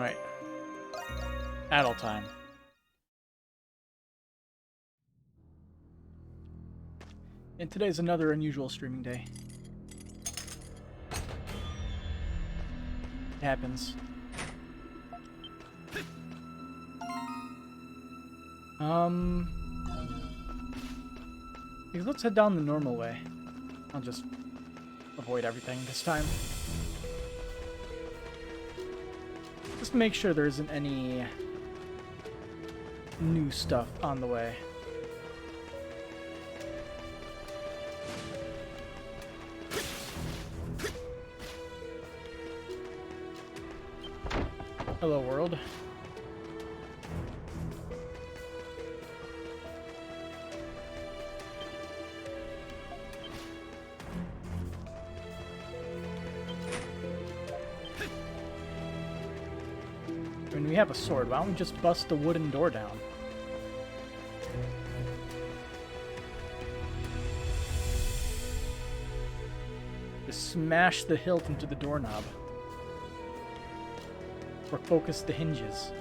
Right. Adult time. And today's another unusual streaming day. It happens. Let's head down the normal way. I'll just avoid everything this time. Just make sure there isn't any new stuff on the way. Hello, world. I mean, we have a sword. Why don't we just bust the wooden door down? Just smash the hilt into the doorknob. Or focus the hinges.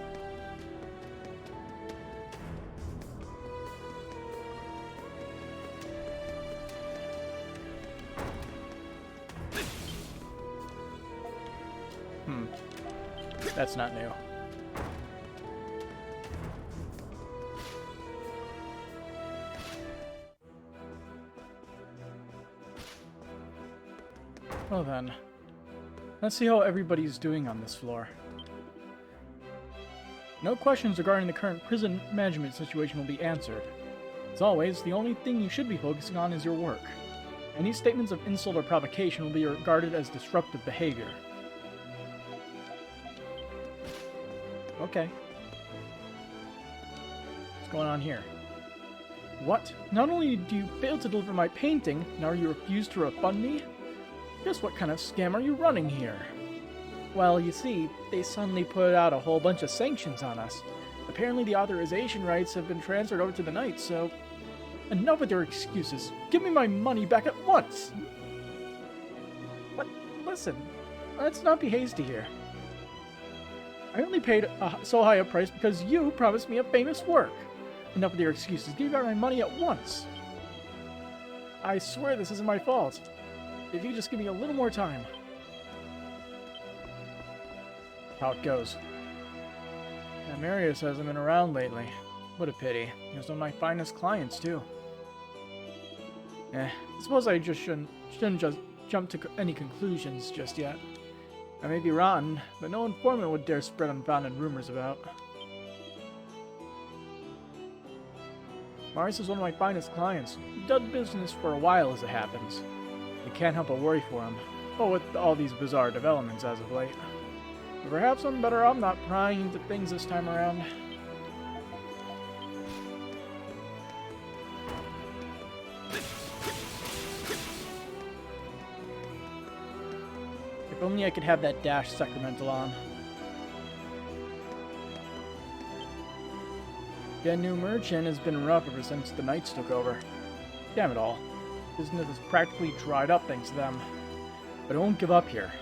That's not new. Well then, let's see how everybody's doing on this floor. No questions regarding the current prison management situation will be answered. As always, the only thing you should be focusing on is your work. Any statements of insult or provocation will be regarded as disruptive behavior. Okay. What's going on here? What? Not only do you fail to deliver my painting, now you refuse to refund me? Guess what kind of scam are you running here? Well, you see, they suddenly put out a whole bunch of sanctions on us. Apparently the authorization rights have been transferred over to the Knights, so... Enough with your excuses. Give me my money back at once! But, listen, let's not be hasty here. I only paid so high a price because you promised me a famous work. Enough with your excuses. Give me back my money at once. I swear this isn't my fault. If you just give me a little more time. How it goes. That Marius hasn't been around lately. What a pity. He was one of my finest clients, too. I suppose I just shouldn't just jump to any conclusions just yet. I may be rotten, but no informant would dare spread unfounded rumors about. Marius is one of my finest clients. He's done business for a while as it happens. I can't help but worry for him. Oh, with all these bizarre developments as of late. But perhaps I'm better off not prying into things this time around. If only I could have that dash sacramental on. Getting new merchant has been rough ever since the Knights took over. Damn it all. Business has practically dried up thanks to them. But I won't give up here.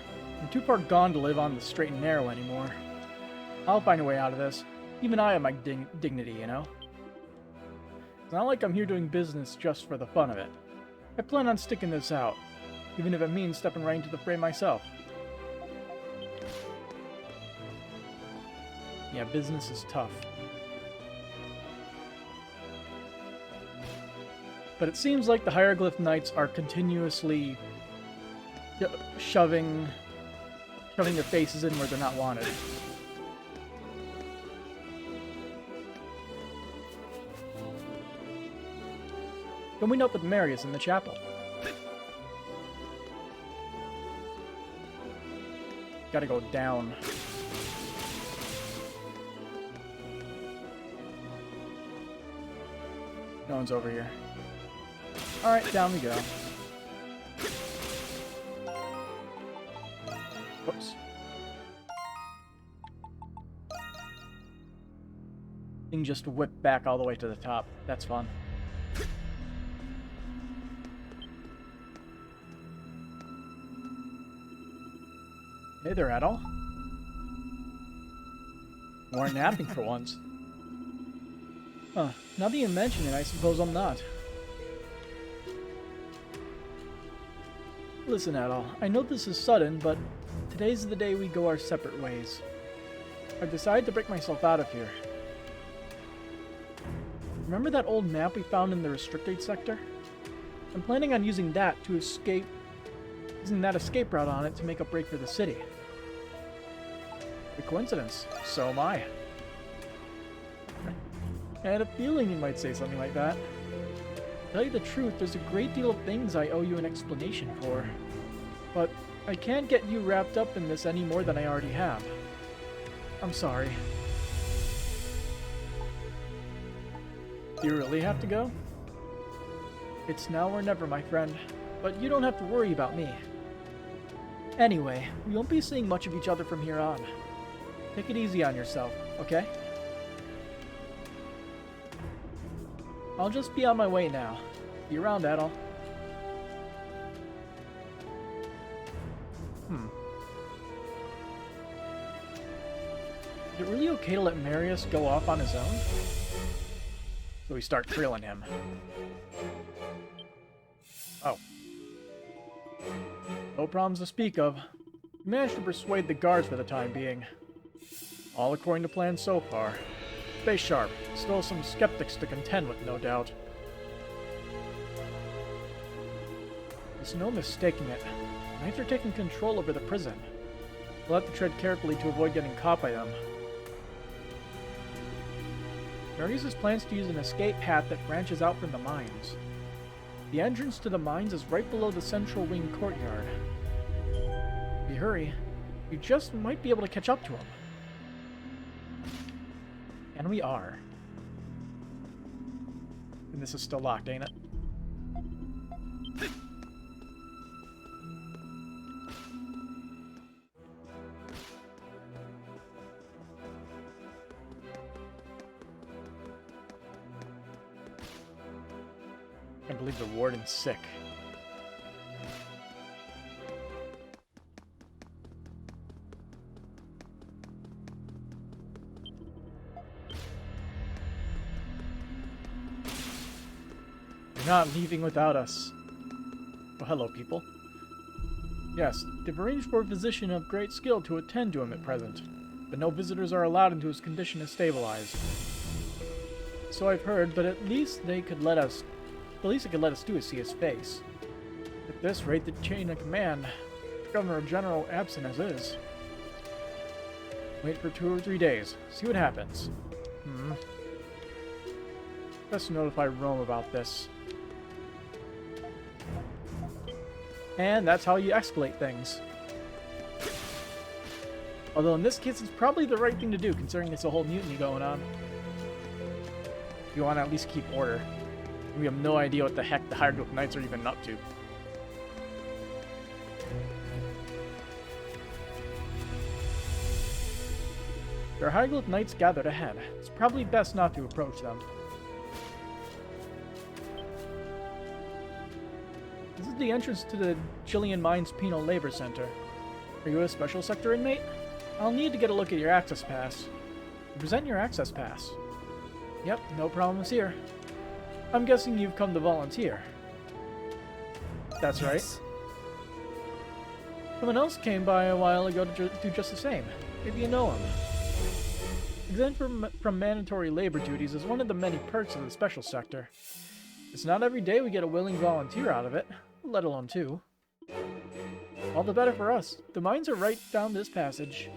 I'm too far gone to live on the straight and narrow anymore. I'll find a way out of this. Even I have my dignity, you know? It's not like I'm here doing business just for the fun of it. I plan on sticking this out, even if it means stepping right into the fray myself. Yeah, business is tough. But it seems like the Hieroglyph Knights are continuously shoving their faces in where they're not wanted. Then we meet up with Marius in the chapel. Gotta go down. No one's over here. Alright, down we go. Whoops. Thing just whipped back all the way to the top. That's fun. Hey there, Adol. You aren't napping for once. Huh. Now that you mention it, I suppose I'm not. Listen, Adol, I know this is sudden, but today's the day we go our separate ways. I've decided to break myself out of here. Remember that old map we found in the restricted sector? I'm planning on using that escape route on it to make a break for the city. A coincidence. So am I. I had a feeling you might say something like that. To tell you the truth, there's a great deal of things I owe you an explanation for. But I can't get you wrapped up in this any more than I already have. I'm sorry. Do you really have to go? It's now or never, my friend. But you don't have to worry about me. Anyway, we won't be seeing much of each other from here on. Take it easy on yourself, okay? I'll just be on my way now. See you around, Adol. Is it really okay to let Marius go off on his own? So we start drilling him. Oh. No problems to speak of. We managed to persuade the guards for the time being. All according to plan so far. Stay sharp. Still some skeptics to contend with, no doubt. There's no mistaking it. The Knights are taking control over the prison. We'll have to tread carefully to avoid getting caught by them. Marius plans to use an escape path that branches out from the mines. The entrance to the mines is right below the central wing courtyard. If you hurry, you just might be able to catch up to him. And we are. And this is still locked, ain't it? I believe the warden's sick. You're not leaving without us. Oh, hello, people. Yes, they've arranged for a physician of great skill to attend to him at present, but no visitors are allowed until his condition is stabilized. So I've heard, but at least they could let us do is see his face. At this rate, the chain of command, Governor General absent as is. Wait for 2 or 3 days. See what happens. Best notify Rome about this. And that's how you escalate things. Although in this case, it's probably the right thing to do, considering it's a whole mutiny going on. You want to at least keep order. We have no idea what the heck the Hieroglyph Knights are even up to. There are Hieroglyph Knights gathered ahead. It's probably best not to approach them. This is the entrance to the Chilean Mines Penal Labor Center. Are you a special sector inmate? I'll need to get a look at your access pass. Present your access pass. Yep, no problems here. I'm guessing you've come to volunteer. That's right. Someone else came by a while ago to do just the same. Maybe you know him. Exempt from mandatory labor duties is one of the many perks of the special sector. It's not every day we get a willing volunteer out of it, let alone 2. All the better for us. The mines are right down this passage.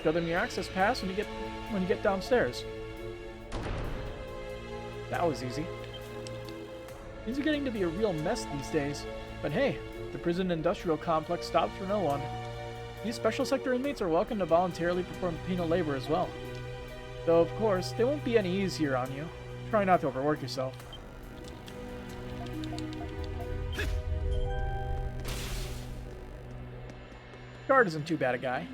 Show them your access pass when you get downstairs. That was easy. Things are getting to be a real mess these days. But hey, the prison industrial complex stops for no one. These special sector inmates are welcome to voluntarily perform penal labor as well. Though, of course, they won't be any easier on you. Try not to overwork yourself. Guard isn't too bad a guy.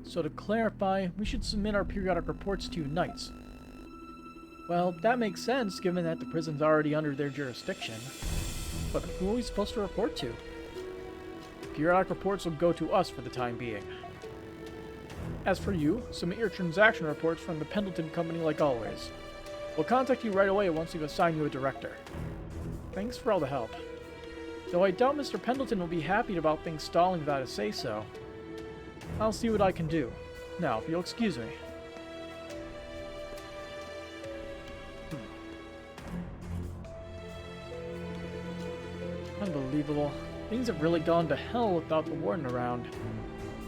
So to clarify, we should submit our periodic reports to you Knights. Well, that makes sense given that the prison's already under their jurisdiction. But who are we supposed to report to? Periodic reports will go to us for the time being. As for you, submit your transaction reports from the Pendleton Company like always. We'll contact you right away once we've assigned you a director. Thanks for all the help. Though I doubt Mr. Pendleton will be happy about things stalling without a say-so. I'll see what I can do. Now, if you'll excuse me. Unbelievable. Things have really gone to hell without the warden around.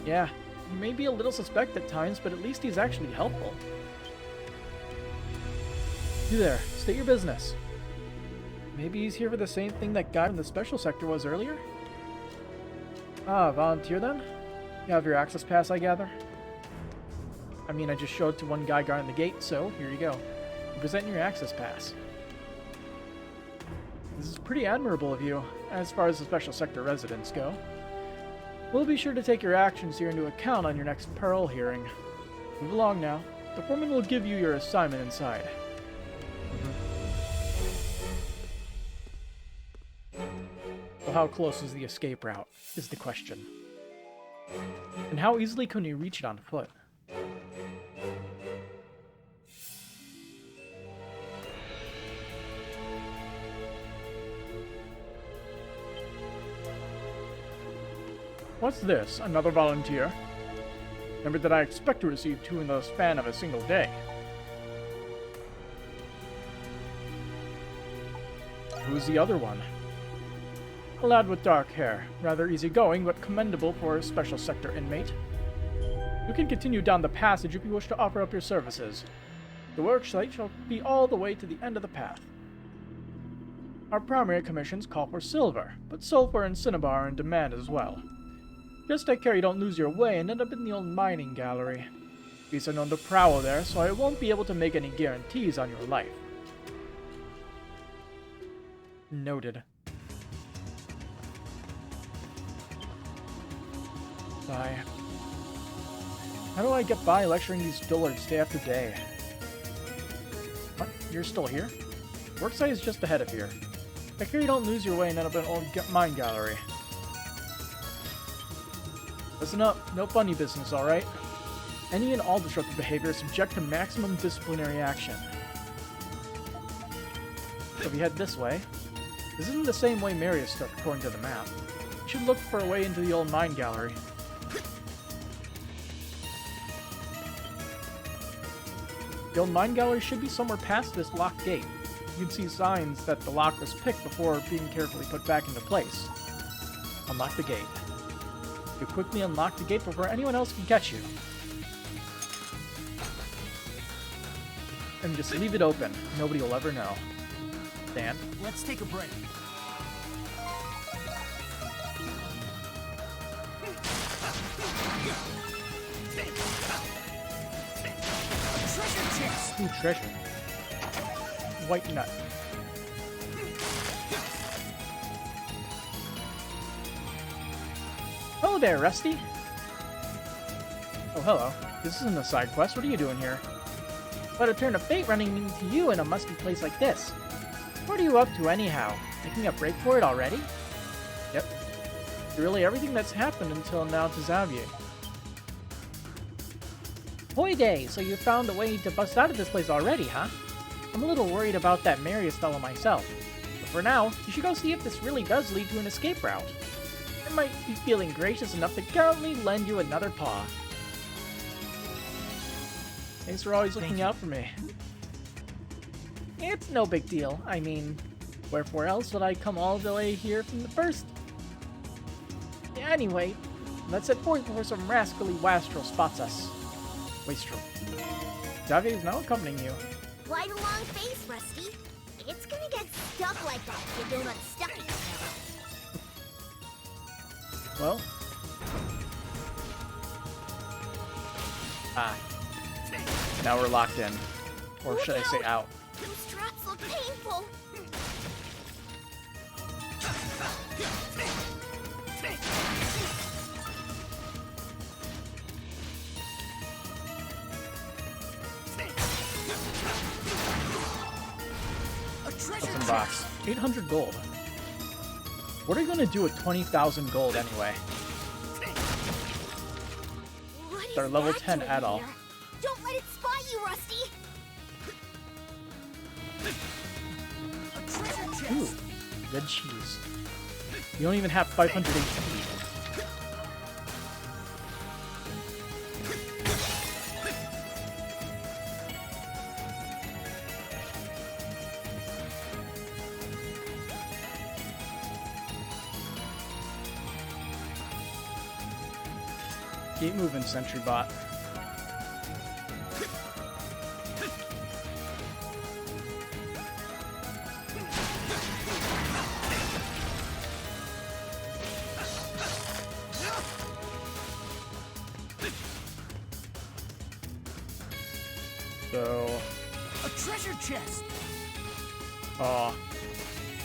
Yeah, he may be a little suspect at times, but at least he's actually helpful. You there, state your business. Maybe he's here for the same thing that guy in the special sector was earlier? Ah, volunteer then? You have your access pass, I gather? I mean, I just showed it to one guy guarding the gate, so here you go. You present your access pass. This is pretty admirable of you, as far as the special sector residents go. We'll be sure to take your actions here into account on your next parole hearing. Move along now. The foreman will give you your assignment inside. Well, how close is the escape route, is the question. And how easily can you reach it on foot? What's this? Another volunteer? Remember that I expect to receive 2 in the span of a single day. Who's the other one? A lad with dark hair. Rather easygoing, but commendable for a special sector inmate. You can continue down the passage if you wish to offer up your services. The worksite shall be all the way to the end of the path. Our primary commissions call for silver, but sulfur and cinnabar are in demand as well. Just take care you don't lose your way and end up in the old mining gallery. These are known to prowl there, so I won't be able to make any guarantees on your life. Noted. Bye. How do I get by lecturing these dullards day after day? What? You're still here? Worksite is just ahead of here. Take care you don't lose your way and end up in an old mine gallery. Listen up, no funny business, alright? Any and all disruptive behavior is subject to maximum disciplinary action. So if you head this way, this isn't the same way Marius took according to the map. You should look for a way into the old mine gallery. The old mine gallery should be somewhere past this locked gate. You can see signs that the lock was picked before being carefully put back into place. Unlock the gate. You quickly unlock the gate before anyone else can catch you. And just leave it open. Nobody will ever know. Dan? Let's take a break. Treasure chest! Ooh, treasure. White nut. Hello there, Rusty! Oh, hello. This isn't a side quest. What are you doing here? But a turn of fate running into you in a musty place like this. What are you up to anyhow? Making a break for it already? Yep. Really everything that's happened until now to Xavier. Hoy day, so you found a way to bust out of this place already, huh? I'm a little worried about that Marius fellow myself. But for now, you should go see if this really does lead to an escape route. I might be feeling gracious enough to currently lend you another paw. Thanks for always looking out for me. It's no big deal. I mean, wherefore else would I come all the way here from the first? Anyway, let's head forth before some rascally wastrel spots us. Wastrel. Xavier is now accompanying you. Quite a long face, Rusty. It's gonna get stuck like that if you don't unstuck it. Well. Ah. Now we're locked in. Or should I say out? Those straps look painful. What's in the box? 800 gold. What are you gonna do with 20,000 gold anyway? What is They're level that 10 doing at all. here? Don't let it spot you, Rusty. Ooh, red cheese. You don't even have 500 HP. Keep moving, Sentry Bot. So, A treasure chest. oh,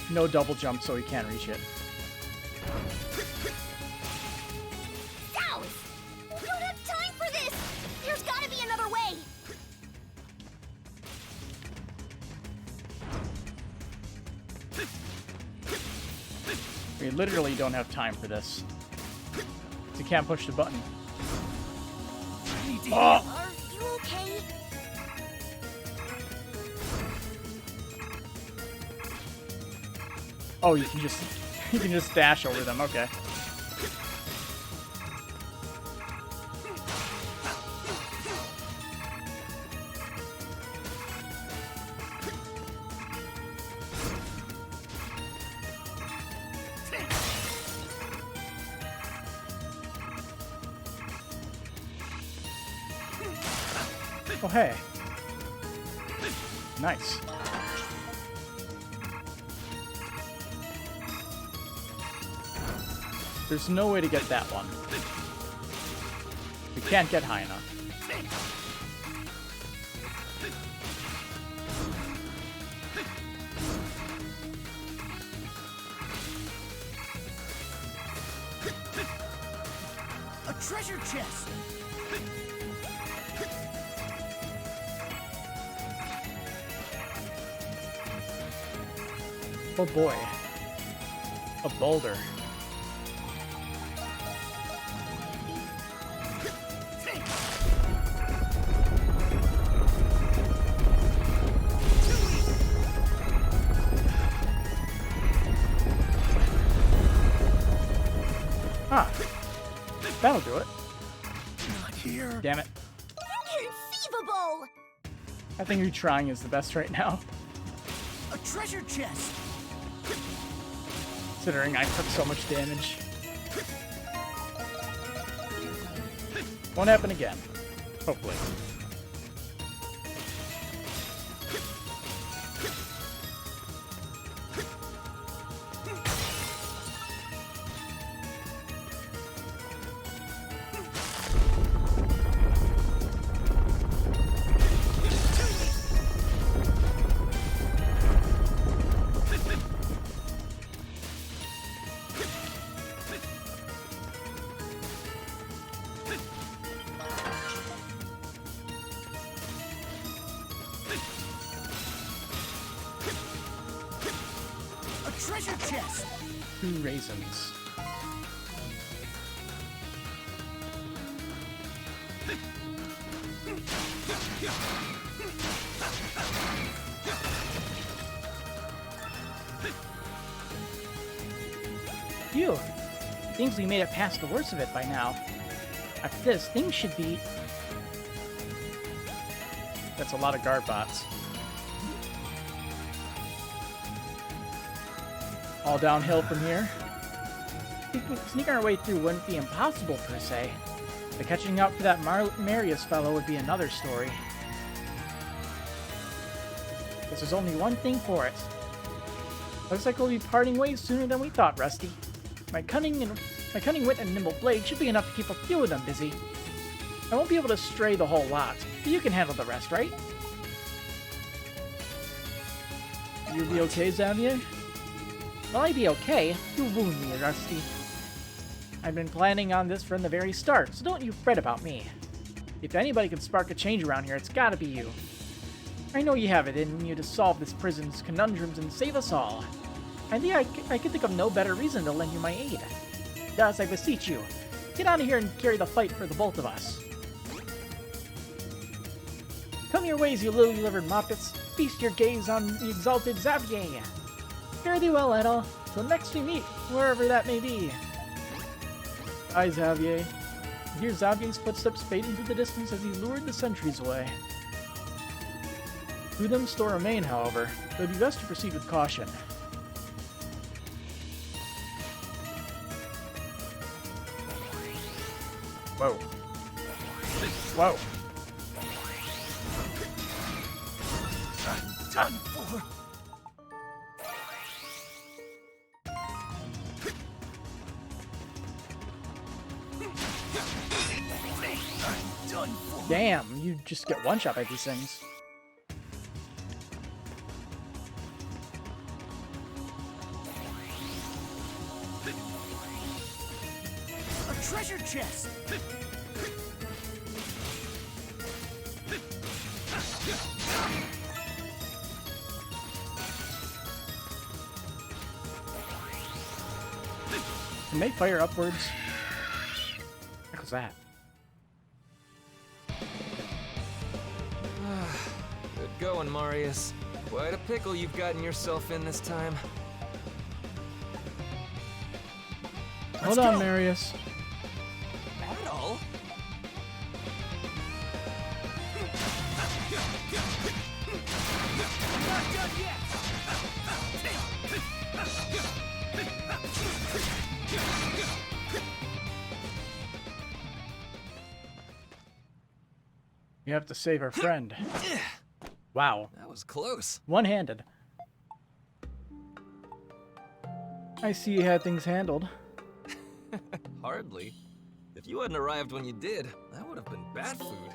no double jump, so he can't reach it. Sows! We don't have time for this! There's gotta be another way! We literally don't have time for this. You can't push the button. Oh! Are you okay? Oh, you can just dash over them. Okay. Oh, hey. Nice. There's no way to get that one. We can't get high enough. A treasure chest. Oh boy. A boulder. Ah. That'll do it. Not here. Damn it. Inconceivable! I think you trying is the best right now. A treasure chest. Considering I took so much damage. Won't happen again. Hopefully. A treasure chest. 2 raisins. Phew. Thinks we made it past the worst of it by now. After this, things should be... That's a lot of guard bots. All downhill from here. Sneaking our way through wouldn't be impossible per se, but catching up to that Marius fellow would be another story. Guess there's only one thing for it. Looks like we'll be parting ways sooner than we thought, Rusty. My cunning wit and nimble blade should be enough to keep a few of them busy. I won't be able to stray the whole lot, but you can handle the rest, right? You be okay, Xavier? Will I be okay? You wound me, Rusty. I've been planning on this from the very start, so don't you fret about me. If anybody can spark a change around here, it's gotta be you. I know you have it in you to solve this prison's conundrums and save us all. I can think of no better reason to lend you my aid. Thus, I beseech you, get out of here and carry the fight for the both of us. Come your ways, you lily-livered moppets. Feast your gaze on the exalted Xavier. Fare thee well, Edel. Till next we meet, wherever that may be. Bye, Xavier. You hear Xavier's footsteps fade into the distance as he lured the sentries away. Through them still remain, however. It would be best to proceed with caution. Whoa. Whoa. I'm done for. I'm done for. Damn, you just get one shot by these things. A treasure chest. Can they fire upwards? What was that? Good going, Marius. Quite a pickle you've gotten yourself in this time. Hold on, Marius. At all? Not done yet. You have to save our friend. Wow. That was close. One-handed. I see you had things handled. Hardly. If you hadn't arrived when you did, that would have been bad food.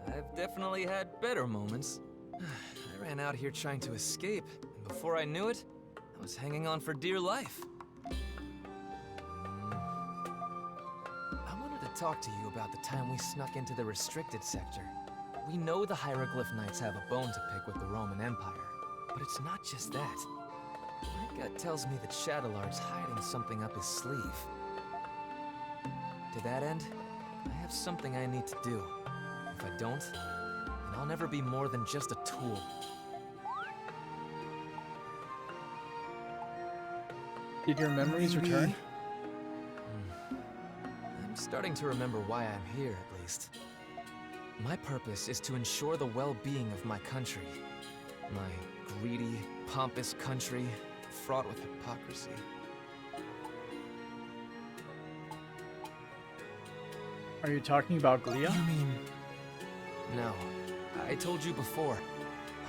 I've definitely had better moments. I ran out here trying to escape, and before I knew it, I was hanging on for dear life. I wanted to talk to you about the time we snuck into the restricted sector. We know the Hieroglyph Knights have a bone to pick with the Roman Empire, but it's not just that. My gut tells me that Shadowlard's hiding something up his sleeve. To that end, I have something I need to do. If I don't, then I'll never be more than just a tool. Did your memories return? I'm starting to remember why I'm here, at least. My purpose is to ensure the well-being of my country. My greedy, pompous country, fraught with hypocrisy. Are you talking about Glia? You mean... No. I told you before.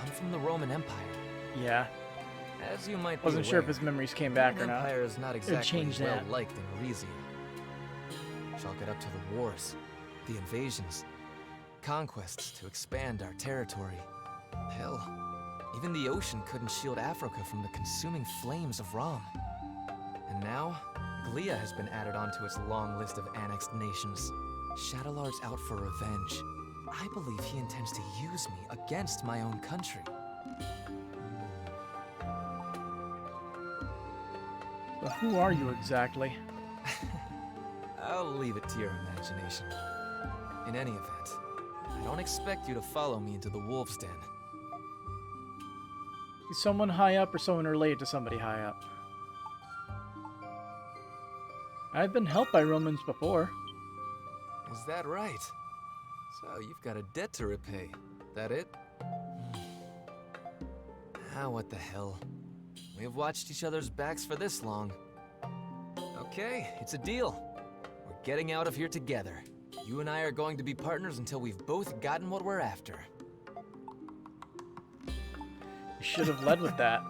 I'm from the Roman Empire. Yeah. As you might be Wasn't sure if aware, his memories came back the or not. Empire is not It exactly changed well that. liked in Elysium. Chalk it up to the wars, the invasions, conquests to expand our territory. Hell, even the ocean couldn't shield Africa from the consuming flames of Rom. And now, Glia has been added onto its long list of annexed nations. Shadowlard's out for revenge. I believe he intends to use me against my own country. So who are you exactly? I'll leave it to your imagination. In any event, I don't expect you to follow me into the wolf's den. Is someone high up or someone related to somebody high up? I've been helped by Romans before. Is that right? So you've got a debt to repay. That it? What the hell? We have watched each other's backs for this long. Okay, it's a deal. We're getting out of here together. You and I are going to be partners until we've both gotten what we're after. You should have led with that.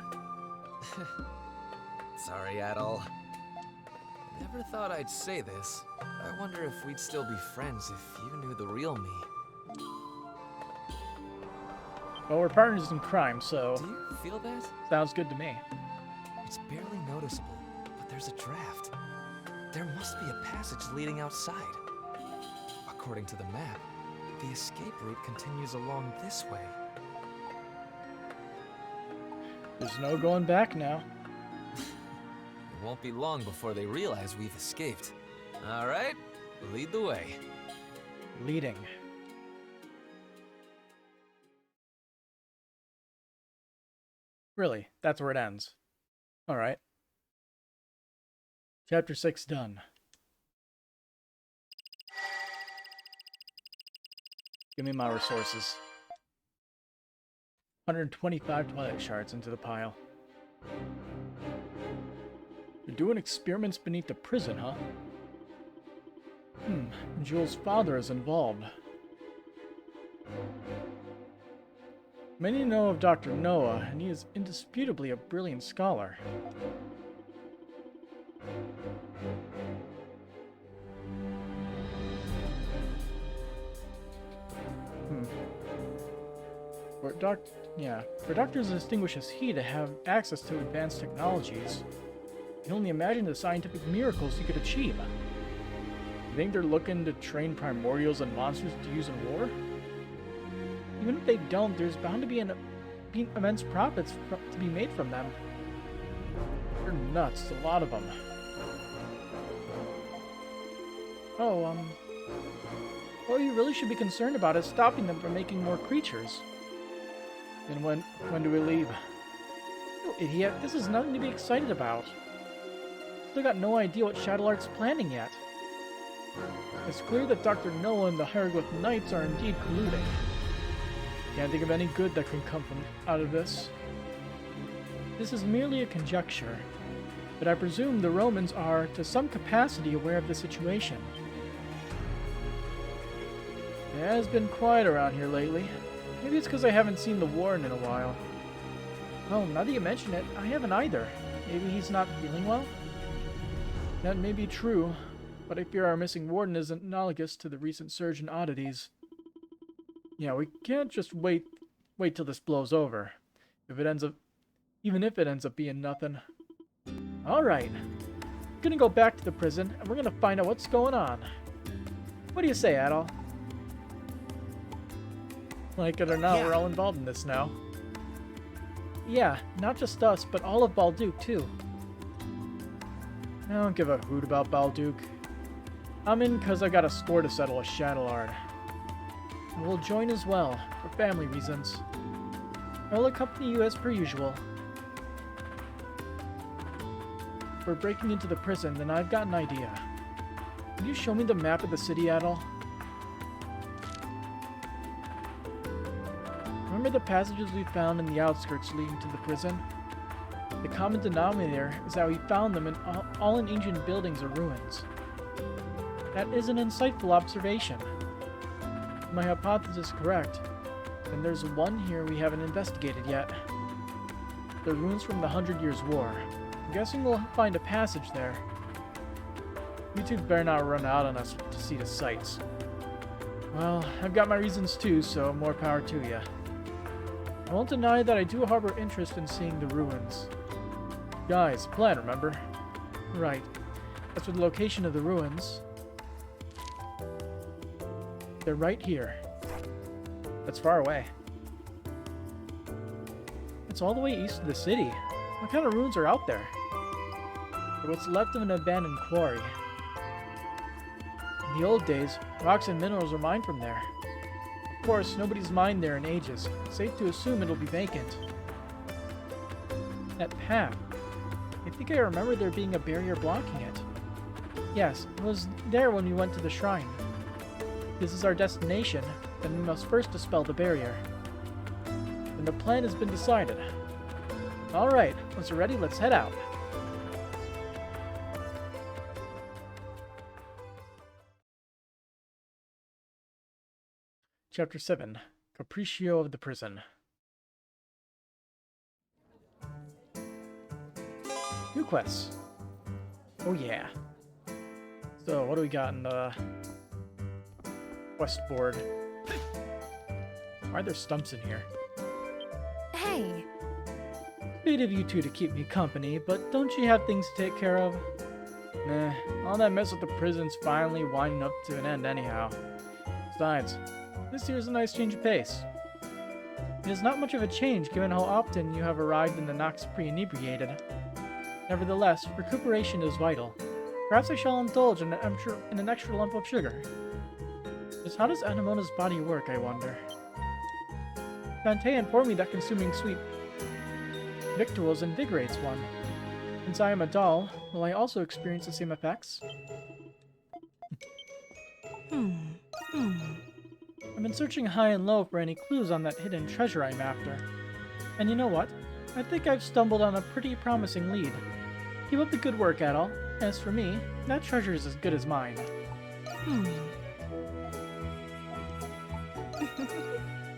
Sorry, Adol. Never thought I'd say this. I wonder if we'd still be friends if you knew the real me. Well, we're partners in crime, so Do you feel that? sounds good to me. It's barely noticeable, but there's a draft. There must be a passage leading outside. According to the map, the escape route continues along this way. There's no going back now. won't be long before they realize we've escaped. All right, lead the way. Leading. Really, that's where it ends. Alright. Chapter 6 done. Give me my resources. 125 Twilight Shards into the pile. You're doing experiments beneath the prison, huh? Jules' father is involved. Many know of Dr. Noah, and he is indisputably a brilliant scholar. For doctors as distinguished as he to have access to advanced technologies, you can only imagine the scientific miracles he could achieve. You think they're looking to train primordials and monsters to use in war? Even if they don't, there's bound to be immense profits to be made from them. They're nuts, a lot of them. What you really should be concerned about is stopping them from making more creatures. Then when do we leave? You idiot, this is nothing to be excited about. Still got no idea what Shadowlark's planning yet. It's clear that Dr. Noah and the Hieroglyph Knights are indeed colluding. Can't think of any good that can come out of this. This is merely a conjecture, but I presume the Romans are, to some capacity, aware of the situation. It has been quiet around here lately. Maybe it's because I haven't seen the Warden in a while. Well, now that you mention it, I haven't either. Maybe he's not feeling well? That may be true, but I fear our missing Warden is analogous to the recent surge in oddities. Yeah, we can't just wait till this blows over. Even if it ends up being nothing. Alright. Gonna go back to the prison, and we're gonna find out what's going on. What do you say, Adol? Like it or not, we're all involved in this now. Yeah, not just us, but all of Balduke, too. I don't give a hoot about Balduke. I'm in because I got a score to settle with Shadowlard. And we'll join as well, for family reasons. I'll accompany you as per usual. If we're breaking into the prison, then I've got an idea. Can you show me the map of the city, Adol? Remember the passages we found in the outskirts leading to the prison? The common denominator is that we found them in all in ancient buildings or ruins. That is an insightful observation. If my hypothesis is correct, then there's one here we haven't investigated yet. The ruins from the 100 Years' War. I'm guessing we'll find a passage there. You two better not run out on us to see the sights. Well, I've got my reasons too, so more power to you. I won't deny that I do harbor interest in seeing the ruins. Guys, plan, remember? Right. As for the location of the ruins, they're right here. That's far away. It's all the way east of the city. What kind of ruins are out there? They're what's left of an abandoned quarry. In the old days, rocks and minerals were mined from there. Of course, nobody's mined there in ages. Safe to assume it'll be vacant. That path. I think I remember there being a barrier blocking it. Yes, it was there when we went to the shrine. If this is our destination, then we must first dispel the barrier. And the plan has been decided. Alright, once we're ready, let's head out. Chapter 7, Capriccio of the Prison. New quests. Oh yeah. So, what do we got in the quest board? Why are there stumps in here? Hey. Bit of you two to keep me company, but don't you have things to take care of? Nah, all that mess with the prison's finally winding up to an end anyhow. Besides, this here's a nice change of pace. It is not much of a change given how often you have arrived in the Nox pre-inebriated. Nevertheless, recuperation is vital. Perhaps I shall indulge in an extra lump of sugar. Just how does Anemona's body work, I wonder? Dante informed me that consuming sweet victuals invigorates one. Since I am a doll, will I also experience the same effects? I've been searching high and low for any clues on that hidden treasure I'm after. And you know what? I think I've stumbled on a pretty promising lead. Keep up the good work, Adol. As for me, that treasure is as good as mine.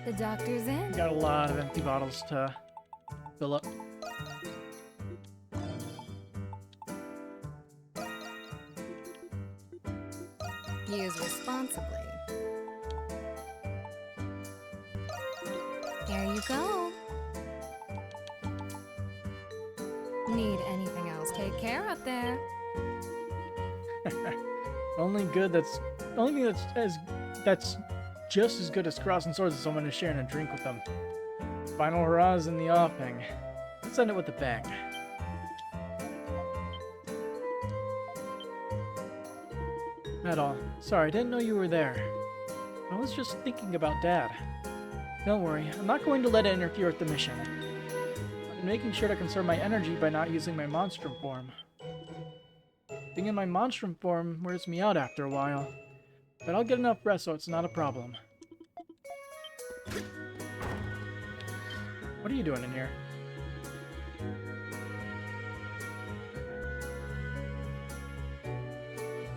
The doctor's in. Got a lot of empty bottles to fill up. Use responsibly. Here you go. Need anything else? Take care up there. Only thing that's just as good as crossing swords is someone is sharing a drink with them. Final hurrahs in the offing. Let's end it with a bang. Adol, sorry, I didn't know you were there. I was just thinking about Dad. Don't worry, I'm not going to let it interfere with the mission. I'm making sure to conserve my energy by not using my Monstrum form. Being in my Monstrum form wears me out after a while, but I'll get enough rest so it's not a problem. What are you doing in here?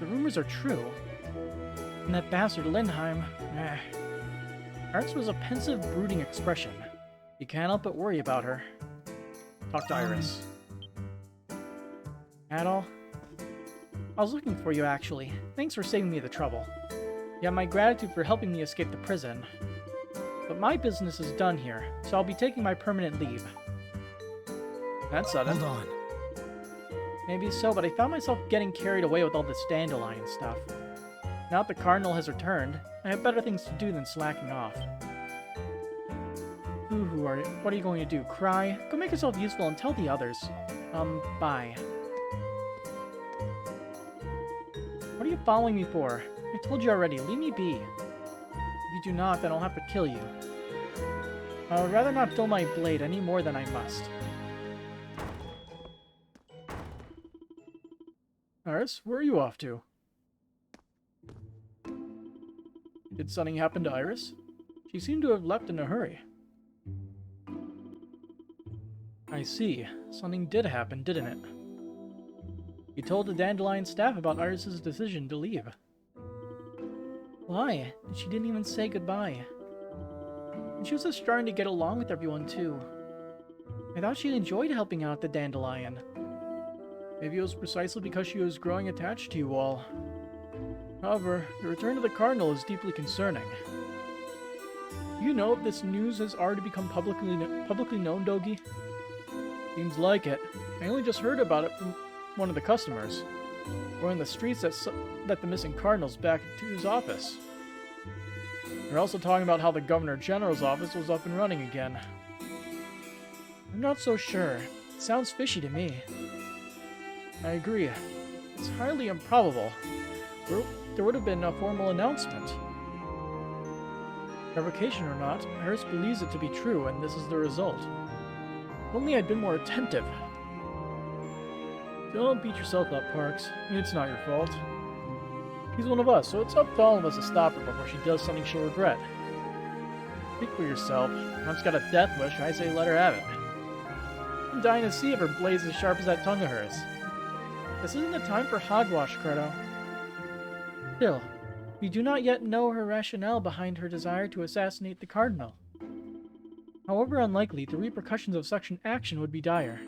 The rumors are true. And that bastard Lindheim, Hers was a pensive, brooding expression. You can't help but worry about her. Talk to Iris. Adol? I was looking for you, actually. Thanks for saving me the trouble. You have my gratitude for helping me escape the prison. But my business is done here, so I'll be taking my permanent leave. That's sudden. Hold on. Maybe so, but I found myself getting carried away with all this dandelion stuff. Now that the Cardinal has returned, I have better things to do than slacking off. What are you going to do? Cry? Go make yourself useful and tell the others. Bye. What are you following me for? I told you already, leave me be. If you do not, then I'll have to kill you. I would rather not dull my blade any more than I must. Iris, where are you off to? Did something happen to Iris? She seemed to have left in a hurry. I see. Something did happen, didn't it? You told the Dandelion staff about Iris's decision to leave. Why? She didn't even say goodbye. And she was just starting to get along with everyone, too. I thought she enjoyed helping out the Dandelion. Maybe it was precisely because she was growing attached to you all. However, the return of the Cardinal is deeply concerning. Do you know if this news has already become publicly known, Dogi? Seems like it. I only just heard about it from one of the customers. We're in the streets that the missing Cardinal's back to his office. They're also talking about how the Governor General's office was up and running again. I'm not so sure. It sounds fishy to me. I agree. It's highly improbable. There would have been a formal announcement. Revocation or not, Iris believes it to be true, and this is the result. If only I'd been more attentive. Don't beat yourself up, Parks. It's not your fault. She's one of us, so it's up to all of us to stop her before she does something she'll regret. Speak for yourself. Mom's got a death wish, I say let her have it. I'm dying to see if her blade's as sharp as that tongue of hers. This isn't the time for hogwash, Credo. Still, we do not yet know her rationale behind her desire to assassinate the Cardinal. However unlikely, the repercussions of such an action would be dire.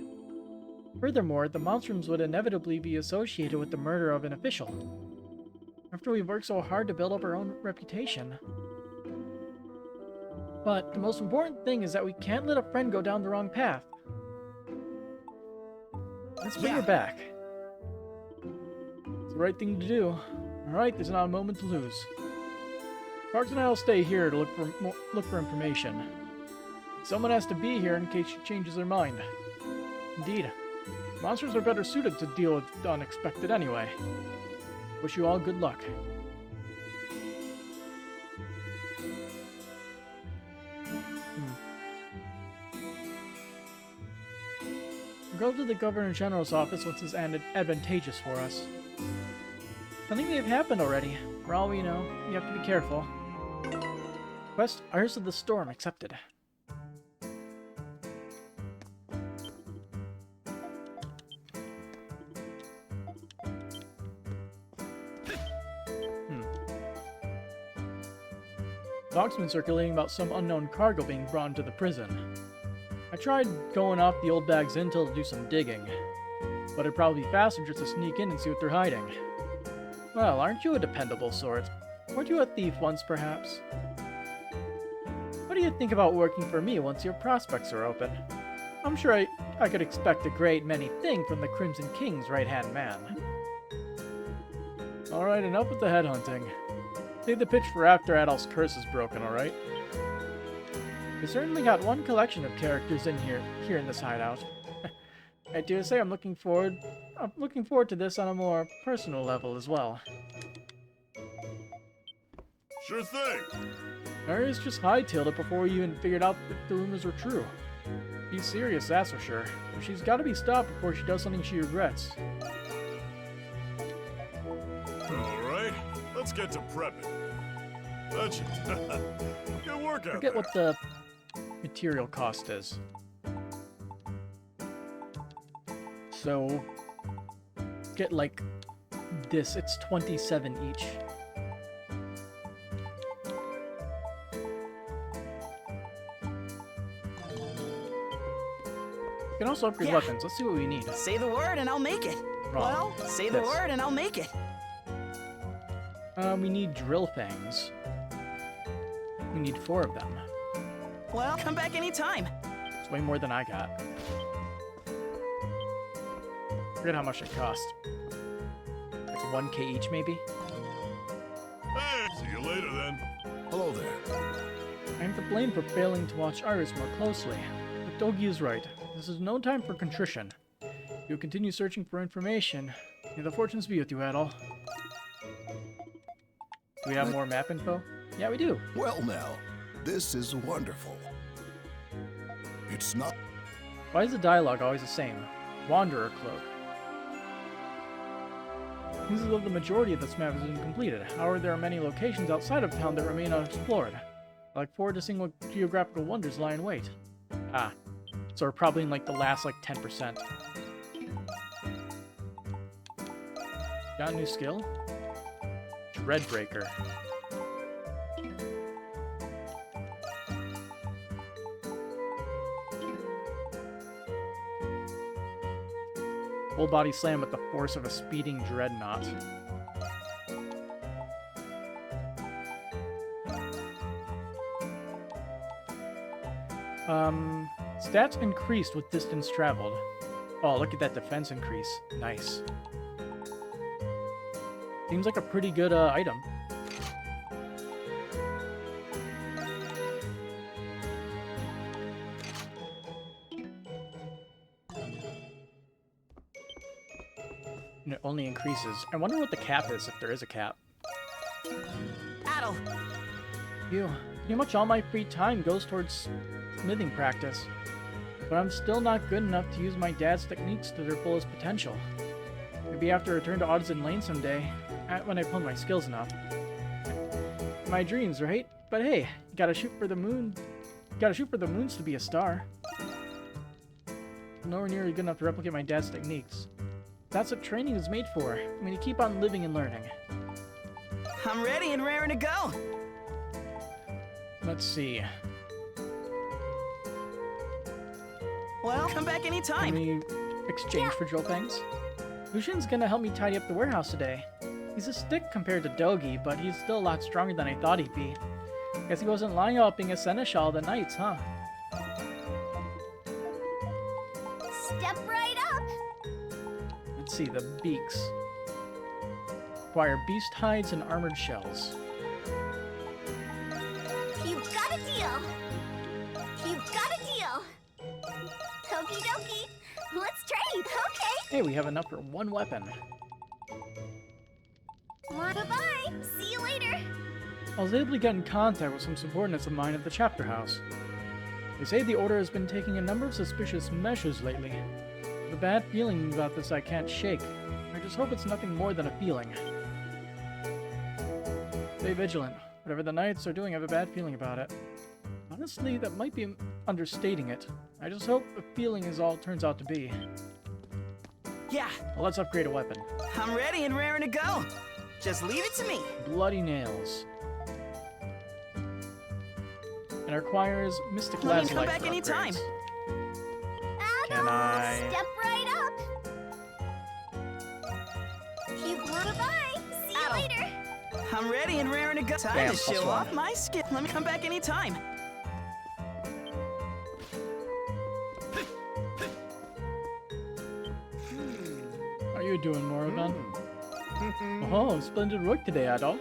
Furthermore, the Monstrums would inevitably be associated with the murder of an official. After we've worked so hard to build up our own reputation. But the most important thing is that we can't let a friend go down the wrong path. Let's bring her back. It's the right thing to do. Alright, there's not a moment to lose. Parks and I will stay here to look for information. Someone has to be here in case she changes her mind. Indeed. Monsters are better suited to deal with the unexpected anyway. Wish you all good luck. We'll go to the Governor General's office once it's advantageous for us. Something may have happened already. For all we know, you have to be careful. Quest Iris of the Storm accepted. Talk's been circulating about some unknown cargo being brought into the prison. I tried going off the old bag's intel to do some digging, but it'd probably be faster just to sneak in and see what they're hiding. Well, aren't you a dependable sort? Weren't you a thief once, perhaps? What do you think about working for me once your prospects are open? I'm sure I could expect a great many things from the Crimson King's right-hand man. Alright, enough with the headhunting. Save the pitch for after Adolf's curse is broken, alright? We certainly got one collection of characters in here in this hideout. I dare say I'm looking forward to this on a more personal level as well. Sure thing. Marius just hightailed it before we even figured out if the rumors were true. She's serious, that's for sure. But she's got to be stopped before she does something she regrets. All right, let's get to prepping. That should good work out Forget there. what the material cost is. So, get like this. It's 27 each. You can also upgrade weapons. Let's see what we need. Say the word and I'll make it. Wrong. Well, say the This. word and I'll make it. We need drill fangs. We need 4 of them. Well, come back anytime. It's way more than I got. Forget how much it cost. Like 1k each, maybe? Hey, see you later then. Hello there. I am to blame for failing to watch Iris more closely. But Dogi is right. This is no time for contrition. You'll continue searching for information. May the fortunes be with you, Adol. Do we have more map info? Yeah, we do. Well now, this is wonderful. It's not... Why is the dialogue always the same? Wanderer cloak. Seems as though the majority of this map has been completed. However, there are many locations outside of town that remain unexplored. I look forward to seeing what geographical wonders lie in wait. Ah, so we're probably in like the last 10%. Got a new skill? Dreadbreaker. Full body slam with the force of a speeding dreadnought. Stats increased with distance traveled. Oh, look at that defense increase. Nice. Seems like a pretty good item. And it only increases. I wonder what the cap is, if there is a cap. Adol, Pretty much all my free time goes towards smithing practice. But I'm still not good enough to use my dad's techniques to their fullest potential. Maybe after I return to Artisan Lane someday, when I pull my skills enough. My dreams, right? But hey, you gotta shoot for the moon. Gotta shoot for the moons to be a star. I'm nowhere near good enough to replicate my dad's techniques. That's what training is made for. I'm gonna keep on living and learning. I'm ready and raring to go. Let's see. Well, come back Can anytime. we exchange for drill things? Lucian's gonna help me tidy up the warehouse today. He's a stick compared to Dogi, but he's still a lot stronger than I thought he'd be. Guess he wasn't lying about being a seneschal of the knights, huh? Step right up. Let's see, the beaks. Acquire beast hides and armored shells. You've got a deal. You've got a deal. Okie dokie. Let's trade. Okay. Hey, we have enough for one weapon. Bye-bye. See you later. I was able to get in contact with some subordinates of mine at the chapter house. They say the Order has been taking a number of suspicious measures lately. The bad feeling about this I can't shake. I just hope it's nothing more than a feeling. Stay vigilant. Whatever the Knights are doing, I have a bad feeling about it. Honestly, that might be understating it. I just hope the feeling is all it turns out to be. Yeah, Well, let's upgrade a weapon. I'm ready and raring to go. Just leave it to me. Bloody nails. It requires Mystic Let me Lazulite come back for anytime. upgrades. Can I? Step right up. Bye-bye. See you Ow. later. I'm ready and raring to go. Time Bam, to show +1. off my skill. Let me come back anytime. How are you doing, Morrigan? Oh, splendid work today, Adol.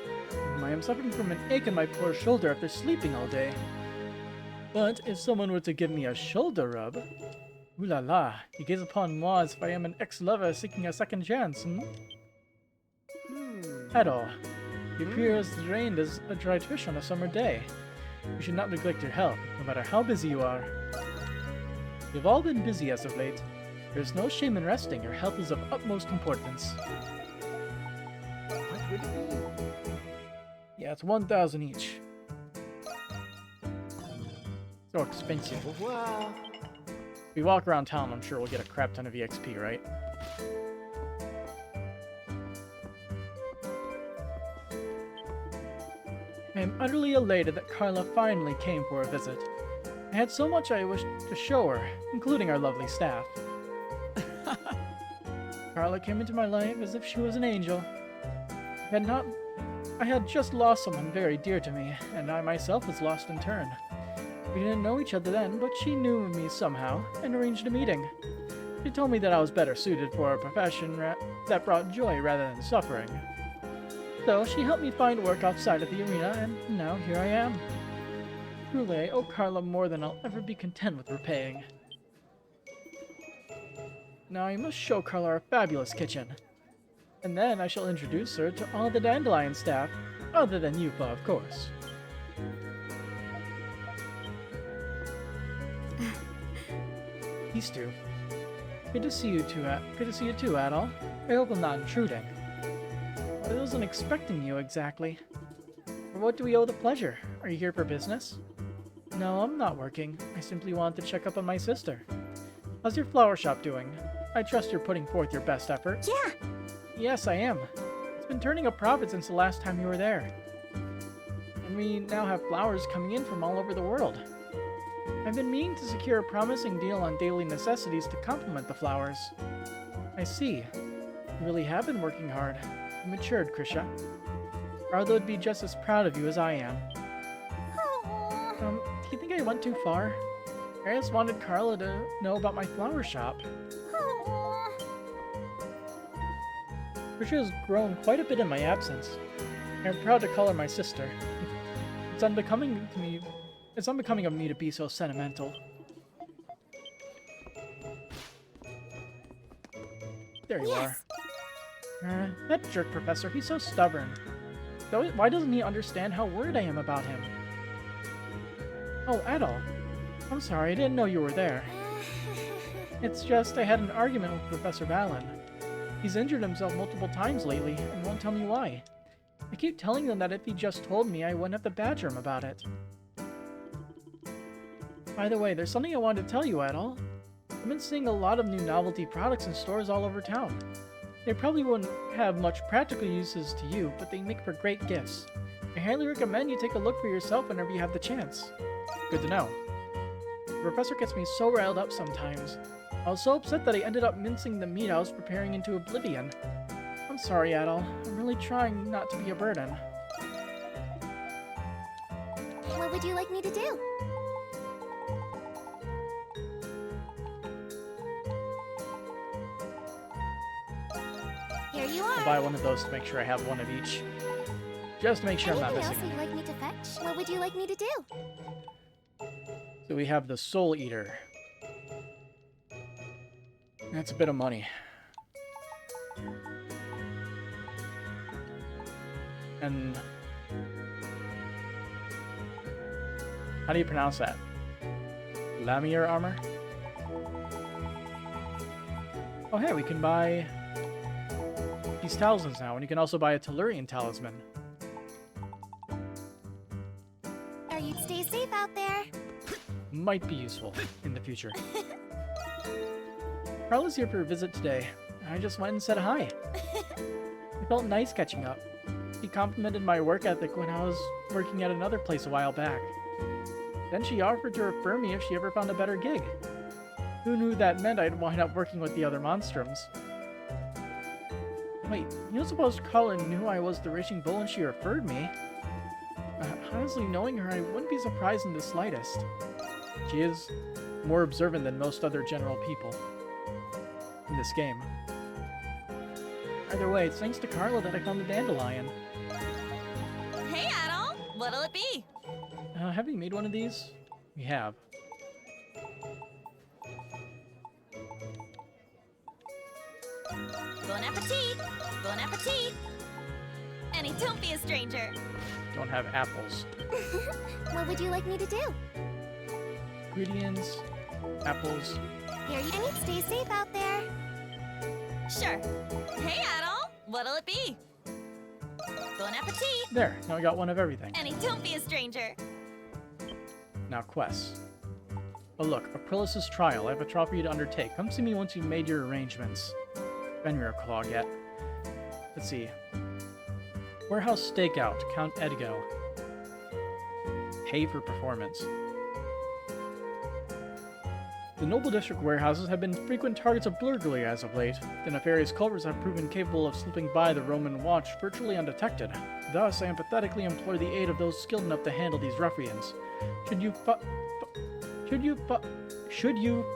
I am suffering from an ache in my poor shoulder after sleeping all day. But if someone were to give me a shoulder rub... Ooh la la, you gaze upon moi as if I am an ex-lover seeking a second chance, hmm? Adol, you appear as drained as a dried fish on a summer day. You should not neglect your health, no matter how busy you are. We've all been busy as of late. There's no shame in resting. Your health is of utmost importance. What would it be? Yeah, it's 1,000 each. So expensive. Wow. If we walk around town, I'm sure we'll get a crap ton of EXP, right? I am utterly elated that Carla finally came for a visit. I had so much I wished to show her, including our lovely staff. Carla came into my life as if she was an angel. I had just lost someone very dear to me, and I myself was lost in turn. We didn't know each other then, but she knew of me somehow, and arranged a meeting. She told me that I was better suited for a profession that brought joy rather than suffering. So she helped me find work outside of the arena, and now here I am. Truly, I owe Carla more than I'll ever be content with repaying. Now I must show Carla our fabulous kitchen. And then I shall introduce her to all the Dandelion staff, other than Yupa, of course. These two. Good to see you too, Adol. I hope I'm not intruding. I wasn't expecting you exactly. For what do we owe the pleasure? Are you here for business? No, I'm not working. I simply wanted to check up on my sister. How's your flower shop doing? I trust you're putting forth your best effort. Yeah. Yes, I am. It's been turning a profit since the last time you were there. And we now have flowers coming in from all over the world. I've been meaning to secure a promising deal on daily necessities to complement the flowers. I see. You really have been working hard. You matured, Krisha. Arlo would be just as proud of you as I am. Do you think I went too far? I just wanted Carla to know about my flower shop. Krisha has grown quite a bit in my absence. I'm proud to call her my sister. It's unbecoming of me to be so sentimental. There you are. That jerk professor, he's so stubborn. Why doesn't he understand how worried I am about him? Oh, Adol. I'm sorry, I didn't know you were there. It's just I had an argument with Professor Valen. He's injured himself multiple times lately and won't tell me why. I keep telling them that if he just told me, I wouldn't have to badger him about it. By the way, there's something I wanted to tell you, Adol. I've been seeing a lot of new novelty products in stores all over town. They probably wouldn't have much practical uses to you, but they make for great gifts. I highly recommend you take a look for yourself whenever you have the chance. Good to know. The professor gets me so riled up sometimes. I was so upset that I ended up mincing the meat I was preparing into oblivion. I'm sorry, Adol. I'm really trying not to be a burden. What would you like me to do? Here you I'll are. buy one of those to make sure I have one of each. Just to make sure I'm not Anything missing else any. you'd like me to fetch? What would you like me to do? So we have the Soul Eater. That's a bit of money. And how do you pronounce that? Lamier armor? Oh hey, we can buy these talismans now, and you can also buy a Tellurian talisman. Are you stay safe out there? Might be useful in the future. Carla's here for a visit today. I just went and said hi. It felt nice catching up. She complimented my work ethic when I was working at another place a while back. Then she offered to refer me if she ever found a better gig. Who knew that meant I'd wind up working with the other Monstrums? Wait, you don't suppose Carla knew I was the racing bull and she referred me? Honestly, knowing her, I wouldn't be surprised in the slightest. She is more observant than most other general people in this game. Either way, it's thanks to Carla that I found the dandelion. Hey, Adol! What'll it be? Have you made one of these? We have. Bon appetit! Bon appetit! Annie, don't be a stranger. Don't have apples. What would you like me to do? Ingredients, apples. Here you and stay safe out there. Sure. Hey, Adol! What'll it be? Bon appetit! There, now I got one of everything. Annie, don't be a stranger. Now quests. Oh look, Aprilis' trial. I have a trial for you to undertake. Come see me once you've made your arrangements. Fenrir Claw yet. Let's see. Warehouse Stakeout, Count Edgo. Pay for performance. The Noble District warehouses have been frequent targets of burglary as of late. The nefarious culprits have proven capable of slipping by the Roman watch virtually undetected. Thus, I empathetically implore the aid of those skilled enough to handle these ruffians. Should you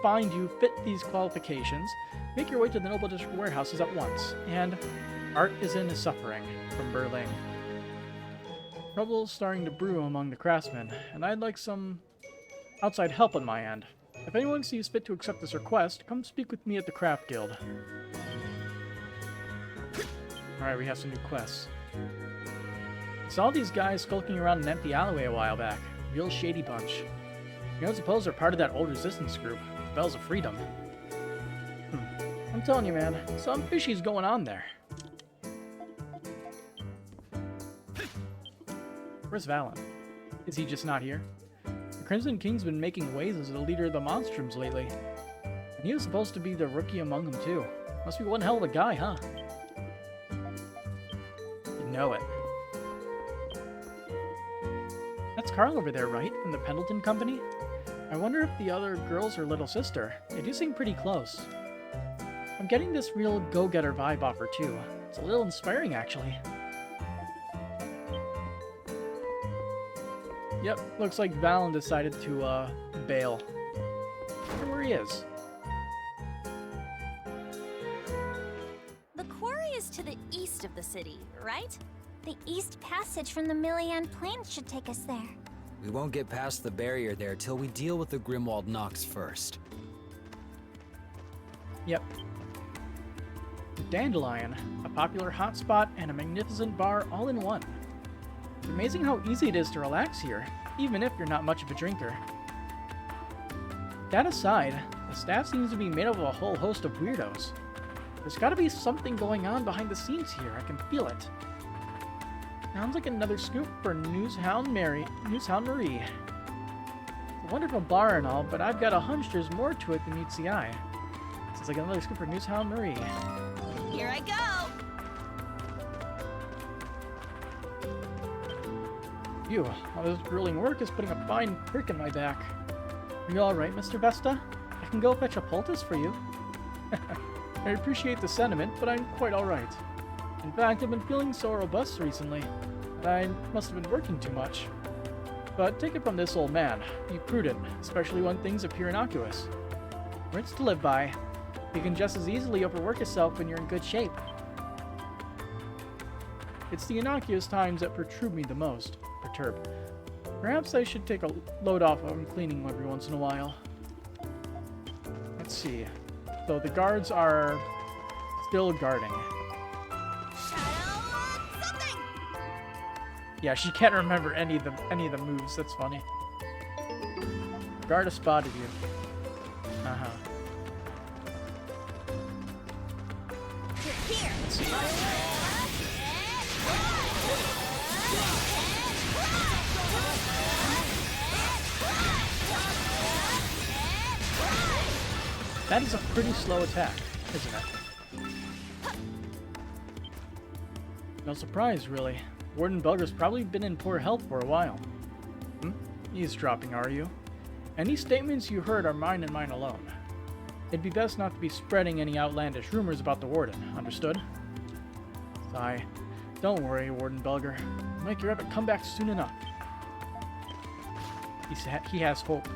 find you fit these qualifications, make your way to the Noble District warehouses at once. And Art is in suffering from Berlin. Trouble's starting to brew among the craftsmen, and I'd like some outside help on my end. If anyone sees fit to accept this request, come speak with me at the Craft Guild. Alright, we have some new quests. Saw these guys skulking around an empty alleyway a while back. Real shady bunch. You don't suppose they're part of that old resistance group, the Bells of Freedom. I'm telling you, man, some fishy's going on there. Where's Valen? Is he just not here? The Crimson King's been making waves as the leader of the Monstrums lately. And he was supposed to be the rookie among them, too. Must be one hell of a guy, huh? You know it. That's Carl over there, right? From the Pendleton Company? I wonder if the other girl's her little sister. They do seem pretty close. I'm getting this real go-getter vibe off her, too. It's a little inspiring, actually. Yep, looks like Valen decided to, bail. I wonder where he is. The quarry is to the east of the city, right? The East Passage from the Millian Plains should take us there. We won't get past the barrier there till we deal with the Grimwald Nox first. Yep. The Dandelion, a popular hotspot and a magnificent bar all in one. It's amazing how easy it is to relax here, even if you're not much of a drinker. That aside, the staff seems to be made up of a whole host of weirdos. There's gotta be something going on behind the scenes here, I can feel it. Sounds like another scoop for Newshound Marie. It's a wonderful bar and all, but I've got a hunch there's more to it than meets the eye. Sounds like another scoop for Newshound Marie. Here I go! Phew, all this grueling work is putting a fine prick in my back. Are you alright, Mr. Vesta? I can go fetch a poultice for you. I appreciate the sentiment, but I'm quite alright. In fact, I've been feeling so robust recently that I must have been working too much. But take it from this old man. Be prudent, especially when things appear innocuous. Rents to live by. You can just as easily overwork yourself when you're in good shape. It's the innocuous times that perturb. Perhaps I should take a load off on cleaning every once in a while. Let's see. So the guards are still guarding. Shadow something! Yeah, she can't remember any of the moves. That's funny. Guard has spotted you. Uh-huh. Let's see. That is a pretty slow attack, isn't it? No surprise, really. Warden Belger's probably been in poor health for a while. Eavesdropping, are you? Any statements you heard are mine and mine alone. It'd be best not to be spreading any outlandish rumors about the Warden, understood? Sigh. Don't worry, Warden Belger. Make your rabbit come back soon enough. He has hope.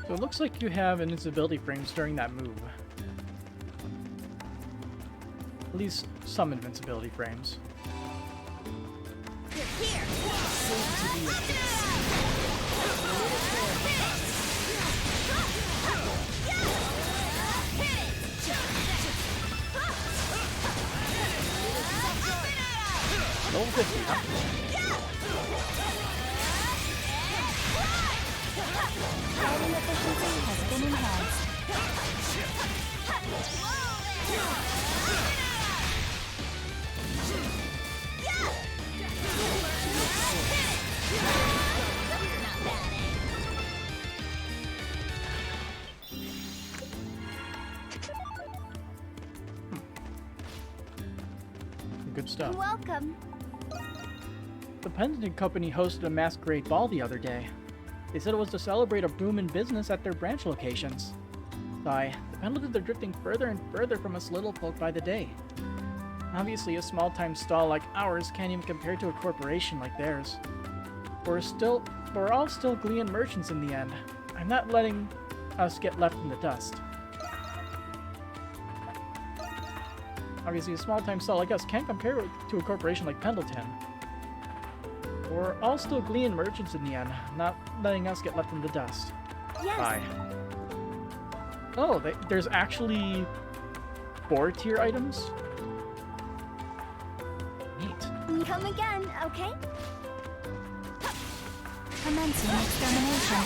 So it looks like you have invincibility frames during that move. At least some invincibility frames. Level 50, huh? Fighting efficiency has been enhanced. Good stuff. Welcome. The Pendleton Company hosted a masquerade ball the other day. They said it was to celebrate a boom in business at their branch locations. Sigh, the Pendletons are drifting further and further from us little folk by the day. Obviously, a small-time stall like ours can't even compare to a corporation like theirs. We're all still Glean merchants in the end. I'm not letting us get left in the dust. Obviously, a small-time stall like us can't compare to a corporation like Pendleton. We're all still Glean merchants in the end, not letting us get left in the dust. Yes. Bye. Oh, there's actually 4 tier items? Neat. Come again, okay? Commencing extermination.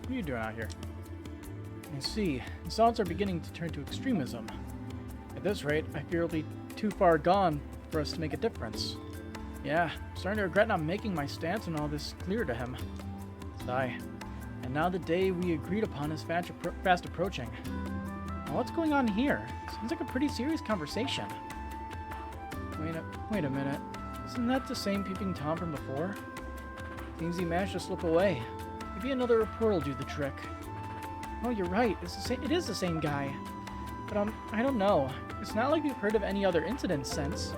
What are you doing out here? I see. Assaults are beginning to turn to extremism. At this rate, I fear it'll be too far gone for us to make a difference. Yeah, I'm starting to regret not making my stance on all this clear to him. Sigh. And now the day we agreed upon is fast approaching. Now what's going on here? Seems like a pretty serious conversation. Wait a minute. Isn't that the same Peeping Tom from before? Seems he managed to slip away. Maybe another reporter will do the trick. Oh, you're right. It is the same guy. But I don't know. It's not like we've heard of any other incidents since.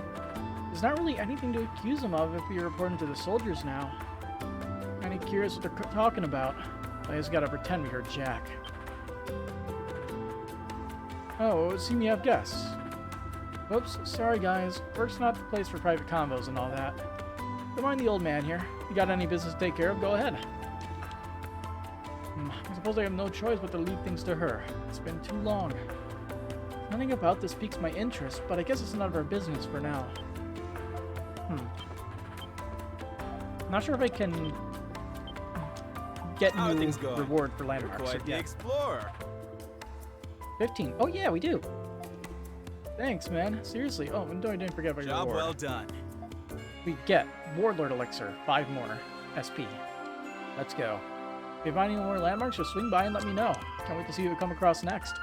There's not really anything to accuse him of if we report him to the soldiers now. Kinda curious what they're talking about. I just gotta pretend we heard Jack. Oh, it seems you have guests. Whoops, sorry guys. Work's not the place for private convos and all that. Don't mind the old man here. You got any business to take care of, go ahead. I suppose I have no choice but to leave things to her. It's been too long. Nothing about this piques my interest, but I guess it's none of our business for now. Not sure if I can get new reward for landmarks. Quite the explorer. 15. Oh yeah, we do. Thanks, man. Seriously. Oh, and I didn't forget about your Job reward. well done. We get Warlord Elixir, 5 more SP. Let's go. If you find any more landmarks, just swing by and let me know. Can't wait to see who we come across next.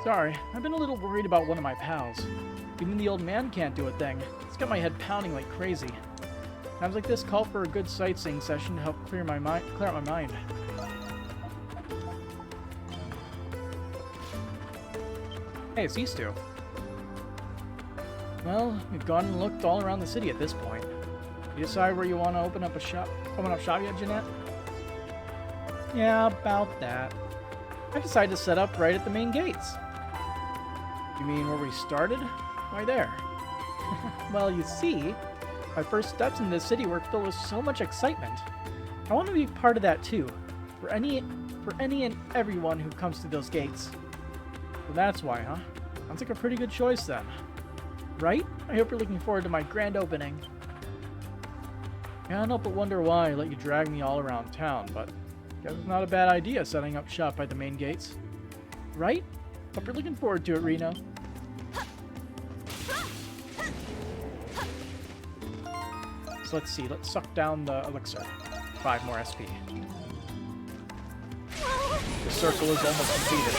Sorry, I've been a little worried about one of my pals. Even the old man can't do a thing. It's got my head pounding like crazy. Times like this call for a good sightseeing session to help clear out my mind. Hey, it's these two. Well, we've gone and looked all around the city at this point. You decide where you want to open up shop yet, Jeanette? Yeah, about that. I decided to set up right at the main gates. You mean where we started? Why there? Well, you see, my first steps in this city were filled with so much excitement. I want to be part of that too, for any and everyone who comes to those gates. So that's why, huh? Sounds like a pretty good choice then. Right? I hope you're looking forward to my grand opening. Can't help but wonder why I let you drag me all around town, but guess it's not a bad idea setting up shop by the main gates. Right? Hope you're looking forward to it, Reno. So let's see, let's suck down the elixir. 5 more SP. The circle is almost completed.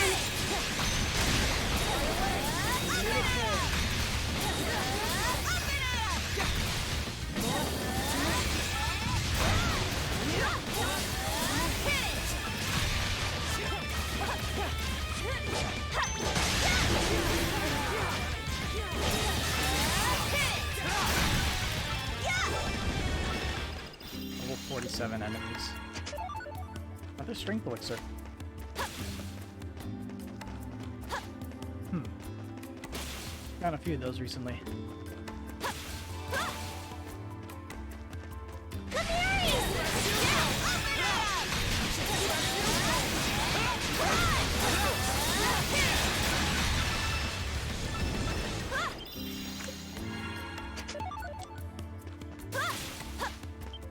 Level 47 enemies. Another strength elixir. Got a few of those recently.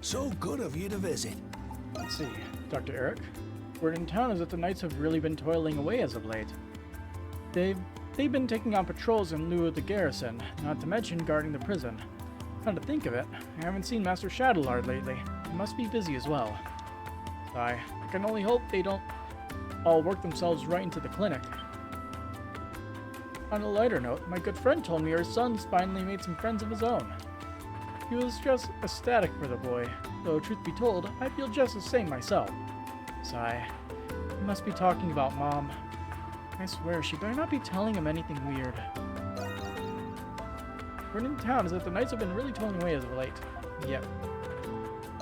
So good of you to visit. Let's see, Dr. Eric. Word in town is that the knights have really been toiling away as of late. They've been taking on patrols in lieu of the garrison, not to mention guarding the prison. Come to think of it, I haven't seen Master Shadowlord lately. He must be busy as well. I can only hope they don't all work themselves right into the clinic. On a lighter note, my good friend told me her son's finally made some friends of his own. He was just ecstatic for the boy, though truth be told, I feel just the same myself. Sigh. He must be talking about Mom. I swear, she better not be telling him anything weird. Word in town is that the knights have been really toiling away as of late. Yep.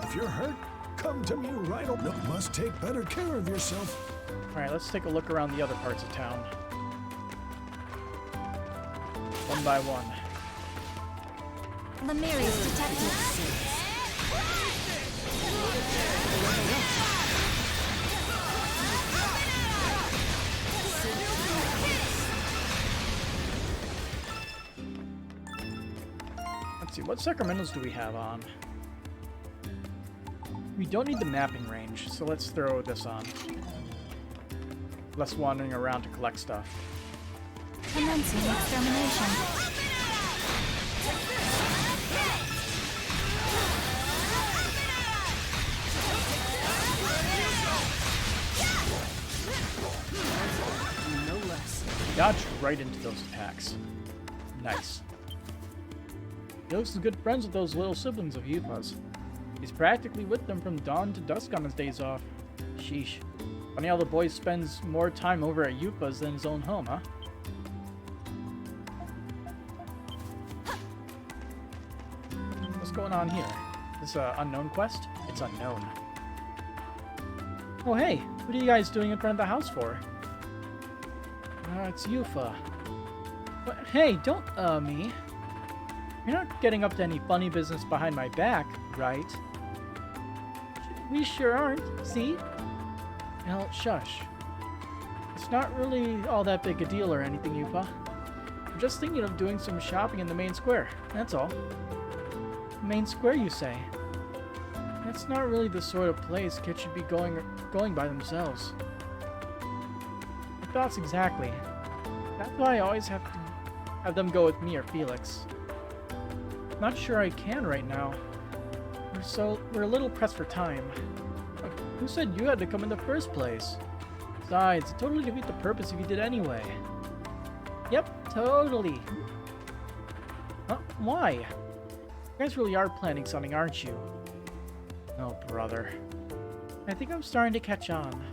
If you're hurt, come to me right away. You must take better care of yourself. Alright, let's take a look around the other parts of town. One by one. Lemuria's detective series. Let's see, what sacramentals do we have on? We don't need the mapping range, so let's throw this on. Less wandering around to collect stuff. Commencing extermination. Dodged right into those attacks. Nice. He looks good friends with those little siblings of Yupa's. He's practically with them from dawn to dusk on his days off. Sheesh. Funny how the boy spends more time over at Yupa's than his own home, huh? What's going on here? This unknown quest? It's unknown. Oh hey, what are you guys doing in front of the house for? It's Yufa. But hey, don't me. You're not getting up to any funny business behind my back, right? We sure aren't, see? Now, shush. It's not really all that big a deal or anything, Yufa. I'm just thinking of doing some shopping in the main square, that's all. Main square, you say? That's not really the sort of place kids should be going by themselves. Thoughts exactly. That's why I always have to have them go with me or Felix. Not sure I can right now. We're a little pressed for time. But who said you had to come in the first place? Besides, it totally defeat the purpose if you did anyway. Yep, totally. Huh? Why? You guys really are planning something, aren't you? Oh, brother. I think I'm starting to catch on.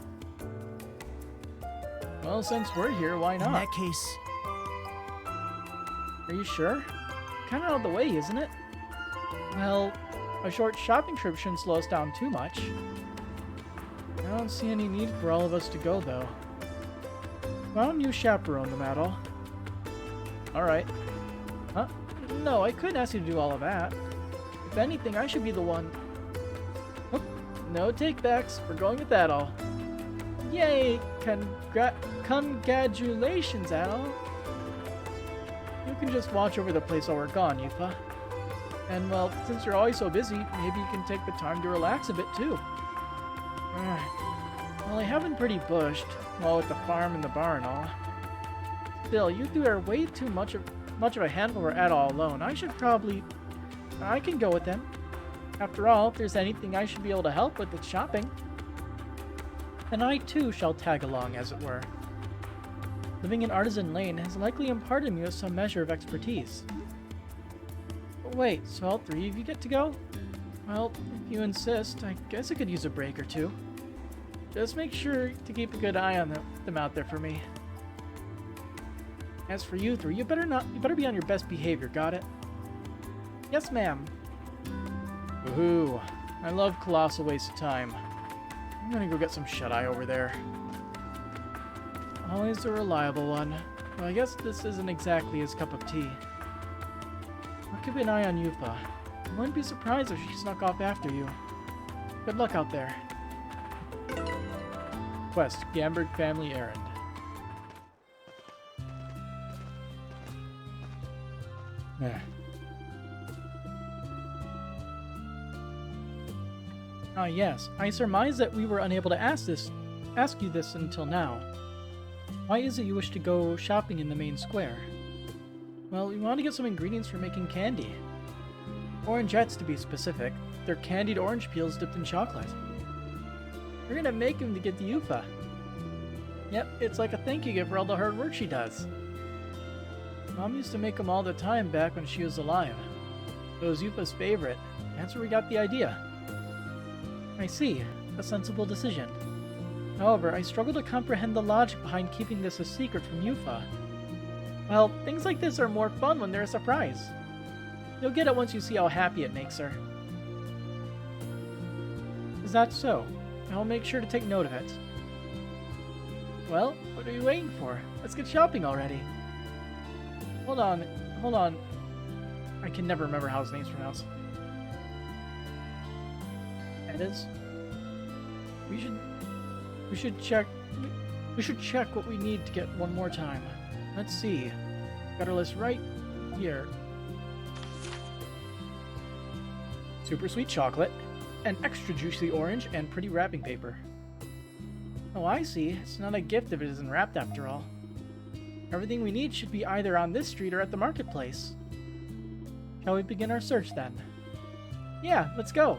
Well, since we're here, why not? In that case, Are you sure? Kinda out of the way, isn't it? Well, a short shopping trip shouldn't slow us down too much. I don't see any need for all of us to go, though. Why don't you chaperone them at all? Alright. Huh? No, I couldn't ask you to do all of that. If anything, I should be the one. Oh, no take-backs. We're going with that all. Yay! Congratulations, Al. You can just watch over the place while we're gone, Yufa. And, well, since you're always so busy, maybe you can take the time to relax a bit, too. Well, I have been pretty bushed, well, with the farm and the bar and all. Still, you two are way too much of a handful for Ad all alone. I can go with them. After all, if there's anything I should be able to help with, it's shopping. And I, too, shall tag along, as it were. Living in Artisan Lane has likely imparted me with some measure of expertise. But wait, so all three of you get to go? Well, if you insist, I guess I could use a break or two. Just make sure to keep a good eye on them out there for me. As for you three, you better be on your best behavior, got it? Yes, ma'am. Woohoo. I love colossal waste of time. I'm gonna go get some shut-eye over there. Always a reliable one. Well, I guess this isn't exactly his cup of tea. I'll keep an eye on Yufa. I wouldn't be surprised if she snuck off after you. Good luck out there. Quest, Gamberg Family Errand. Ah, yes. I surmise that we were unable to ask you this until now. Why is it you wish to go shopping in the main square? Well, we want to get some ingredients for making candy. Orangettes, to be specific. They're candied orange peels dipped in chocolate. We're gonna make them to get to Yufa. Yep, it's like a thank you gift for all the hard work she does. Mom used to make them all the time back when she was alive. It was Yufa's favorite. That's where we got the idea. I see. A sensible decision. However, I struggle to comprehend the logic behind keeping this a secret from Yufa. Well, things like this are more fun when they're a surprise. You'll get it once you see how happy it makes her. Is that so? I'll make sure to take note of it. Well, what are you waiting for? Let's get shopping already. Hold on. I can never remember how his name's pronounced. It is. We should check what we need to get one more time. Let's see. Got our list right here. Super sweet chocolate, an extra juicy orange, and pretty wrapping paper. Oh, I see. It's not a gift if it isn't wrapped after all. Everything we need should be either on this street or at the marketplace. Shall we begin our search then? Yeah, let's go!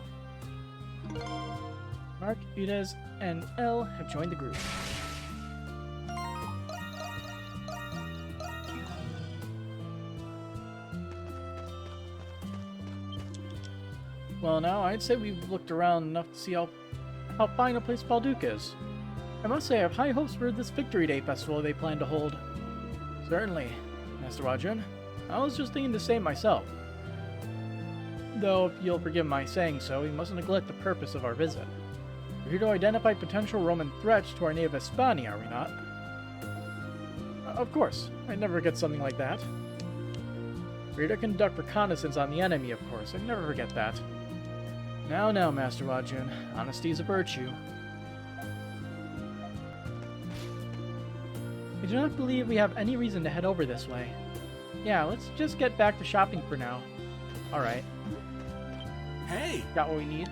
Mark, Udez, and Elle have joined the group. Well, now I'd say we've looked around enough to see how fine a place Balduke is. I must say I have high hopes for this Victory Day festival they plan to hold. Certainly, Master Rajun. I was just thinking the same myself. Though, if you'll forgive my saying so, we mustn't neglect the purpose of our visit. We're here to identify potential Roman threats to our native Hispania, are we not? Of course. I'd never forget something like that. We're here to conduct reconnaissance on the enemy, of course. I'd never forget that. Now, Master Rajun. Honesty is a virtue. I do not believe we have any reason to head over this way. Yeah, let's just get back to shopping for now. Alright. Hey! Got what we need.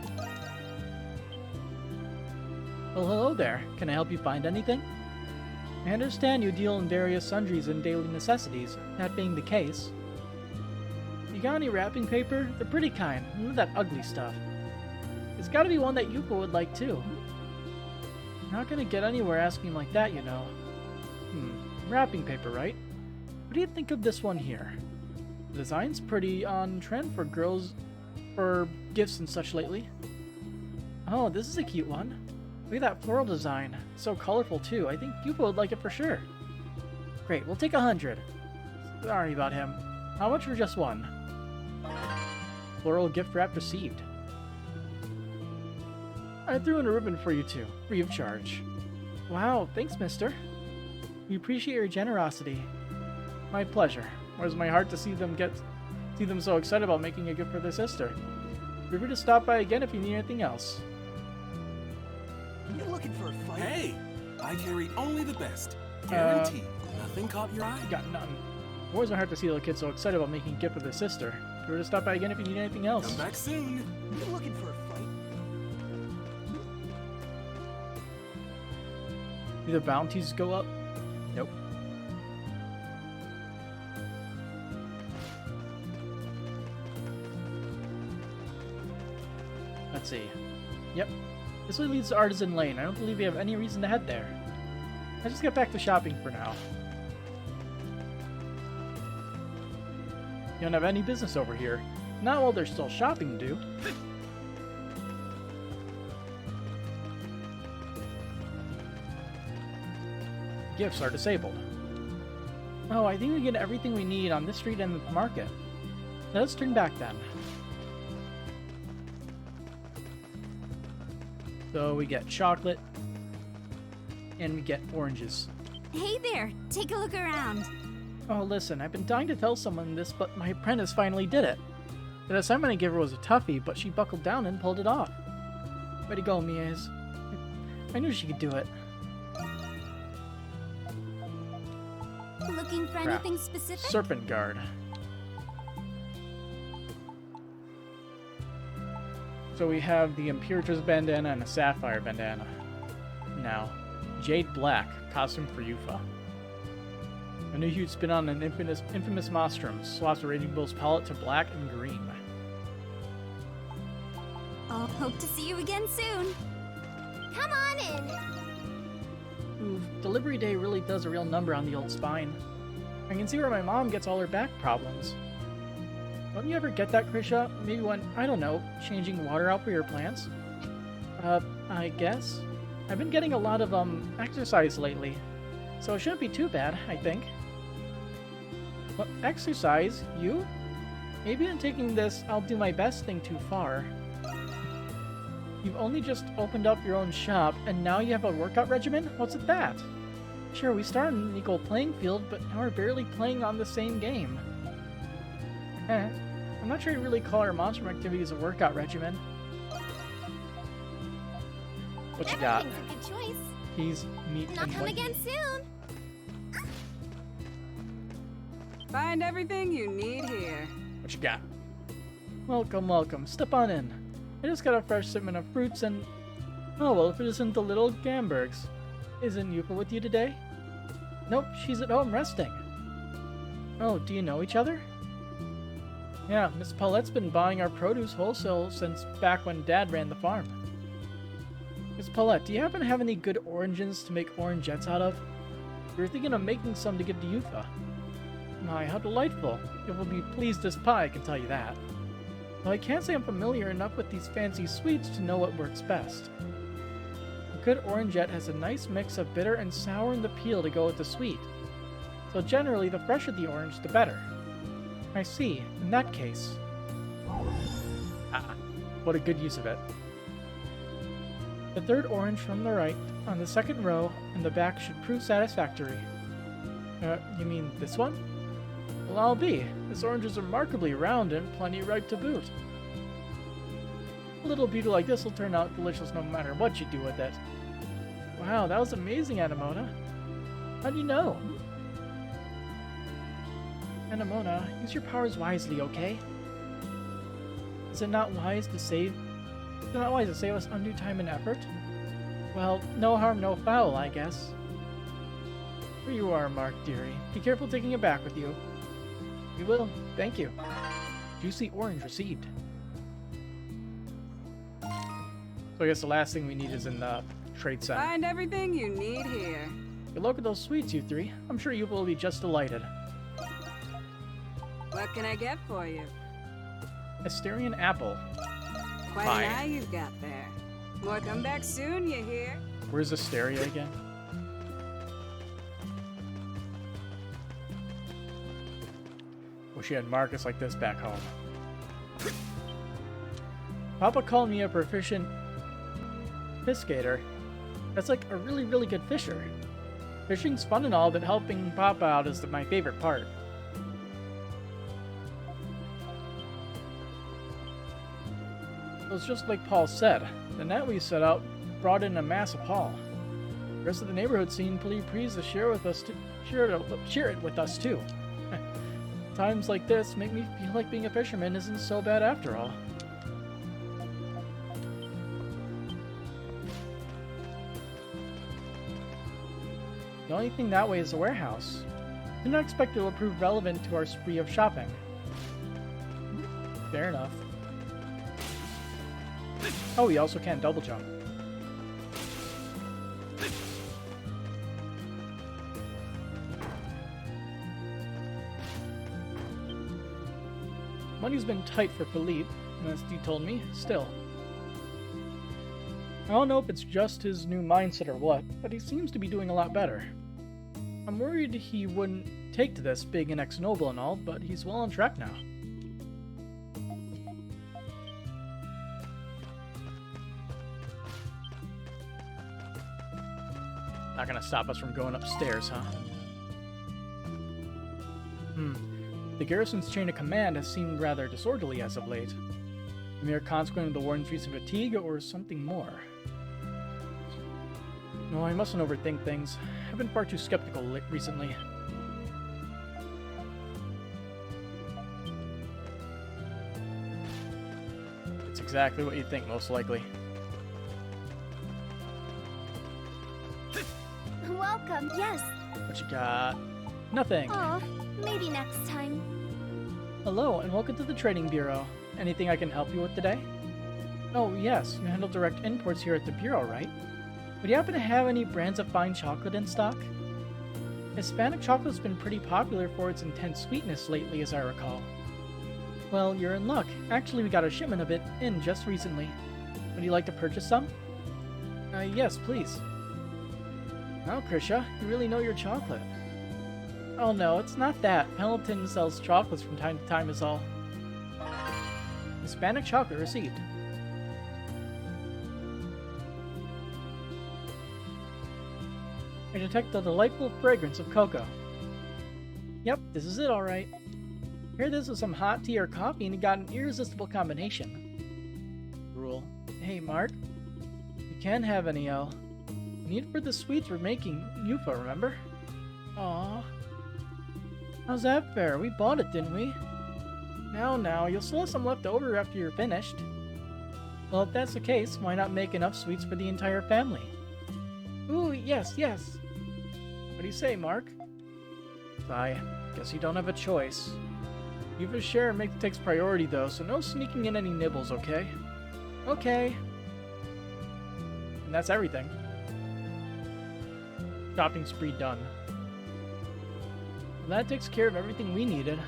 Well, hello there. Can I help you find anything? I understand you deal in various sundries and daily necessities. That being the case. You got any wrapping paper? The pretty kind, none of that ugly stuff. It's gotta be one that Yuko would like too. I'm not gonna get anywhere asking like that, you know. Wrapping paper, right? What do you think of this one here? The design's pretty on trend for girls, for gifts and such lately. Oh, this is a cute one. Look at that floral design. It's so colorful too. I think Yupo would like it for sure. Great, we'll take 100. Sorry about him. How much for just one? Floral gift wrap received. I threw in a ribbon for you two, free of charge. Wow, thanks, mister. We appreciate your generosity. My pleasure. Where's my heart to see them so excited about making a gift for their sister. Feel free to stop by again if you need anything else. You looking for a fight? Hey, I carry only the best. Guaranteed. Nothing caught your eye? Got none. Where's my heart to see a little kid so excited about making a gift for their sister. Feel free to stop by again if you need anything else. Come back soon. You looking for a fight? Do the bounties go up? Nope. Let's see. Yep. This way leads to Artisan Lane. I don't believe we have any reason to head there. Let's just get back to shopping for now. You don't have any business over here. Not while there's still shopping to do. Gifts are disabled. Oh, I think we get everything we need on this street and the market. Let's turn back then. So we get chocolate, and we get oranges. Hey there, take a look around. Oh, listen, I've been dying to tell someone this, but my apprentice finally did it. The assignment I gave her was a toughie, but she buckled down and pulled it off. Way to go, Mies. I knew she could do it. Looking for Crap. anything specific? Serpent Guard. So we have the Imperator's bandana and a Sapphire bandana. Now, Jade Black, costume for Yufa. A new huge spin on an infamous Monstrum, swaps the Raging Bull's palette to black and green. I'll hope to see you again soon. Come on in. Ooh, delivery day really does a real number on the old spine. I can see where my mom gets all her back problems. Don't you ever get that, Krisha? Maybe when, I don't know, changing water out for your plants? I guess. I've been getting a lot of, exercise lately. So it shouldn't be too bad, I think. What, exercise? You? Maybe in taking this I'll do my best thing too far. You've only just opened up your own shop, and now you have a workout regimen? What's with that? Sure, we started in an equal playing field, but now we're barely playing on the same game. I'm not sure I'd really call our Monstrum activities a workout regimen. What you got? Everything's a good choice. He's meat Not and come white. again soon. Find everything you need here. What you got? Welcome, welcome. Step on in. I just got a fresh shipment of fruits and... Oh, well, if it isn't the little Gambergs. Isn't Yufa with you today? Nope, she's at home resting. Oh, do you know each other? Yeah, Miss Paulette's been buying our produce wholesale since back when Dad ran the farm. Miss Paulette, do you happen to have any good oranges to make orangettes out of? We were thinking of making some to give to Yufa. My, how delightful. You will be pleased as pie, I can tell you that. Though I can't say I'm familiar enough with these fancy sweets to know what works best. A good orangette has a nice mix of bitter and sour in the peel to go with the sweet. So generally, the fresher the orange, the better. I see. In that case... Ah, what a good use of it. The third orange from the right, on the second row, and the back should prove satisfactory. You mean this one? Well, I'll be. This orange is remarkably round and plenty ripe to boot. A little beauty like this will turn out delicious no matter what you do with it. Wow, that was amazing, Anemona. How do you know? Anemona, use your powers wisely, okay? Is it not wise to save us undue time and effort? Well, no harm, no foul, I guess. Here you are, Mark, dearie. Be careful taking it back with you. We will. Thank you. Juicy orange received. So I guess the last thing we need is in the trade center. Find everything you need here. Good luck with those sweets, you three. I'm sure you will be just delighted. What can I get for you? Asterian apple. Quite Fine. an eye you've got there. More come back soon, you hear? Where's Asteria again? Wish you had Marcus like this back home. Papa called me a proficient piscator. That's like a really, really good fisher. Fishing's fun and all, but helping Papa out is my favorite part. It was just like Paul said. The net we set out brought in a massive haul. The rest of the neighborhood seemed pretty pleased to share it with us too. Times like this make me feel like being a fisherman isn't so bad after all. The only thing that way is the warehouse. Did not expect it will prove relevant to our spree of shopping. Fair enough. Oh, we also can't double jump. Money's been tight for Philippe, as you told me, still. I don't know if it's just his new mindset or what, but he seems to be doing a lot better. I'm worried he wouldn't take to this being an ex-noble and all, but he's well on track now. Not gonna stop us from going upstairs, huh? The garrison's chain of command has seemed rather disorderly as of late. A mere consequence of the warden's recent fatigue, or something more? No, I mustn't overthink things. I've been far too skeptical recently. It's exactly what you think, most likely. Welcome, yes. What you got? Nothing. Aw, maybe next time. Hello, and welcome to the Trading Bureau. Anything I can help you with today? Oh, yes, you handle direct imports here at the Bureau, right? Would you happen to have any brands of fine chocolate in stock? Hispanic chocolate's been pretty popular for its intense sweetness lately, as I recall. Well, you're in luck. Actually, we got a shipment of it in just recently. Would you like to purchase some? Yes, please. Wow, Krisha, you really know your chocolate. Oh no, it's not that. Pendleton sells chocolates from time to time is all. Hispanic chocolate received. I detect the delightful fragrance of cocoa. Yep, this is it alright. Pair this with some hot tea or coffee and you got an irresistible combination. Rule. Hey, Mark. You can't have any, Need for the sweets we're making Yufa, remember? Aww. How's that fair? We bought it, didn't we? Now, you'll still have some left over after you're finished. Well, if that's the case, why not make enough sweets for the entire family? Ooh, yes. What do you say, Mark? I guess you don't have a choice. Yufa's share takes priority, though, so no sneaking in any nibbles, okay? Okay. And that's everything. Shopping spree done. Well, that takes care of everything we needed.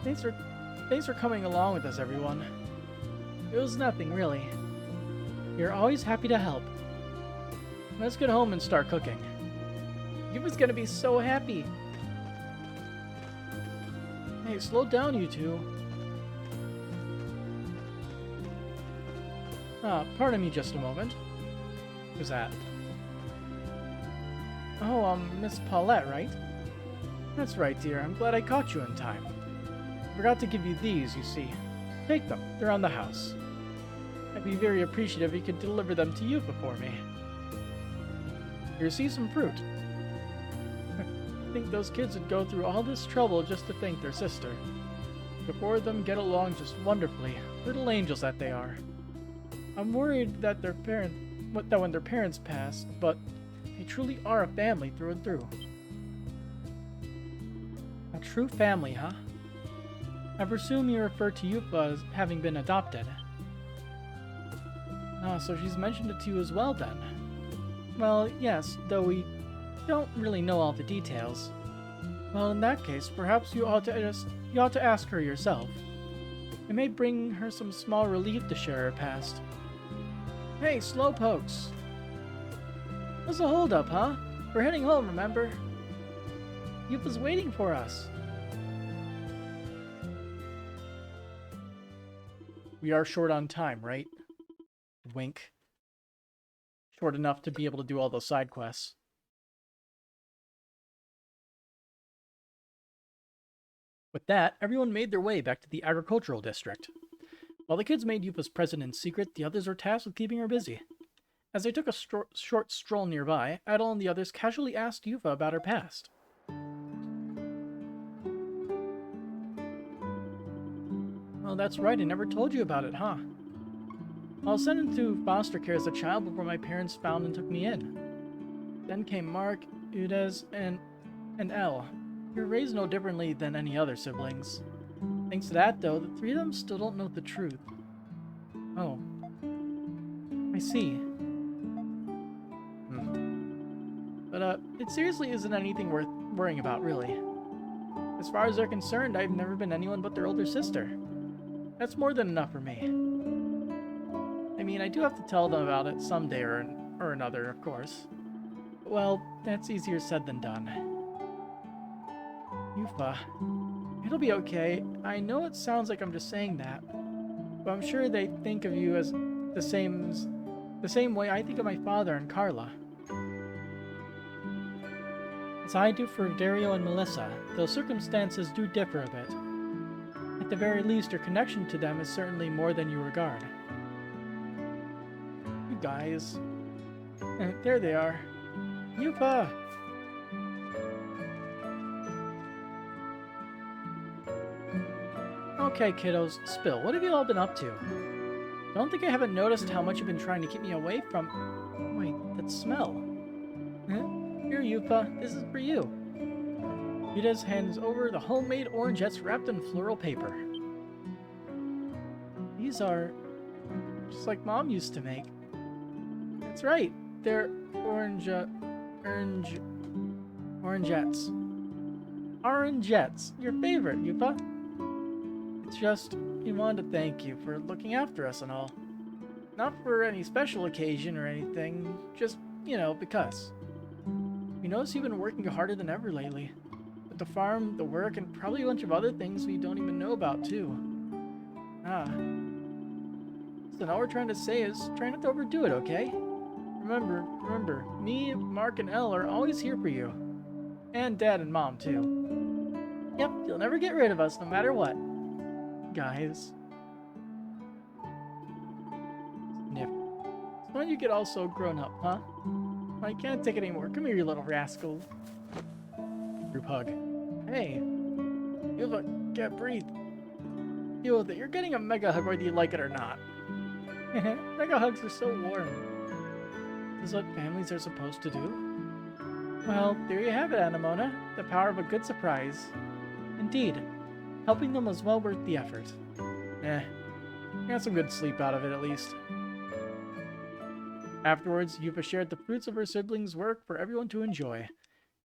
Thanks for coming along with us, everyone. It was nothing, really. You're always happy to help. Let's get home and start cooking. Yufa's gonna be so happy. Hey, slow down, you two. Pardon me just a moment. Who's that? Oh, Miss Paulette, right? That's right, dear. I'm glad I caught you in time. I forgot to give you these, you see. Take them. They're on the house. I'd be very appreciative if you could deliver them to Yufa for me. Here, see some fruit. I think those kids would go through all this trouble just to thank their sister. The four of them get along just wonderfully. Little angels that they are. I'm worried that when their parents pass, but they truly are a family through and through. A true family, huh? I presume you refer to Yufa as having been adopted. Ah, so she's mentioned it to you as well, then. Well, yes, though we don't really know all the details. Well, in that case, perhaps you ought to ask her yourself. It may bring her some small relief to share her past. Hey, slowpokes! What's the holdup, huh? We're heading home, remember? Yufa's waiting for us. We are short on time, right? Wink. Short enough to be able to do all those side quests. With that, everyone made their way back to the agricultural district. While the kids made Yufa's present in secret, the others were tasked with keeping her busy. As they took a short stroll nearby, Adol and the others casually asked Yufa about her past. Well, that's right, I never told you about it, huh? I was sent into foster care as a child before my parents found and took me in. Then came Mark, Udez, and Elle. We were raised no differently than any other siblings. Thanks to that, though, the three of them still don't know the truth. Oh. I see. But, it seriously isn't anything worth worrying about, really. As far as they're concerned, I've never been anyone but their older sister. That's more than enough for me. I mean, I do have to tell them about it someday or another, of course. Well, that's easier said than done. Yufa, it'll be okay. I know it sounds like I'm just saying that, but I'm sure they think of you as the same way I think of my father and Carla. As I do for Dario and Melissa, though circumstances do differ a bit. At the very least, your connection to them is certainly more than you regard. You guys. There they are. Yufa! Okay, kiddos, spill. What have you all been up to? Don't think I haven't noticed how much you've been trying to keep me away from... Wait, that smell. Huh? Here, Yufa, this is for you. Yuda's hands over the homemade orangettes wrapped in floral paper. These are just like Mom used to make. That's right, they're orangettes. Orangettes, your favorite, Yufa. It's just, we wanted to thank you for looking after us and all. Not for any special occasion or anything, just, you know, because. We notice you've been working harder than ever lately. With the farm, the work, and probably a bunch of other things we don't even know about, too. So all we're trying to say is, try not to overdo it, okay? Remember, me, Mark, and Elle are always here for you. And Dad and Mom, too. Yep, you'll never get rid of us, no matter what. Guys. Sniff. So when you get all so grown up, huh? I can't take it anymore. Come here, you little rascal. Group hug. Hey. You look, can't breathe. Deal with it. You're getting a mega hug whether you like it or not. Mega hugs are so warm. This is what families are supposed to do. Well, there you have it, Anemona. The power of a good surprise. Indeed. Helping them was well worth the effort. Got some good sleep out of it, at least. Afterwards, Yufa shared the fruits of her siblings' work for everyone to enjoy.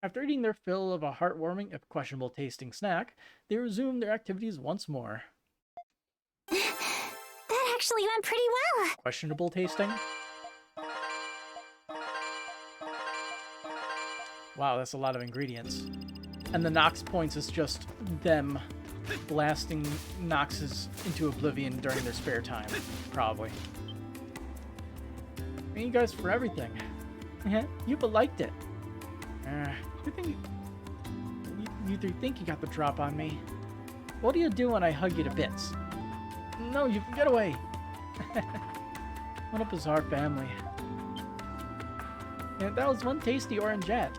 After eating their fill of a heartwarming, if questionable tasting snack, they resumed their activities once more. That actually went pretty well. Questionable tasting? Wow, that's a lot of ingredients. And the Nox points is just them blasting Noxes into oblivion during their spare time. Probably. Thank you guys for everything. Yufa liked it. You three think you got the drop on me. What do you do when I hug you to bits? No, you get away. What a bizarre family. And that was one tasty orangette.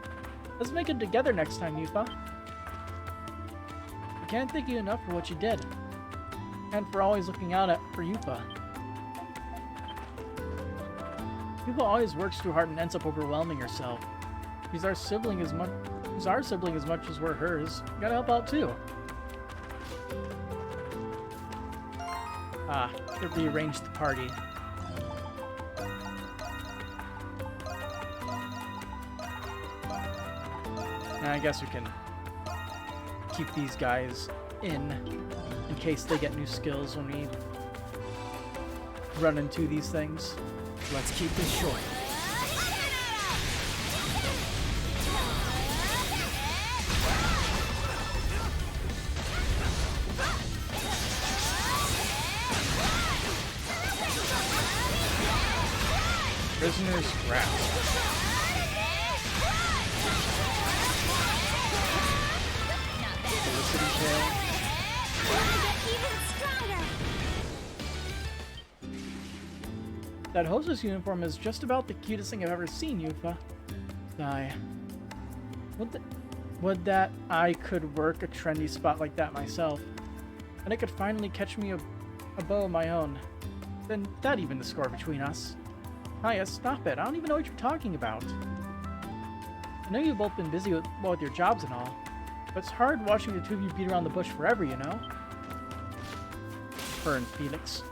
Let's make it together next time, Yufa. I can't thank you enough for what you did. And for always looking out for Yufa. Yufa always works too hard and ends up overwhelming herself. He's our sibling as much as we're hers. You gotta help out too. They rearranged the party. I guess we can keep these guys in case they get new skills when we run into these things. Let's keep this short. Prisoner's Grasp. Felicity Tail. That hostess uniform is just about the cutest thing I've ever seen, Yufa. Sigh. Would that I could work a trendy spot like that myself. And I could finally catch me a bow of my own. Then that evened the score between us. Hiya, stop it. I don't even know what you're talking about. I know you've both been busy with your jobs and all, but it's hard watching the two of you beat around the bush forever, you know? Her and Felix.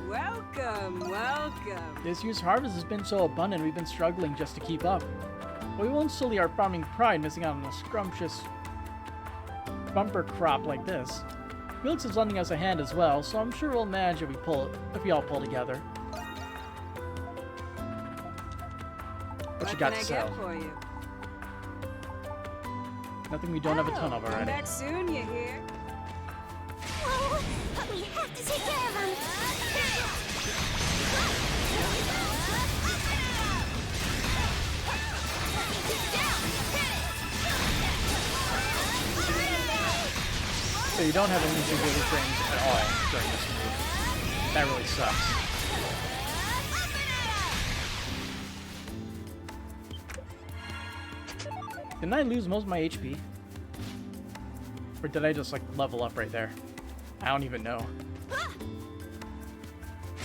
Welcome, welcome. This year's harvest has been so abundant, we've been struggling just to keep up. But we won't sully our farming pride missing out on a scrumptious bumper crop like this. Felix is lending us a hand as well, so I'm sure we'll manage if we all pull together. What you got to sell? For you? Nothing we don't have a ton of Come already. back soon, you hear? Oh, but we have to take care of them. So you don't have any individual frames at all during this move. That really sucks. Didn't I lose most of my HP? Or did I just, like, level up right there? I don't even know.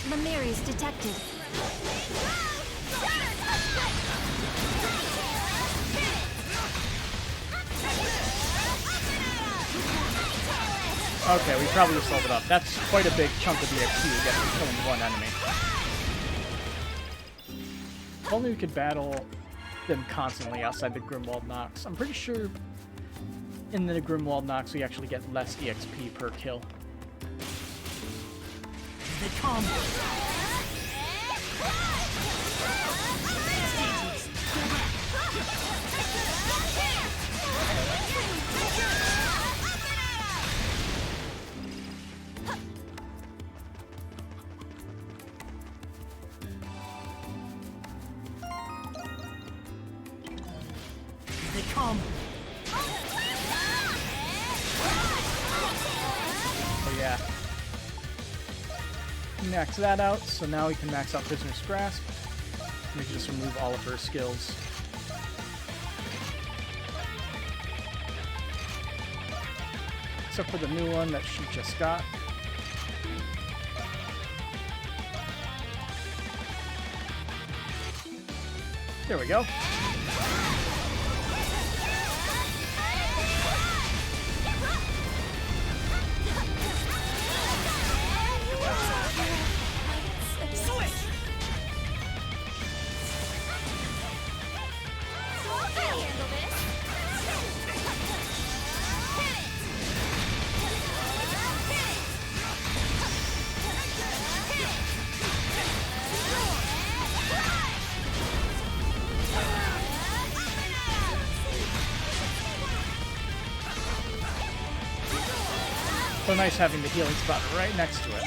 Lemuri's detected. Okay, we probably just leveled up. That's quite a big chunk of the XP we get from killing one enemy. If only we could battle them constantly outside the Grimwald Nox. I'm pretty sure in the Grimwald Nox we actually get less EXP per kill. They come. They come. Oh yeah. Max that out, so now we can max out Prisoner's Grasp. We can just remove all of her skills. Except for the new one that she just got. There we go. So nice having the healing spot right next to it.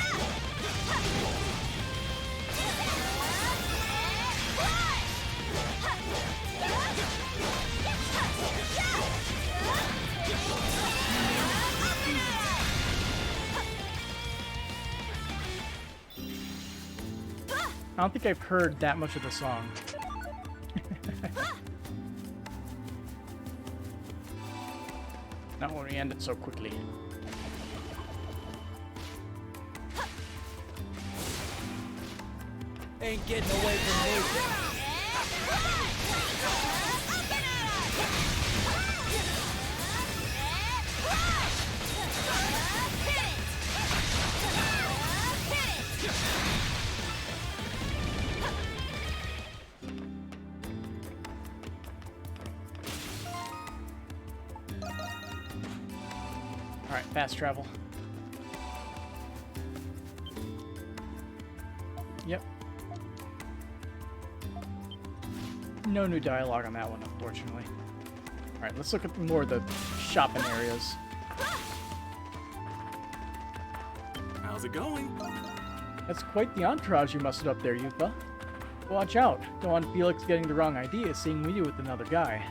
I don't think I've heard that much of the song. Not when we end it so quickly. Ain't getting away from me. Alright, fast travel. Yep. No new dialogue on that one, unfortunately. Alright, let's look at more of the shopping areas. How's How's it going? That's quite the entourage you mustered up there, Yupa. Watch out. Don't want Felix getting the wrong idea seeing me with another guy.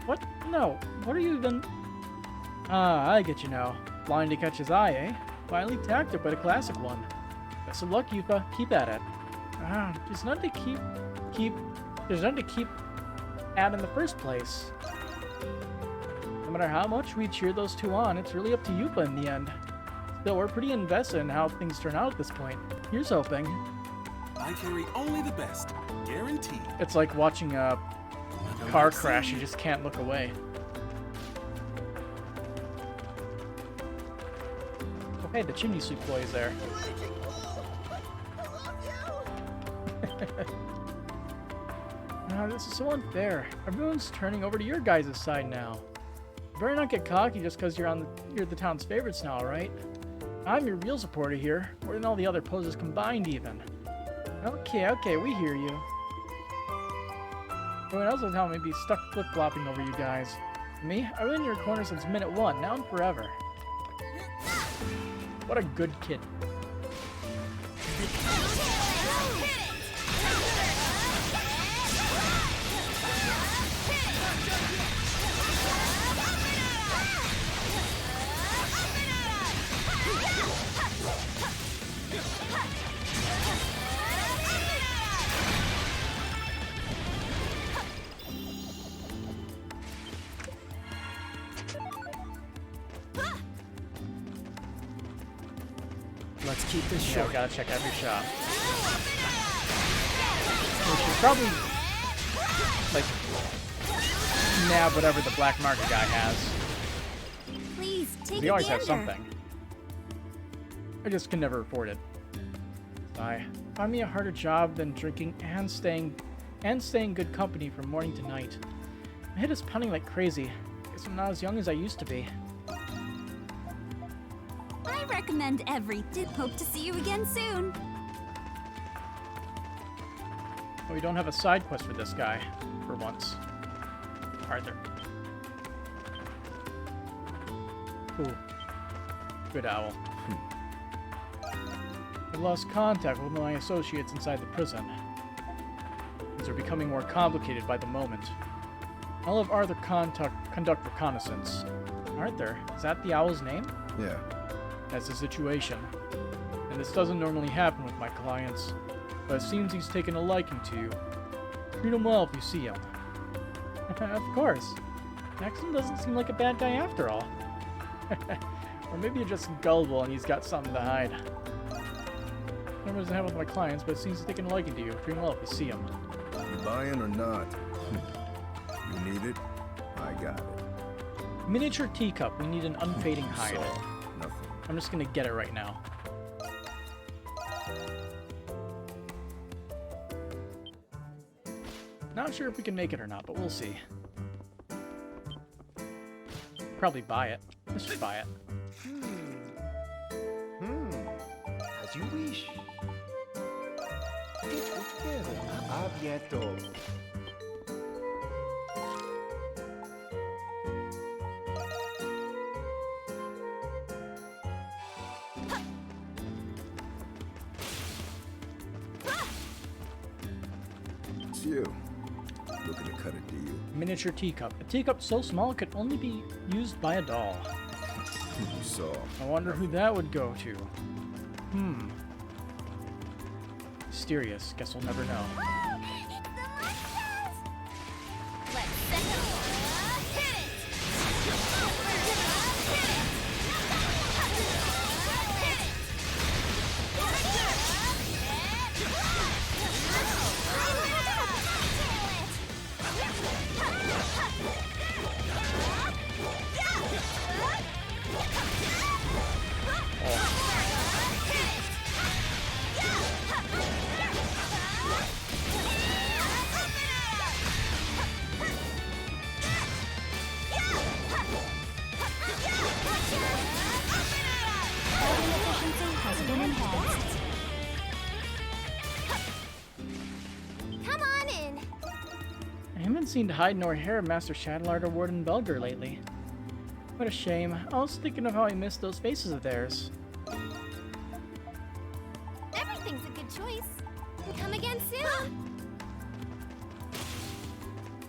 What? No. What are you even... Ah, I get you now. Flying to catch his eye, eh? Finally tacked it, but a classic one. Best of luck, Yupa. Keep at it. Ah, there's nothing to keep at in the first place. No matter how much we cheer those two on, it's really up to Yupa in the end. Still, we're pretty invested in how things turn out at this point. Here's hoping. I carry only the best. Guaranteed. It's like watching a car crash. You just can't look away. Okay, the chimney sweep boy is there. This is so unfair. Everyone's turning over to your guys' side now. You better not get cocky just because you're the town's favorites now, right? I'm your real supporter here, more than all the other poses combined even. Okay, we hear you. Everyone else in town may be stuck flip-flopping over you guys. Me, I've been in your corner since minute 1, now and forever. What a good kid. Let's keep this Yeah, short. we gotta check every shot. We should probably, like, nab whatever the black market guy has. Please, take He a always has gander. something. I just can never afford it. Find me a harder job than drinking and staying good company from morning to night. My head is pounding like crazy. Guess I'm not as young as I used to be. I recommend every did hope to see you again soon. Oh, we don't have a side quest for this guy, for once. Arthur. Ooh. Good owl. I lost contact with my associates inside the prison. Things are becoming more complicated by the moment. I'll have Arthur conduct reconnaissance. Arthur? Is that the owl's name? Yeah. That's the situation. And this doesn't normally happen with my clients, but it seems he's taken a liking to you. Treat him well if you see him. Of course. Maxim doesn't seem like a bad guy after all. Or maybe you're just gullible and he's got something to hide. Never doesn't happen with my clients, but it seems he's taken a liking to you. Treat him well if you see him. You buying or not? You need it? I got it. Miniature teacup. We need an unfading hide. So, nothing. I'm just gonna get it right now. Not sure if we can make it or not, but we'll see. Probably buy it. Let's just buy it. As you wish. Abierto. It's you. Looking to cut a deal. Miniature teacup. A teacup so small it could only be used by a doll. So, I wonder who that would go to. Mysterious. Guess we'll never know. Let's set him. Hit it! Come on in. I haven't seen hide nor hair of Master Shadowlord or Warden Belger lately. What a shame. I was thinking of how I missed those faces of theirs.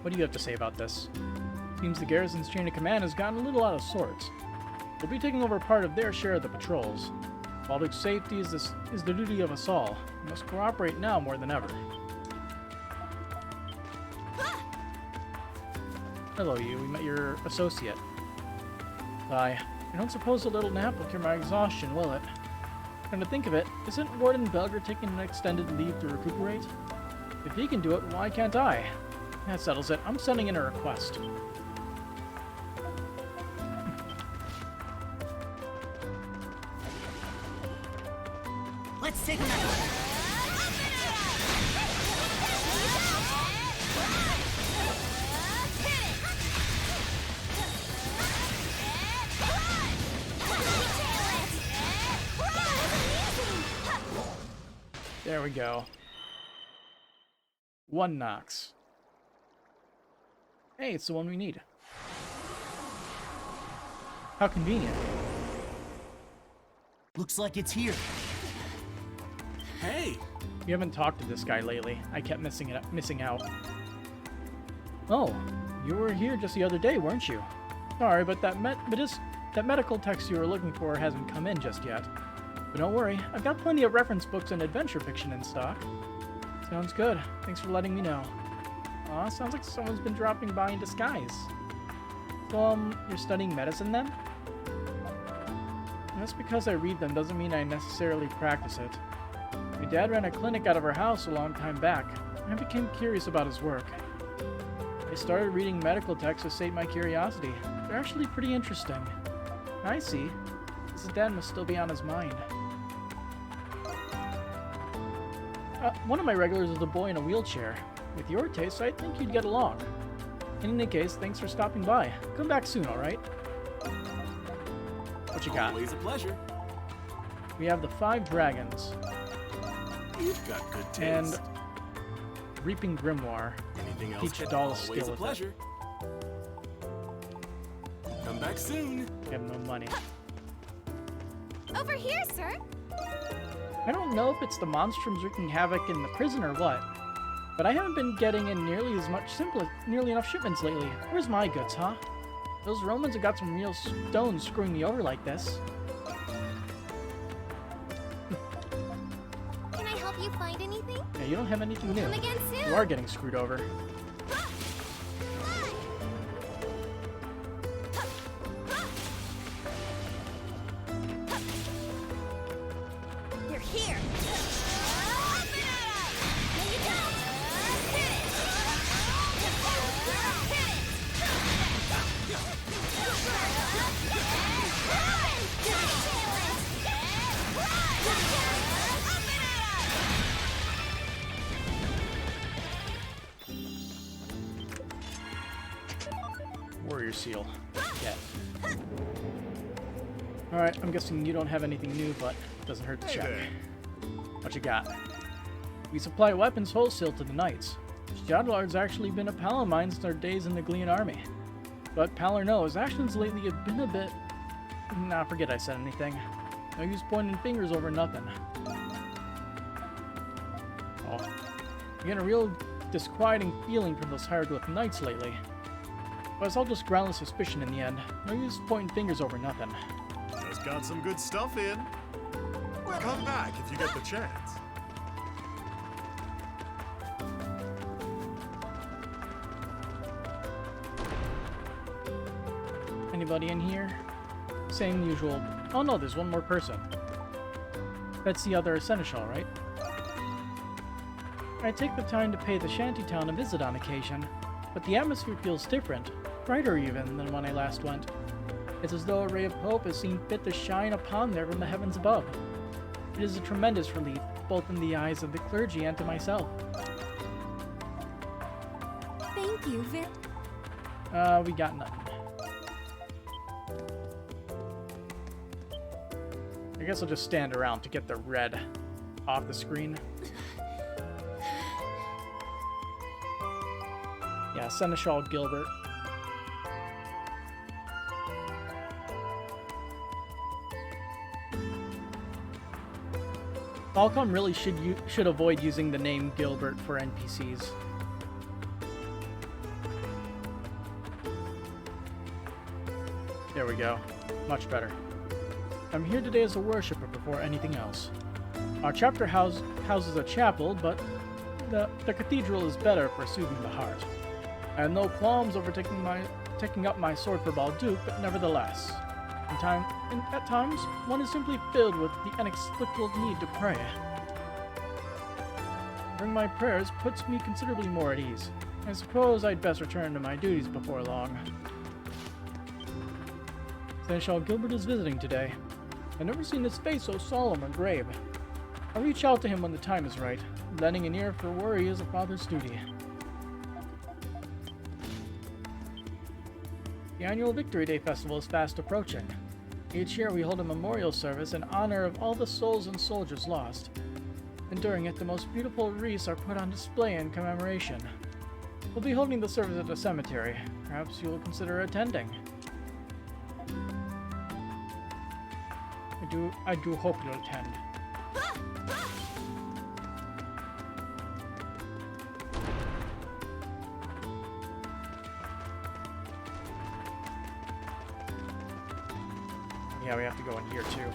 What do you have to say about this? Seems the garrison's chain of command has gotten a little out of sorts. We'll be taking over part of their share of the patrols. Baldur's safety is the duty of us all. We must cooperate now more than ever. Hello, you. We met your associate. I don't suppose a little nap will cure my exhaustion, will it? Come to think of it, isn't Warden Belger taking an extended leave to recuperate? If he can do it, why can't I? That settles it. I'm sending in a request. Let's take a look. There we go. 1 Nox. Hey, it's the one we need. How convenient. Looks like it's here. Hey! We haven't talked to this guy lately. I kept missing out. Oh, you were here just the other day, weren't you? Sorry, but that medical text you were looking for hasn't come in just yet. But don't worry, I've got plenty of reference books and adventure fiction in stock. Sounds good. Thanks for letting me know. Aw, sounds like someone's been dropping by in disguise. So, you're studying medicine then? Just because I read them doesn't mean I necessarily practice it. My dad ran a clinic out of our house a long time back, and I became curious about his work. I started reading medical texts to sate my curiosity. They're actually pretty interesting. I see. His dad must still be on his mind. One of my regulars is a boy in a wheelchair. With your taste, I think you'd get along. In any case, thanks for stopping by. Come back soon, alright? What you got? Always a pleasure. We have the 5 dragons. You've got good taste. And Reaping Grimoire. Anything else? Teach a doll a skill Always a with pleasure. Come back soon. We have no money. Over here, sir. I don't know if it's the Monstrums wreaking havoc in the prison or what, but I haven't been getting in nearly enough shipments lately. Where's my goods, huh? Those Romans have got some real stones screwing me over like this. Can I help you find anything? Yeah, you don't have anything new. Come again soon. You are getting screwed over. They're here. No, you don't. Warrior Seal. Yeah. Alright, I'm guessing you don't have anything new, but it doesn't hurt to check. What you got? We supply weapons wholesale to the knights. Jadlard's actually been a pal of mine since our days in the Glean army. But pal or no, his actions lately have been a bit... Nah, forget I said anything. No use pointing fingers over nothing. Oh. I'm getting a real disquieting feeling from those Hieroglyph knights lately. But it's all just groundless suspicion in the end. No use pointing fingers over nothing. Just got some good stuff in. Come back if you get the chance. Anybody in here? Same usual. Oh no, there's one more person. That's the other seneschal, right? I take the time to pay the shantytown a visit on occasion, but the atmosphere feels different, brighter even than when I last went. It's as though a ray of hope has seen fit to shine upon there from the heavens above. It is a tremendous relief, both in the eyes of the clergy and to myself. Thank you We got nothing. I guess I'll just stand around to get the red off the screen. Yeah, Seneschal Gilbert. Falcom really should avoid using the name Gilbert for NPCs. There we go. Much better. I'm here today as a worshipper before anything else. Our chapter houses a chapel, but the cathedral is better for soothing the heart. I have no qualms over taking up my sword for Balduke, but nevertheless, at times, one is simply filled with the inexplicable need to pray. Bring my prayers puts me considerably more at ease. I suppose I'd best return to my duties before long. Seneschal Gilbert is visiting today. I've never seen his face so solemn and grave. I'll reach out to him when the time is right. Lending an ear for worry is a father's duty. The annual Victory Day Festival is fast approaching. Each year we hold a memorial service in honor of all the souls and soldiers lost. And during it, the most beautiful wreaths are put on display in commemoration. We'll be holding the service at a cemetery. Perhaps you'll consider attending. I do hope you'll attend. Yeah, we have to go in here too.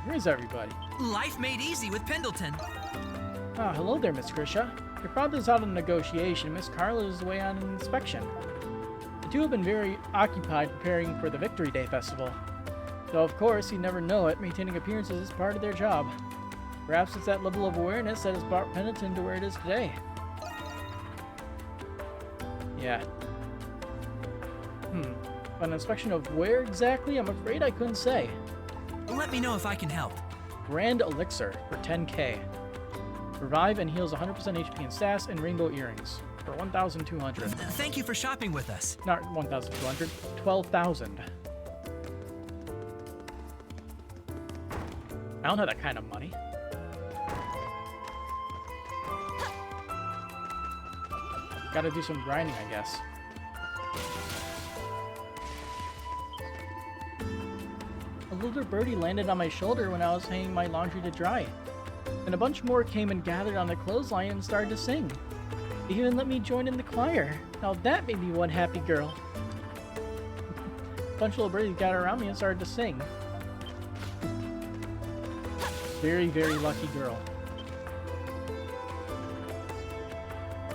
Where's everybody? Life made easy with Pendleton. Ah, hello there, Miss Grisha. Your father's out on negotiation. Miss Carla is away on an inspection. The two have been very occupied preparing for the Victory Day Festival. Though, of course, you never know it, maintaining appearances is part of their job. Perhaps it's that level of awareness that has brought Pendleton to where it is today. Yeah. An inspection of where exactly? I'm afraid I couldn't say. Let me know if I can help. Grand Elixir for 10k. Revive and heals 100% HP and stats, and rainbow earrings for 1,200. Thank you for shopping with us. Not 1,200, 12,000. I don't have that kind of money. Gotta do some grinding, I guess. A little birdie landed on my shoulder when I was hanging my laundry to dry. And a bunch more came and gathered on the clothesline and started to sing. They even let me join in the choir. Now that made me one happy girl. A bunch of little birdies got around me and started to sing. Very, very lucky girl.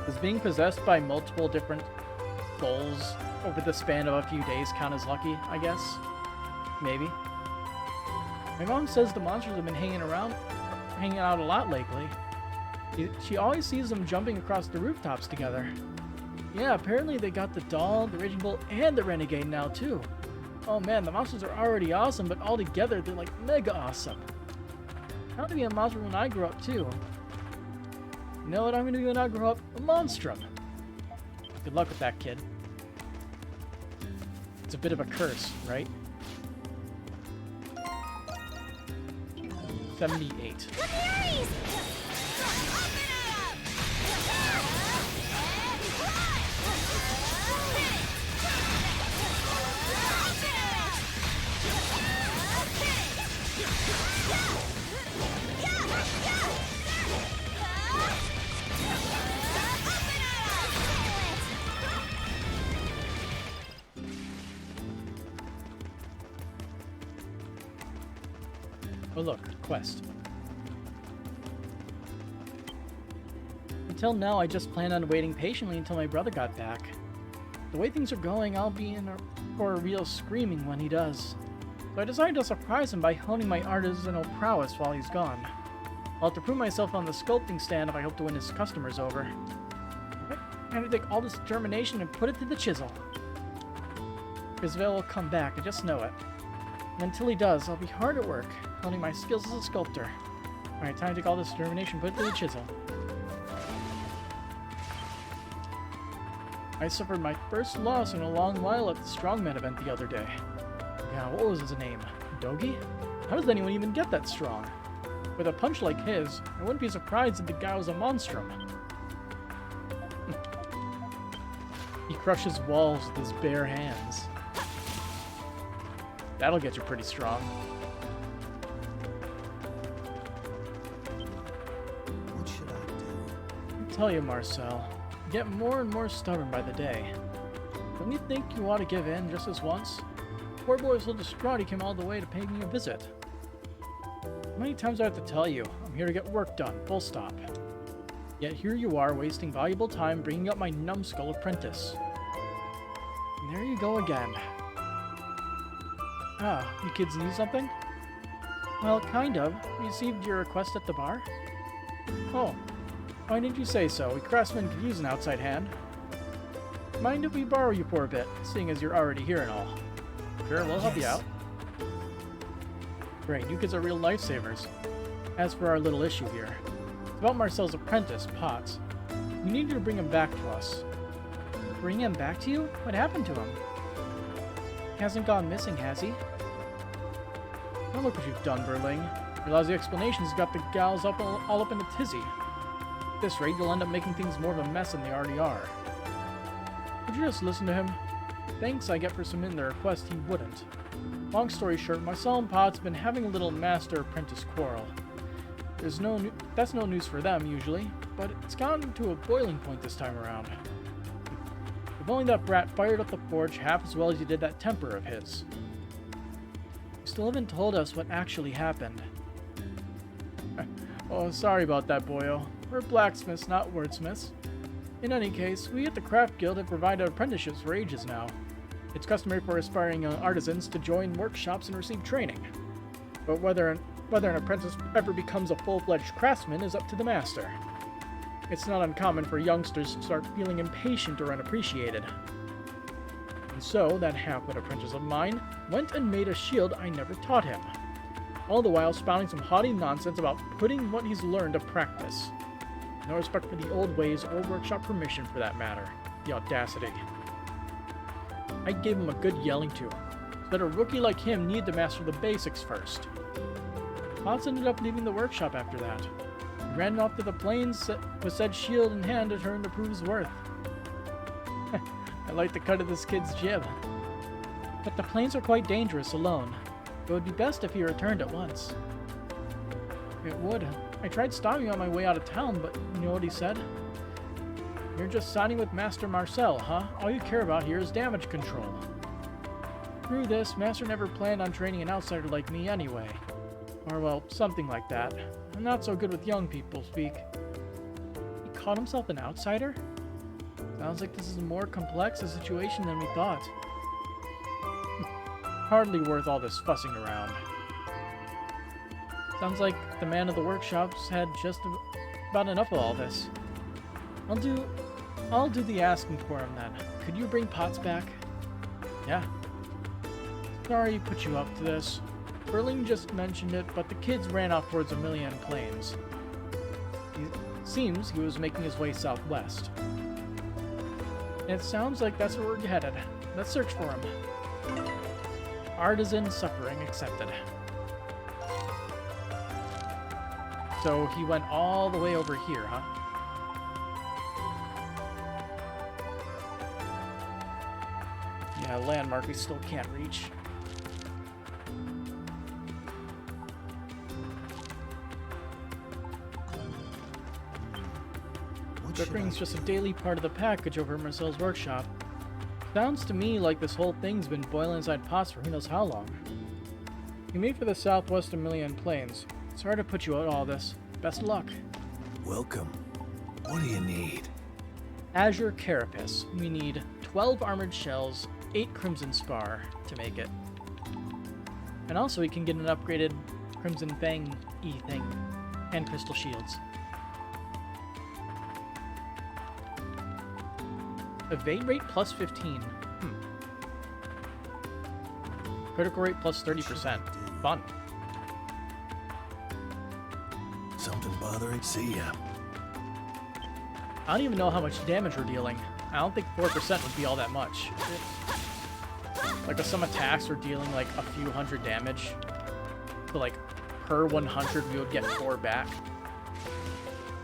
Does being possessed by multiple different souls over the span of a few days count as lucky, I guess? Maybe. My mom says the monsters have been hanging out a lot lately. She always sees them jumping across the rooftops together. Yeah, apparently they got the doll, the Raging Bull, and the Renegade now too. Oh man, the monsters are already awesome, but all together they're like mega awesome. I want to be a monster when I grow up too. You know what I'm going to do when I grow up? A Monstrum. Good luck with that, kid. It's a bit of a curse, right? 78. Oh look, quest. Until now, I just planned on waiting patiently until my brother got back. The way things are going, I'll be in for a real screaming when he does. So I decided to surprise him by honing my artisanal prowess while he's gone. I'll have to prove myself on the sculpting stand if I hope to win his customers over. I have to take all this determination and put it to the chisel. Isabel will come back, I just know it. And until he does, I'll be hard at work, honing my skills as a sculptor. Alright, time to take all this determination, put it to the chisel. I suffered my first loss in a long while at the Strongman event the other day. Yeah, what was his name? Dogi? How does anyone even get that strong? With a punch like his, I wouldn't be surprised if the guy was a Monstrum. He crushes walls with his bare hands. That'll get you pretty strong. What should I do? I tell you, Marcel, you get more and more stubborn by the day. Don't you think you ought to give in just this once? Poor boy is so distraught he came all the way to pay me a visit. How many times do I have to tell you? I'm here to get work done, full stop. Yet here you are, wasting valuable time bringing up my numbskull apprentice. And there you go again. Ah, you kids need something? Well, kind of. We received your request at the bar. Oh, why didn't you say so? We craftsmen could use an outside hand. Mind if we borrow you for a bit, seeing as you're already here and all? Sure, we'll help you out. Great, you kids are real lifesavers. As for our little issue here, it's about Marcel's apprentice, Potts. We need you to bring him back to us. Bring him back to you? What happened to him? He hasn't gone missing, has he? Now look what you've done, Berling. Your lousy explanations got the gals all up in a tizzy. At this rate, you'll end up making things more of a mess than they already are. Would you just listen to him? Thanks I get for submitting the request, he wouldn't. Long story short, Marcel and Pot's been having a little master-apprentice quarrel. That's no news for them, usually, but it's gotten to a boiling point this time around. If only that brat fired up the forge half as well as he did that temper of his. You still haven't told us what actually happened. Oh, sorry about that, boyo. We're blacksmiths, not wordsmiths. In any case, we at the Craft Guild have provided apprenticeships for ages now. It's customary for aspiring young artisans to join workshops and receive training. But whether an apprentice ever becomes a full-fledged craftsman is up to the master. It's not uncommon for youngsters to start feeling impatient or unappreciated. And so, that half-wit apprentice of mine went and made a shield I never taught him, all the while spouting some haughty nonsense about putting what he's learned to practice. No respect for the old ways or workshop permission for that matter. The audacity. I gave him a good yelling to, so that a rookie like him needed to master the basics first. Potts ended up leaving the workshop after that. He ran off to the plains with said shield in hand to turn to prove his worth. I like the cut of this kid's jib. But the plains are quite dangerous alone. It would be best if he returned at once. It would. I tried stopping him on my way out of town, but you know what he said? You're just siding with Master Marcel, huh? All you care about here is damage control. Through this, Master never planned on training an outsider like me anyway. Or, well, something like that. I'm not so good with young people speak. He called himself an outsider? Sounds like this is a more complex a situation than we thought. Hardly worth all this fussing around. Sounds like the man of the workshops had just about enough of all this. I'll do the asking for him then. Could you bring Potts back? Yeah. Sorry to put you up to this. Berling just mentioned it, but the kids ran off towards Emilian Plains. Seems he was making his way southwest. It sounds like that's where we're headed. Let's search for him. Artisan suffering accepted. So he went all the way over here, huh? Yeah, a landmark we still can't reach. Cookering's just a daily part of the package over at Marcel's workshop. Sounds to me like this whole thing's been boiling inside pots for who knows how long. You made for the southwest Emilian Plains. Sorry to put you out all this. Best of luck. Welcome. What do you need? Azure Carapace. We need 12 armored shells, 8 crimson spar to make it. And also we can get an upgraded crimson fang-y thing and crystal shields. Evade rate plus 15. Critical rate plus 30%. Fun. Something bothering? See ya. I don't even know how much damage we're dealing. I don't think 4% would be all that much. Like with some attacks we're dealing like a few hundred damage. So like per 100 we would get 4 back.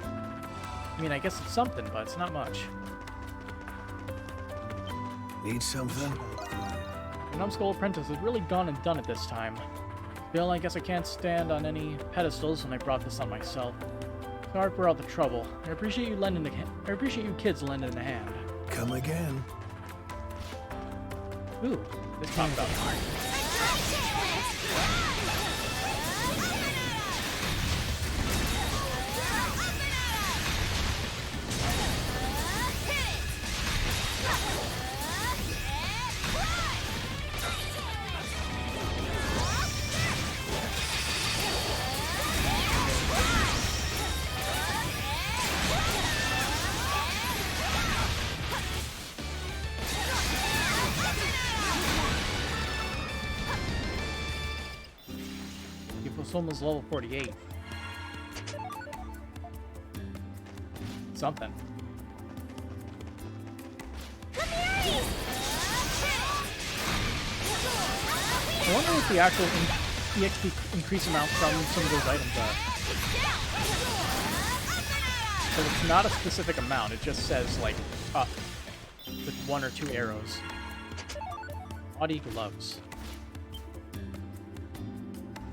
I mean, I guess it's something, but it's not much. Need something? The Numbskull Apprentice has really gone and done it this time. Still, I guess I can't stand on any pedestals when I brought this on myself. Sorry for all the trouble. I appreciate you kids lending a hand. Come again. Ooh, this popped up. It's almost level 48. Something. I wonder what the actual EXP increase amount from some of those items are. So it's not a specific amount, it just says, like, up with 1 or 2 arrows. Body gloves.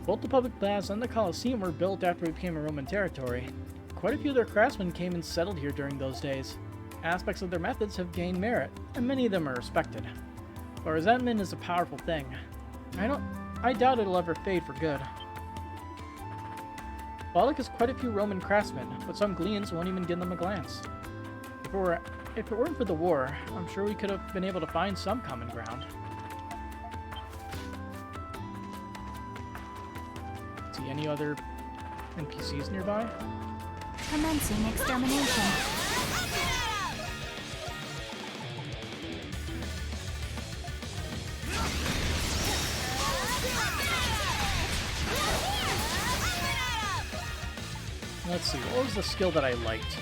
Both the public baths and the Colosseum were built after it became a Roman territory. Quite a few of their craftsmen came and settled here during those days. Aspects of their methods have gained merit, and many of them are respected. But resentment is a powerful thing. I doubt it'll ever fade for good. Wallach has quite a few Roman craftsmen, but some Gleans won't even give them a glance. If it weren't for the war, I'm sure we could have been able to find some common ground. See any other NPCs nearby? Commencing extermination. Let's see, what was the skill that I liked?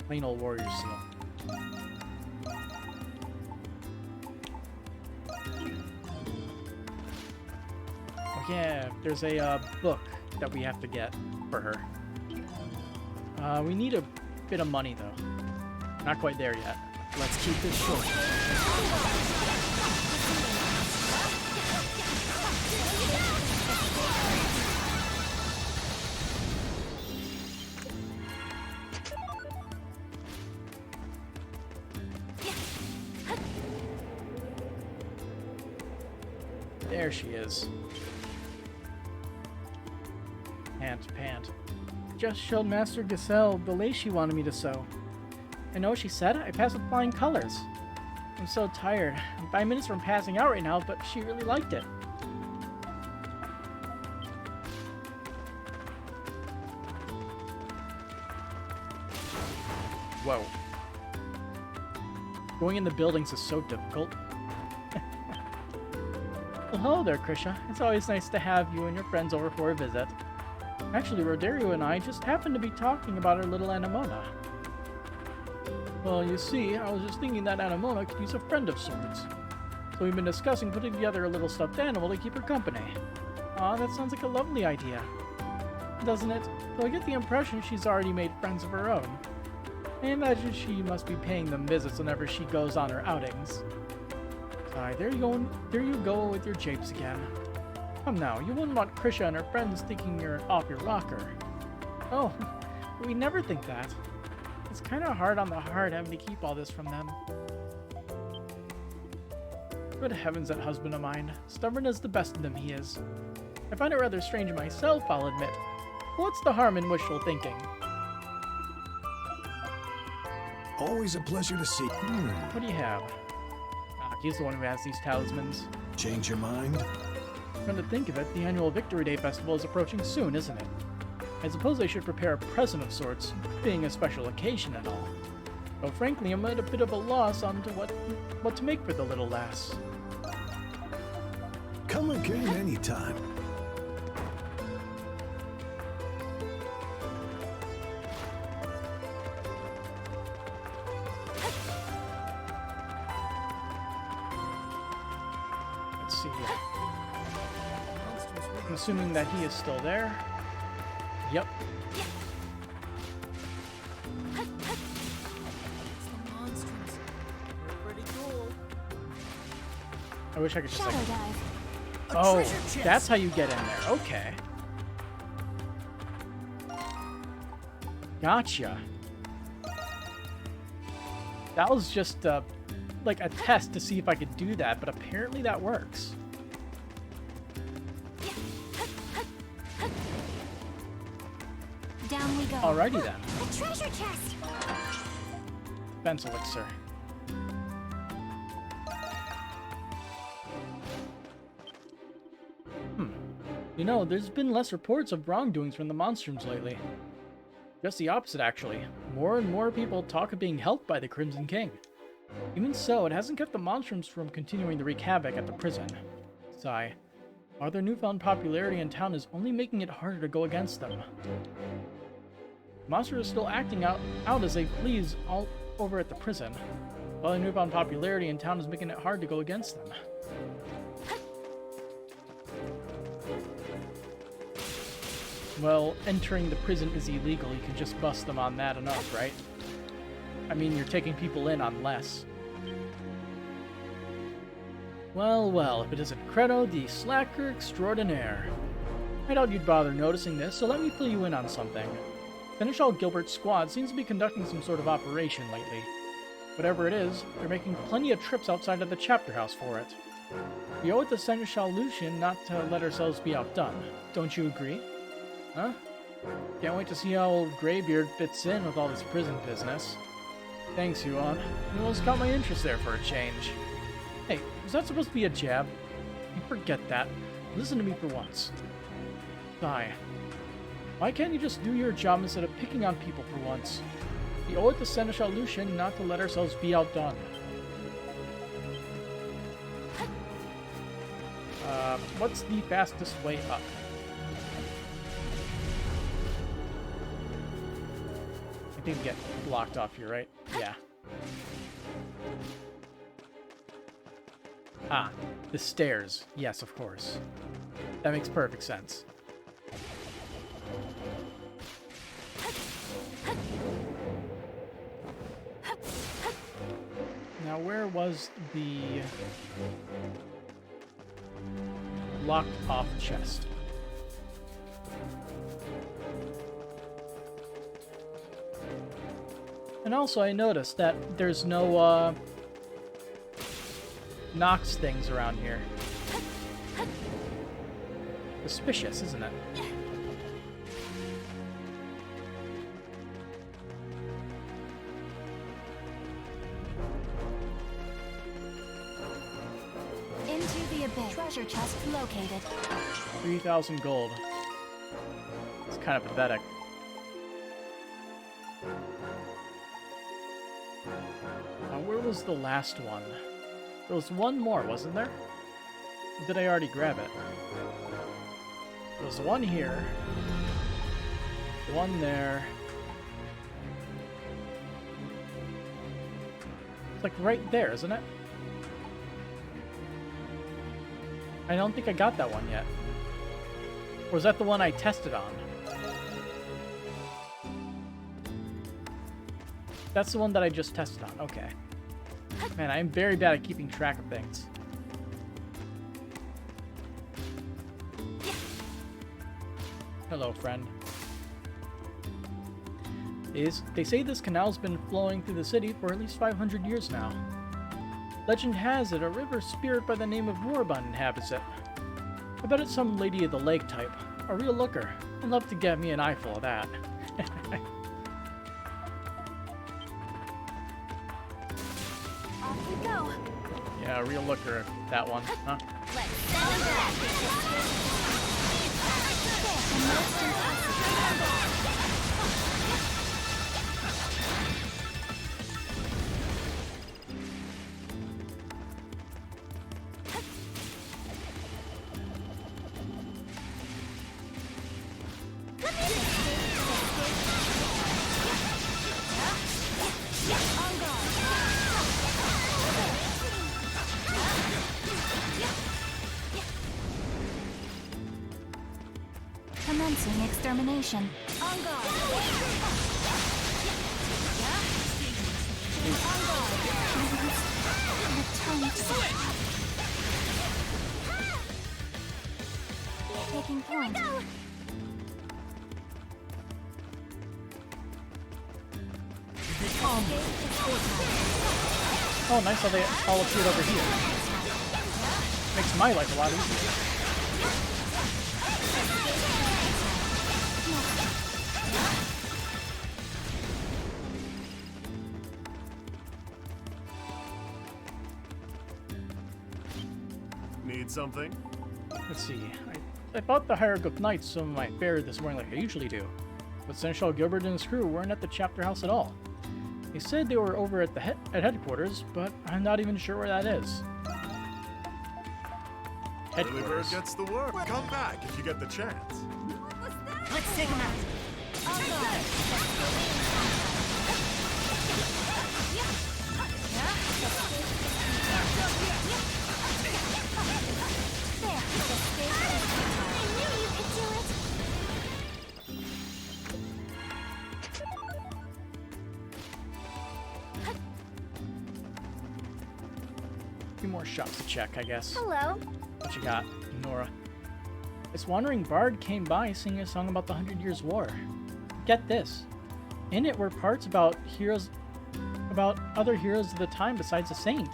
Plain old warrior seal. Oh yeah, there's a book that we have to get for her. We need a bit of money though. Not quite there yet. Let's keep this short. There she is. Pant. Just showed Master Giselle the lace she wanted me to sew. I know what she said. I passed with flying colors. I'm so tired. I'm 5 minutes from passing out right now, but she really liked it. Whoa. Going in the buildings is so difficult. Well, hello there, Krisha. It's always nice to have you and your friends over for a visit. Actually, Rodario and I just happened to be talking about our little Anemona. Well, you see, I was just thinking that Anemona could use a friend of sorts. So we've been discussing putting together a little stuffed animal to keep her company. Aw, that sounds like a lovely idea. Doesn't it? Though I get the impression she's already made friends of her own. I imagine she must be paying them visits whenever she goes on her outings. Aye, there you go with your japes again. Come now, you wouldn't want Krisha and her friends thinking you're off your rocker. Oh, we never think that. It's kind of hard on the heart having to keep all this from them. Good heavens, that husband of mine. Stubborn as the best of them he is. I find it rather strange myself, I'll admit. What's the harm in wishful thinking? Always a pleasure to see. What do you have? Ah, he's the one who has these talismans. Change your mind? Come to think of it, the annual Victory Day Festival is approaching soon, isn't it? I suppose I should prepare a present of sorts, being a special occasion and all. Though frankly, I'm at a bit of a loss on to what to make for the little lass. Come again anytime. Let's see here. I'm assuming that he is still there. Yep. I wish I could just Shadow like... dive. Oh, that's how you get in there. Okay. Gotcha. That was just like a test to see if I could do that, but apparently that works. Down we go. Alrighty then. A treasure chest. Fence elixir. You know, there's been less reports of wrongdoings from the Monstrums lately. Just the opposite, actually. More and more people talk of being helped by the Crimson King. Even so, it hasn't kept the Monstrums from continuing to wreak havoc at the prison. Sigh. While their newfound popularity in town is only making it harder to go against them. Monsters are still acting out as they please all over at the prison, while their newfound popularity in town is making it hard to go against them. Well, entering the prison is illegal. You can just bust them on that enough, right? I mean, you're taking people in on less. Well, well, if it isn't Credo, the slacker extraordinaire. I doubt you'd bother noticing this, so let me fill you in on something. Seneschal Gilbert's squad seems to be conducting some sort of operation lately. Whatever it is, they're making plenty of trips outside of the chapter house for it. We owe it to Seneschal Lucian not to let ourselves be outdone. Don't you agree? Huh? Can't wait to see how old Greybeard fits in with all this prison business. Thanks, Yuan. You almost caught my interest there for a change. Hey, was that supposed to be a jab? You forget that. Listen to me for once. Sigh. Why can't you just do your job instead of picking on people for once? We owe it to Seneschal Lucian not to let ourselves be outdone. What's the fastest way up? I think we get blocked off here, right? Yeah. Ah, the stairs. Yes, of course. That makes perfect sense. Now, where was the locked off chest? And also, I noticed that there's no, Nox things around here. Suspicious, isn't it? Into the abyss. Treasure chest located. 3,000 gold. It's kind of pathetic. Where was the last one? There was one more, wasn't there? Or did I already grab it? There was one here. One there. It's like right there, isn't it? I don't think I got that one yet. Or was that the one I tested on? That's the one that I just tested on. Okay. Man, I'm very bad at keeping track of things. Hello, friend. They say this canal's been flowing through the city for at least 500 years now. Legend has it a river spirit by the name of Rorbun inhabits it. I bet it's some lady of the lake type. A real looker. I'd love to get me an eyeful of that. Yeah, a real looker, that one, huh? Let's send Commencing extermination. On guard. On guard. Return to Taking point. Oh, nice how they all appeared over here. Makes my life a lot easier. Need something? Let's see. I thought the Hieroglyph Knights some of my fare this morning like I usually do. But Seneschal Gilbert and his crew weren't at the chapter house at all. They said they were over at the headquarters, but I'm not even sure where that is. Early bird gets the worm. Come back if you get the chance. Let's take him out. A few more shops to check, I guess. Hello. What you got, Nora? This wandering bard came by singing a song about the 100 Years' War. Get this. In it were parts about other heroes of the time besides a saint.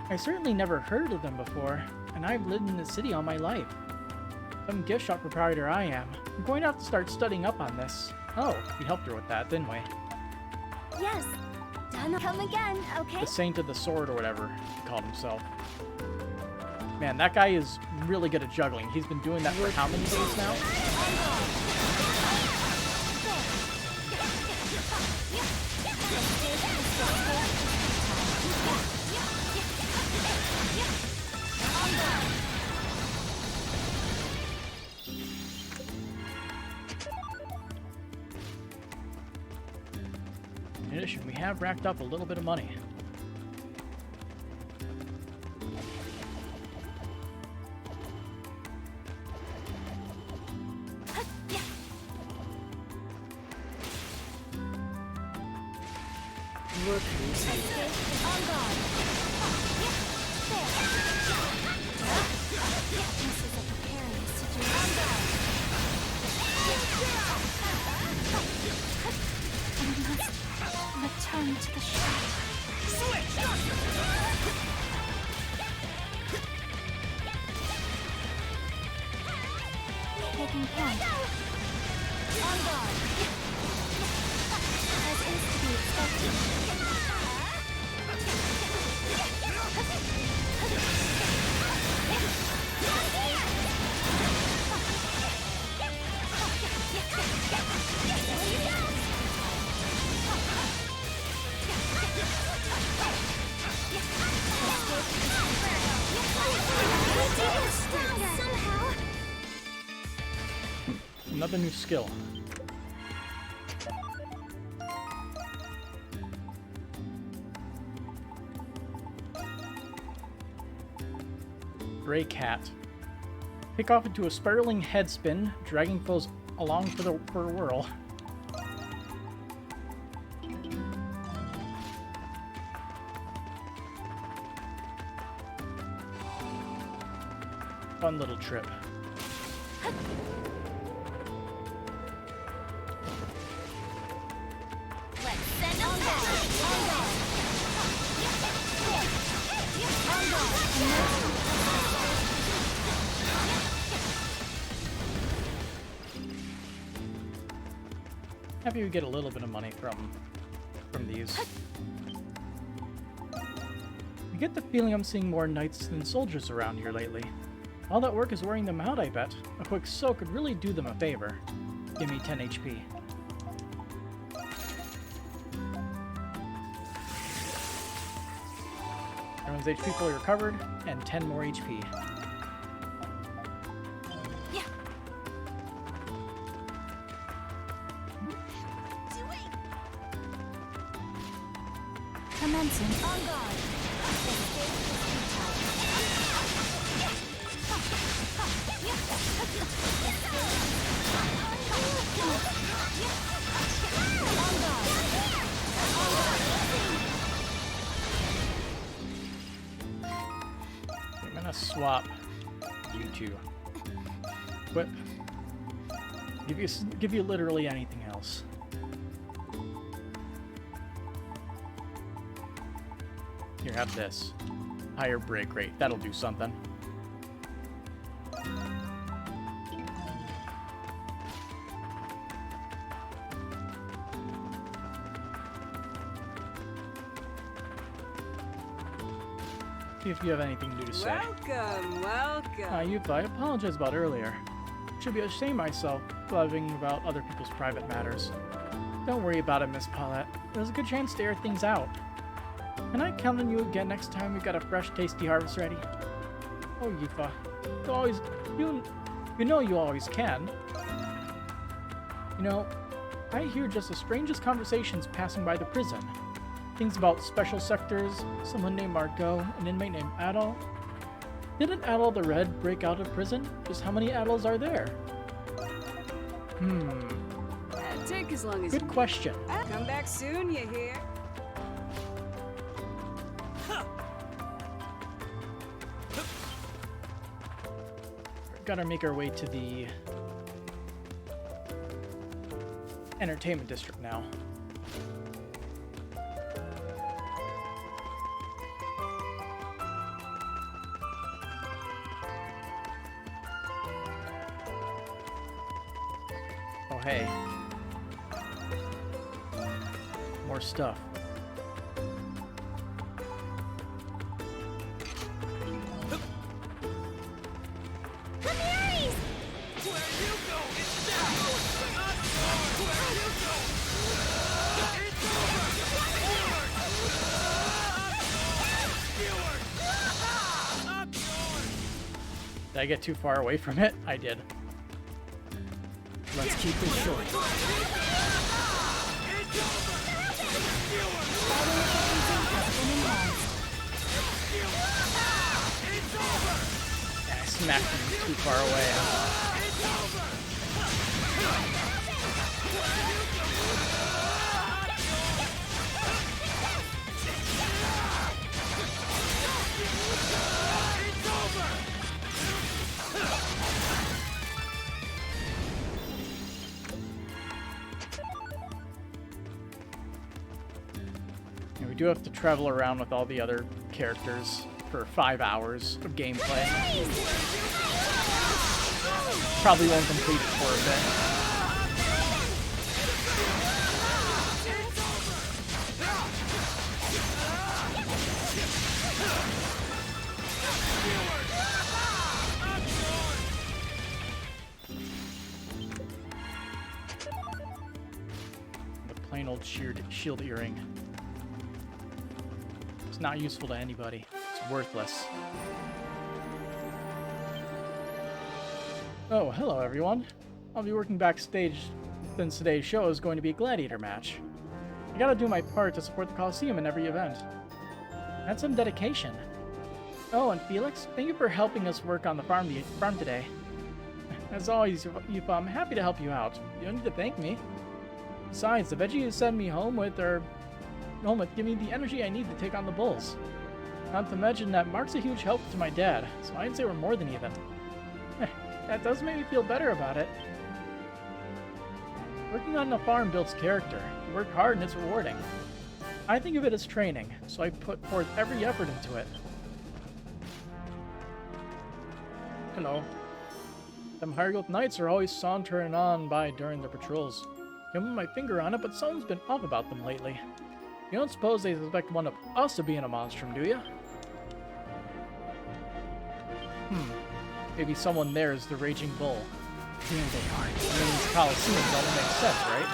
I certainly never heard of them before, and I've lived in the city all my life. Some gift shop proprietor I am. I'm going to have to start studying up on this. Oh, we helped her with that, didn't we? Yes. Done. Come again, okay? The Saint of the Sword or whatever he called himself. Man, that guy is really good at juggling. He's been doing that for how many days now? In addition, we have racked up a little bit of money. Return to the shop. Taking point. On guard. As is to be expected. Another new skill. Gray Cat. Pick off into a spiraling head spin, dragging foes along for a whirl. Fun little trip. Happy we get a little bit of money from these. I get the feeling I'm seeing more knights than soldiers around here lately. All that work is wearing them out, I bet. A quick soak could really do them a favor. Give me 10 HP. Everyone's HP fully recovered, and 10 more HP. Commencing. On guard. I'm gonna swap you two. Give you literally anything else. Here, have this. Higher break rate. That'll do something. See if you have anything new to say. Welcome, welcome. Yupa, I apologize about earlier. I should be ashamed of myself blabbing about other people's private matters. Don't worry about it, Miss Paulette. There's a good chance to air things out. Can I count on you again next time we've got a fresh, tasty harvest ready? Oh, Yupa. You know you always can. You know, I hear just the strangest conversations passing by the prison. Things about special sectors, someone named Margot, an inmate named Adol. Didn't Adol the Red break out of prison? Just how many Adols are there? Take as long as Good question. Come back soon, you hear? Gotta make our way to the entertainment district now. Oh, hey. More stuff. Did I get too far away from it? I did. Let's keep this short. Yeah, I smacked him too far away. And we do have to travel around with all the other characters for 5 hours of gameplay. Probably won't complete it for a bit. The plain old shield earring. It's not useful to anybody. It's worthless. Oh, hello everyone. I'll be working backstage since today's show is going to be a gladiator match. I gotta do my part to support the Coliseum in every event. That's some dedication. Oh, and Felix, thank you for helping us work on the farm today. As always, Yupa, I'm happy to help you out. You don't need to thank me. Besides, the veggie you send me home with give me the energy I need to take on the bulls. Not to mention that Mark's a huge help to my dad, so I'd say we're more than even. That does make me feel better about it. Working on the farm builds character. You work hard and it's rewarding. I think of it as training, so I put forth every effort into it. Hello. Them Highgrowth Knights are always sauntering on by during their patrols. Can't put my finger on it, but someone's been off about them lately. You don't suppose they suspect one of us to be in a Monstrum, do you? Maybe someone there is the Raging Bull. Here they are. I mean, these Coliseums only make sense, right?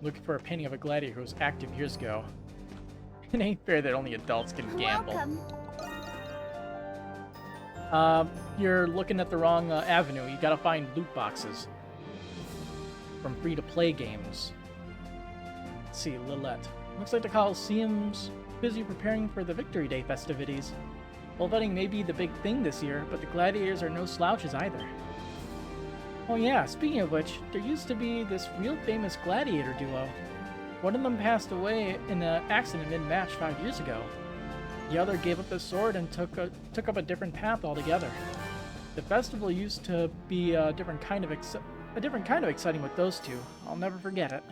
Looking for a painting of a gladiator who was active years ago. It ain't fair that only adults can gamble. Welcome. You're looking at the wrong avenue. You gotta find loot boxes from free-to-play games. Let's see, Lillette. Looks like the Coliseum's busy preparing for the Victory Day festivities. Bullfighting may be the big thing this year, but the gladiators are no slouches either. Oh yeah, speaking of which, there used to be this real famous gladiator duo. One of them passed away in an accident mid-match 5 years ago. The other gave up his sword and took up a different path altogether. The festival used to be a different kind of exciting with those two. I'll never forget it.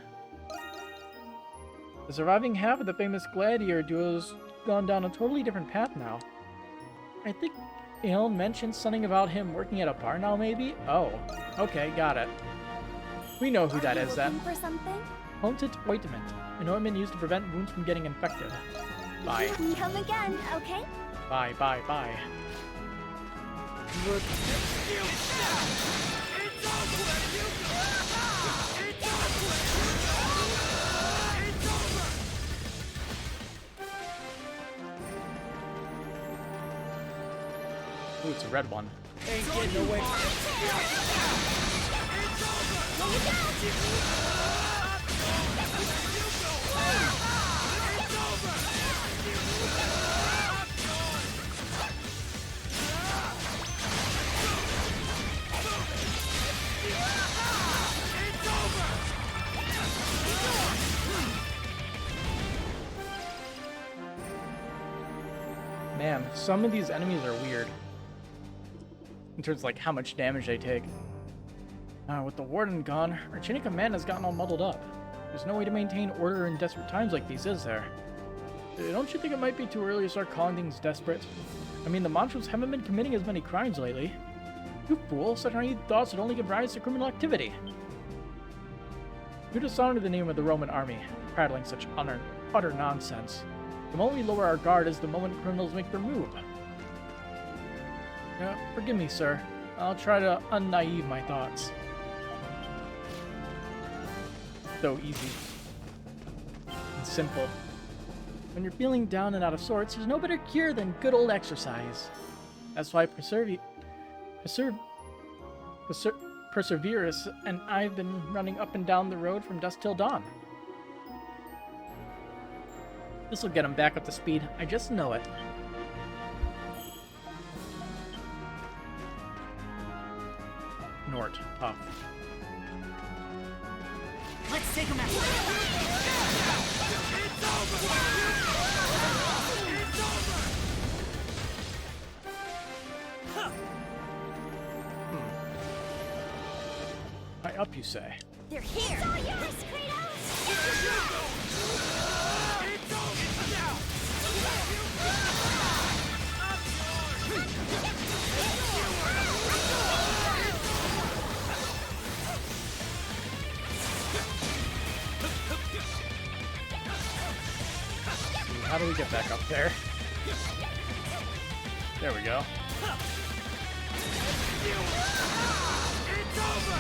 The surviving half of the famous gladiator duo's gone down a totally different path now. I think Aeon mentioned something about him working at a bar now, maybe? Oh, okay, got it. We know who that is then. For something? Haunted ointment, an ointment used to prevent wounds from getting infected. Bye. Come again, okay? Bye, bye, bye. Ooh, it's a red one. Ain't getting away. Man, some of these enemies are weird. In terms of like how much damage they take. With the warden gone, our chain of command has gotten all muddled up. There's no way to maintain order in desperate times like these, is there? Don't you think it might be too early to start calling things desperate? I mean, the Monstrums haven't been committing as many crimes lately. You fool, such naive thoughts would only give rise to criminal activity. You dishonor the name of the Roman army, prattling such utter nonsense. The moment we lower our guard is the moment criminals make their move. Forgive me, sir. I'll try to unnaive my thoughts. So easy. And simple. When you're feeling down and out of sorts, there's no better cure than good old exercise. That's why Perseverus and I've been running up and down the road from dusk till dawn. This'll get him back up to speed. I just know it. Nort. Tough. Let's take him out. It's over. It's over. High up, you say? They're here! It's all yours, Kratos! It's over now! How do we get back up there? There we go. It's over.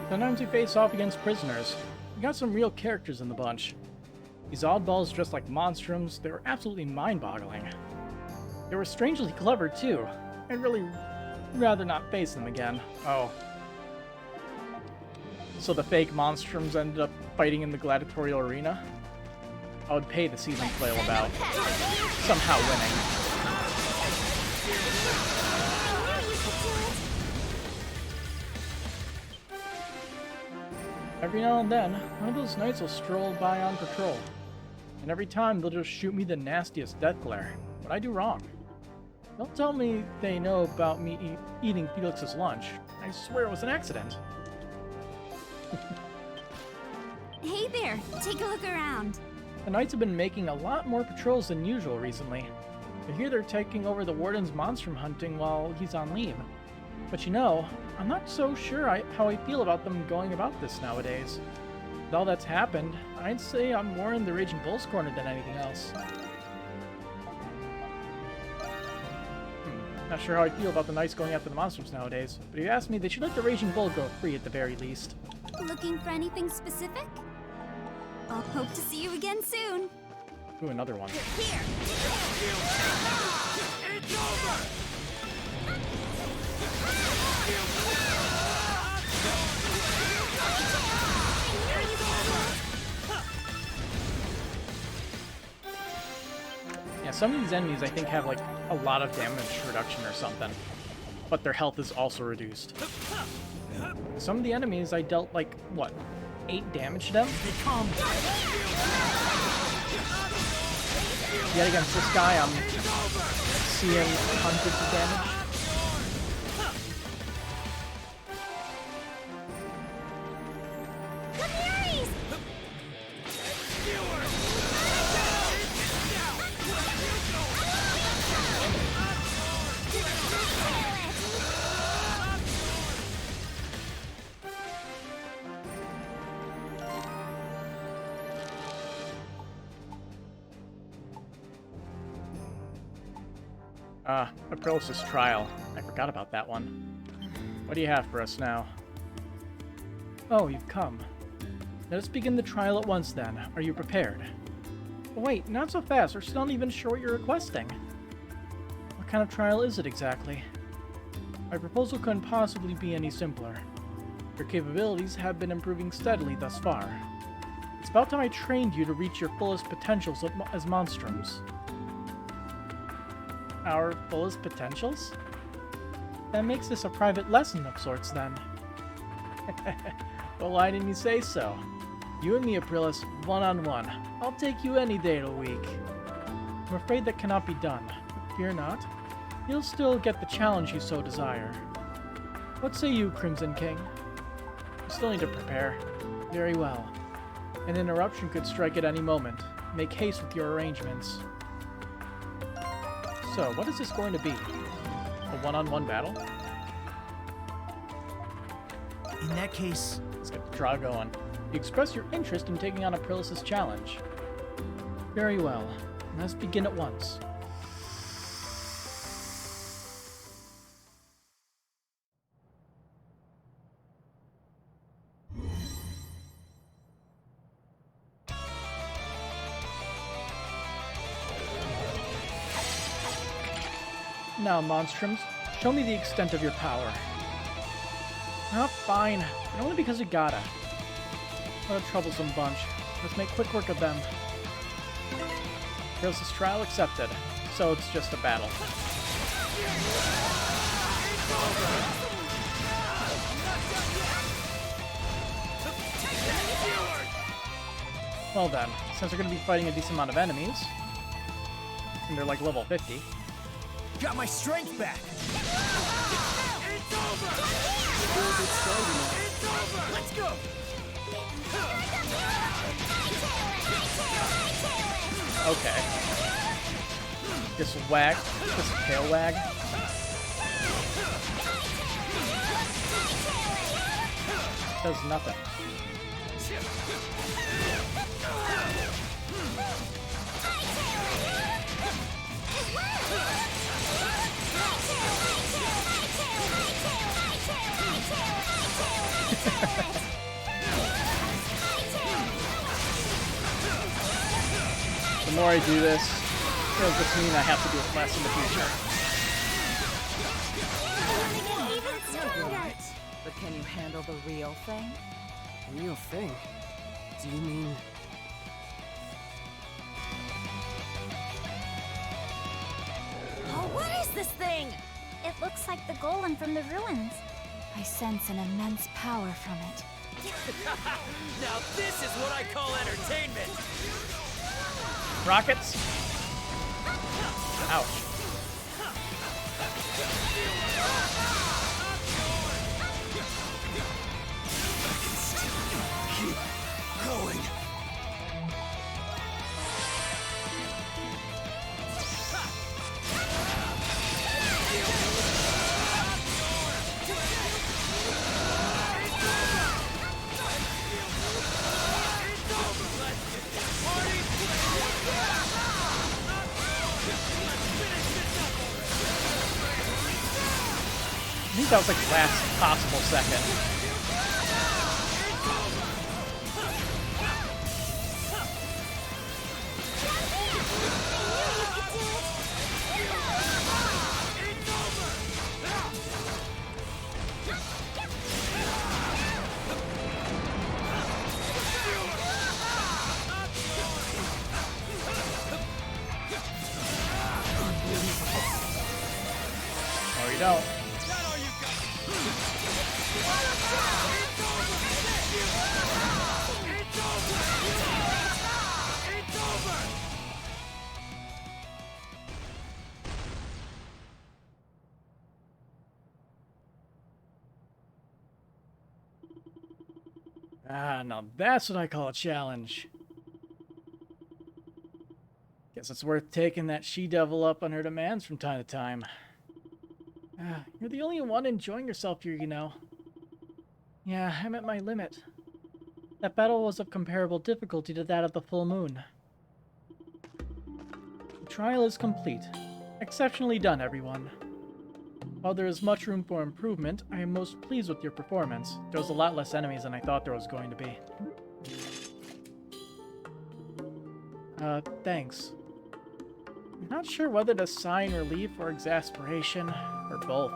Sometimes we face off against prisoners. We got some real characters in the bunch. These oddballs dressed like monstrums, they were absolutely mind-boggling. They were strangely clever, too. I'd really rather not face them again. Oh. So the fake monstrums ended up fighting in the gladiatorial arena? I would pay to see them flail about, somehow winning. Every now and then, one of those knights will stroll by on patrol. And every time they'll just shoot me the nastiest death glare. What I do wrong? Don't tell me they know about me eating Felix's lunch. I swear it was an accident. Hey there, take a look around. The knights have been making a lot more patrols than usual recently. I hear they're taking over the warden's monstrum hunting while he's on leave. But you know, I'm not so sure how I feel about them going about this nowadays. With all that's happened, I'd say I'm more in the Raging Bull's corner than anything else. Not sure how I feel about the knights going after the monsters nowadays, but if you ask me, they should let the Raging Bull go free at the very least. Looking for anything specific? I'll hope to see you again soon. Ooh, another one. Here! It's over! Yeah, some of these enemies I think have like a lot of damage reduction or something, but their health is also reduced. some of the enemies I dealt, like, what, 8 damage to them? Yet against this guy, I'm seeing hundreds of damage. Aprilis' trial. I forgot about that one. What do you have for us now? Oh, you've come. Let us begin the trial at once then. Are you prepared? Oh, wait, not so fast. We're still not even sure what you're requesting. What kind of trial is it exactly? My proposal couldn't possibly be any simpler. Your capabilities have been improving steadily thus far. It's about time I trained you to reach your fullest potentials as monstrums. Our fullest potentials? That makes this a private lesson of sorts, then. Well, why didn't you say so? You and me, Aprilis, one-on-one. I'll take you any day of the week. I'm afraid that cannot be done. But fear not. You'll still get the challenge you so desire. What say you, Crimson King? You still need to prepare. Very well. An interruption could strike at any moment. Make haste with your arrangements. So, what is this going to be? A one-on-one battle? In that case... Let's get the draw going. You express your interest in taking on Aprilis' challenge. Very well. Let's begin at once. Now, Monstrums, show me the extent of your power. Oh, fine, but only because you gotta. What a troublesome bunch. Let's make quick work of them. Aprilis' trial accepted, so it's just a battle. Well then, since we're going to be fighting a decent amount of enemies, and they're like level 50, got my strength back! It's over! Let's go! Okay. Just wag. Just tail wag. Does nothing. The more I do this, it'll just mean I have to do it less in the future. But can you handle the real thing? Real thing? Do you mean... Oh, what is this thing? It looks like the golem from the ruins. I sense an immense power from it. Now this is what I call entertainment! Rockets? Ouch. Keep going. I think that was like last possible second. Or you don't. Ah, now that's what I call a challenge. Guess it's worth taking that she-devil up on her demands from time to time. Ah, you're the only one enjoying yourself here, you know. Yeah, I'm at my limit. That battle was of comparable difficulty to that of the full moon. The trial is complete. Exceptionally done, everyone. While there is much room for improvement, I am most pleased with your performance. There was a lot less enemies than I thought there was going to be. Thanks. I'm not sure whether to sign relief or exasperation, or both.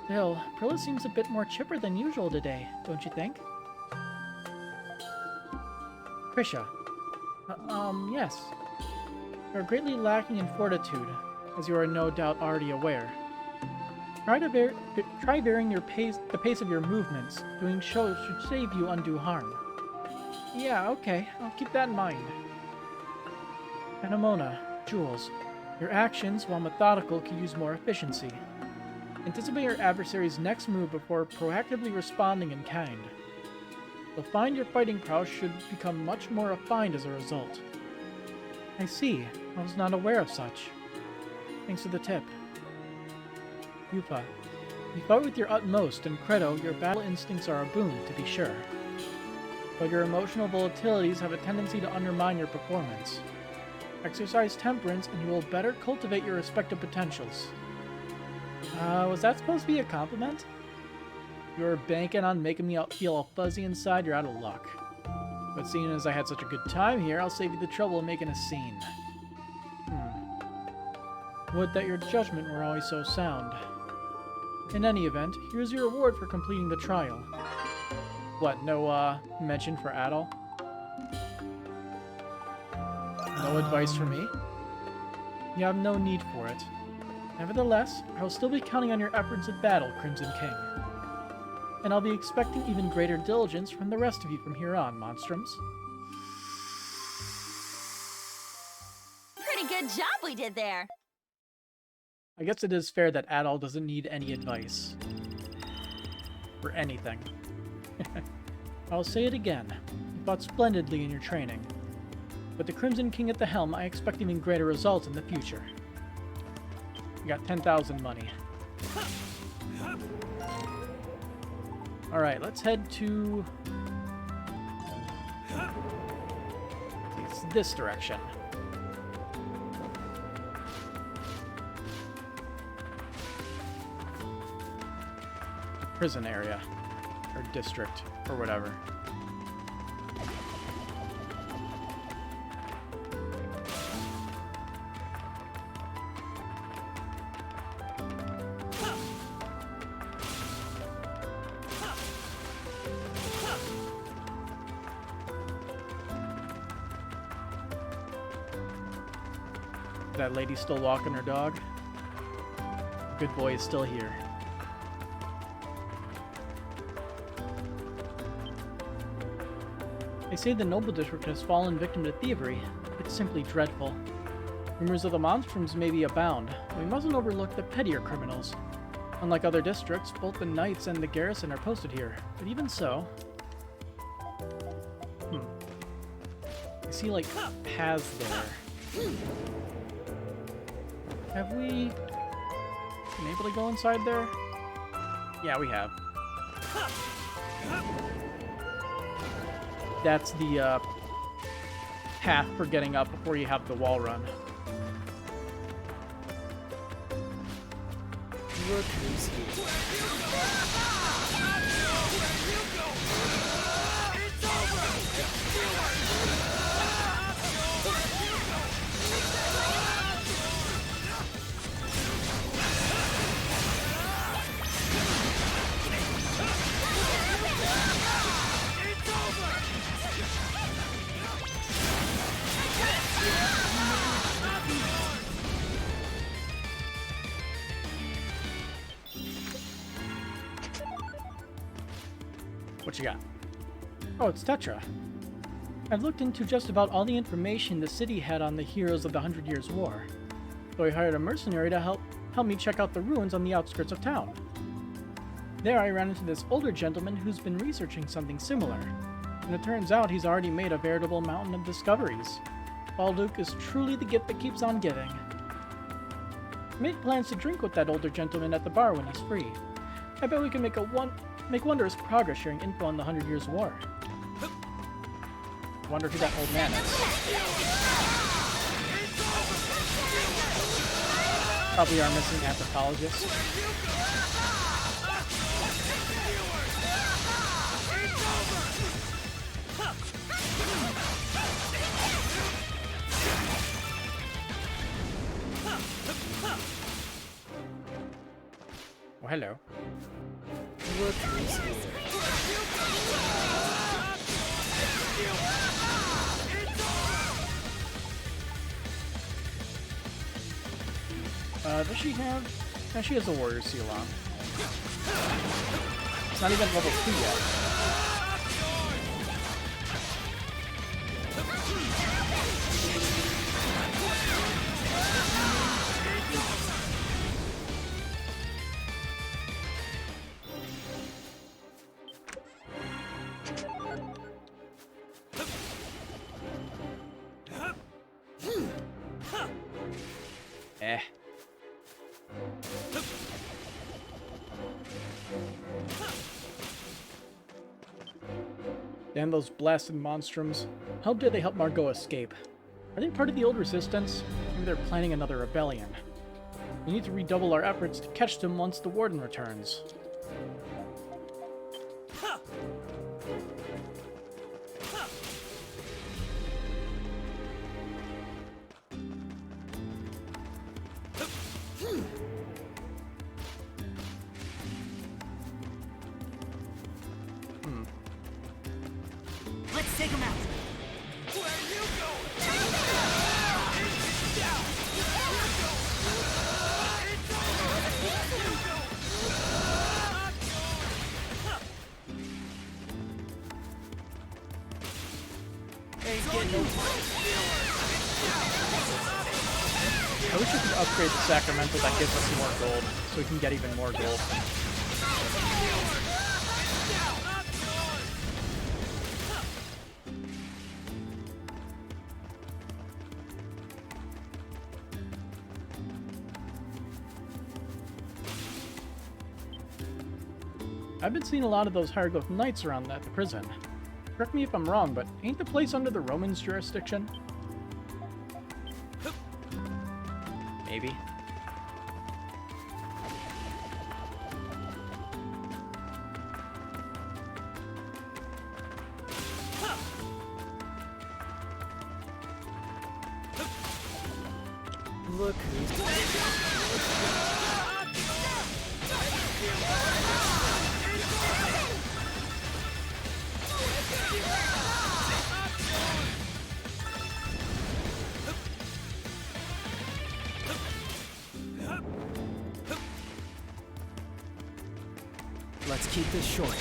Still, Prilla seems a bit more chipper than usual today, don't you think? Krisha. Yes. You are greatly lacking in fortitude, as you are no doubt already aware. Try varying the pace of your movements. Doing so should save you undue harm. Yeah, okay. I'll keep that in mind. Anemona, Jules. Your actions, while methodical, could use more efficiency. Anticipate your adversary's next move before proactively responding in kind. You'll find your fighting prowess should become much more refined as a result. I see. I was not aware of such. Thanks for the tip. Yupa. You fought with your utmost, and Credo, your battle instincts are a boon, to be sure. But your emotional volatilities have a tendency to undermine your performance. Exercise temperance, and you will better cultivate your respective potentials. Was that supposed to be a compliment? You're banking on making me feel all fuzzy inside, you're out of luck. But seeing as I had such a good time here, I'll save you the trouble of making a scene. Would that your judgment were always so sound. In any event, here's your reward for completing the trial. What, no, mention for Adol? No advice for me? You have no need for it. Nevertheless, I will still be counting on your efforts at battle, Crimson King. And I'll be expecting even greater diligence from the rest of you from here on, Monstrums. Pretty good job we did there. I guess it is fair that Adol doesn't need any advice. For anything. I'll say it again. You fought splendidly in your training. With the Crimson King at the helm, I expect even greater results in the future. You got 10,000 money. Alright, let's head to... It's this direction. Prison area. Or district. Or whatever. That lady still walking her dog? Good boy is still here. They say the Noble District has fallen victim to thievery. It's simply dreadful. Rumors of the Monstrums may be abound, but we mustn't overlook the pettier criminals. Unlike other districts, both the Knights and the garrison are posted here, but even so... I see, like, paths there. Have we been able to go inside there? Yeah, we have. That's the path for getting up before you have the wall run. What you got? Oh, it's Tetra. I've looked into just about all the information the city had on the heroes of the 100 Years' War. So I hired a mercenary to help me check out the ruins on the outskirts of town. There I ran into this older gentleman who's been researching something similar, and it turns out he's already made a veritable mountain of discoveries. Balduke is truly the gift that keeps on giving. I made plans to drink with that older gentleman at the bar when he's free. I bet we can make wondrous progress sharing info on the 100 Years' War. Wonder who that old man is. Probably our missing anthropologist. Oh, hello. Look who's here. Does she have... No, she has a warrior seal on. It's not even level 2 yet. Eh. Damn those blasted monstrums. How did they help Margot escape? Are they part of the old resistance? Maybe they're planning another rebellion. We need to redouble our efforts to catch them once the warden returns. Let's take him out. I wish we could upgrade the Sacramento that gives us more gold, so we can get even more gold. I've been seeing a lot of those hieroglyph knights around at the prison. Correct me if I'm wrong, but ain't the place under the Romans' jurisdiction? Maybe. Look who's... Let's keep this short.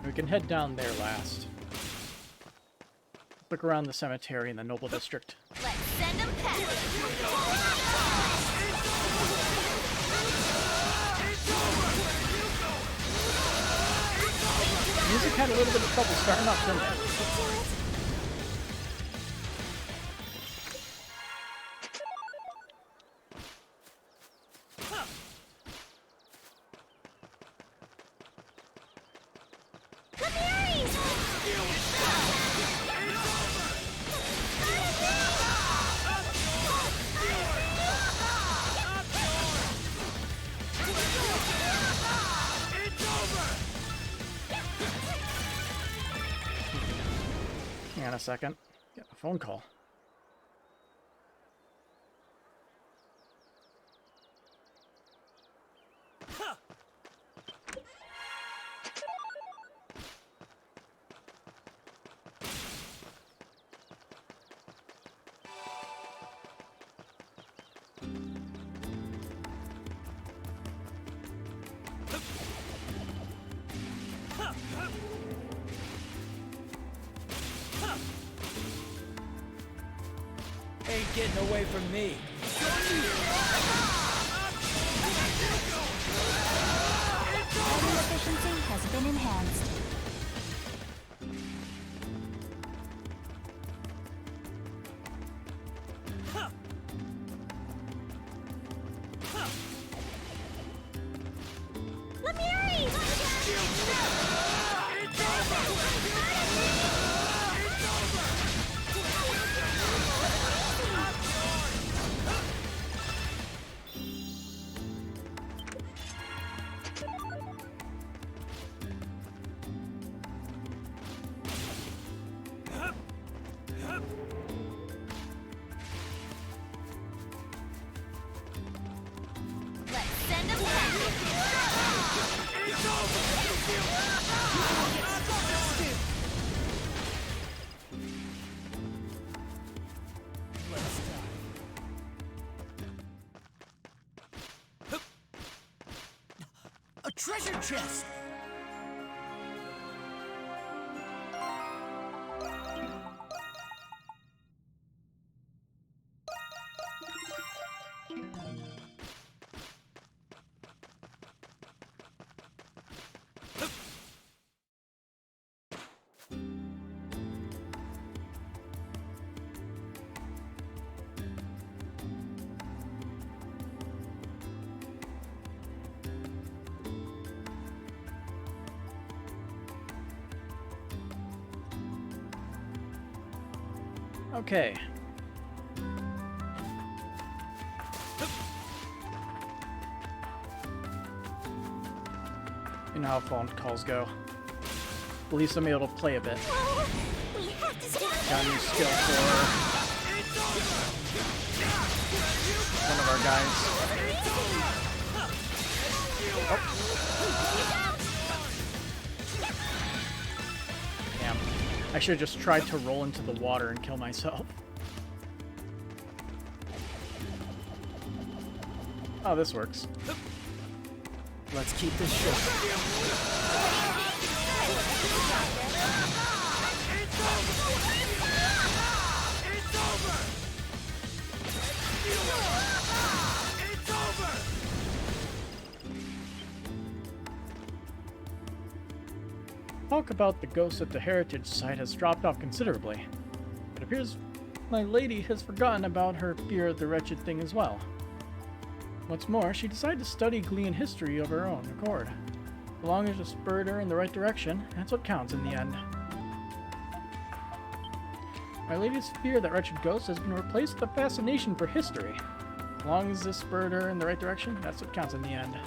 We can head down there last. Look around the cemetery in the Noble District. Let's send them packing. Music had a little bit of trouble starting up, didn't it? Hang on a second. Get a phone call. getting away from me. Fighting efficiency has been enhanced. A treasure chest! Okay. You know how phone calls go. At least I'm able to play a bit. We have to stop. Got a new skill for one of our guys. Oh. Damn. I should have just tried to roll into the water and kill myself. Oh, this works. Let's keep this short. Talk about the ghost at the heritage site has dropped off considerably. It appears my lady has forgotten about her fear of the wretched thing as well. What's more, she decided to study Glean history of her own accord. As long as it spurred her in the right direction, that's what counts in the end. My lady's fear that wretched ghosts has been replaced with a fascination for history. As long as this spurred her in the right direction, that's what counts in the end.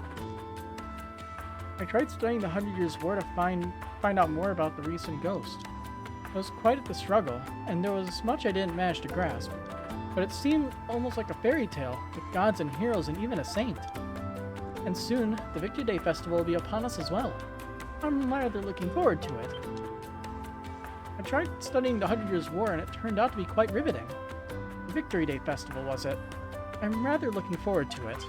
I tried studying the 100 Years' War to find out more about the recent ghost. It was quite the struggle, and there was much I didn't manage to grasp. But it seemed almost like a fairy tale, with gods and heroes and even a saint. And soon, the Victory Day Festival will be upon us as well. I'm rather looking forward to it. I tried studying the 100 Years' War and it turned out to be quite riveting. The Victory Day Festival, was it? I'm rather looking forward to it.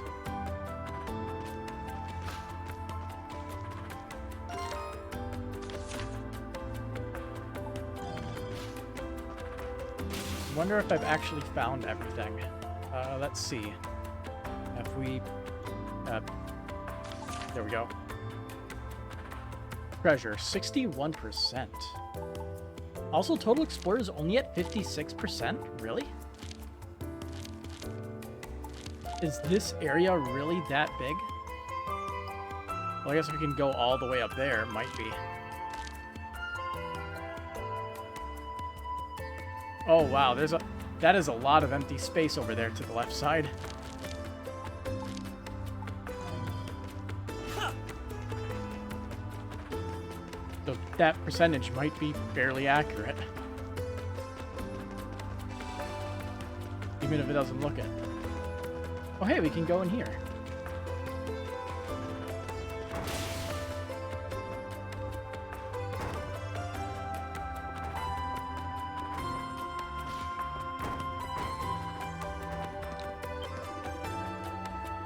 Wonder if I've actually found everything. Let's see. If we... there we go. Treasure, 61%. Also, total explore is only at 56%? Really? Is this area really that big? Well, I guess if we can go all the way up there, it might be. Oh wow, that is a lot of empty space over there to the left side. So that percentage might be fairly accurate. Even if it doesn't look it. Oh hey, we can go in here.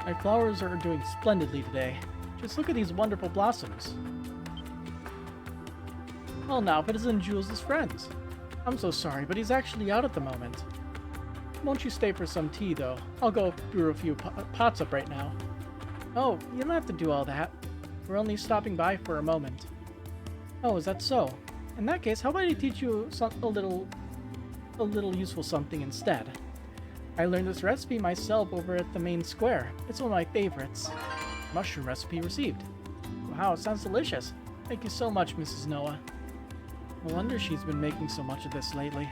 My flowers are doing splendidly today. Just look at these wonderful blossoms. Well now, but isn't Jules' friends? I'm so sorry, but he's actually out at the moment. won't you stay for some tea, though? I'll go brew a few pots up right now. Oh, you don't have to do all that. We're only stopping by for a moment. Oh, is that so? In that case, how about I teach you a little useful something instead? I learned this recipe myself over at the main square. It's one of my favorites. Mushroom recipe received. Wow, it sounds delicious. Thank you so much, Mrs. Noah. No wonder she's been making so much of this lately.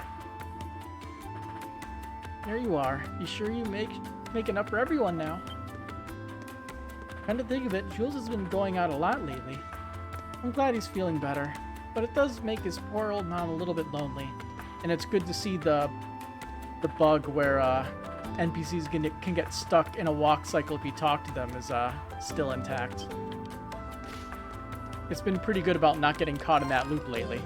There you are. You sure you make enough for everyone now? Come to think of it, Jules has been going out a lot lately. I'm glad he's feeling better, but it does make his poor old mom a little bit lonely. And it's good to see the bug where NPCs can get stuck in a walk cycle if you talk to them is still intact. It's been pretty good about not getting caught in that loop lately.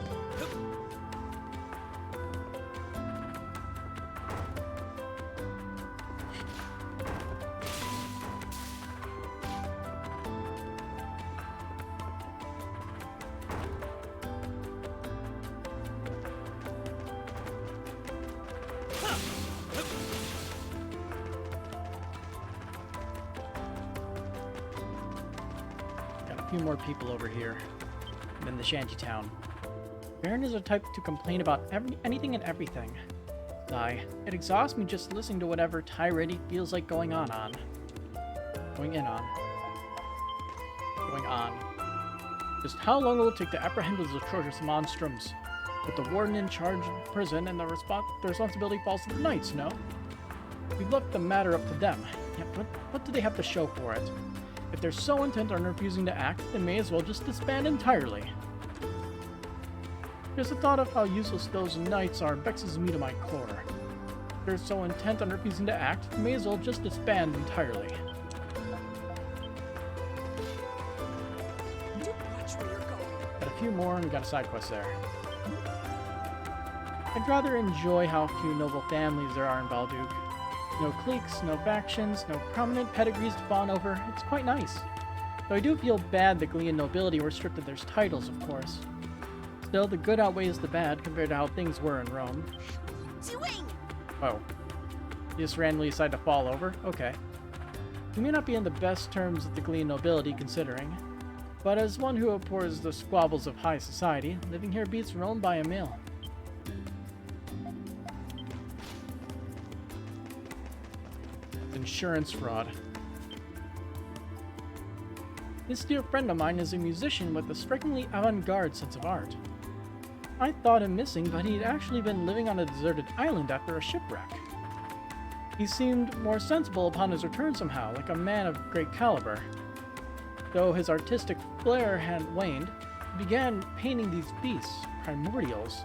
Few more people over here in the shantytown. Baron is the type to complain about anything and everything. Sigh. It exhausts me just listening to whatever tirade he feels like going on. Just how long will it take to apprehend those atrocious monstrums? With the warden in charge of the prison and the responsibility falls to the knights, no? We've left the matter up to them. Yet what do they have to show for it? If they're so intent on refusing to act, they may as well just disband entirely. Just the thought of how useless those knights are vexes me to my core. If they're so intent on refusing to act, they may as well just disband entirely. Got a few more and we got a side quest there. I'd rather enjoy how few noble families there are in Baldur. No cliques, no factions, no prominent pedigrees to fawn over. It's quite nice. Though I do feel bad that Glee and nobility were stripped of their titles, of course. Still, the good outweighs the bad compared to how things were in Rome. Oh. You just randomly decide to fall over? Okay. We may not be in the best terms with the Glee and nobility, considering. But as one who abhors the squabbles of high society, living here beats Rome by a mile. Insurance fraud. This dear friend of mine is a musician with a strikingly avant-garde sense of art. I thought him missing, but he'd actually been living on a deserted island after a shipwreck. He seemed more sensible upon his return somehow, like a man of great caliber. Though his artistic flair hadn't waned, he began painting these beasts, primordials.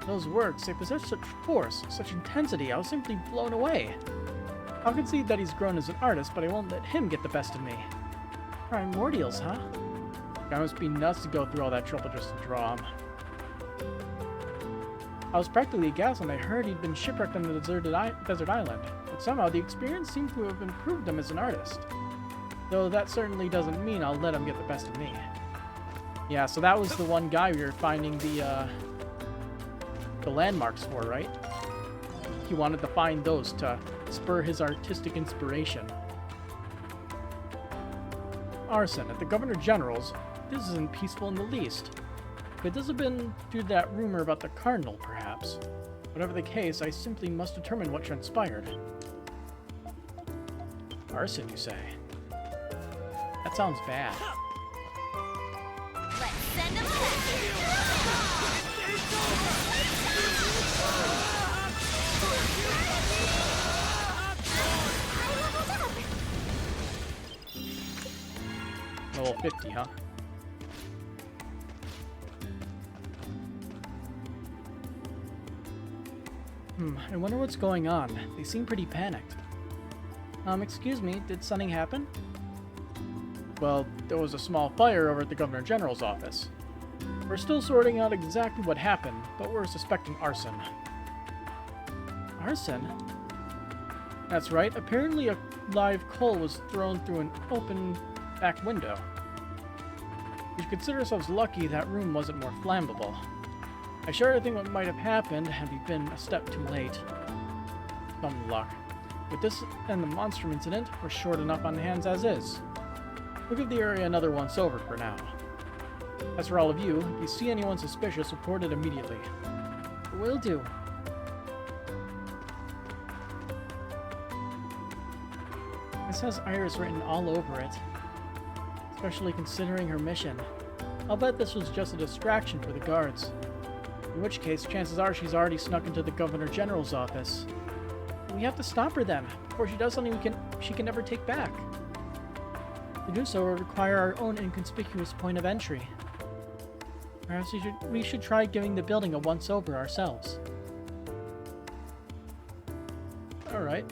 Those works, they possess such force, such intensity, I was simply blown away. I'll concede that he's grown as an artist, but I won't let him get the best of me. Primordials, huh? Guy must be nuts to go through all that trouble just to draw him. I was practically aghast when I heard he'd been shipwrecked on the desert island, but somehow the experience seemed to have improved him as an artist. Though that certainly doesn't mean I'll let him get the best of me. Yeah, so that was the one guy we were finding the landmarks for, right? He wanted to find those to spur his artistic inspiration. Arson at the Governor General's. This isn't peaceful in the least. Could this have been due to that rumor about the Cardinal, perhaps? Whatever the case, I simply must determine what transpired. Arson, you say? That sounds bad. Let's send him Level 50, huh? I wonder what's going on. They seem pretty panicked. Excuse me, did something happen? Well, there was a small fire over at the Governor General's office. We're still sorting out exactly what happened, but we're suspecting arson. Arson? That's right, apparently a live coal was thrown through an open back window. We should consider ourselves lucky that room wasn't more flammable. I shudder to think what might have happened had we been a step too late. Dumb luck. With this and the Monstrum incident, we're short enough on hands as is. We'll give the area another once-over for now. As for all of you, if you see anyone suspicious, report it immediately. Will do. This has Iris written all over it, especially considering her mission. I'll bet this was just a distraction for the guards. In which case, chances are she's already snuck into the Governor General's office. We have to stop her then, before she does something she can never take back. To do so will require our own inconspicuous point of entry. Perhaps we should try giving the building a once-over ourselves. Alright.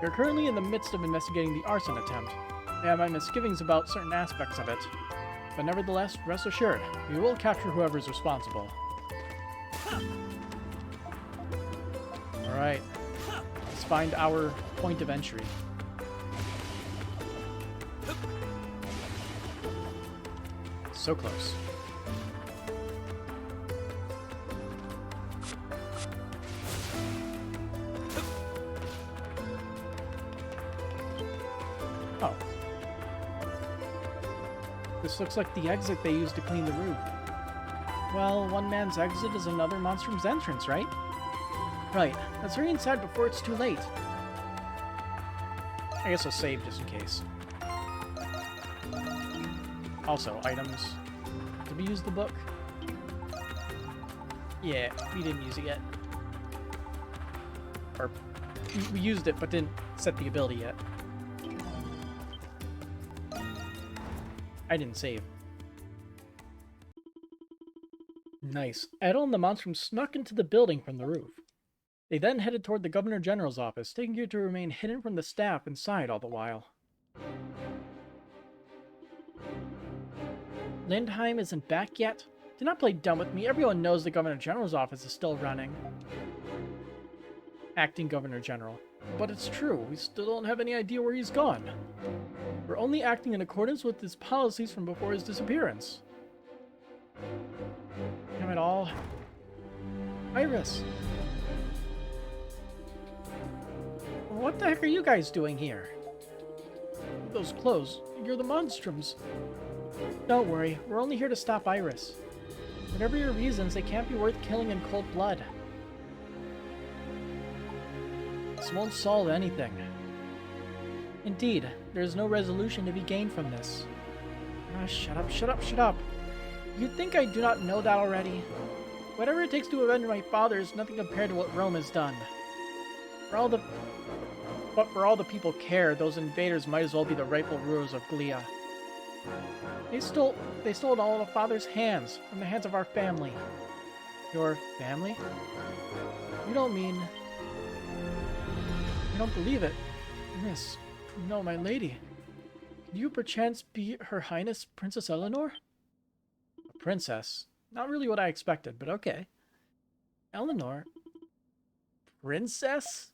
We're currently in the midst of investigating the arson attempt. I have my misgivings about certain aspects of it. But nevertheless, rest assured, we will capture whoever's responsible. Alright. Let's find our point of entry. So close. Oh. This looks like the exit they used to clean the roof. Well, one man's exit is another Monstrum's entrance, right? Right. Let's hurry inside before it's too late. I guess I'll save just in case. Also, items. Did we use the book? Yeah, we didn't use it yet. Or, we used it, but didn't set the ability yet. I didn't save. Nice. Edel and the Monstrum snuck into the building from the roof. They then headed toward the Governor General's office, taking care to remain hidden from the staff inside all the while. Lindheim isn't back yet? Do not play dumb with me. Everyone knows the Governor General's office is still running. Acting Governor General. But it's true, we still don't have any idea where he's gone. We're only acting in accordance with his policies from before his disappearance. Damn it all. Iris! What the heck are you guys doing here? Those clothes, you're the Monstrums. Don't worry, we're only here to stop Iris. Whatever your reasons, they can't be worth killing in cold blood. This won't solve anything. Indeed, there is no resolution to be gained from this. Ah, shut up, shut up, shut up. You'd think I do not know that already. Whatever it takes to avenge my father is nothing compared to what Rome has done. But for all the people care, those invaders might as well be the rightful rulers of Glia. They stole it all out of Father's hands, from the hands of our family. Your family? You don't mean... I don't believe it. Miss, no, my lady. Could you perchance be Her Highness Princess Eleanor? A princess? Not really what I expected, but okay. Eleanor? Princess?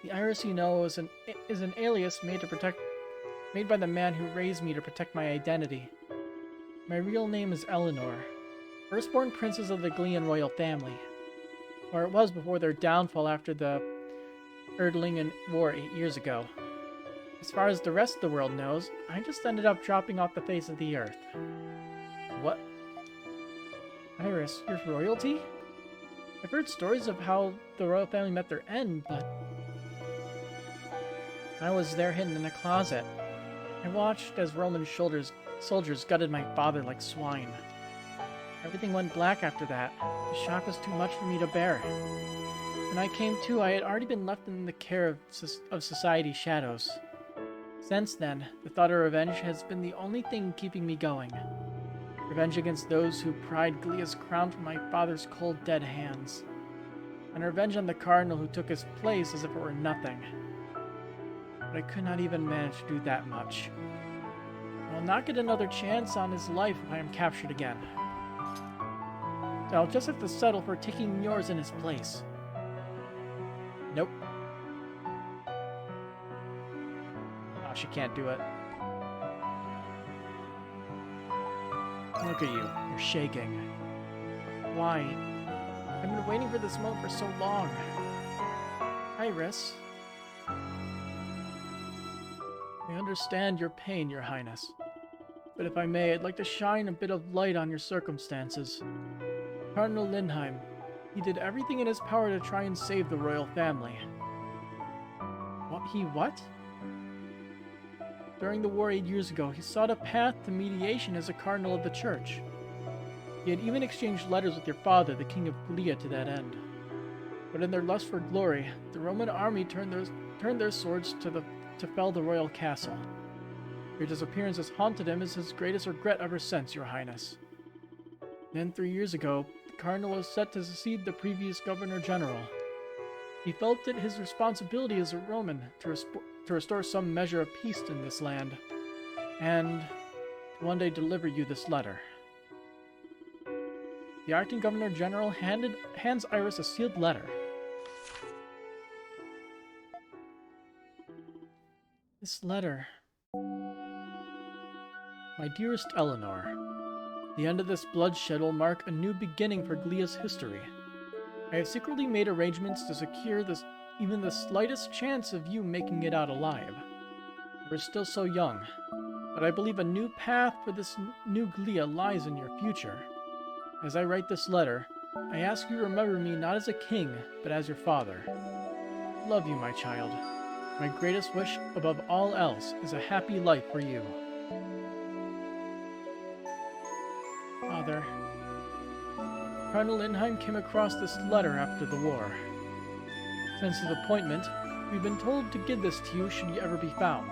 The Iris you know is an alias made by the man who raised me to protect my identity. My real name is Eleanor, firstborn princess of the Glian royal family, or it was before their downfall after the Erdlingen War 8 years ago. As far as the rest of the world knows, I just ended up dropping off the face of the earth. What? Iris, you're royalty? I've heard stories of how the royal family met their end, but... I was there hidden in a closet. I watched as Roman soldiers gutted my father like swine. Everything went black after that. The shock was too much for me to bear. When I came to, I had already been left in the care of society's shadows. Since then, the thought of revenge has been the only thing keeping me going. Revenge against those who pried Glia's crown from my father's cold, dead hands. And revenge on the cardinal who took his place as if it were nothing. But I could not even manage to do that much. I will not get another chance on his life if I am captured again. So I'll just have to settle for taking yours in his place. Nope. Oh, she can't do it. Look at you. You're shaking. Why? I've been waiting for this moment for so long. Iris. I understand your pain, Your Highness. But if I may, I'd like to shine a bit of light on your circumstances. Cardinal Lindheim, he did everything in his power to try and save the royal family. What? During the war 8 years ago, he sought a path to mediation as a cardinal of the church. He had even exchanged letters with your father, the king of Glia, to that end. But in their lust for glory, the Roman army turned their swords to fell the royal castle. Your disappearance has haunted him as his greatest regret ever since, Your Highness. Then 3 years ago, the cardinal was set to succeed the previous governor-general. He felt it his responsibility as a Roman to restore some measure of peace in this land, and to one day deliver you this letter. The acting governor-general hands Iris a sealed letter. This letter. My dearest Eleanor, the end of this bloodshed will mark a new beginning for Glia's history. I have secretly made arrangements to secure even the slightest chance of you making it out alive. We're still so young, but I believe a new path for this new Glia lies in your future. As I write this letter, I ask you to remember me not as a king, but as your father. Love you, my child. My greatest wish above all else is a happy life for you. Father, Cardinal Lindheim came across this letter after the war. Since his appointment, we've been told to give this to you should you ever be found.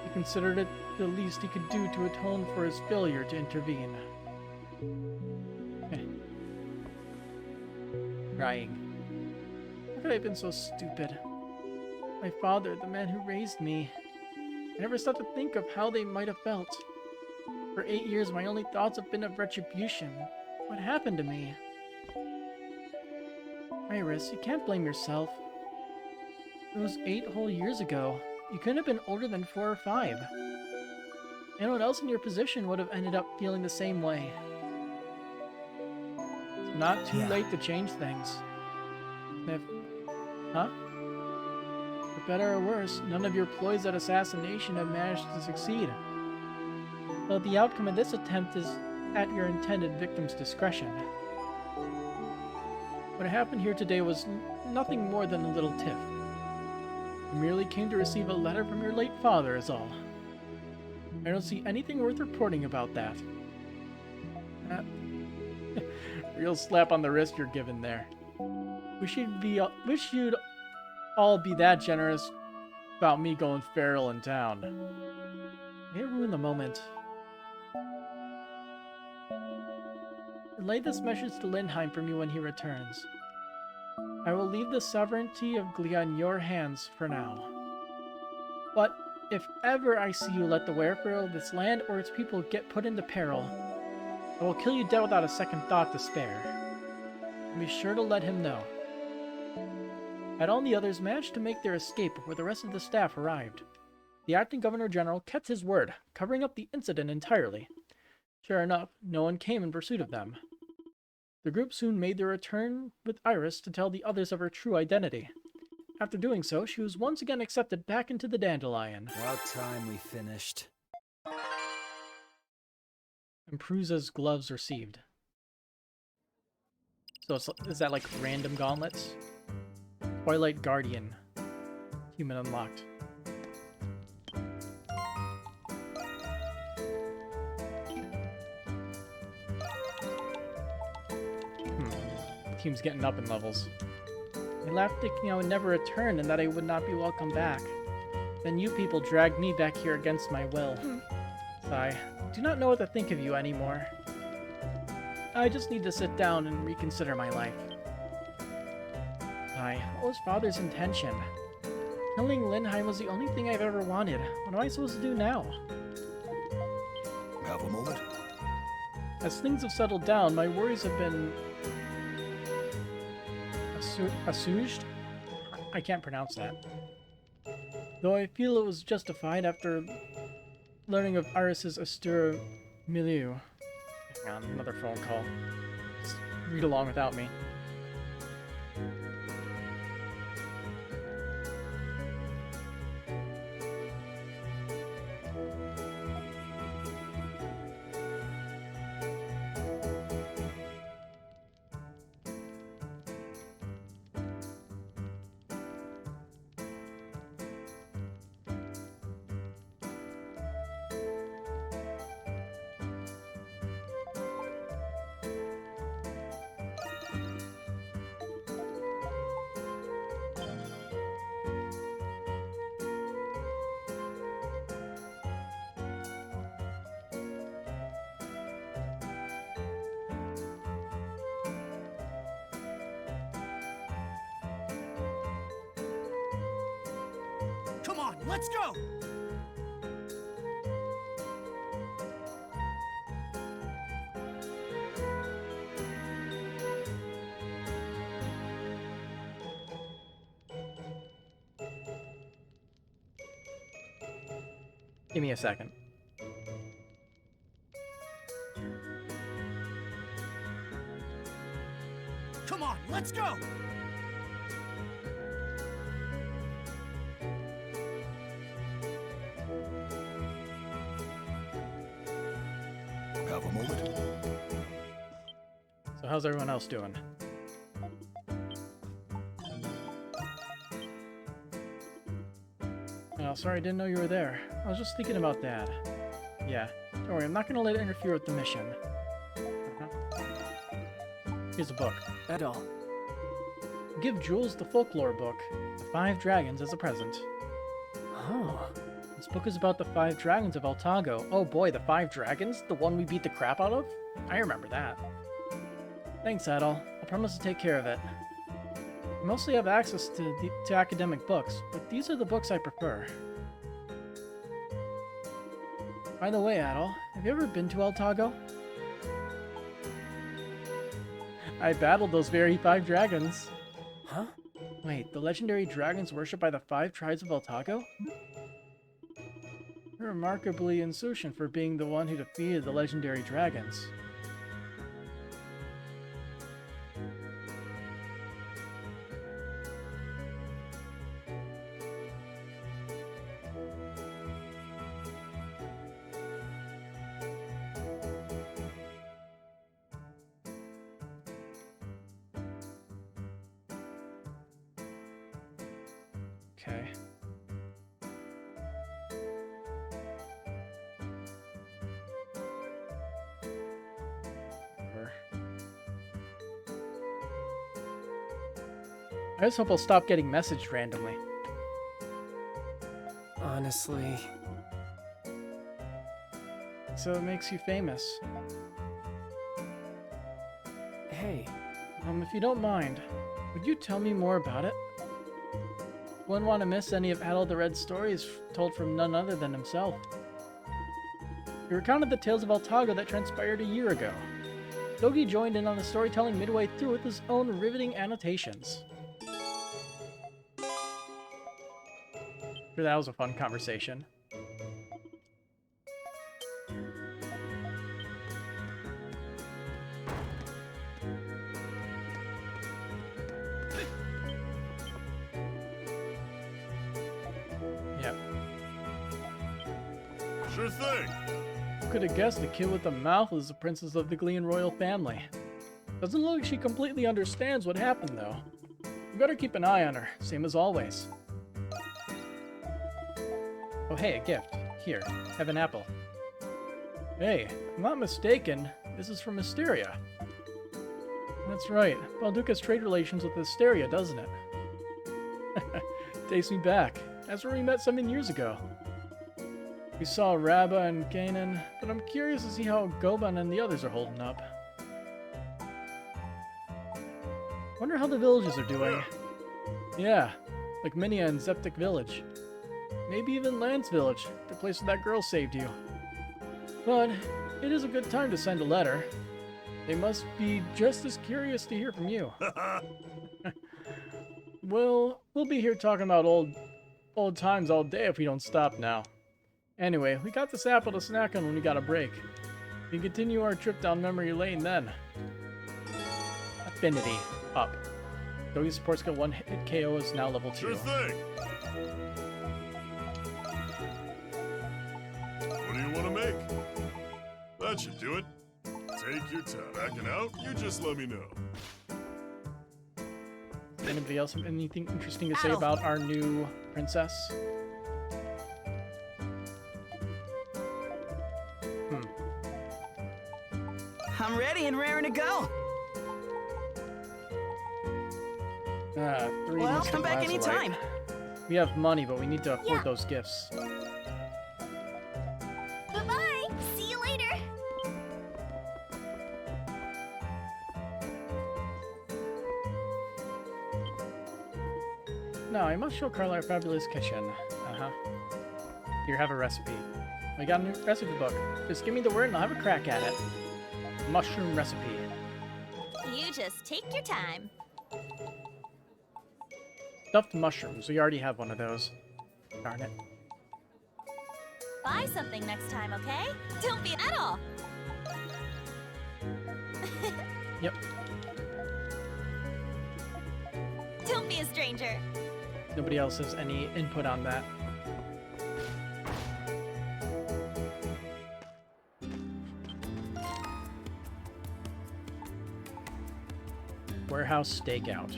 He considered it the least he could do to atone for his failure to intervene. Crying. How could I have been so stupid? My father, the man who raised me. I never stopped to think of how they might have felt. For 8 years, my only thoughts have been of retribution. What happened to me? Iris, you can't blame yourself. It was 8 whole years ago. You couldn't have been older than 4 or 5. Anyone else in your position would have ended up feeling the same way. It's not too late to change things. For better or worse, none of your ploys at assassination have managed to succeed. Though the outcome of this attempt is at your intended victim's discretion. What happened here today was nothing more than a little tiff. I merely came to receive a letter from your late father, is all. I don't see anything worth reporting about that. Real slap on the wrist you're given there. Wish you'd all be that generous about me going feral in town. May it ruin the moment. Relay this message to Lindheim for me when he returns. I will leave the sovereignty of Glia in your hands for now. But if ever I see you let the welfare of this land or its people get put into peril, I will kill you dead without a second thought to spare. And be sure to let him know. Had all the others managed to make their escape before the rest of the staff arrived. The acting governor-general kept his word, covering up the incident entirely. Sure enough, no one came in pursuit of them. The group soon made their return with Iris to tell the others of her true identity. After doing so, she was once again accepted back into the Dandelion. About time we finished. And Prusa's gloves received. So is that like random gauntlets? Twilight Guardian. Human unlocked. Team's getting up in levels. I laughed thinking I would never return and that I would not be welcome back. Then you people dragged me back here against my will. Sigh. Do not know what to think of you anymore. I just need to sit down and reconsider my life. Sigh. What was Father's intention? Killing Lindheim was the only thing I've ever wanted. What am I supposed to do now? Have a moment. As things have settled down, my worries have been assuaged? I can't pronounce that. Though I feel it was justified after learning of Iris's austere milieu. Hang on, another phone call. Just read along without me. let's go! Give me a second. Come on, let's go! Have a moment. So how's everyone else doing? Oh, sorry, I didn't know you were there. I was just thinking about Dad. Yeah, don't worry, I'm not gonna let it interfere with the mission. Here's a book. Adol. Give Jules the folklore book, The 5 Dragons, as a present. Oh. This book is about the 5 dragons of Altago. Oh boy, the 5 dragons? The one we beat the crap out of? I remember that. Thanks, Adol. I promise to take care of it. I mostly have access to academic books, but these are the books I prefer. By the way, Adol, have you ever been to Altago? I battled those very 5 dragons. Huh? Wait, the legendary dragons worshipped by the 5 tribes of Altago? You're remarkably insouciant for being the one who defeated the legendary dragons. Okay. Whatever. I just hope I'll stop getting messaged randomly. Honestly... So it makes you famous. Hey. If you don't mind, would you tell me more about it? Wouldn't want to miss any of Adol the Red's stories told from none other than himself. He recounted the tales of Altago that transpired a year ago. Dogi joined in on the storytelling midway through with his own riveting annotations. Sure, that was a fun conversation. Yep. Sure thing. Who could have guessed the kid with the mouth was the princess of the Glean royal family? Doesn't look like she completely understands what happened, though. We better keep an eye on her, same as always. Oh hey, a gift. Here, have an apple. Hey, if I'm not mistaken, this is from Mysteria. That's right, Balduca's trade relations with Hysteria, doesn't it? Takes me back. That's where we met 7 years ago. We saw Rabba and Kanan, but I'm curious to see how Goban and the others are holding up. Wonder how the villages are doing. Yeah, like Minia and Zeptic Village. Maybe even Lance Village, the place where that girl saved you. But it is a good time to send a letter. They must be just as curious to hear from you. Well, we'll be here talking about old times all day if we don't stop now. Anyway, we got this apple to snack on when we got a break. We can continue our trip down memory lane then. Affinity. Up. Dogi support skill 1 hit KO is now level 2. Sure thing. What do you want to make? That should do it. Take your time. Backing out? You just let me know. Anybody else have anything interesting to say about our new princess? I'm ready and raring to go. Well, come back anytime. We have money, but we need to afford those gifts. Bye-bye! See you later! Now, I must show Carla our fabulous kitchen. Uh-huh. Here, have a recipe. I got a new recipe book. Just give me the word and I'll have a crack at it. Mushroom recipe. You just take your time. Stuffed mushrooms. We already have one of those. Darn it. Buy something next time, okay? Don't be at all. Yep. Don't be a stranger. Nobody else has any input on that. Warehouse stakeout.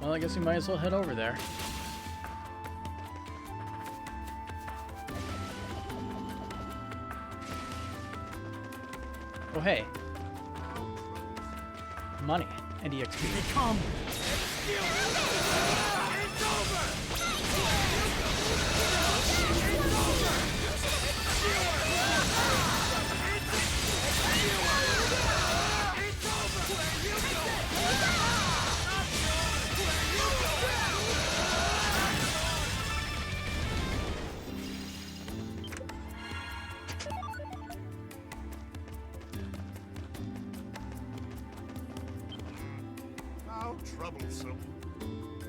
Well, I guess we might as well head over there. Oh, hey. Money and EXP. Come! How troublesome.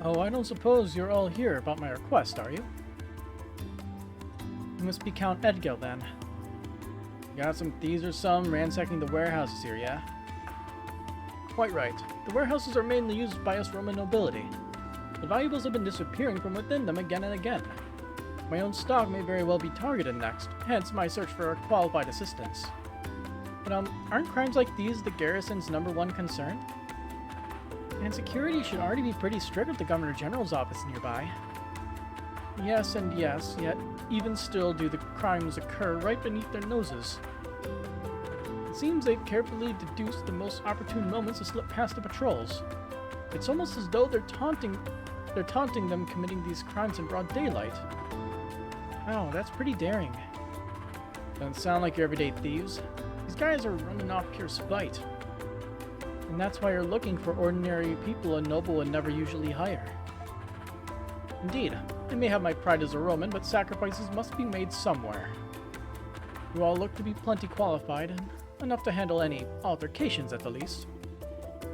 Oh, I don't suppose you're all here about my request, are you? You must be Count Edgar, then. Got some thieves or some ransacking the warehouses here, yeah? Quite right. The warehouses are mainly used by us Roman nobility. The valuables have been disappearing from within them again and again. My own stock may very well be targeted next, hence my search for qualified assistance. But aren't crimes like these the garrison's #1 concern? And security should already be pretty strict at the Governor General's office nearby. Yes and yes, yet even still do the crimes occur right beneath their noses. It seems they've carefully deduced the most opportune moments to slip past the patrols. It's almost as though they're taunting them committing these crimes in broad daylight. Wow, that's pretty daring. Doesn't sound like your everyday thieves. These guys are running off pure spite. And that's why you're looking for ordinary people a noble would never usually hire. Indeed, I may have my pride as a Roman, but sacrifices must be made somewhere. You all look to be plenty qualified, and enough to handle any altercations at the least.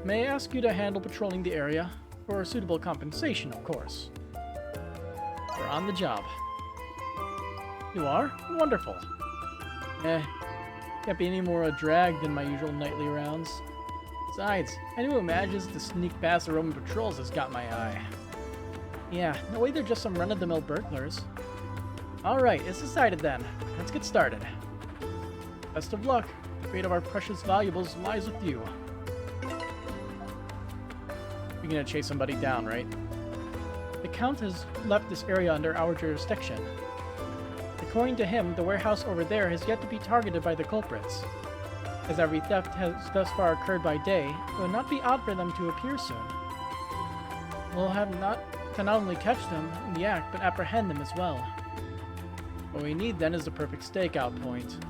May I ask you to handle patrolling the area, for suitable compensation, of course. We're on the job. You are? Wonderful. Can't be any more a drag than my usual nightly rounds. Besides, anyone who manages to sneak past the Roman patrols has got my eye. Yeah, no way they're just some run-of-the-mill burglars. Alright, it's decided then. Let's get started. Best of luck. The fate of our precious valuables lies with you. You're gonna chase somebody down, right? The Count has left this area under our jurisdiction. According to him, the warehouse over there has yet to be targeted by the culprits. As every theft has thus far occurred by day, it would not be odd for them to appear soon. We'll have to not only catch them in the act, but apprehend them as well. What we need then is the perfect stakeout point.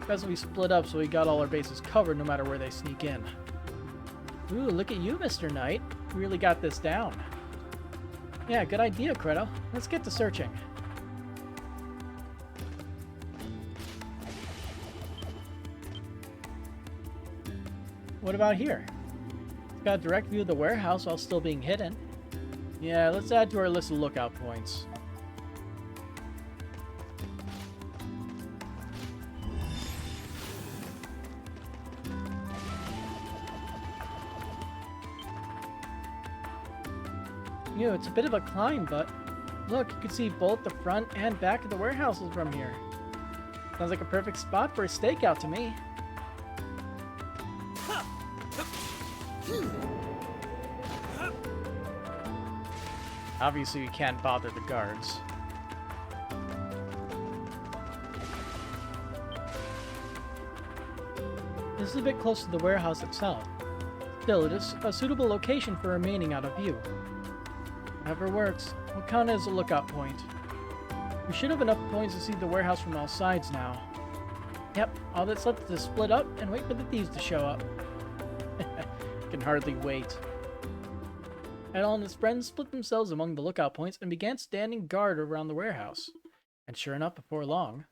Best we split up so we got all our bases covered no matter where they sneak in. Ooh, look at you, Mr. Knight. You really got this down. Yeah, good idea, Credo. Let's get to searching. What about here? It's got a direct view of the warehouse while still being hidden. Yeah, let's add to our list of lookout points. You know, it's a bit of a climb, but look, you can see both the front and back of the warehouses from here. Sounds like a perfect spot for a stakeout to me. Obviously, we can't bother the guards. This is a bit close to the warehouse itself. Still, it is a suitable location for remaining out of view. Whatever works, we'll count it as a lookout point. We should have enough points to see the warehouse from all sides now. Yep, all that's left is to split up and wait for the thieves to show up. Can hardly wait. Edel and his friends split themselves among the lookout points and began standing guard around the warehouse. And sure enough, before long...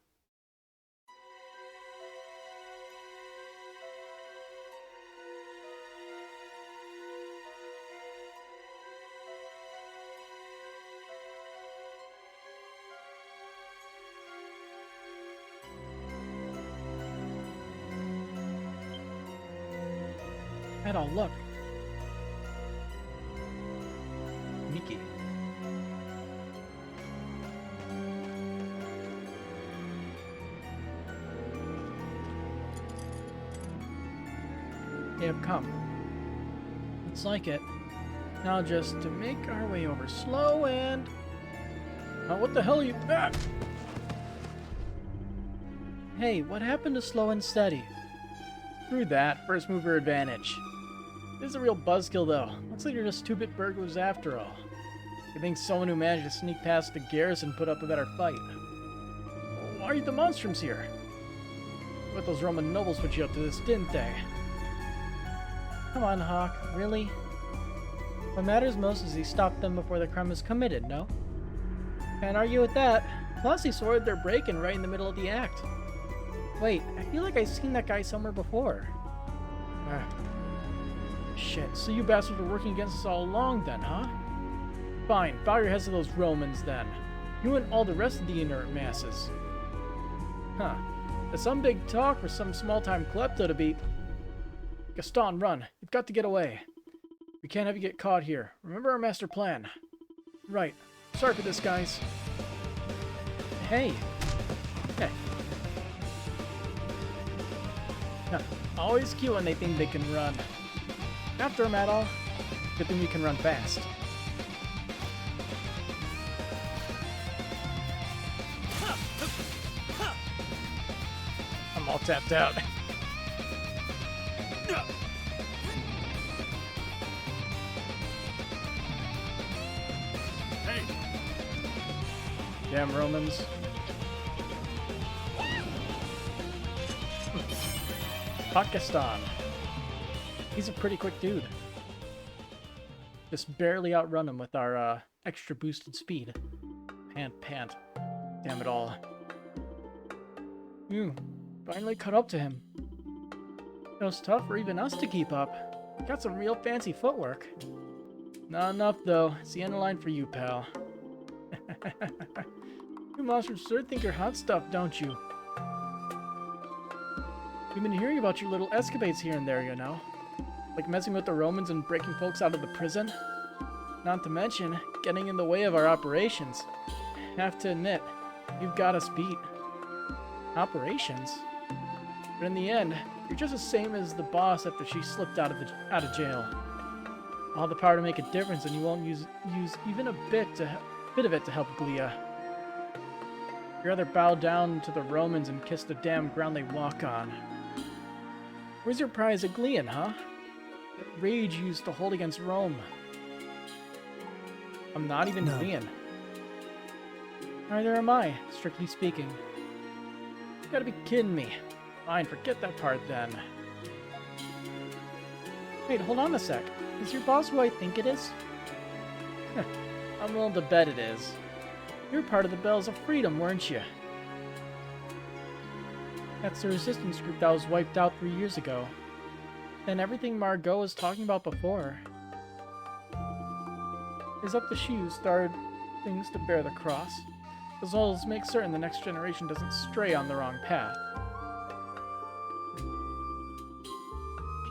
Edel, look. Miki. They have come. Looks like it. Now just to make our way over slow and... Oh, what the hell are you... Ah! Hey, what happened to slow and steady? Screw that. First mover advantage. This is a real buzzkill, though. Looks like you're just 2-bit burglars after all. You think someone who managed to sneak past the garrison put up a better fight? Why are the Monstrums here? But those Roman nobles put you up to this, didn't they? Come on, Hawk. Really? What matters most is he stopped them before the crime was committed, no? Can't argue with that. Plus, he sorted their break-in right in the middle of the act. Wait, I feel like I've seen that guy somewhere before. Shit, so you bastards were working against us all along then, huh? Fine, bow your heads to those Romans then. You and all the rest of the inert masses. Huh. That's some big talk for some small-time klepto to be... Gaston, run. You've got to get away. We can't have you get caught here. Remember our master plan. Right. Sorry for this, guys. Hey. Hey. Huh. Always cute when they think they can run. After them at all. Good thing you can run fast. I'm all tapped out. Hey! Damn Romans. Pakistan. He's a pretty quick dude. Just barely outrun him with our extra boosted speed. Pant. Damn it all. Finally caught up to him. It was tough for even us to keep up. Got some real fancy footwork. Not enough though. It's the end of the line for you, pal. You monsters sure think you're hot stuff, don't you? We've been hearing about your little escapades here and there, you know. Like messing with the Romans and breaking folks out of the prison. Not to mention, getting in the way of our operations. Have to admit, you've got us beat. Operations? But in the end, you're just the same as the boss after she slipped out of jail. All the power to make a difference, and you won't use even a bit of it to help Glia. You'd rather bow down to the Romans and kiss the damn ground they walk on. Where's your prize at Glian, huh? That rage you used to hold against Rome. I'm not even Glian. Neither am I, strictly speaking. You gotta be kidding me. Fine, forget that part then. Wait, hold on a sec. Is your boss who I think it is? I'm willing to bet it is. You're part of the Bells of Freedom, weren't you? That's the resistance group that was wiped out 3 years ago. And everything Margot was talking about before. It's up to she who started things to bear the cross, as well as make certain the next generation doesn't stray on the wrong path.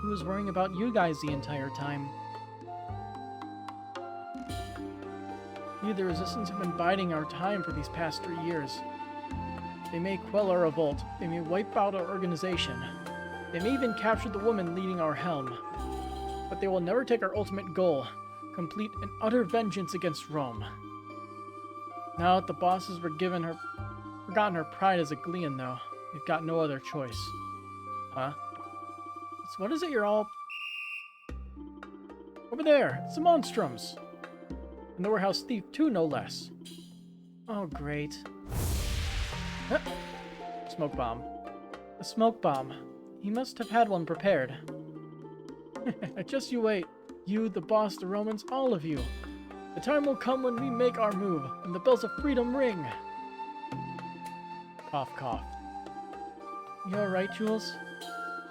She was worrying about you guys the entire time. You, the Resistance, have been biding our time for these past 3 years. They may quell our revolt, they may wipe out our organization, they may even capture the woman leading our helm. But they will never take our ultimate goal, complete and utter vengeance against Rome. Now that the bosses were forgotten her pride as a Glian, though, we've got no other choice. Huh? So what is it you're all... Over there! It's the Monstrums! And the warehouse thief too, no less. Oh, great. Smoke bomb. A smoke bomb. He must have had one prepared. Just you wait. You, the boss, the Romans, all of you. The time will come when we make our move, and the bells of freedom ring. Cough, cough. You alright, Jules?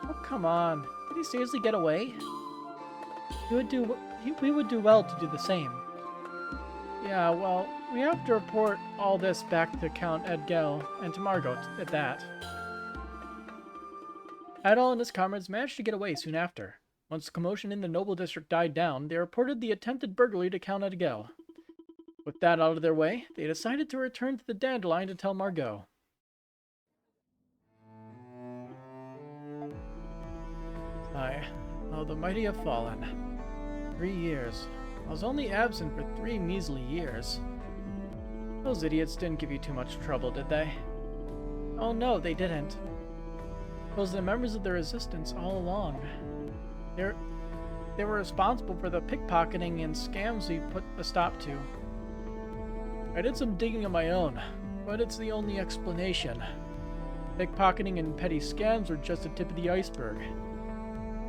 Oh, come on. Did he seriously get away? We would do well to do the same. Yeah, well, we have to report all this back to Count Edgel and to Margot at that. Adol and his comrades managed to get away soon after. Once the commotion in the noble district died down, they reported the attempted burglary to Count Edgel. With that out of their way, they decided to return to the Dandelion to tell Margot. Aye, how the mighty have fallen. 3 years. I was only absent for 3 measly years. Those idiots didn't give you too much trouble, did they? Oh no, they didn't. It was the members of the Resistance all along. They were responsible for the pickpocketing and scams we put a stop to. I did some digging of my own, but it's the only explanation. Pickpocketing and petty scams were just the tip of the iceberg.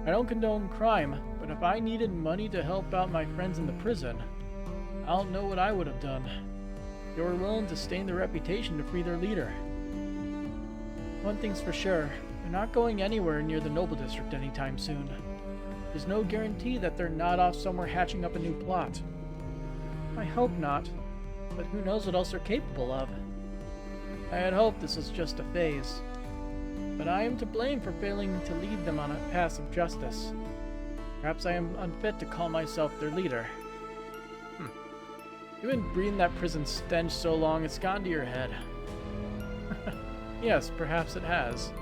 I don't condone crime, but if I needed money to help out my friends in the prison, I don't know what I would have done. They were willing to stain their reputation to free their leader. One thing's for sure, they're not going anywhere near the Noble District anytime soon. There's no guarantee that they're not off somewhere hatching up a new plot. I hope not, but who knows what else they're capable of. I had hoped this was just a phase, but I am to blame for failing to lead them on a path of justice. Perhaps I am unfit to call myself their leader. You've been breathing that prison stench so long it's gone to your head. Yes, perhaps it has.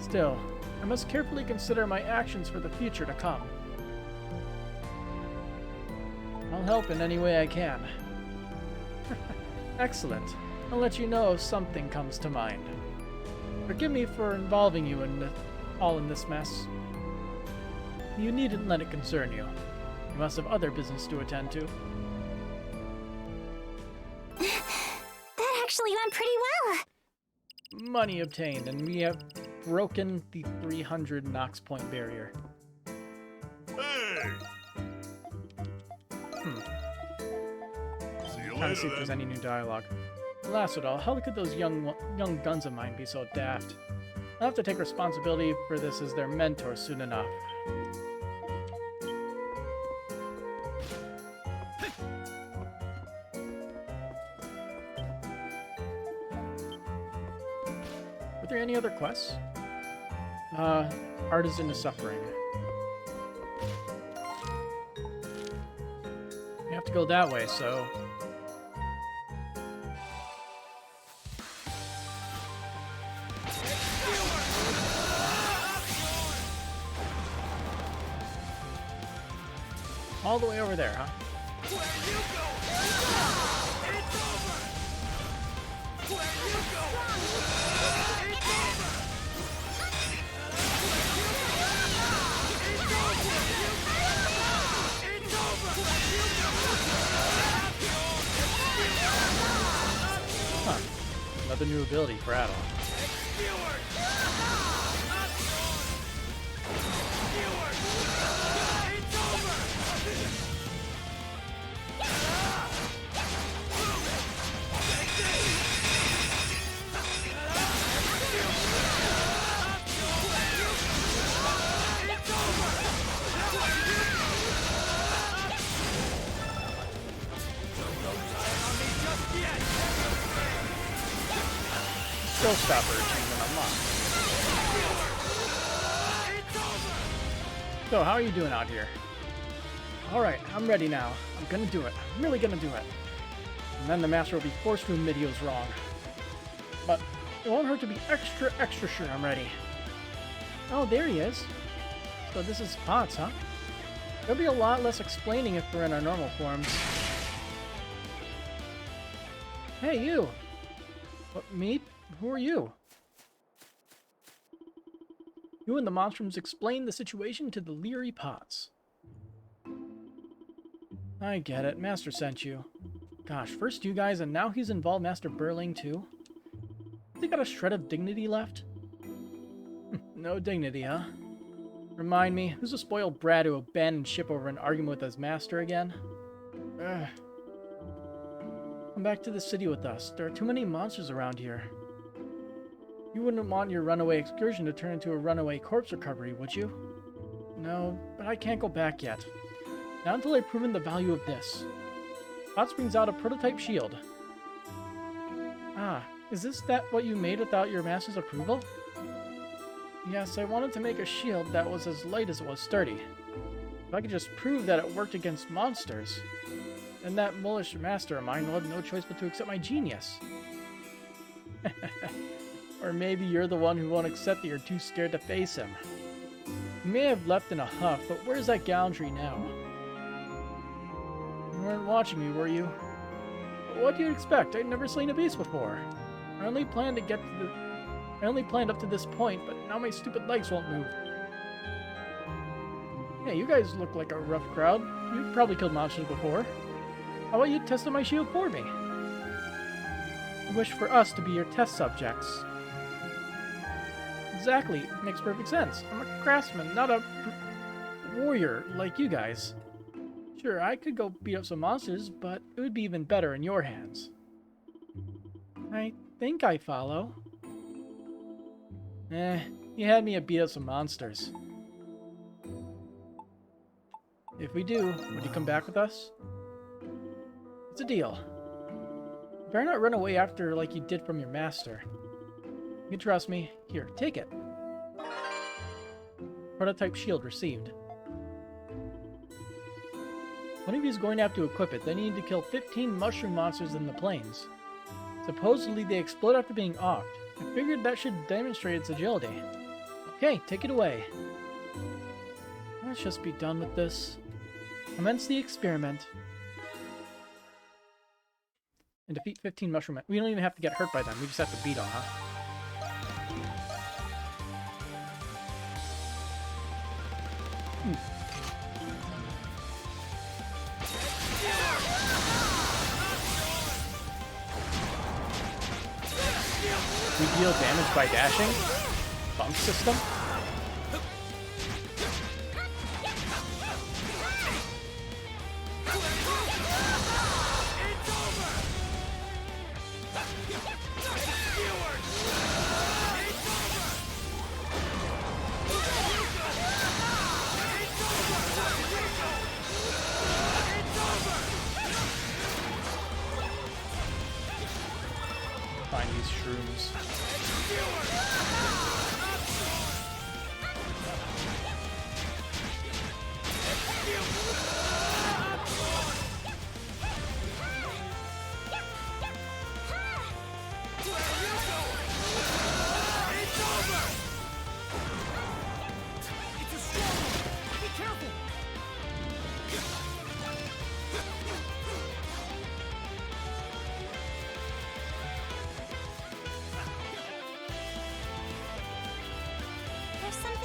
Still, I must carefully consider my actions for the future to come. I'll help in any way I can. Excellent. I'll let you know if something comes to mind. Forgive me for involving you in all in this mess. You needn't let it concern you. You must have other business to attend to. That actually went pretty well. Money obtained, and we have broken the 300 Nox point barrier. Hey! See you Trying to later, see if there's then. any new dialogue. Last of all, how could those young guns of mine be so daft? I'll have to take responsibility for this as their mentor soon enough. Were there any other quests? Artisan is suffering. We have to go that way, so... all the way over there, huh? Where you go, it's over. Where you go, it's over. It's over. Huh. Another new ability for Adol. Showstopper achievement unlocked. So, how are you doing out here? Alright, I'm ready now. I'm gonna do it. I'm really gonna do it. And then the master will be forced to admit he was wrong. But it won't hurt to be extra sure I'm ready. Oh, there he is. So this is Potts, huh? There'll be a lot less explaining if we're in our normal forms. Hey, you! What, me? Who are you? You and the Monstrums explained the situation to the Leery Potts. I get it. Master sent you. Gosh, first you guys, and now he's involved Master Burling too? They got a shred of dignity left? No dignity, huh? Remind me, who's a spoiled brat who abandoned ship over an argument with his master again? Ugh. Come back to the city with us. There are too many monsters around here. You wouldn't want your runaway excursion to turn into a runaway corpse recovery, would you? No, but I can't go back yet. Not until I've proven the value of this. Potts brings out a prototype shield. Ah, is that what you made without your master's approval? Yes, I wanted to make a shield that was as light as it was sturdy. If I could just prove that it worked against monsters, then that mullish master of mine will have no choice but to accept my genius. Or maybe you're the one who won't accept that you're too scared to face him. You may have left in a huff, but where's that gallantry now? You weren't watching me, were you? What do you expect? I'd never slain a beast before. I only planned up to this point, but now my stupid legs won't move. Hey, you guys look like a rough crowd. You've probably killed monsters before. How about you test my shield for me? You wish for us to be your test subjects. Exactly. Makes perfect sense. I'm a craftsman, not a warrior like you guys. Sure, I could go beat up some monsters, but it would be even better in your hands. I think I follow. You had me at beat up some monsters. If we do, would you come back with us? It's a deal. You better not run away after like you did from your master. You can trust me. Here, take it. Prototype shield received. One of you is going to have to equip it, then you need to kill 15 mushroom monsters in the plains. Supposedly they explode after being offed. I figured that should demonstrate its agility. Okay, take it away. Let's just be done with this. Commence the experiment. And defeat 15 mushroom men. We don't even have to get hurt by them, we just have to beat them, huh? We deal damage by dashing? Bump system? Find these shrooms.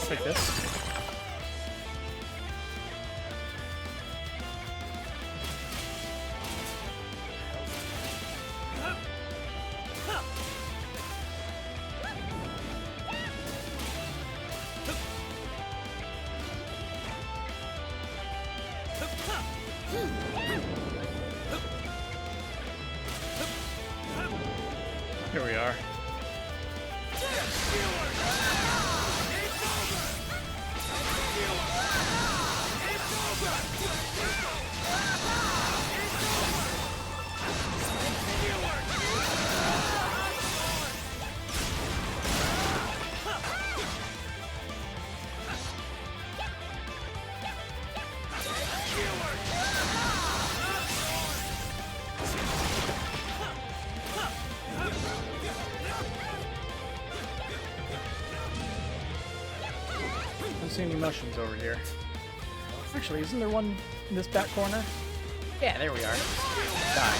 Like this. Here we are. Don't see any mushrooms over here. Actually, isn't there one in this back corner? Yeah, there we are. Die.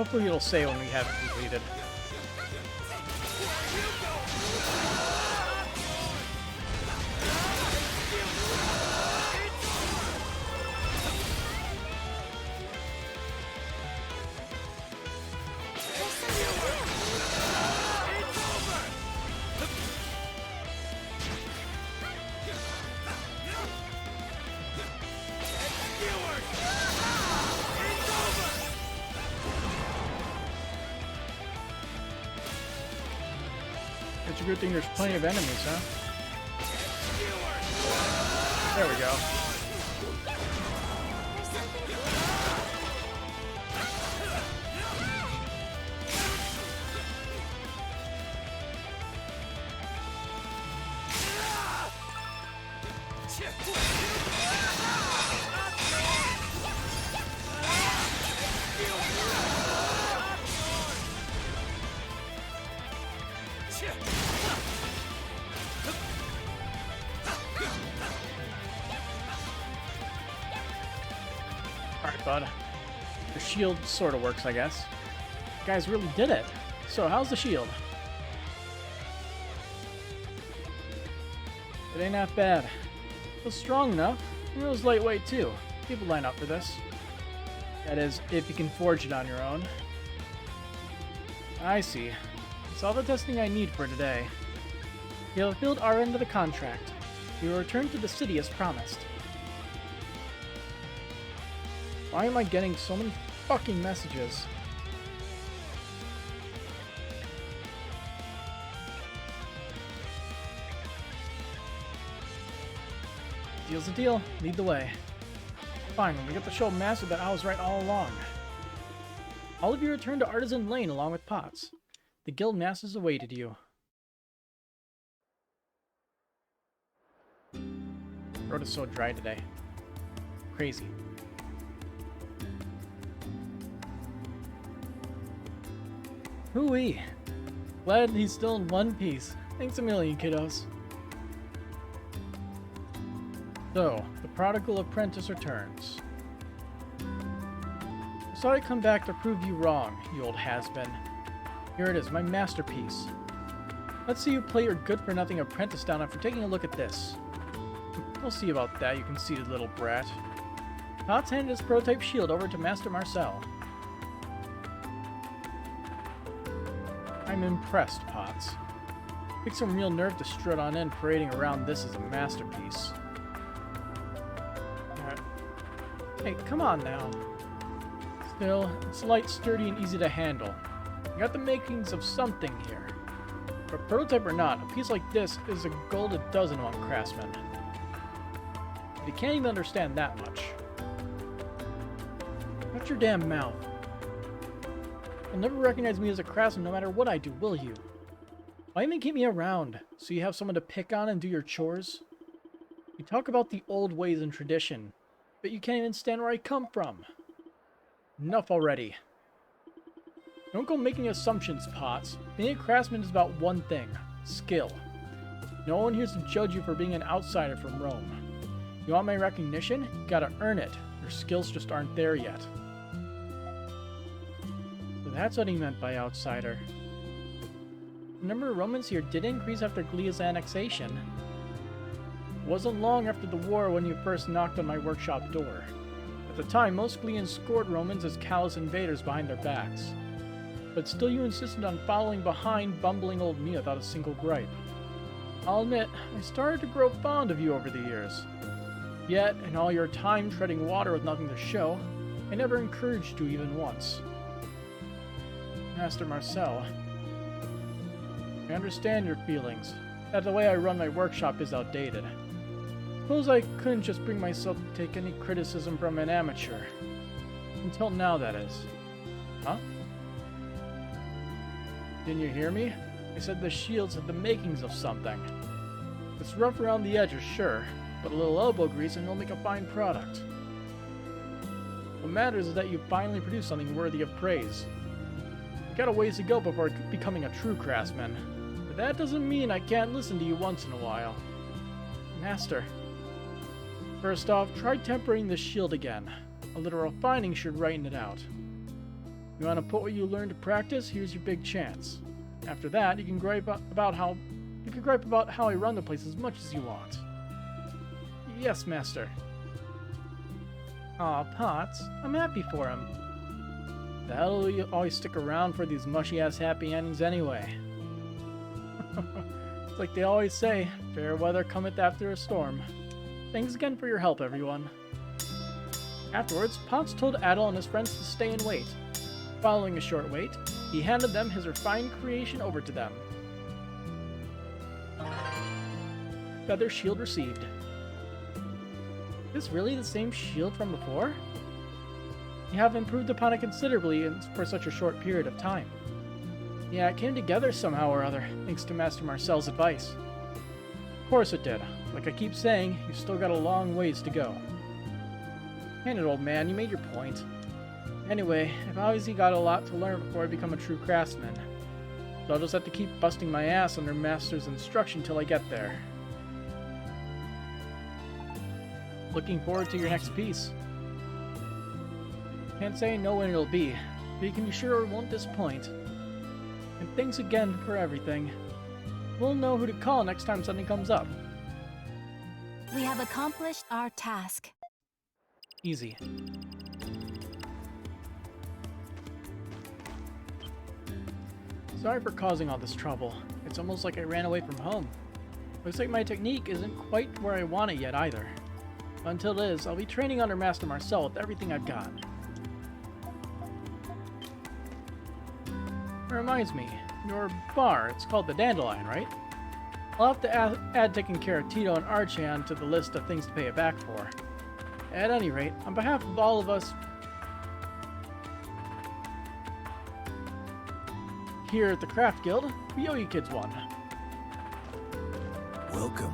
Hopefully it'll say when we have it completed. It's a good thing there's plenty of enemies, huh? There we go. Alright, bud. The shield sort of works, I guess. You guys really did it. So, how's the shield? It ain't that bad. It was strong enough, and it was lightweight too. People line up for this. That is, if you can forge it on your own. I see. It's all the testing I need for today. You have fulfilled our end of the contract. You will return to the city as promised. Why am I getting so many fucking messages? Deal's a deal. Lead the way. Fine, when we get to show Master that I was right all along. All of you return to Artisan Lane along with Potts. The guild masters awaited you. Road is so dry today. Crazy. Hooey! Glad he's still in one piece. Thanks a million, kiddos. So, the prodigal apprentice returns. I saw it come back to prove you wrong, you old has-been. Here it is, my masterpiece. Let's see you play your good-for-nothing apprentice down after taking a look at this. We'll see about that, you conceited little brat. Potts handed his prototype shield over to Master Marcel. I'm impressed, Potts. Takes some real nerve to strut on in parading around this as a masterpiece. Hey, come on now. Still, it's light, sturdy, and easy to handle. You got the makings of something here. But prototype or not, a piece like this is a gold a dozen among craftsmen. But you can't even understand that much. Shut your damn mouth. You'll never recognize me as a craftsman no matter what I do, will you? Why even keep me around? So you have someone to pick on and do your chores? You talk about the old ways and tradition, but you can't even stand where I come from. Enough already. Don't go making assumptions, Potts. Being a craftsman is about one thing. Skill. No one here's to judge you for being an outsider from Rome. You want my recognition? You gotta earn it. Your skills just aren't there yet. So that's what he meant by outsider. The number of Romans here did increase after Glia's annexation. It wasn't long after the war when you first knocked on my workshop door. At the time, most Glians scored Romans as callous invaders behind their backs. But still you insisted on following behind bumbling old me without a single gripe. I'll admit, I started to grow fond of you over the years. Yet, in all your time treading water with nothing to show, I never encouraged you even once. Master Marcel, I understand your feelings, that the way I run my workshop is outdated. Suppose I couldn't just bring myself to take any criticism from an amateur. Until now, that is. Huh? Didn't you hear me? I said the shields have the makings of something. It's rough around the edges, sure, but a little elbow grease and it'll make a fine product. What matters is that you finally produce something worthy of praise. You got a ways to go before becoming a true craftsman, but that doesn't mean I can't listen to you once in a while. Master. First off, try tempering the shield again. A little refining should righten it out. You want to put what you learned to practice? Here's your big chance. After that, you can gripe about how I run the place as much as you want. Yes, master. Aw, Potts, I'm happy for him. The hell will you always stick around for these mushy-ass happy endings anyway? It's like they always say, fair weather cometh after a storm. Thanks again for your help, everyone. Afterwards, Potts told Adel and his friends to stay and wait. Following a short wait, he handed them his refined creation over to them. Feather shield received. Is this really the same shield from before? You have improved upon it considerably for such a short period of time. Yeah, it came together somehow or other, thanks to Master Marcel's advice. Of course it did. Like I keep saying, you've still got a long ways to go. Hang it, old man, you made your point. Anyway, I've obviously got a lot to learn before I become a true craftsman. So I'll just have to keep busting my ass under Master's instruction till I get there. Looking forward to your next piece. Can't say know when it'll be, but you can be sure it won't disappoint. And thanks again for everything. We'll know who to call next time something comes up. We have accomplished our task. Easy. Sorry for causing all this trouble. It's almost like I ran away from home. Looks like my technique isn't quite where I want it yet either. But until it is, I'll be training under Master Marcel with everything I've got. It reminds me, your bar, it's called the Dandelion, right? I'll have to add taking care of Tito and Archan to the list of things to pay it back for. At any rate, on behalf of all of us here at the Craft Guild, we owe you kids one. Welcome.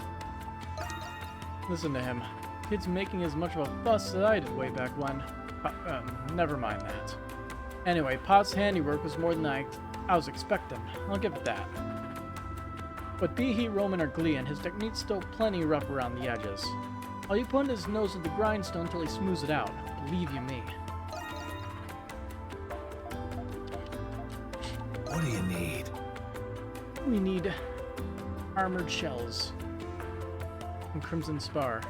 Listen to him. Kid's making as much of a fuss as I did way back when. Never mind that. Anyway, Pot's handiwork was more than I was expecting. I'll give it that. But be he Roman or Gleeon, his technique's still plenty rough around the edges. All you put his nose to the grindstone till he smooths it out. Believe you me. What do you need? We need armored shells and crimson spar.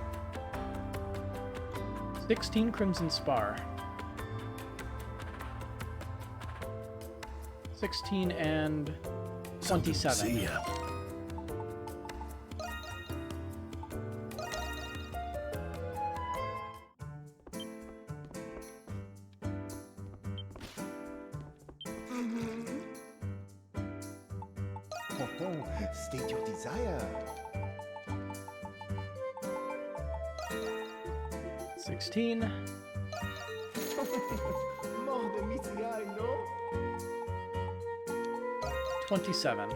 16 crimson spar. 16 and 27. See ya. State your desire. 16. More de mitigai, no? 27.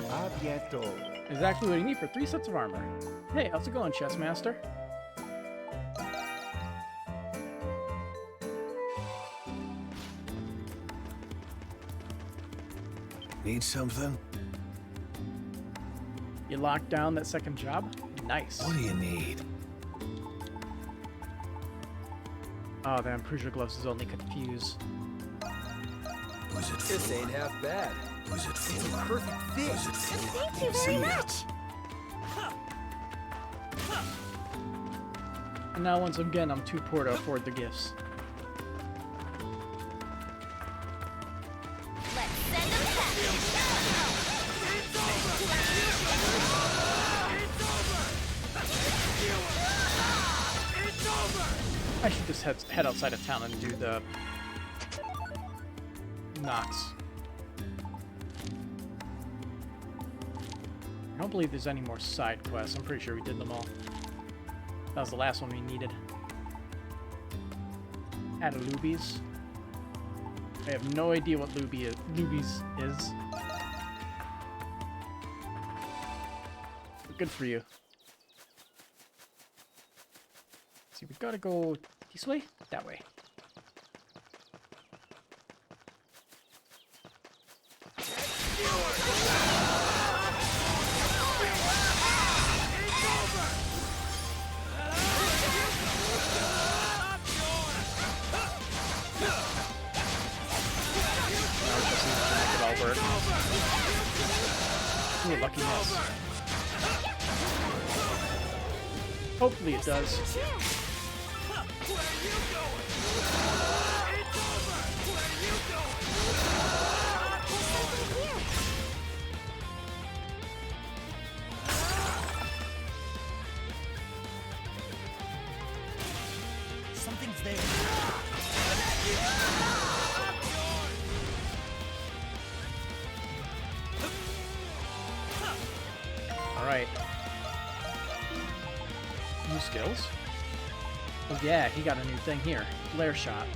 A bientôt. Exactly what you need for 3 sets of armor. Hey, how's it going, chess master? Need something? You locked down that second job? Nice. What do you need? Oh, damn, Prusia Gloves is only confused. Who's it This for? ain't half bad. Who's it for? It's a perfect fit. Who's it for? Thank you See very ya. much. And now once again, I'm too poor to afford the gifts. Let's send them I should just head outside of town and do the Knox. I don't believe there's any more side quests. I'm pretty sure we did them all. That was the last one we needed. Add Lubies. I have no idea what Lubies is. But good for you. See, we gotta go this way? That way. that'll work. Ooh, lucky miss. Hopefully it does. Something's there. Alright. New skills? Oh yeah, he got a new thing here. Flare shot.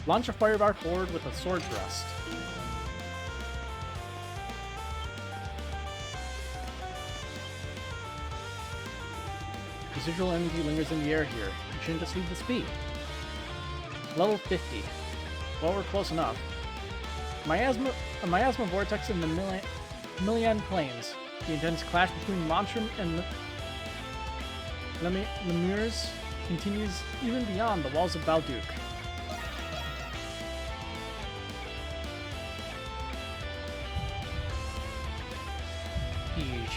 Launch a firebar forward with a sword thrust. Residual energy lingers in the air here. You shouldn't just leave the speed. Level 50. Well, we're close enough. A miasma vortex in the Millian Plains. The intense clash between Monstrum and Lemures continues even beyond the walls of Balduke. Yeesh.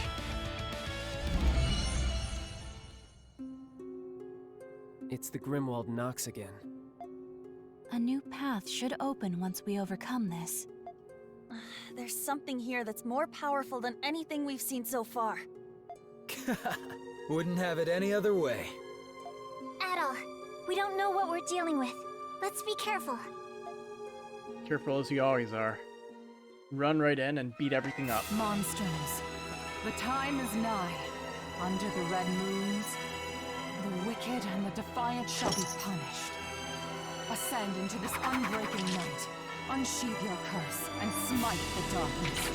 It's the Grimwald Nox again. A new path should open once we overcome this. There's something here that's more powerful than anything we've seen so far. Wouldn't have it any other way. At all. We don't know what we're dealing with. Let's be careful. Careful as you always are. Run right in and beat everything up. Monstrums. The time is nigh. Under the red moons, the wicked and the defiant shall be punished. Ascend into this unbreaking night. Unsheath your curse and smite the darkness.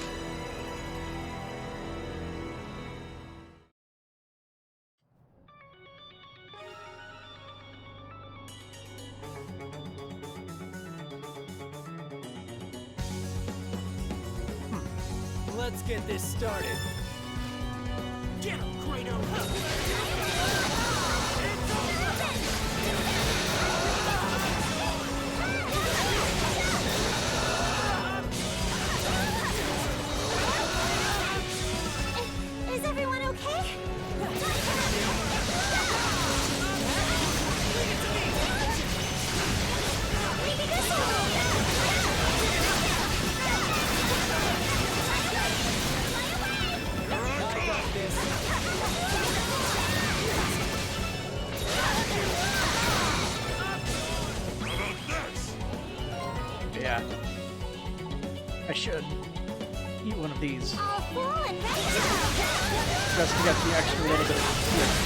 Let's get this started. Get him, Kratos! Is everyone okay? Yeah. I should eat one of these. Just to get the extra little bit of TXP.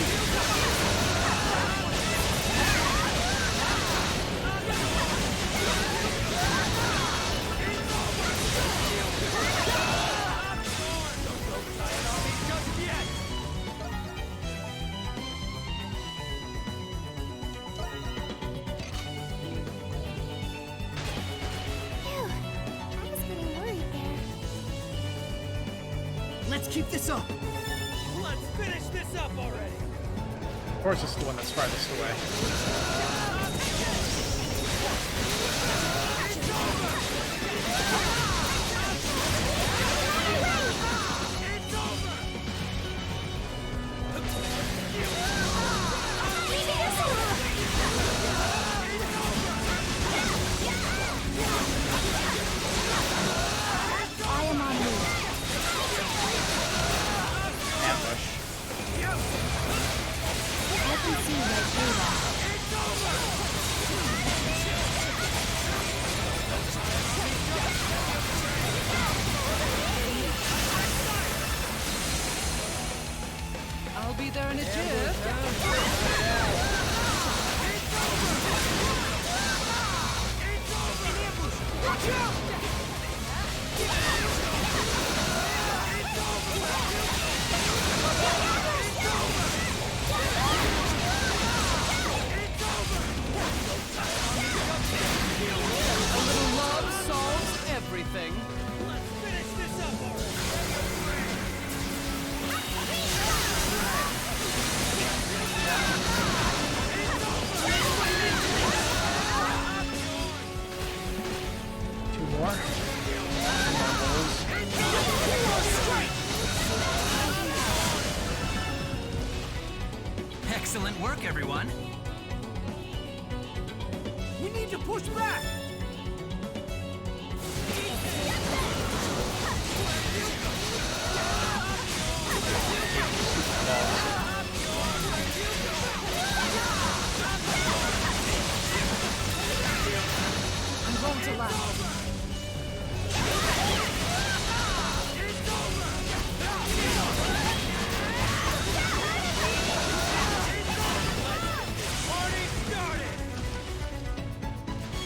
Let's keep this up. Let's finish this up already. Of course, it's the one that's farthest away. I'll be there in a jiff. A little love solves everything. Let's finish this up already. Two more. Two more bowls. Excellent work, everyone. We need to push back! I'm going to last.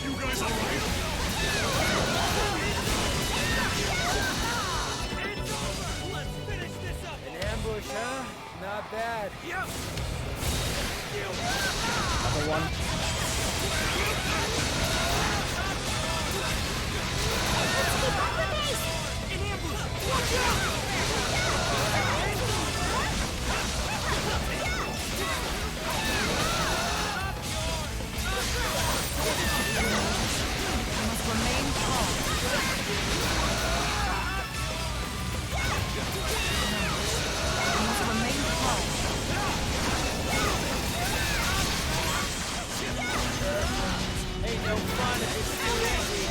You guys alright? An ambush, huh? Not bad. Another one. Must remain calm. Must remain calm. Ain't no fun if it's too easy.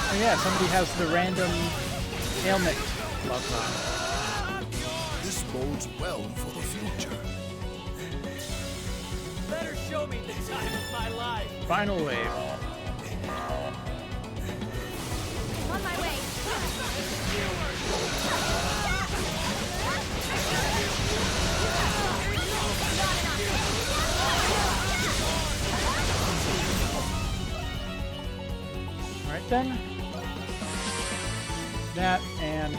Oh yeah, somebody has the random ailment buff on. This bodes well for the future. Better show me the time of my life. Final wave. On my way. Alright then. That and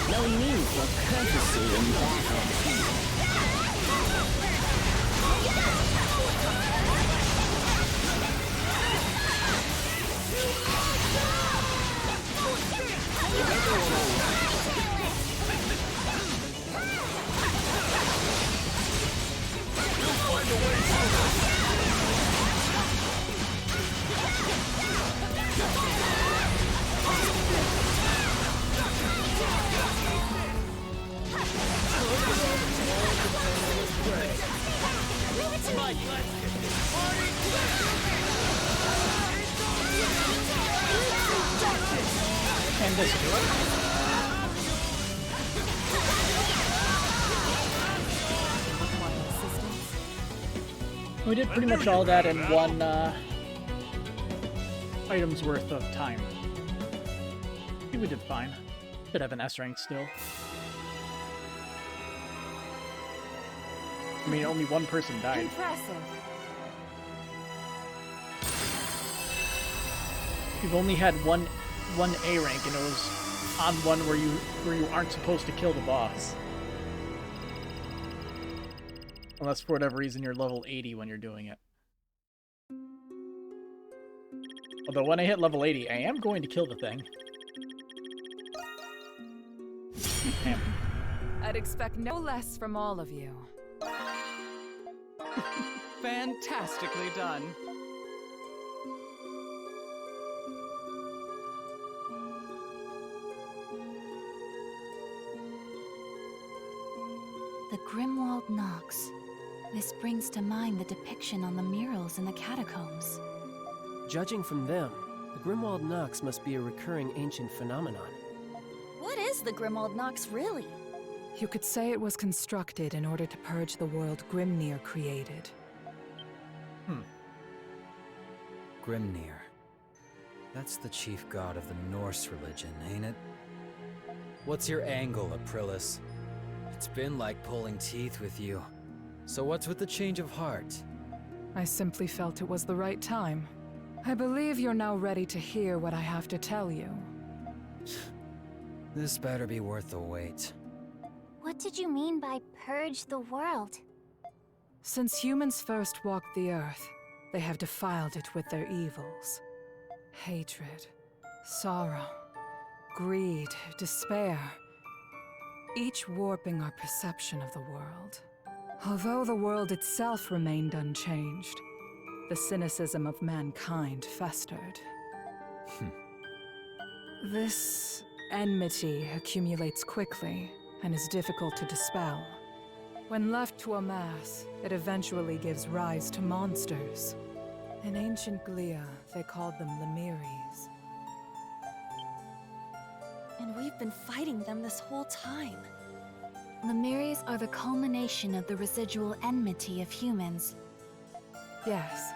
No need for courtesy in battle. and this do it. We did pretty much all that in one item's worth of time. I think we did fine. Should have an S rank still. I mean, only one person died. Impressive. You've only had one A rank, and it was on one where you aren't supposed to kill the boss. Unless for whatever reason you're level 80 when you're doing it. Although when I hit level 80, I am going to kill the thing. Damn. I'd expect no less from all of you. Fantastically done. The Grimwald Nox. This brings to mind the depiction on the murals in the catacombs. Judging from them, the Grimwald Nox must be a recurring ancient phenomenon. What is the Grimwald Nox really? You could say it was constructed in order to purge the world Grimnir created. Grimnir. That's the chief god of the Norse religion, ain't it? What's your angle, Aprilis? It's been like pulling teeth with you. So what's with the change of heart? I simply felt it was the right time. I believe you're now ready to hear what I have to tell you. This better be worth the wait. What did you mean by purge the world? Since humans first walked the earth, they have defiled it with their evils. Hatred, sorrow, greed, despair. Each warping our perception of the world. Although the world itself remained unchanged, the cynicism of mankind festered. This enmity accumulates quickly and is difficult to dispel. When left to amass, it eventually gives rise to monsters. In ancient Glia, they called them Lemires. And we've been fighting them this whole time. Lemires are the culmination of the residual enmity of humans. Yes.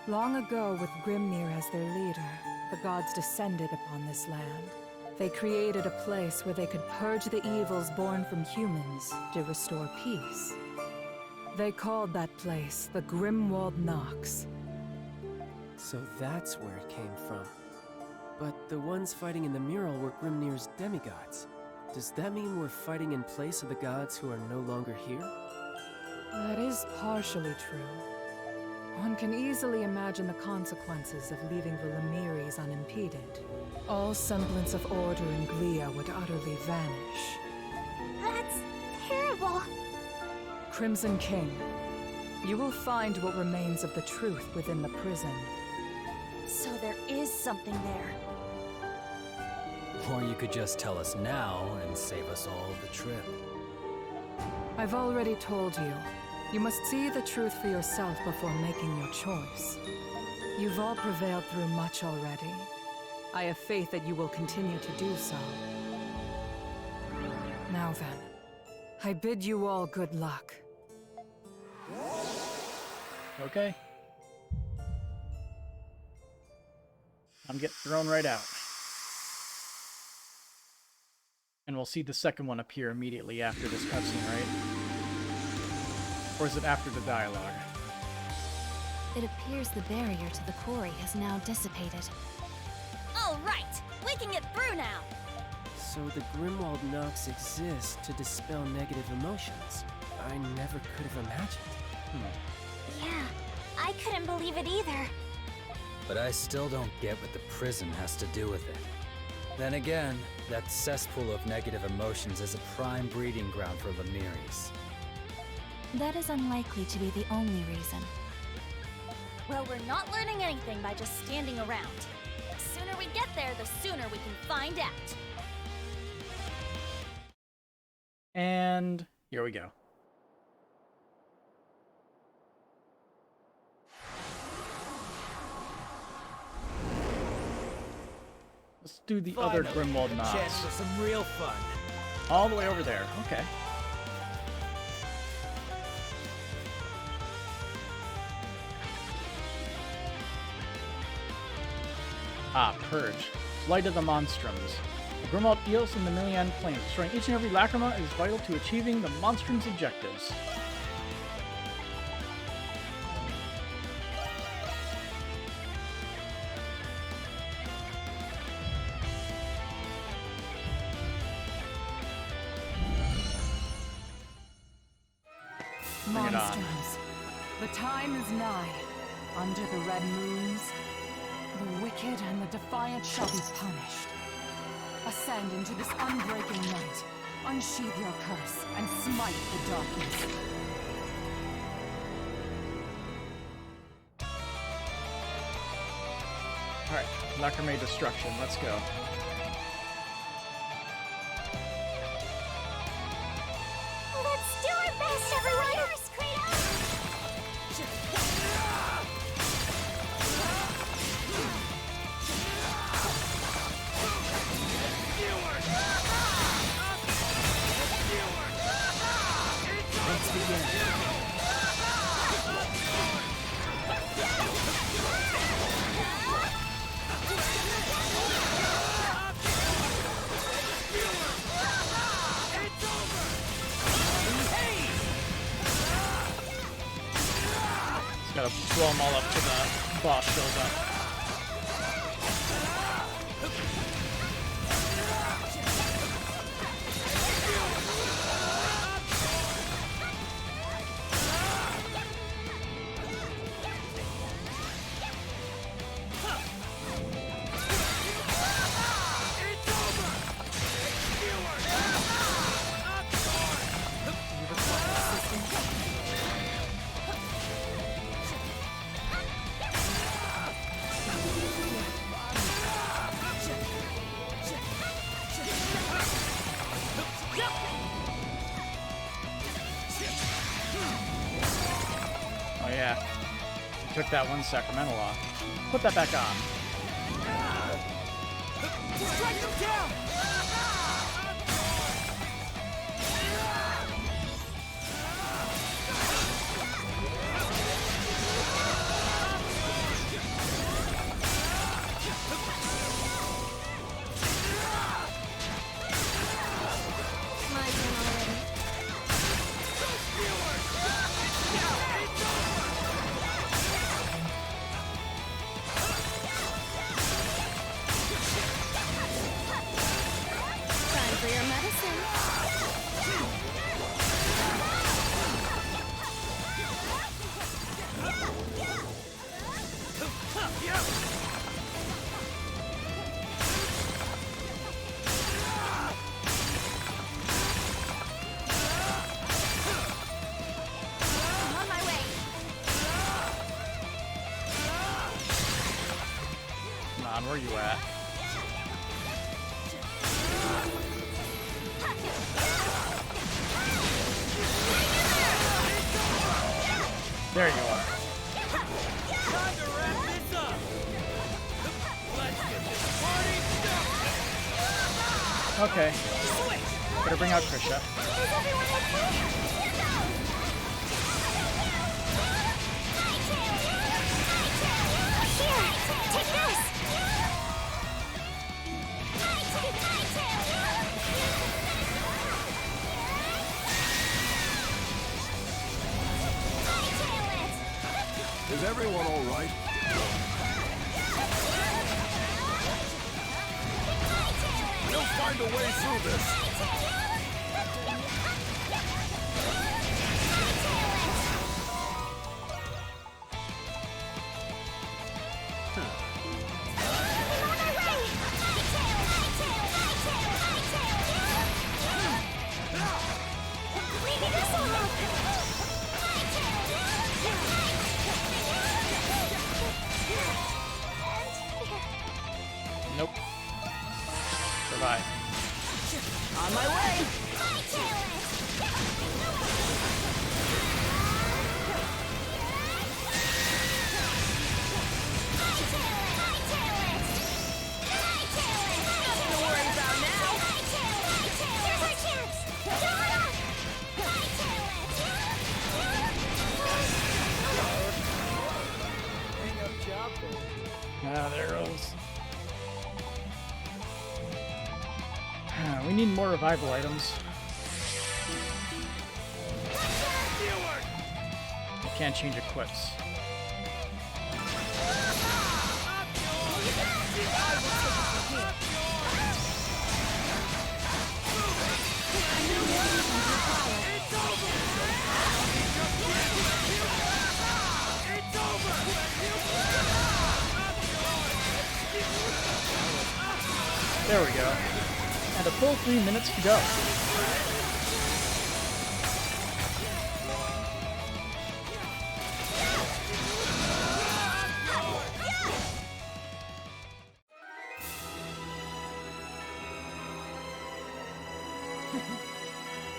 Long ago, with Grimnir as their leader, the gods descended upon this land. They created a place where they could purge the evils born from humans to restore peace. They called that place the Grimwald Nox. So that's where it came from. But the ones fighting in the mural were Grimnir's demigods. Does that mean we're fighting in place of the gods who are no longer here? That is partially true. One can easily imagine the consequences of leaving the Lemires unimpeded. All semblance of order in Glia would utterly vanish. That's terrible. Crimson King, you will find what remains of the truth within the prison. So there is something there. Or you could just tell us now and save us all the trip. I've already told you. You must see the truth for yourself before making your choice. You've all prevailed through much already. I have faith that you will continue to do so. Now then, I bid you all good luck. Okay. I'm getting thrown right out. And we'll see the second one appear immediately after this cutscene, right? Or is it after the dialogue? It appears the barrier to the quarry has now dissipated. All right, we can get through now. So the Grimwald Nox exists to dispel negative emotions. I never could have imagined. Yeah, I couldn't believe it either. But I still don't get what the prison has to do with it. Then again, that cesspool of negative emotions is a prime breeding ground for Lemires. That is unlikely to be the only reason. Well, we're not learning anything by just standing around. The sooner we get there, the sooner we can find out. And here we go. Let's do the other Grimwald Nox. Chance for some real fun. All the way over there. Okay. Ah, Purge. Flight of the Monstrums. The Grimwald Eos and the Millian Plains. Destroying each and every Lacrima is vital to achieving the Monstrum's objectives. Bring it on. Monstrums, the time is nigh. Under the red moons, the wicked and the defiant shall be punished. Ascend into this unbreaking night, unsheathe your curse, and smite the darkness. Alright, Lacrimae Destruction, let's go. Let's do our best, everyone! Let's begin. Just gotta blow them all up till the boss shows up. Took that one Sacramento off. Put that back on. Strike them down! My turn already. Time for your medicine. I'm on my way. Come on, where you at? There you are. Time to wrap this up! Let's get this party started! Okay. Better bring out Krisha. Is everyone okay? Here, take this! Is everyone all right? We'll find a way through this. Nope. Survive. On my way! Nothing to worry about now! Here's our chance! Ah, there goes. We need more revival items. I can't change equips. There we go. And a full 3 minutes to go.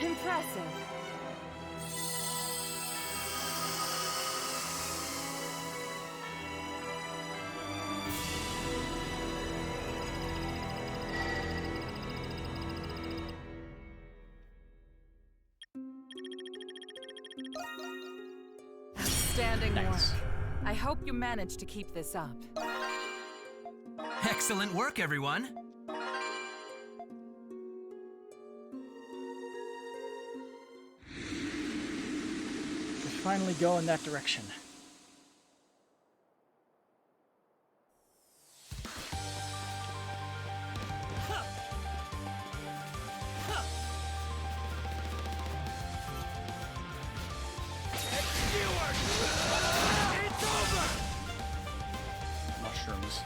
Impressive. Outstanding work. I hope you manage to keep this up. Excellent work, everyone! We finally go in that direction. Mushrooms.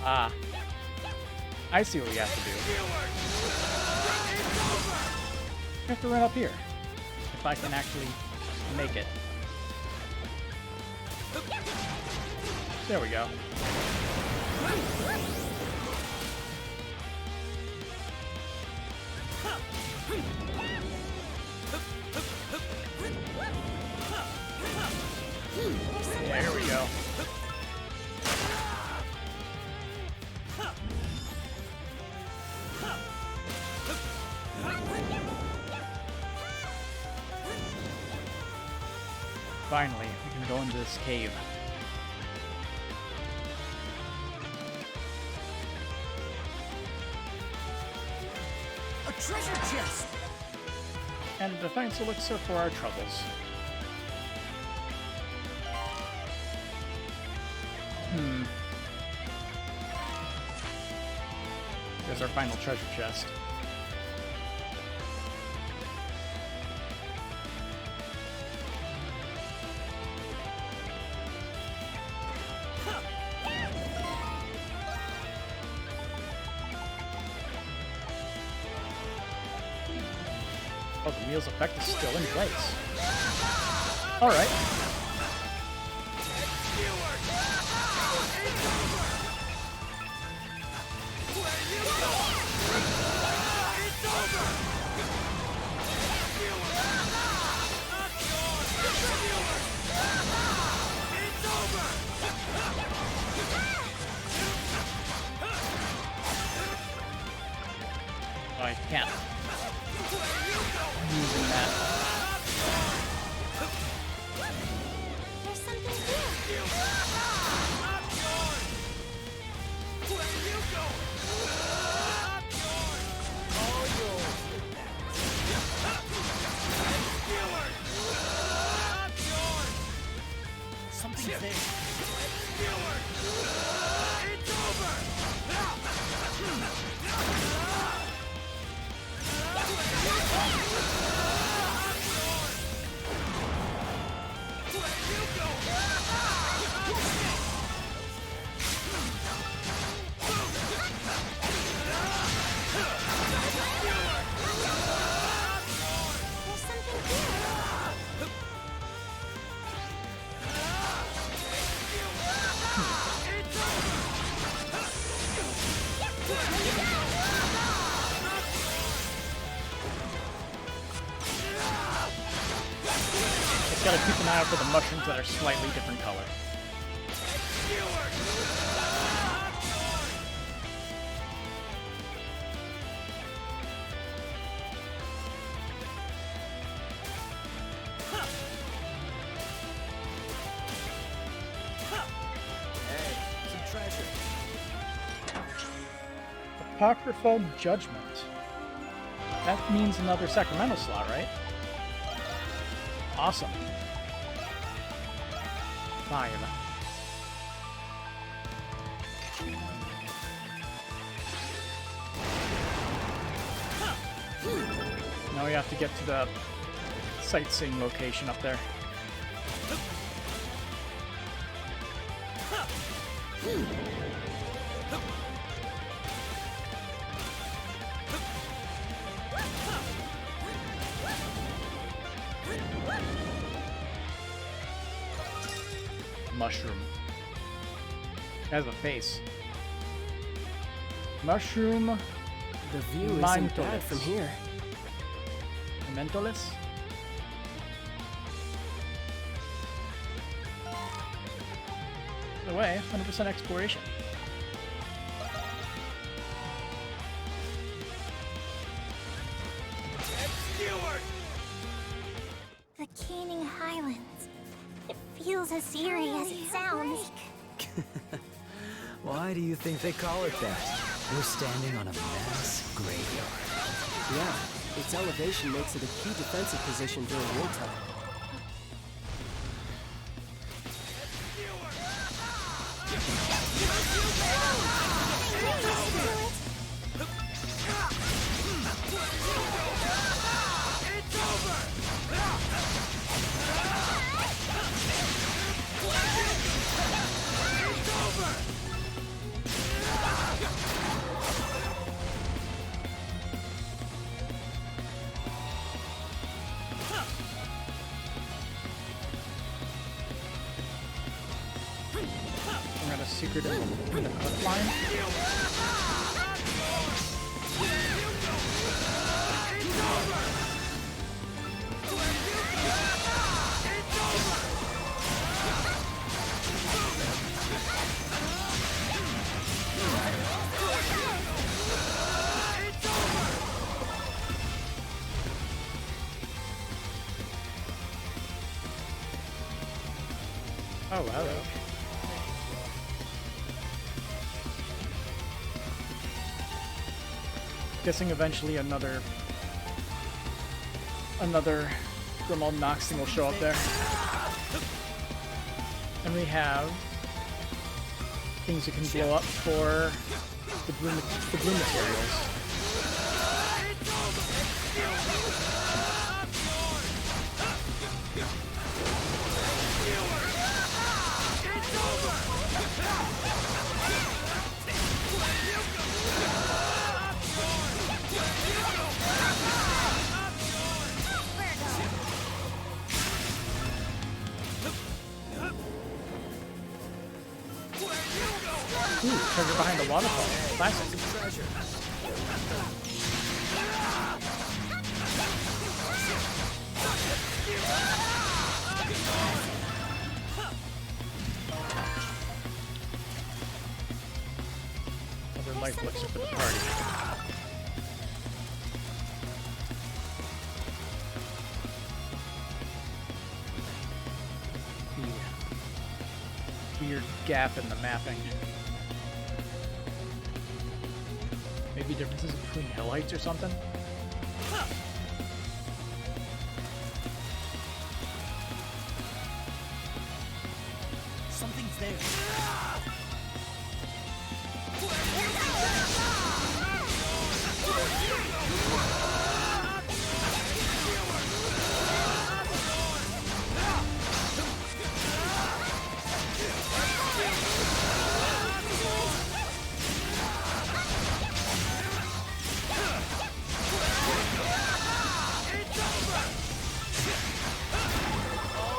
Ah. I see what we have to do. We have to run up here. If I can actually make it. There we go. There we go. Finally, we can go into this cave. A treasure chest! And a defense elixir for our troubles. There's our final treasure chest. Oh, the meal's effect is still in place. Alright. Oh, I can't. Using that. There's something here. Something's there. Just gotta keep an eye out for the mushrooms that are slightly different color. Hey, some treasure. Apocryphal Judgment. That means another Sacramento slot, right? Awesome. 5. Now we have to get to the sightseeing location up there. Mushroom. Has a face. Mushroom. The view isn't bad from here. Mentalist? By the way, 100% exploration. The Caning Highlands. It feels as eerie as it sounds. Why do you think they call it that? We're standing on a mass graveyard. Yeah, its elevation makes it a key defensive position during wartime. We got a secret in the cliff line. Oh, hello. Guessing eventually another Grimald Nox thing will show up there. And we have things you can blow up for the blue materials. Ooh, treasure behind the waterfall. Classic. Another life elixir for the party. Weird gap in the mapping. Maybe differences between hill heights or something? Something's there.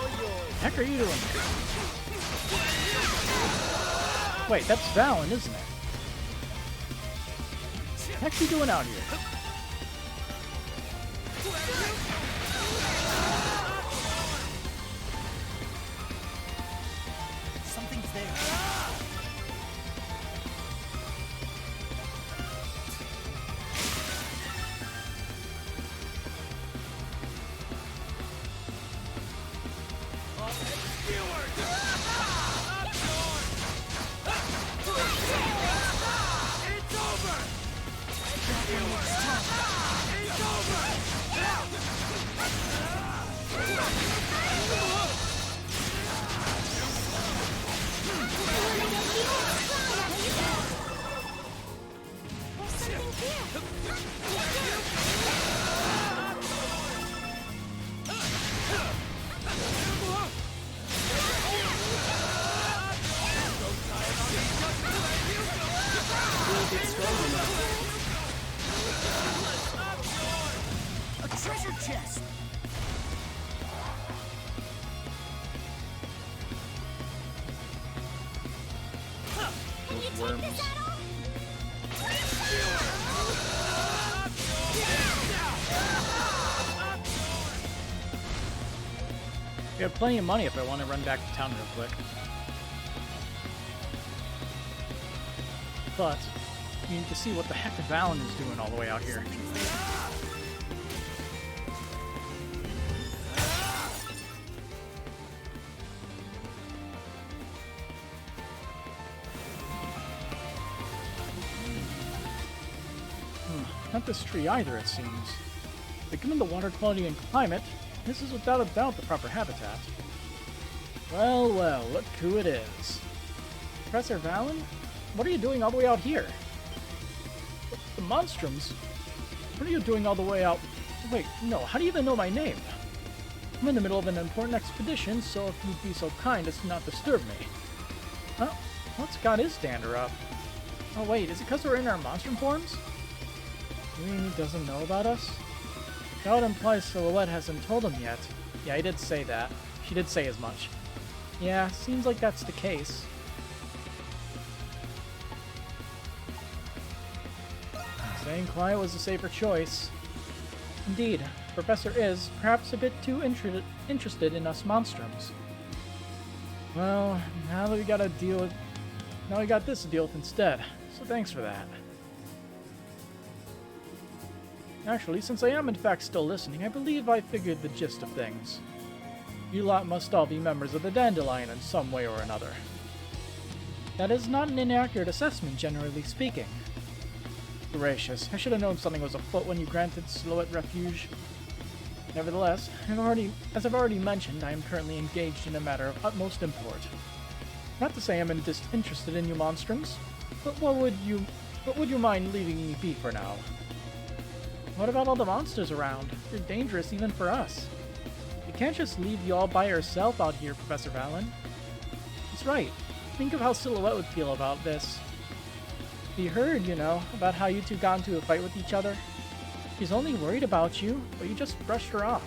What the heck are you doing? Wait, that's Valen, isn't it? What the heck are you doing out here? Something's there. A treasure chest. Those worms. We have plenty of money if I want to run back to town real quick. But you need to see what the heck Valen is doing all the way out here. Not this tree either, it seems. But given the water quality and climate, this is without a doubt the proper habitat. Well, well, look who it is. Professor Valen? What are you doing all the way out here? The Monstrums? What are you doing all the way out... Wait, no, how do you even know my name? I'm in the middle of an important expedition, so if you'd be so kind as to not disturb me. Huh? What's got his dander up? Oh wait, is it because we're in our Monstrum forms? You mean he doesn't know about us? That would imply Silhouette hasn't told him yet. Yeah, he did say that. She did say as much. Yeah, seems like that's the case. Staying quiet was a safer choice. Indeed, the Professor is perhaps a bit too interested in us Monstrums. Well, now that we got this to deal with instead, so thanks for that. Actually, since I am in fact still listening, I believe I figured the gist of things. You lot must all be members of the Dandelion in some way or another. That is not an inaccurate assessment, generally speaking. Gracious, I should have known something was afoot when you granted Silhouette refuge. Nevertheless, as I've already mentioned, I am currently engaged in a matter of utmost import. Not to say I'm disinterested in you monstrums, but would you mind leaving me be for now? What about all the monsters around? They're dangerous even for us. You can't just leave you all by yourself out here, Professor Valen. That's right. Think of how Silhouette would feel about this. He heard, you know, about how you two got into a fight with each other. She's only worried about you, but you just brushed her off.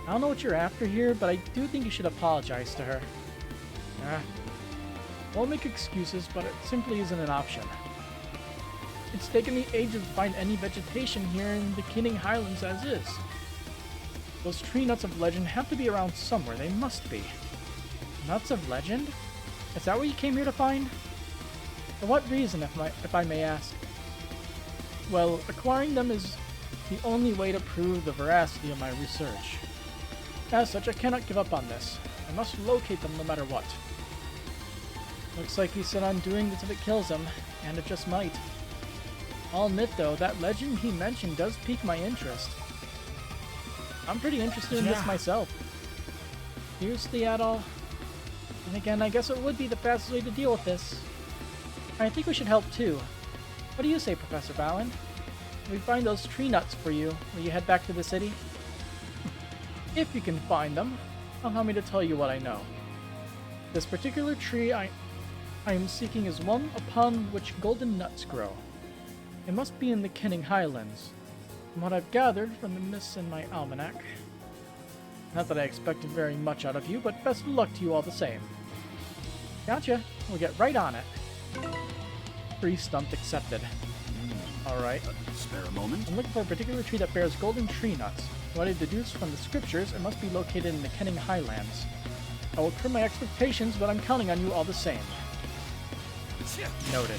I don't know what you're after here, but I do think you should apologize to her. Won't make excuses, but it simply isn't an option. It's taken me ages to find any vegetation here in the Kinning Highlands as is. Those tree nuts of legend have to be around somewhere. They must be. Nuts of legend? Is that what you came here to find? For what reason, if I may ask? Well, acquiring them is the only way to prove the veracity of my research. As such, I cannot give up on this. I must locate them no matter what. Looks like he set on doing this if it kills him, and it just might. I'll admit, though, that legend he mentioned does pique my interest. I'm pretty interested in this myself. Seriously at all? And again, I guess it would be the fastest way to deal with this. I think we should help too. What do you say, Professor Valen? We find those tree nuts for you. Will you head back to the city? If you can find them, allow me to tell you what I know. This particular tree I am seeking is one upon which golden nuts grow. It must be in the Kinning Highlands, from what I've gathered from the mists in my almanac. Not that I expected very much out of you, but best of luck to you all the same. Gotcha. We'll get right on it. Free stumped accepted. Alright. Spare a moment. I'm looking for a particular tree that bears golden tree nuts. What I deduce from the scriptures, it must be located in the Kinning Highlands. I will curb my expectations, but I'm counting on you all the same. Noted.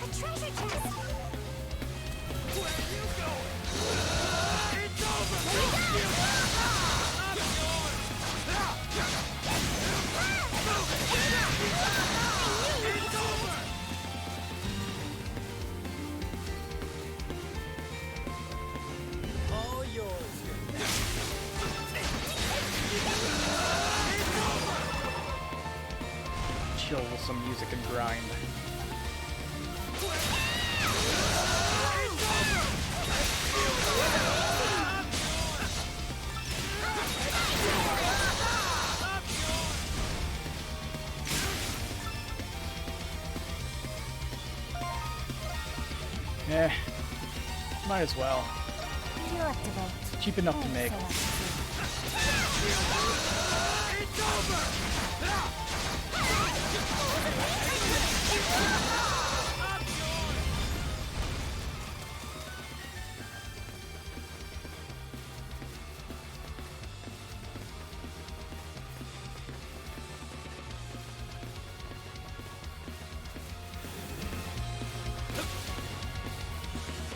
A treasure chest! Where are you going? It's over! Here we go! It's over! All yours. Chill with some music and grind. Might as well. Delectable. Cheap enough to make. It's over!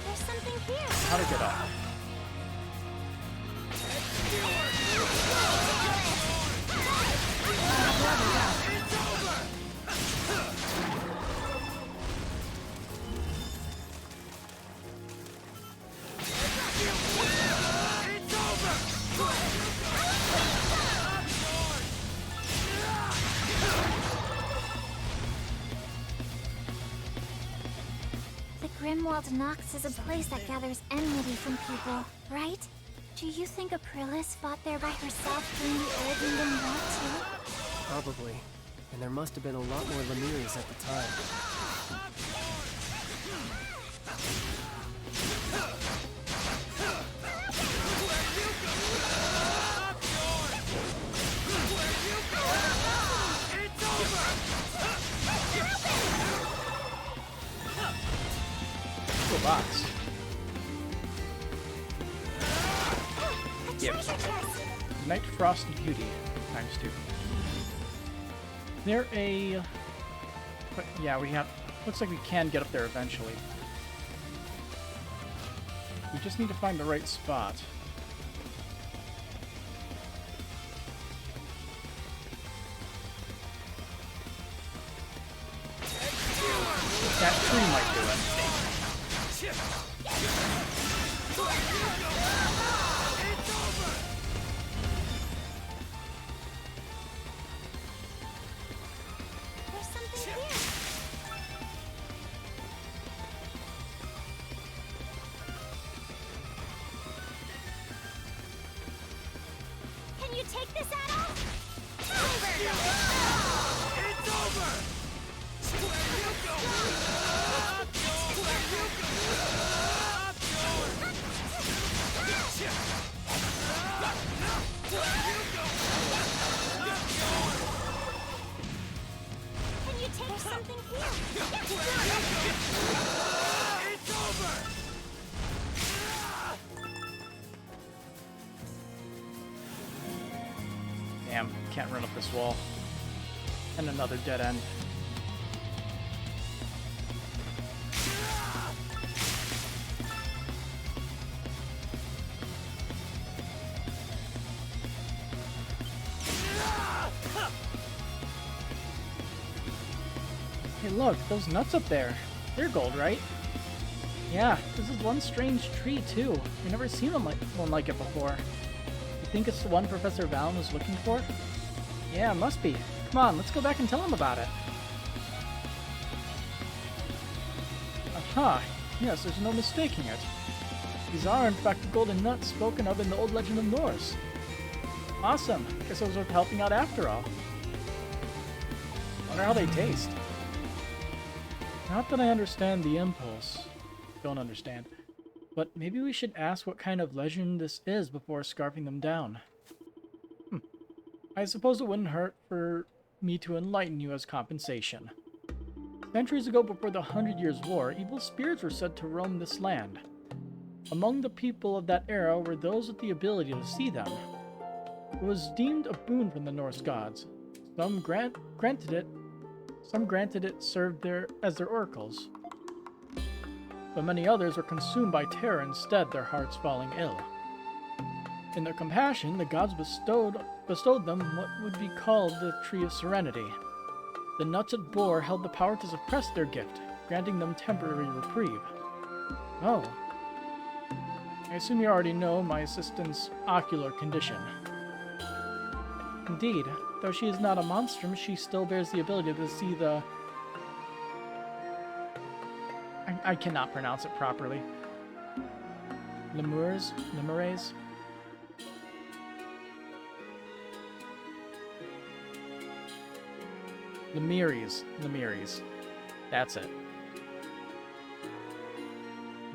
There's something here. How to get up? The Grimwald Nox is a place that gathers enmity from people, right? Do you think Aprilis fought there by herself during the Old England War too? Probably. And there must have been a lot more Lemirs at the time. Cool box. Yep. Night Frost Beauty ×2. There a... But yeah, we have... Looks like we can get up there eventually. We just need to find the right spot. That tree might do it. There's something here. Can you take this at all? It's over! Where you go? Up yours! Where you go? Up yours! Where you go? Up yours! Can you take something here? It's over! Damn, can't run up this wall. And another dead end. Hey look, those nuts up there. They're gold, right? Yeah, this is one strange tree too. I've never seen one like it before. You think it's the one Professor Valen was looking for? Yeah, it must be. Come on, let's go back and tell him about it. Aha! Yes, there's no mistaking it. These are, in fact, the golden nuts spoken of in the old legend of Norse. Awesome! Guess it was worth helping out after all. Wonder how they taste. Not that I understand the impulse. Don't understand. But maybe we should ask what kind of legend this is before scarfing them down. I suppose it wouldn't hurt for me to enlighten you as compensation. Centuries ago, before the 100 Years' War, evil spirits were said to roam this land. Among the people of that era were those with the ability to see them. It was deemed a boon from the Norse gods. Some granted it served as their oracles. But many others were consumed by terror instead, their hearts falling ill. In their compassion, the gods bestowed them what would be called the Tree of Serenity. The nuts it bore held the power to suppress their gift, granting them temporary reprieve. Oh. I assume you already know my assistant's ocular condition. Indeed, though she is not a monstrum, she still bears the ability to see the... I cannot pronounce it properly. Lemures? Lemires. That's it.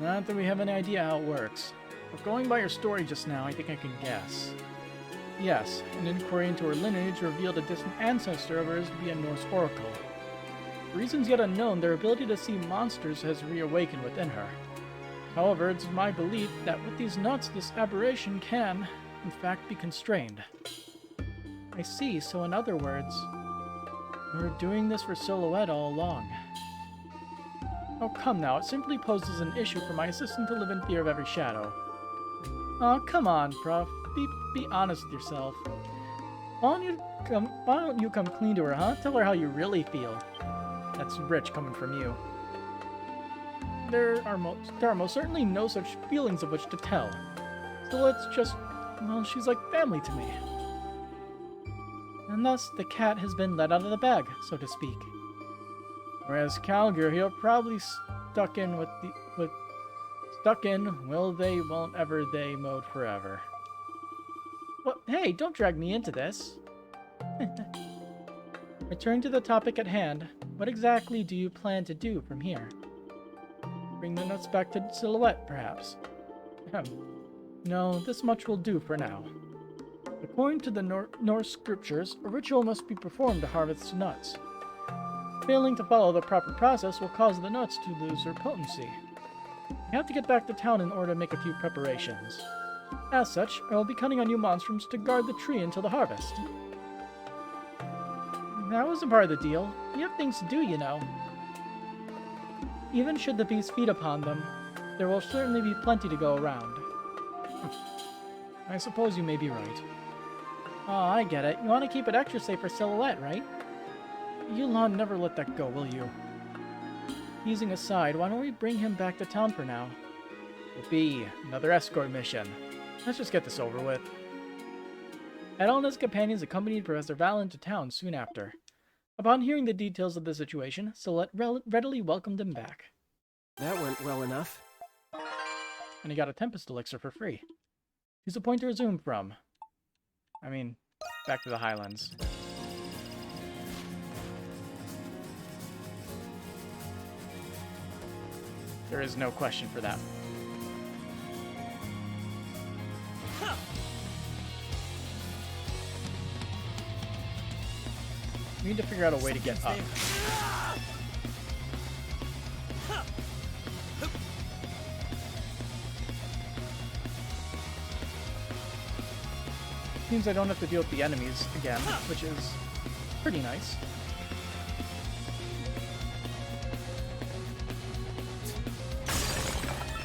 Not that we have any idea how it works. But going by your story just now, I think I can guess. Yes, an inquiry into her lineage revealed a distant ancestor of hers to be a Norse oracle. For reasons yet unknown, their ability to see monsters has reawakened within her. However, it's my belief that with these nuts, this aberration can, in fact, be constrained. I see, so in other words, we were doing this for Silhouette all along. Oh, come now, it simply poses an issue for my assistant to live in fear of every shadow. Oh, come on, Prof. Be honest with yourself. Why don't you come clean to her, huh? Tell her how you really feel. That's rich coming from you. There are most certainly no such feelings of which to tell. So let's just... well, she's like family to me. And thus, the cat has been let out of the bag, so to speak. Whereas Calgar, he'll probably stuck in will they, won't ever they mode forever. Well, hey, don't drag me into this. Returning to the topic at hand, what exactly do you plan to do from here? Bring the nuts back to Silhouette, perhaps? No, this much will do for now. According to the Norse scriptures, a ritual must be performed to harvest nuts. Failing to follow the proper process will cause the nuts to lose their potency. We have to get back to town in order to make a few preparations. As such, I will be cutting on new monstrums to guard the tree until the harvest. That wasn't part of the deal. We have things to do, you know. Even should the beast feed upon them, there will certainly be plenty to go around. I suppose you may be right. Oh, I get it. You want to keep it extra safe for Silhouette, right? You'll never let that go, will you? Teasing aside, why don't we bring him back to town for now? Yippee, another escort mission. Let's just get this over with. Edel and his companions accompanied Professor Valen to town soon after. Upon hearing the details of the situation, Silhouette readily welcomed him back. That went well enough. And he got a Tempest Elixir for free. Who's the point to resume from? I mean, back to the Highlands. There is no question for that. We need to figure out a way to get up. Seems I don't have to deal with the enemies again, which is pretty nice.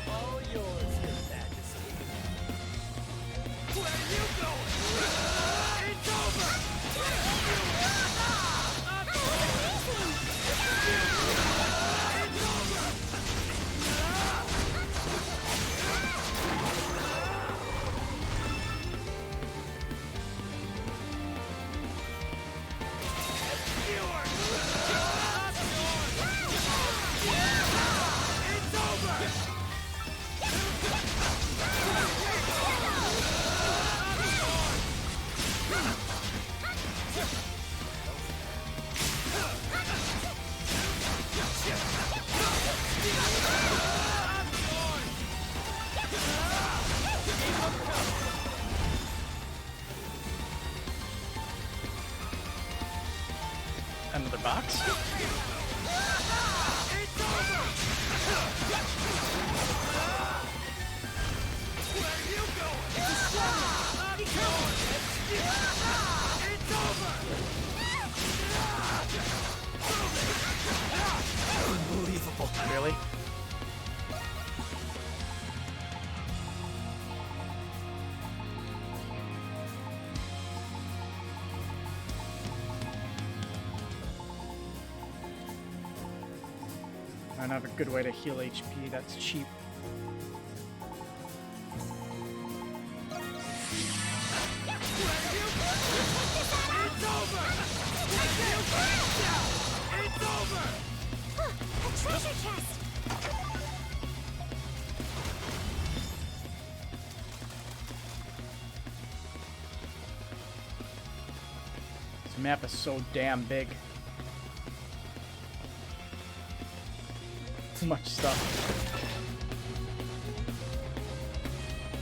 All yours, Your Majesty. Where are you going? It's over! Another box? Unbelievable. Really? I don't have a good way to heal HP that's cheap. It's over! A treasure chest! This map is so damn big. Too much stuff.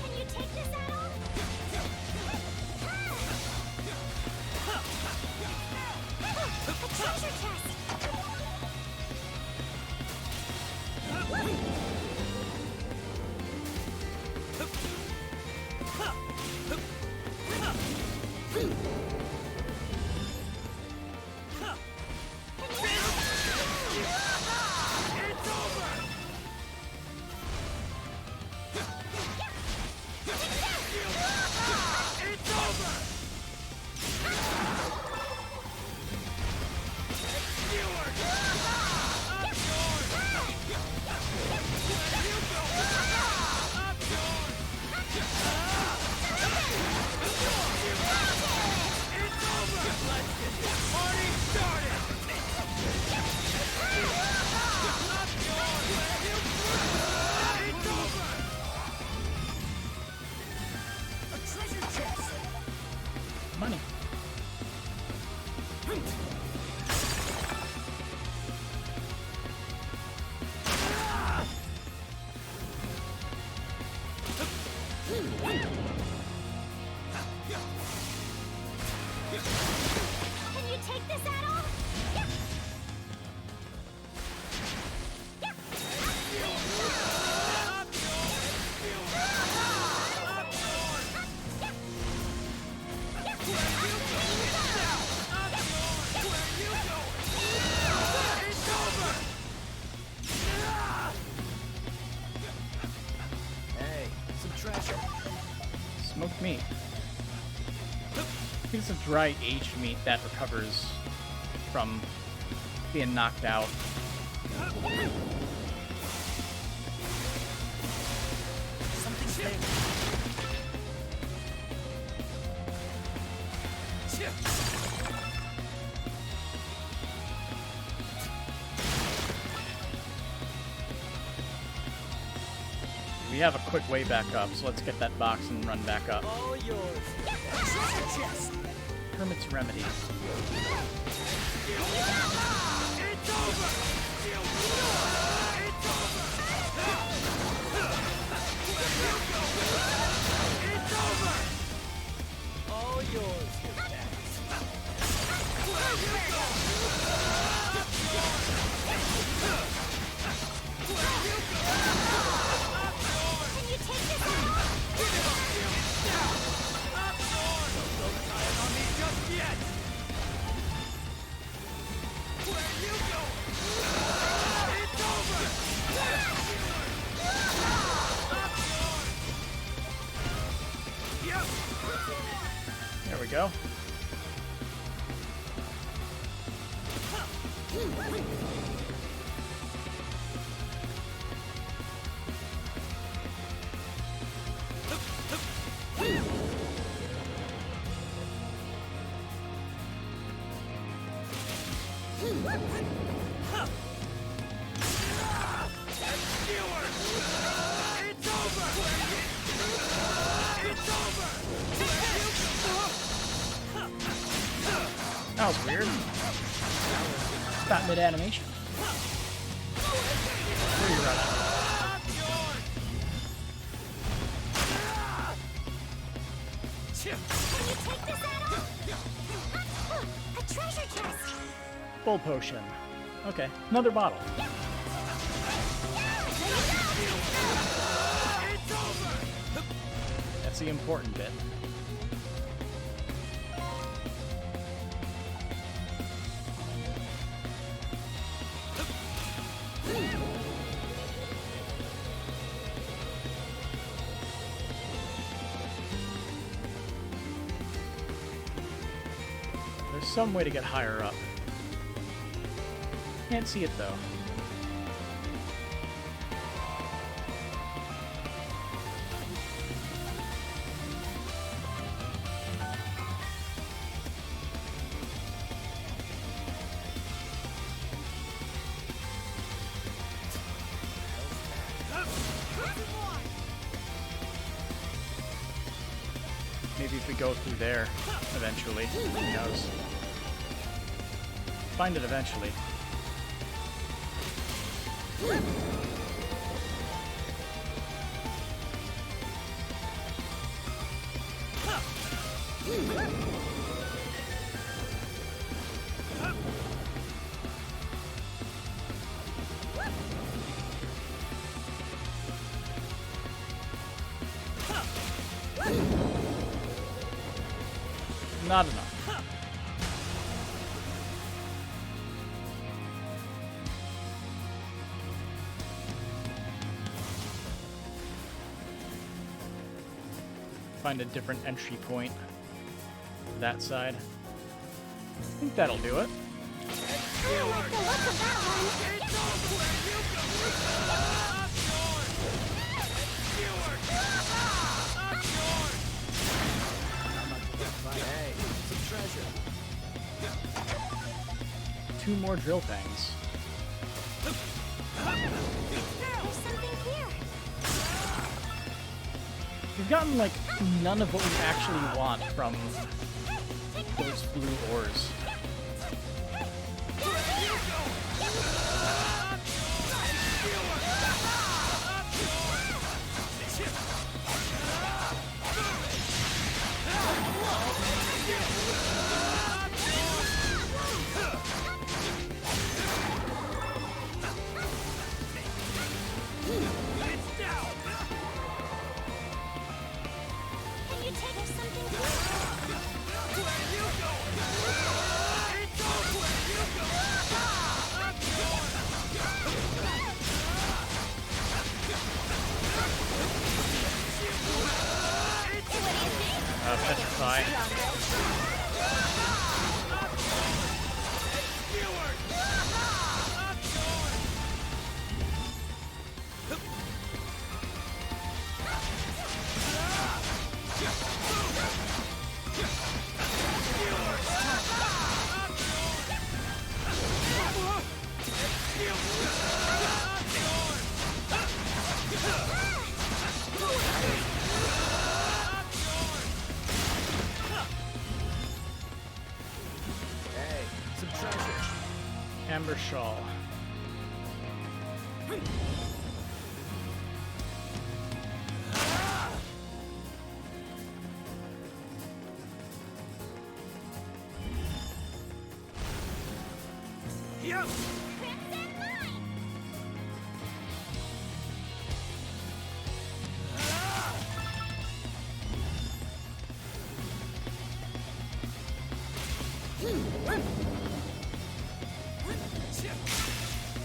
Can you take this at all? A treasure chest! Money. Can you take this at all? treasure. Smoked meat. I think it's a dry aged meat that recovers from being knocked out. Something's there. We have a quick way back up, so let's get that box and run back up. All yours. Treasure chest. Hermit's Remedy. It's over. It's over. All yours. There we go. That was weird. Stop mid-animation. Where are you running? Can you take this out? A treasure chest! Full potion. Okay, another bottle. That's the important bit. There's some way to get higher up. Can't see it though. Maybe if we go through there eventually, who knows? Find it eventually. Not enough. Find a different entry point. That side. I think that'll do it. I don't like the look of that one. Hey, some treasure. 2 more drill things. There's something here. We've gotten, like, none of what we actually want from those blue ores. petrify. Amber Shawl. Yep.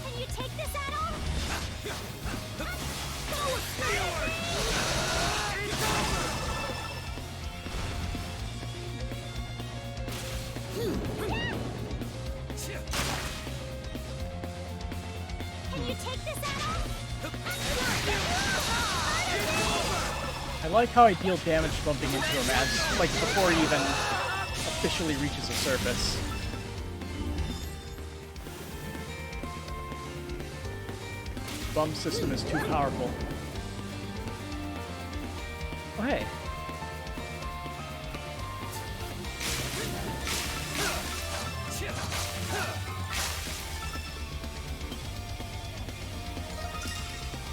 Can you take this at all? Can you take this at all? I like how I deal damage bumping into him as, like, before he even officially reaches the surface. Bump system is too powerful. Oh, hey.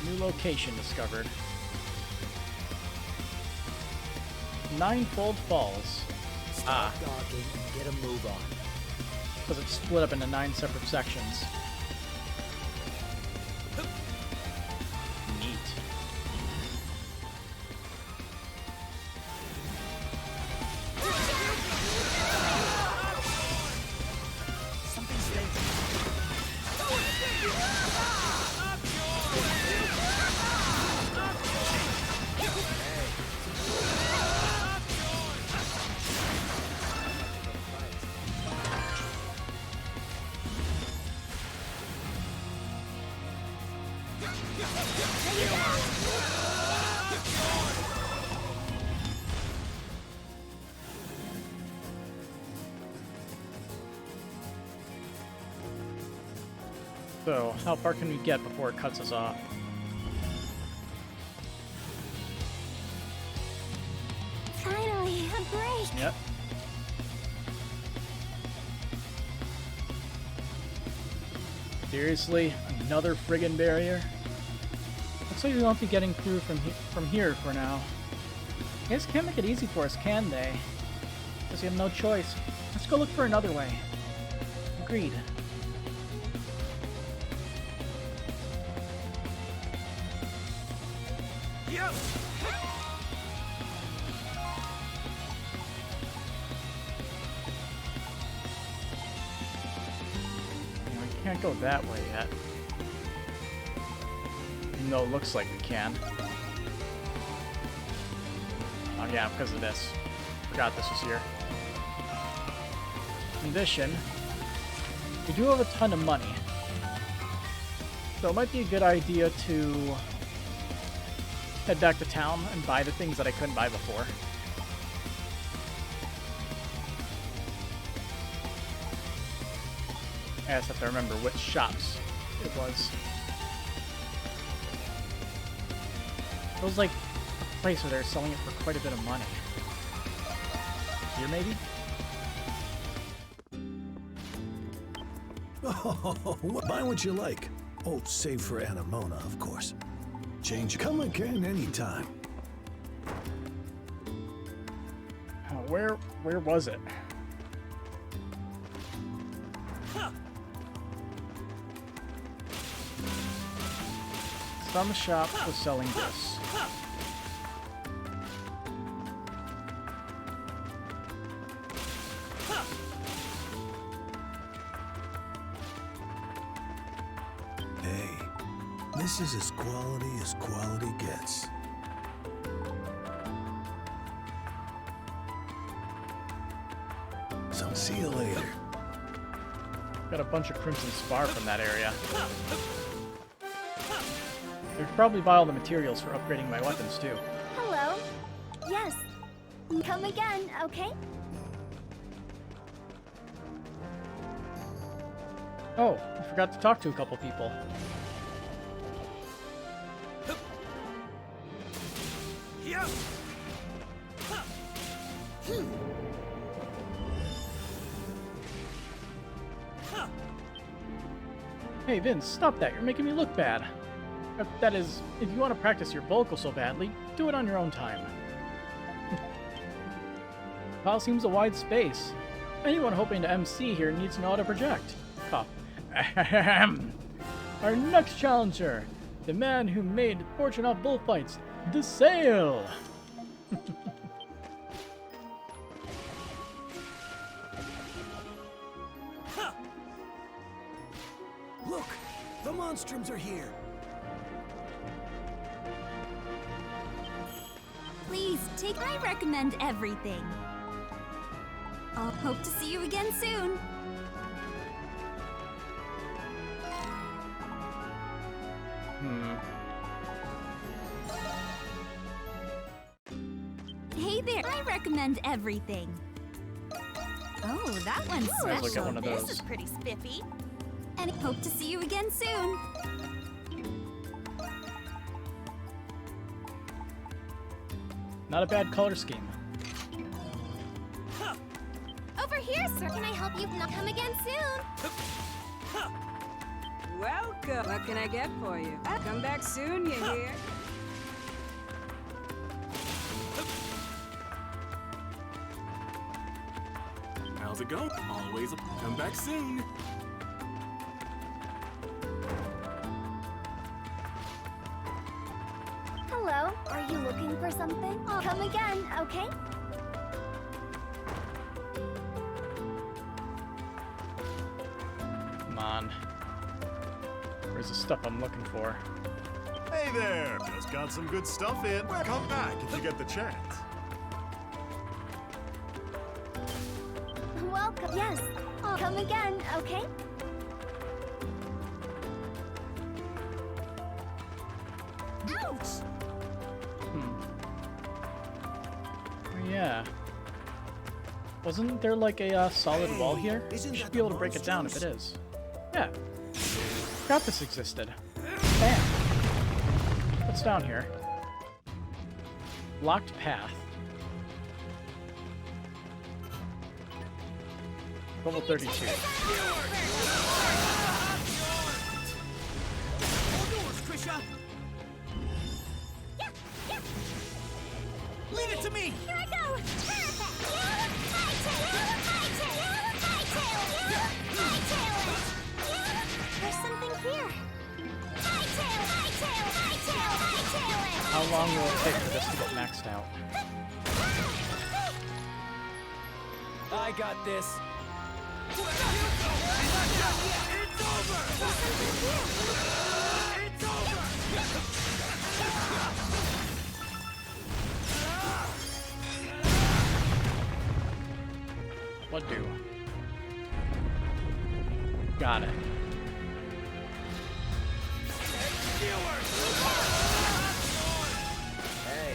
New location discovered. Ninefold Falls. Stop talking and get a move on. Because it's split up into 9 separate sections. Neat. So, how far can we get before it cuts us off? Finally, a break. Yep. Seriously? Another friggin' barrier? Looks like we won't be getting through from here for now. I guess can't make it easy for us, can they? Because we have no choice. Let's go look for another way. Agreed. Yep. We can't go that way yet. Even though it looks like we can. Oh yeah, because of this. Forgot this was here. In addition, we do have a ton of money. So it might be a good idea to head back to town and buy the things that I couldn't buy before. I just have to remember which shops it was. It was like a place where they're selling it for quite a bit of money. Here, maybe? Oh, buy what you like. Oh, save for Anemona, of course. Change. Come again anytime. Where was it? Some shop was selling this. Hey, this is as quality gets. See you later. Got a bunch of Crimson Spar from that area. I could probably buy all the materials for upgrading my weapons too. Hello? Yes. Come again, okay? Oh, I forgot to talk to a couple people. Hey Vince, stop that. You're making me look bad. That is, if you want to practice your vocal so badly, do it on your own time. Pile seems a wide space. Anyone hoping to MC here needs to know how to project. Huh. Our next challenger, the man who made fortune off bullfights, the Sail! Look, the Monstrums are here. Please, I recommend everything. I'll hope to see you again soon. Hey there, I recommend everything. Oh, that one's Let's look at special. one of This those. is pretty spiffy. And I hope to see you again soon. Not a bad color scheme. Over here, sir. Can I help you not come again soon? Welcome. What can I get for you? Come back soon, you hear? How's it go? Always come back soon. Hello, are you looking for something? I'll come again, okay? Come on. Where's the stuff I'm looking for? Hey there! Just got some good stuff in. Come back if you get the chance. Welcome. Yes, I'll come again, okay? Ouch! Oh, yeah. Wasn't there like a solid wall here? You should be able to break it down if it is. Yeah. Forgot this existed. Bam! What's down here? Locked path. Level 32. Leave it to me! Here I go! There's something here. How long will it take for this to get maxed out? I got this. It's over! It's over! What do? Got it. Hey.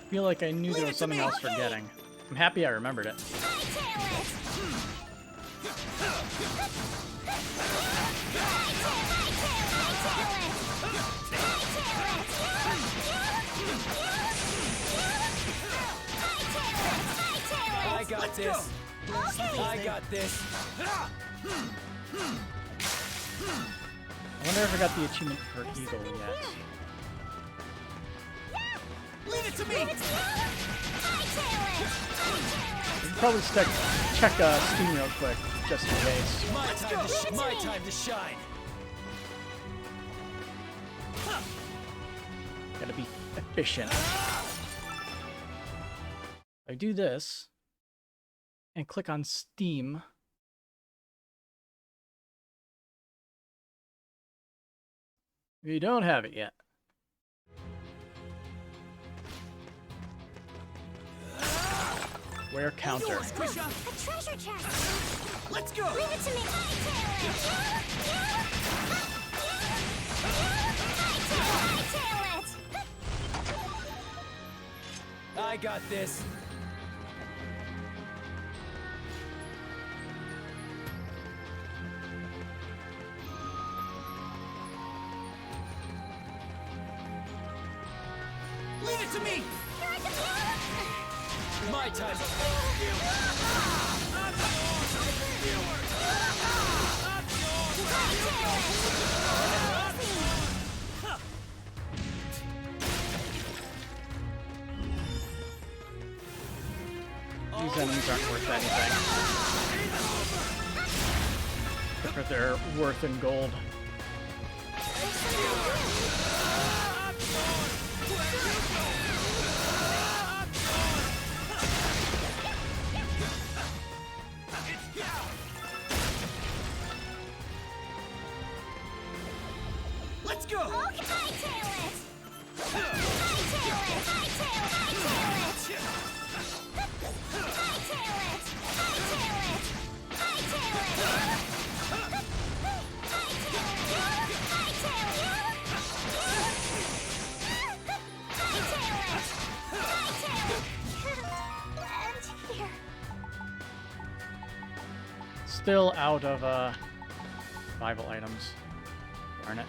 I feel like I knew there was something else forgetting. I'm happy I remembered it. I got this. I got this. I wonder if I got the achievement for Eagle yet. Leave it to me! We can probably check Steam real quick, just in case. My time to shine. Gotta be efficient. If I do this, and click on Steam. If you don't have it yet. Where counter? A treasure chest! Let's go! Leave it to me! Hightail it! I got this. Leave it to me! My time. These enemies aren't worth anything. For their worth in gold. Let's go! Okay, hightail it! Hightail it! Hightail it! Hightail it! Hightail it! Hightail it! And here. Still out of survival items. Darn it.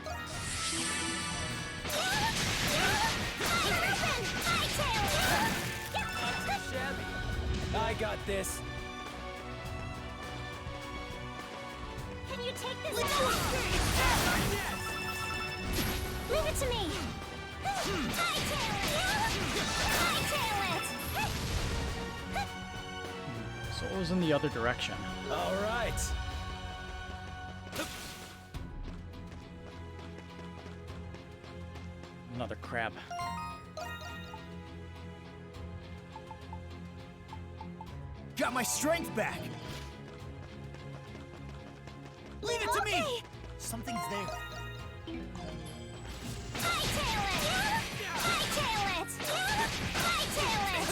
I got this. Can you take this out? Leave it to me! Hightail it! So it was in the other direction. All right. Another crab. Got my strength back! Leave it to me! Something's there. Hightail it! Hightail it! Hightail it!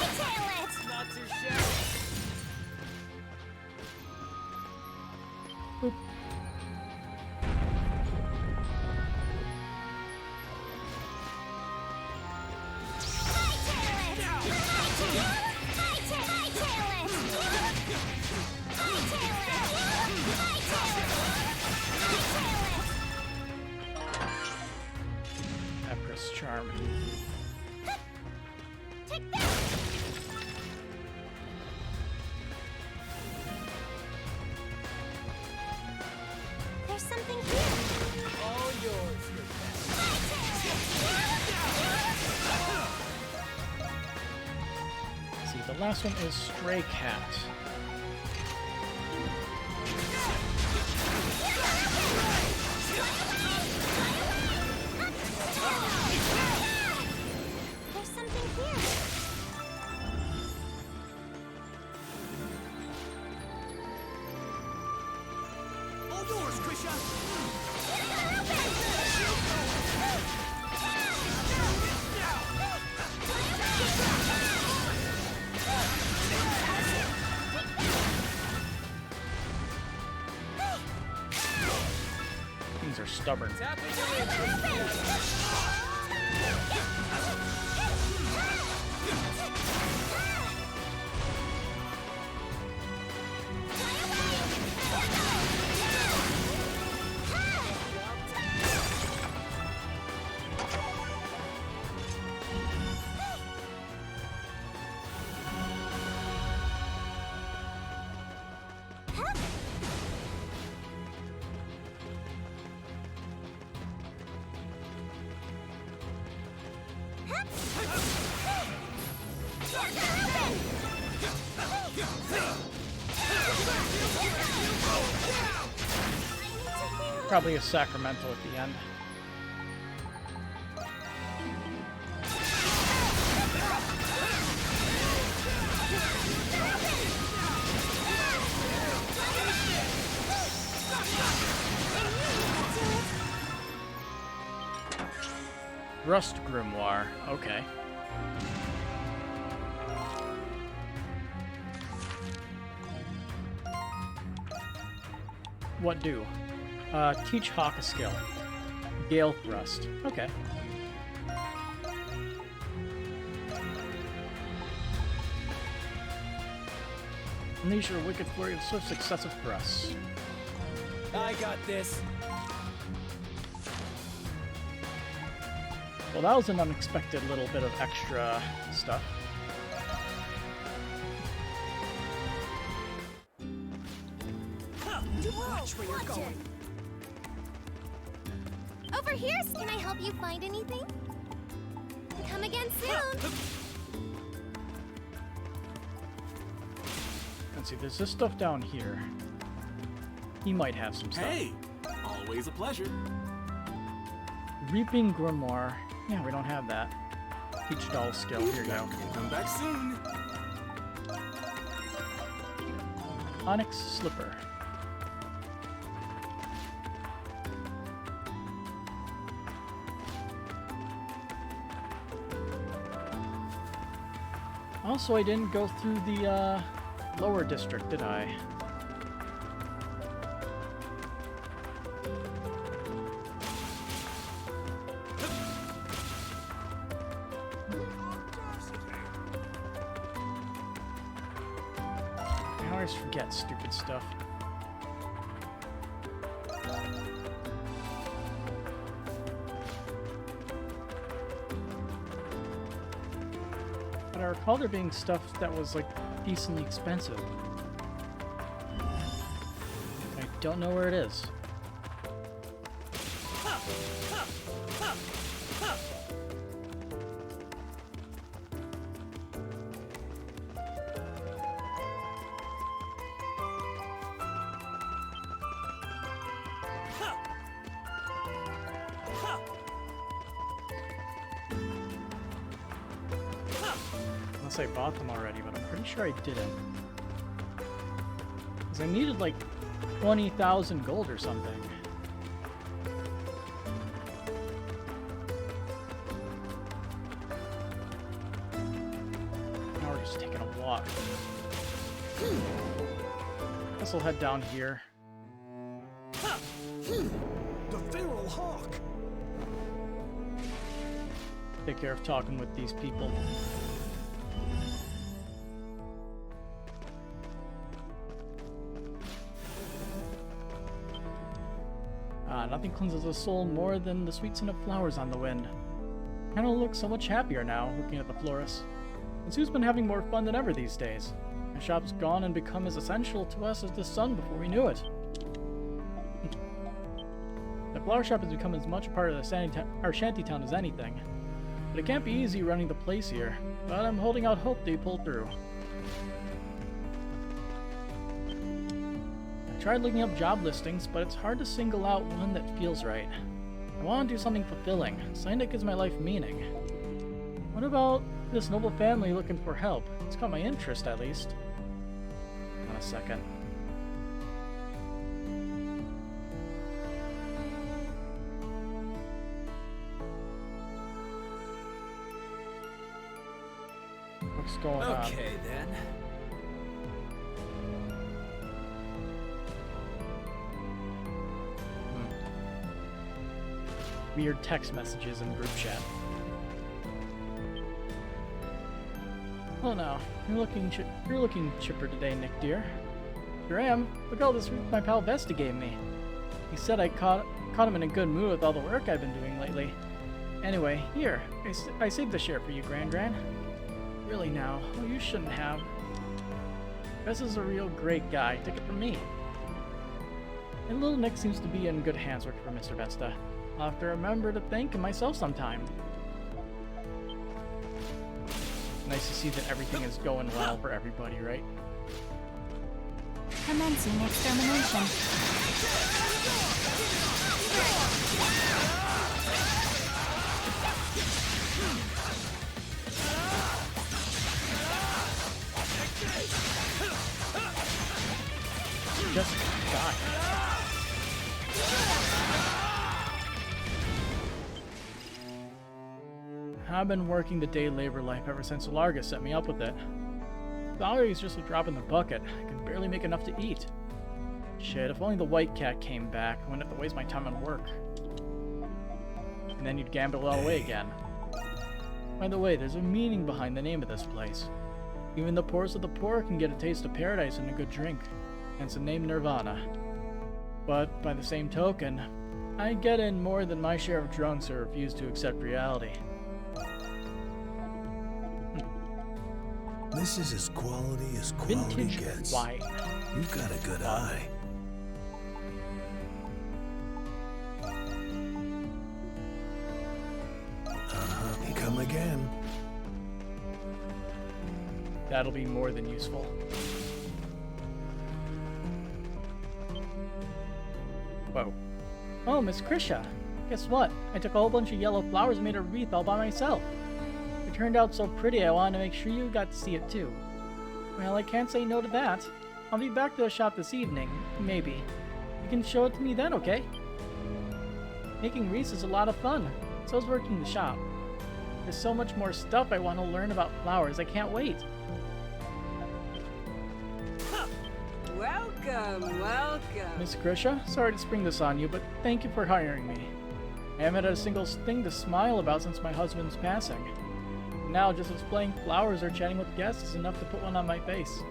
Hightail it! Not too shabby. Empress Charm. Take that! There's something here. All yours, your See, the last one is Stray Cat. There's something here. All yours, Krisha! These are stubborn. Probably a Sacramento at the end. Rust Grimoire. Okay. What do? Teach Hawk a skill. Gale Thrust. Okay. Unleash your wicked flurry of swift successive thrusts. I got this. Well, that was an unexpected little bit of extra stuff. Watch where you're going. Over here. Can I help you find anything? Come again soon. Let's see, there's this stuff down here. He might have some stuff. Hey, always a pleasure. Reaping Grimoire. Yeah, we don't have that. Peach Doll skill. Here you go. Come back soon. Onyx Slipper. Also, I didn't go through the lower district, did I? I always forget stupid stuff. But I recall there being stuff that was like decently expensive. I don't know where it is. Unless I bought them already, but I'm pretty sure I didn't. Because I needed like 20,000 gold or something. Now we're just taking a walk. Guess we'll head down here. The feral hawk! Take care of talking with these people. Nothing cleanses the soul more than the sweet scent of flowers on the wind. Hannah looks so much happier now, looking at the florist. And Sue's been having more fun than ever these days. The shop's gone and become as essential to us as the sun before we knew it. The flower shop has become as much a part of our shantytown as anything. But it can't be easy running the place here. But I'm holding out hope they pull through. I tried looking up job listings, but it's hard to single out one that feels right. I want to do something fulfilling, something that gives my life meaning. What about this noble family looking for help? It's caught my interest, at least. Hold on a second. What's going on? Okay, then. Weird text messages in group chat. Oh no, you're looking chipper today, Nick dear. Sure am. Look at all this my pal Vesta gave me. He said I caught him in a good mood with all the work I've been doing lately. Anyway, here, I saved the share for you, Gran. Really now, oh, you shouldn't have. Vesta's a real great guy. Take it from me. And little Nick seems to be in good hands working for Mr. Vesta. I'll have to remember to thank him myself sometime. Nice to see that everything is going well for everybody, right? Commencing extermination. Just die. I've been working the day labor life ever since Larga set me up with it. Salary is just a drop in the bucket. I can barely make enough to eat. Shit, if only the white cat came back, I wouldn't have to waste my time on work. And then you'd gamble it all away again. By the way, there's a meaning behind the name of this place. Even the poorest of the poor can get a taste of paradise and a good drink, hence the name Nirvana. But by the same token, I get in more than my share of drunks who refuse to accept reality. This is as quality Vintage gets. wine. You've got a good eye. Come again. That'll be more than useful. Whoa. Oh, Miss Krisha. Guess what? I took a whole bunch of yellow flowers and made a wreath all by myself. It turned out so pretty I wanted to make sure you got to see it too. Well, I can't say no to that. I'll be back to the shop this evening. Maybe. You can show it to me then, okay? Making wreaths is a lot of fun. So is working the shop. There's so much more stuff I want to learn about flowers. I can't wait. Welcome, welcome. Miss Krisha, sorry to spring this on you, but thank you for hiring me. I haven't had a single thing to smile about since my husband's passing. Now, just displaying flowers or chatting with guests is enough to put one on my face.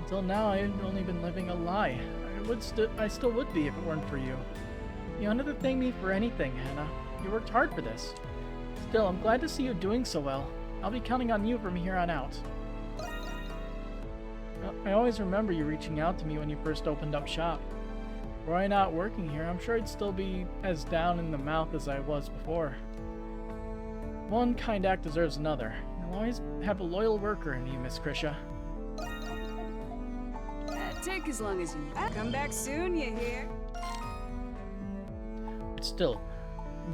Until now, I've only been living a lie. I still would be if it weren't for you. You don't have to thank me for anything, Hannah. You worked hard for this. Still, I'm glad to see you doing so well. I'll be counting on you from here on out. I always remember you reaching out to me when you first opened up shop. Were I not working here, I'm sure I'd still be as down in the mouth as I was before. One kind act deserves another. You'll always have a loyal worker in you, Miss Krisha. Take as long as you need. Come back soon, you hear? But still,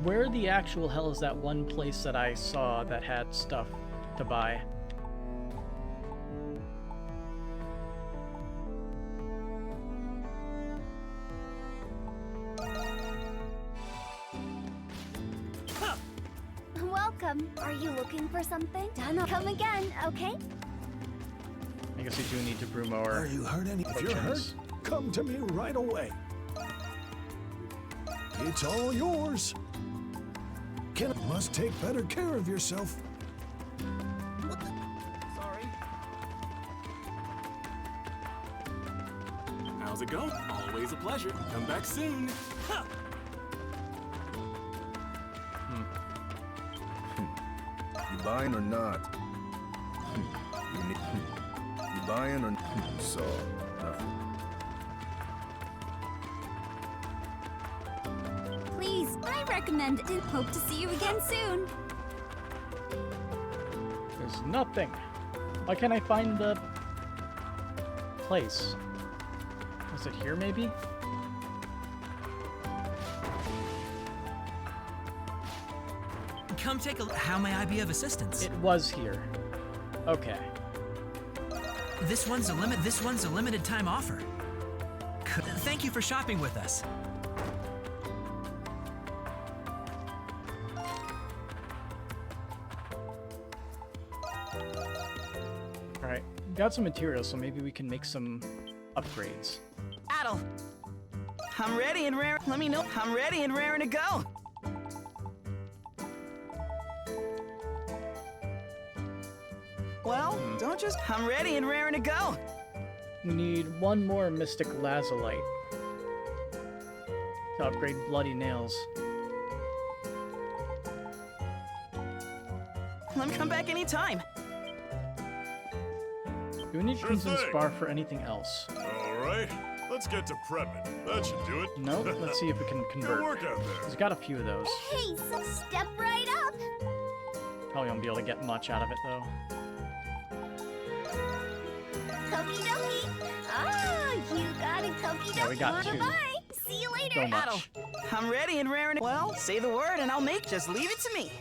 where the actual hell is that one place that I saw that had stuff to buy? Welcome. Are you looking for something? Donna, come again, okay? I guess we do need to brew more. Are you hurt any? If you're hurt, come to me right away. It's all yours. Must take better care of yourself. Sorry. How's it going? Always a pleasure. Come back soon. Ha! You buying or not? You buying or so nothing. Please, I recommend it and hope to see you again soon. There's nothing. Why can't I find the place? Was it here, maybe? Come take a look. How may I be of assistance? It was here. Okay. This one's a limited time offer. Thank you for shopping with us. Alright, got some materials, so maybe we can make some upgrades. Adel, I'm ready and rare. Let me know. I'm ready and raring to go. Well, don't just. I'm ready and raring to go. We need one more Mystic Lazulite to upgrade Bloody Nails. Let me come back anytime. Do we need Crimson Spar for anything else? Alright, let's get to prepping. That should do it. No, let's see if we can convert. Good work out there. There's got a few of those. Hey, so step right up. Probably won't be able to get much out of it, though. Okie dokie. Ah, you got it, okie dokie. Yeah, we got two. Bye. See you later. So much. Adel, I'm ready and raring. Well, say the word and I'll make. Just leave it to me.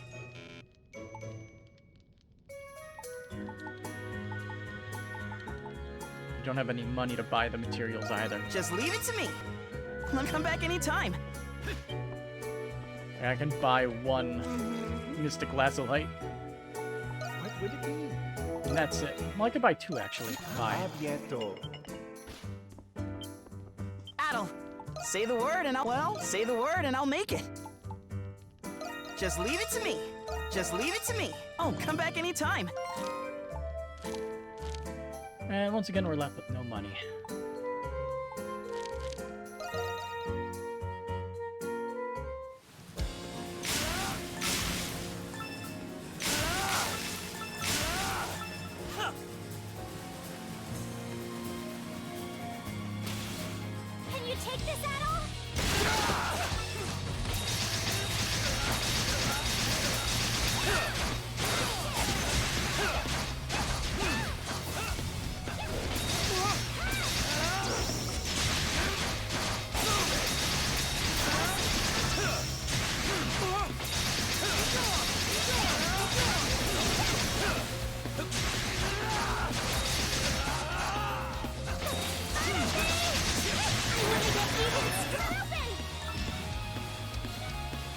We don't have any money to buy the materials either. Just leave it to me. Let me come back anytime. I can buy one Mystic Lasso Light. What would it be? And that's it. Well, I could buy 2 actually. Bye. Abieto. Adel, say the word and say the word and I'll make it. Just leave it to me. Just leave it to me. Oh, come back anytime. And once again, we're left with no money. Can you take this, Adol?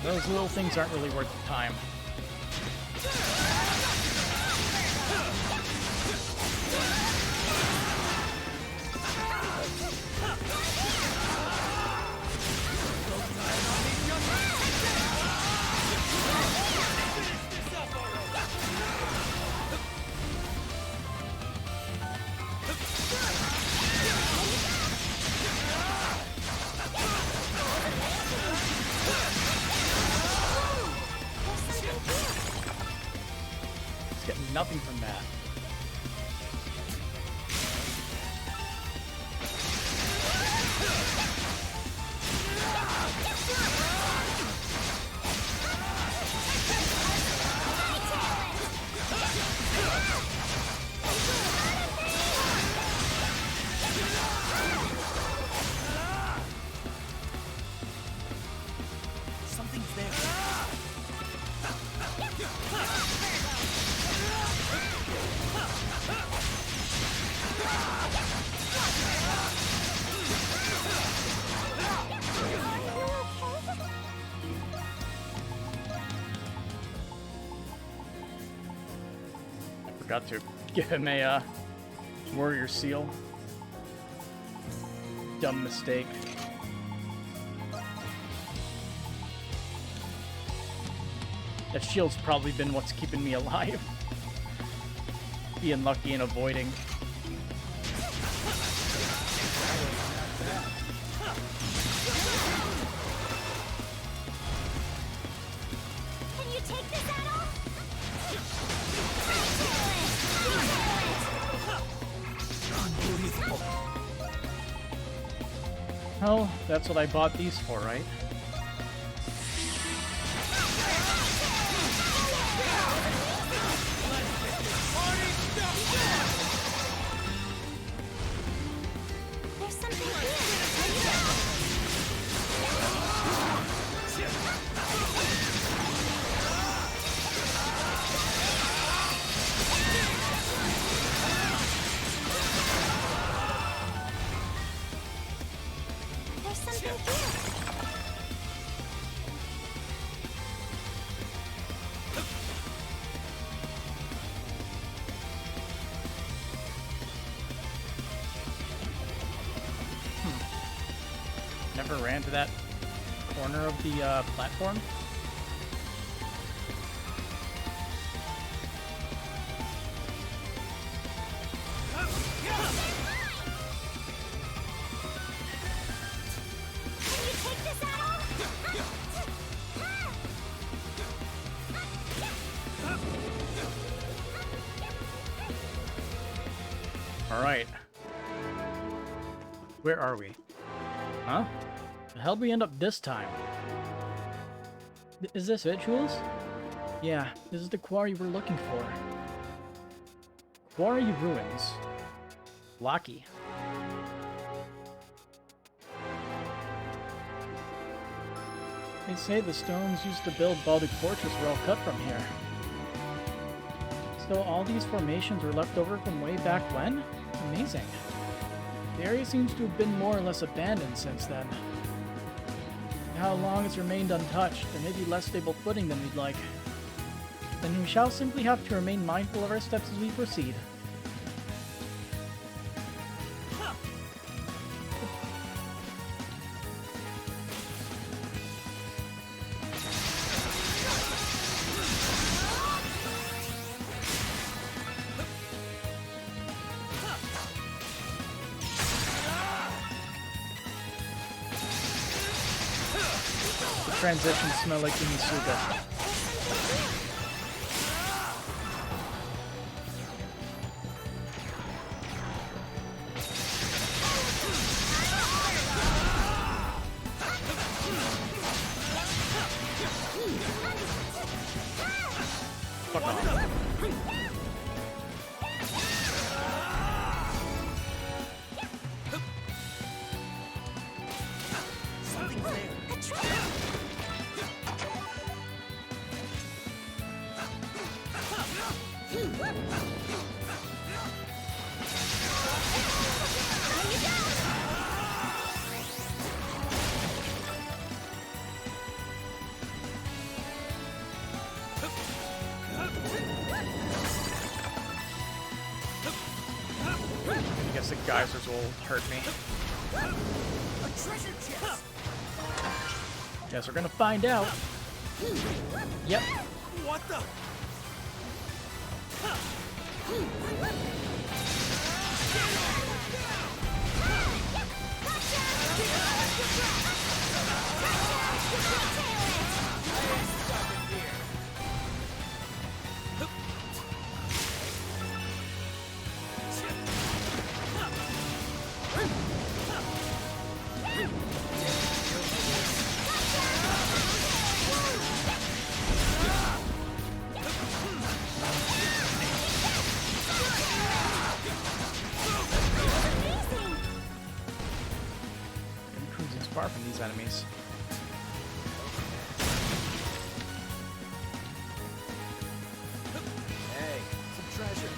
Those little things aren't really worth the time. Getting nothing from that. Something's there. Forgot to give him a warrior seal. Dumb mistake. That shield's probably been what's keeping me alive. Being lucky and avoiding. Can you take this, Adol? Well, that's what I bought these for, right? There's something here. There's something here. Never ran to that corner of the platform. Can you take this, Adol? All right. Where are we? Huh? The hell we end up this time? Is this it, Jules? Yeah, this is the quarry we're looking for. Quarry ruins. Lucky. They say the stones used to build Baldur's Fortress were all cut from here. So all these formations were left over from way back when? Amazing. The area seems to have been more or less abandoned since then. How long it's remained untouched, there may be less stable footing than we'd like. Then we shall simply have to remain mindful of our steps as we proceed. Transitions smell like Inisuga. Fuck off. I guess the geysers will hurt me. A treasure chest. Guess we're gonna find out. Yep. What the? Far from these enemies. Hey, some treasure.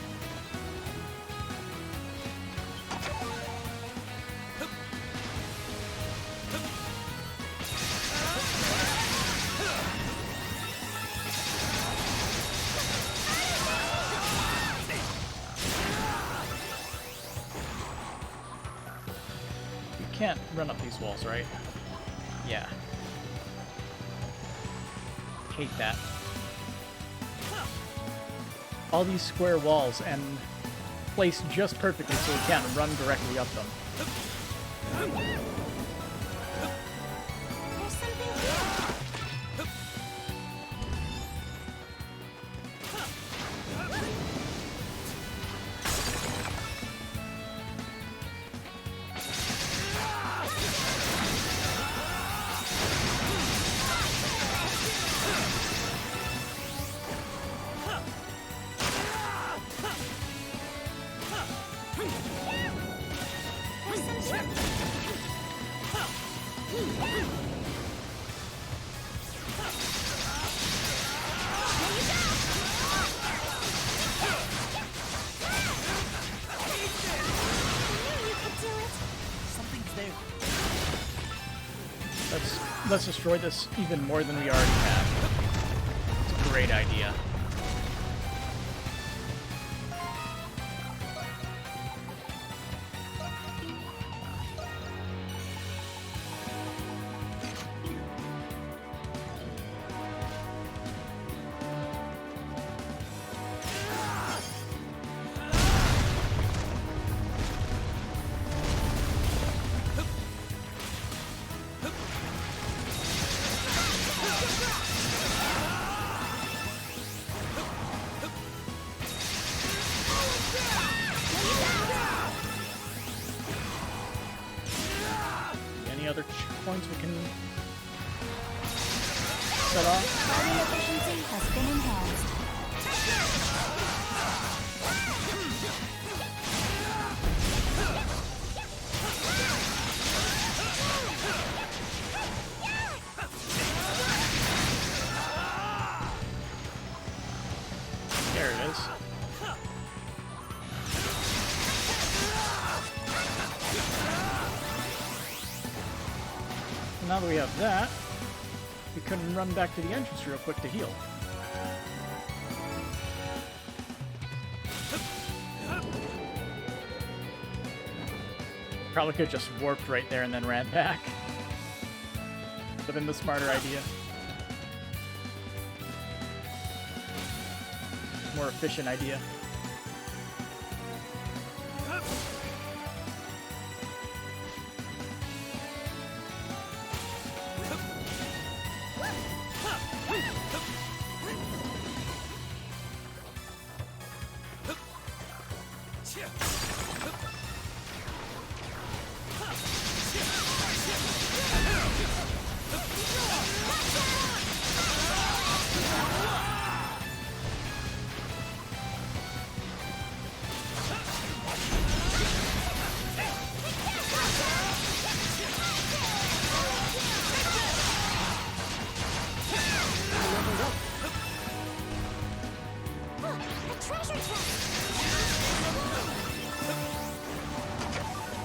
Can't run up these walls, right? Yeah. Hate that. All these square walls and placed just perfectly so we can't run directly up them. There's something here. Let's destroy this even more than we already have. It's a great idea. Other points we can set off. Fighting efficiency has been enhanced. There it is. Now that we have that, we can run back to the entrance real quick to heal. probably could have just warped right there and then ran back. But then the smarter idea. More efficient idea.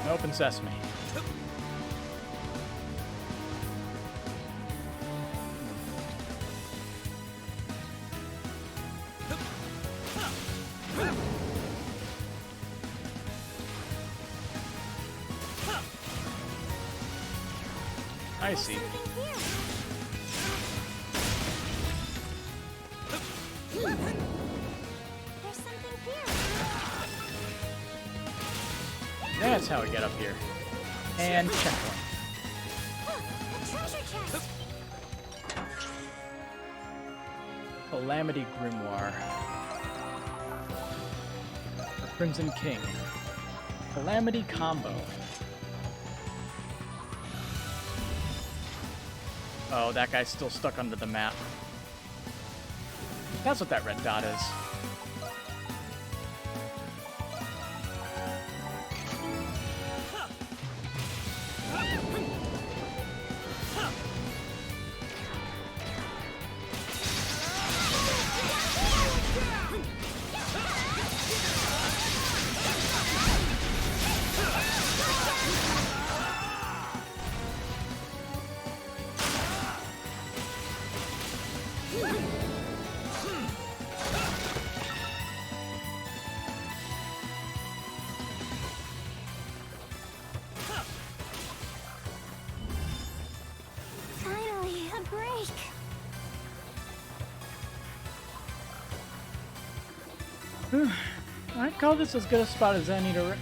Open sesame. I see. That's how we get up here. And checkpoint. Calamity Grimoire. The Crimson King. Calamity Combo. Oh, that guy's still stuck under the map. That's what that red dot is. I'd call this as good a spot as any to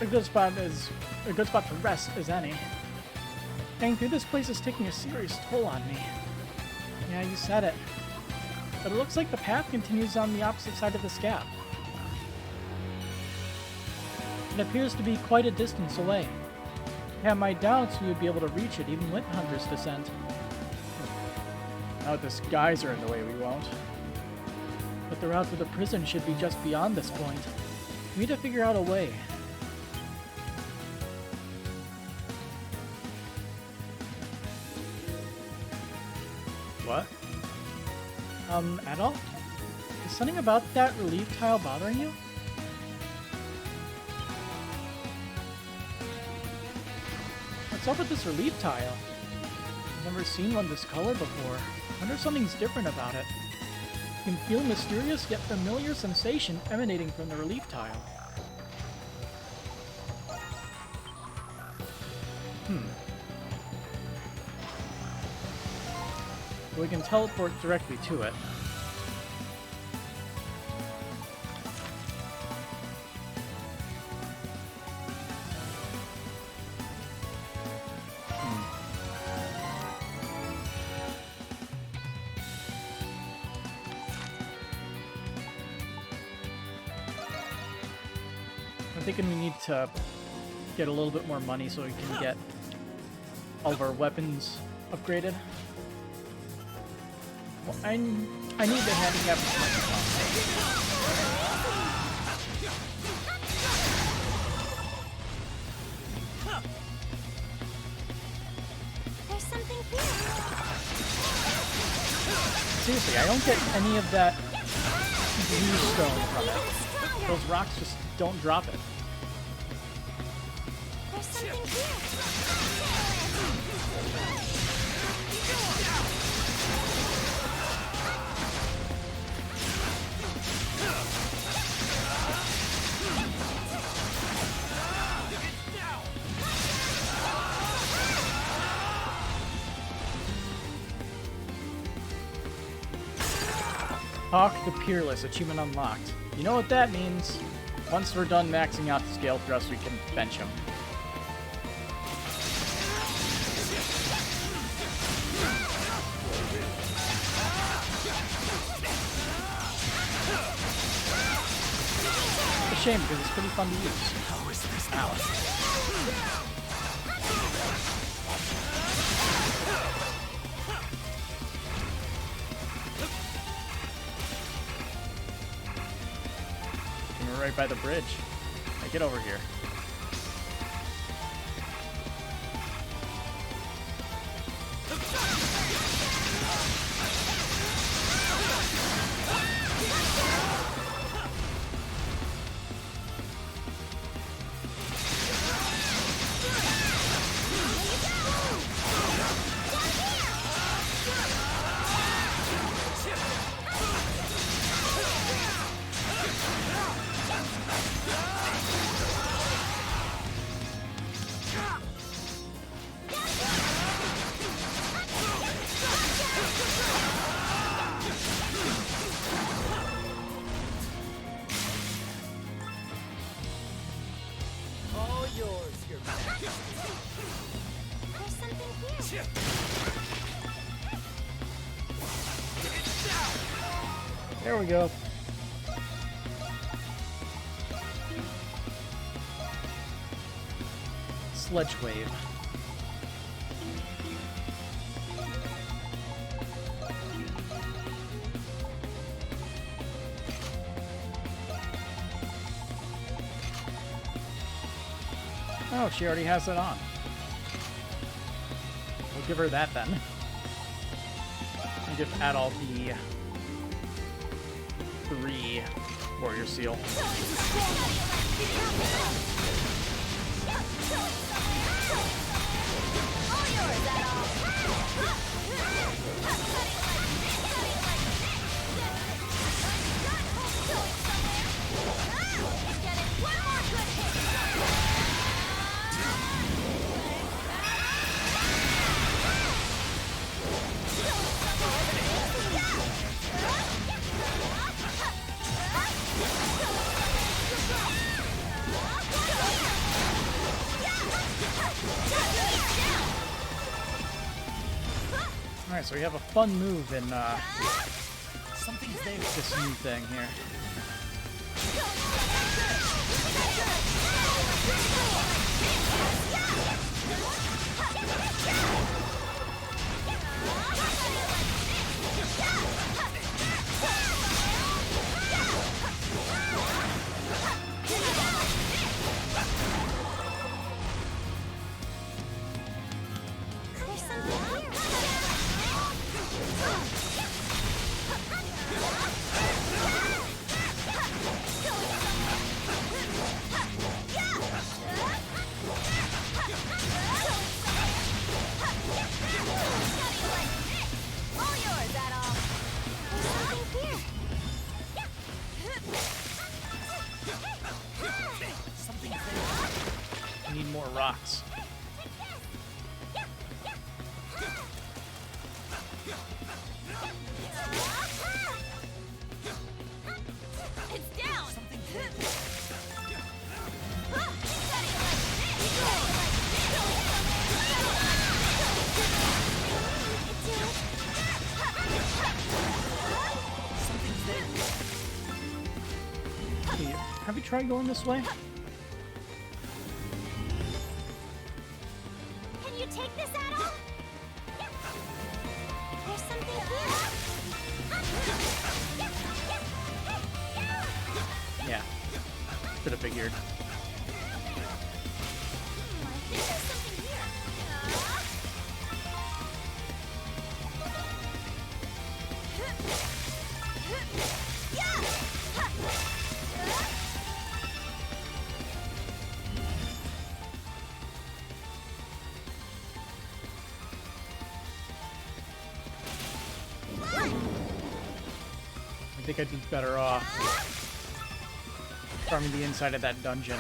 a good spot to rest as any. Getting through this place is taking a serious toll on me. Yeah, you said it. But it looks like the path continues on the opposite side of this gap. It appears to be quite a distance away. I have my doubts we would be able to reach it even with Hunter's descent. Now with this geyser in the way, we won't. But the route to the prison should be just beyond this point. We need to figure out a way. What? At all? Is something about that relief tile bothering you? What's up with this relief tile? I've never seen one this color before. I wonder if something's different about it. You can feel a mysterious yet familiar sensation emanating from the relief tile. We can teleport directly to it. I'm thinking we need to get a little bit more money so we can get all of our weapons upgraded. Well, I need the handicap as much as possible. There's something here. Seriously, I don't get any of that blue stone from it. Those rocks just don't drop it. There's something here. Hawk the Peerless, achievement unlocked. You know what that means. Once we're done maxing out the scale thrust, we can bench him. It's a shame because it's pretty fun to use. Ow. We're right by the bridge. Hey, get over here. All yours, Your Majesty. There's something here. There we go. Sledge wave. Oh, she already has it on. We'll give her that then. And give Adol the 3 Warrior Seal. Alright, so we have a fun move in this new thing here. Need more rocks. It's down. Hey, have you tried going this way? Can you take this at all? There's something here. Yeah. Could have figured. I think I'd be better off farming the inside of that dungeon.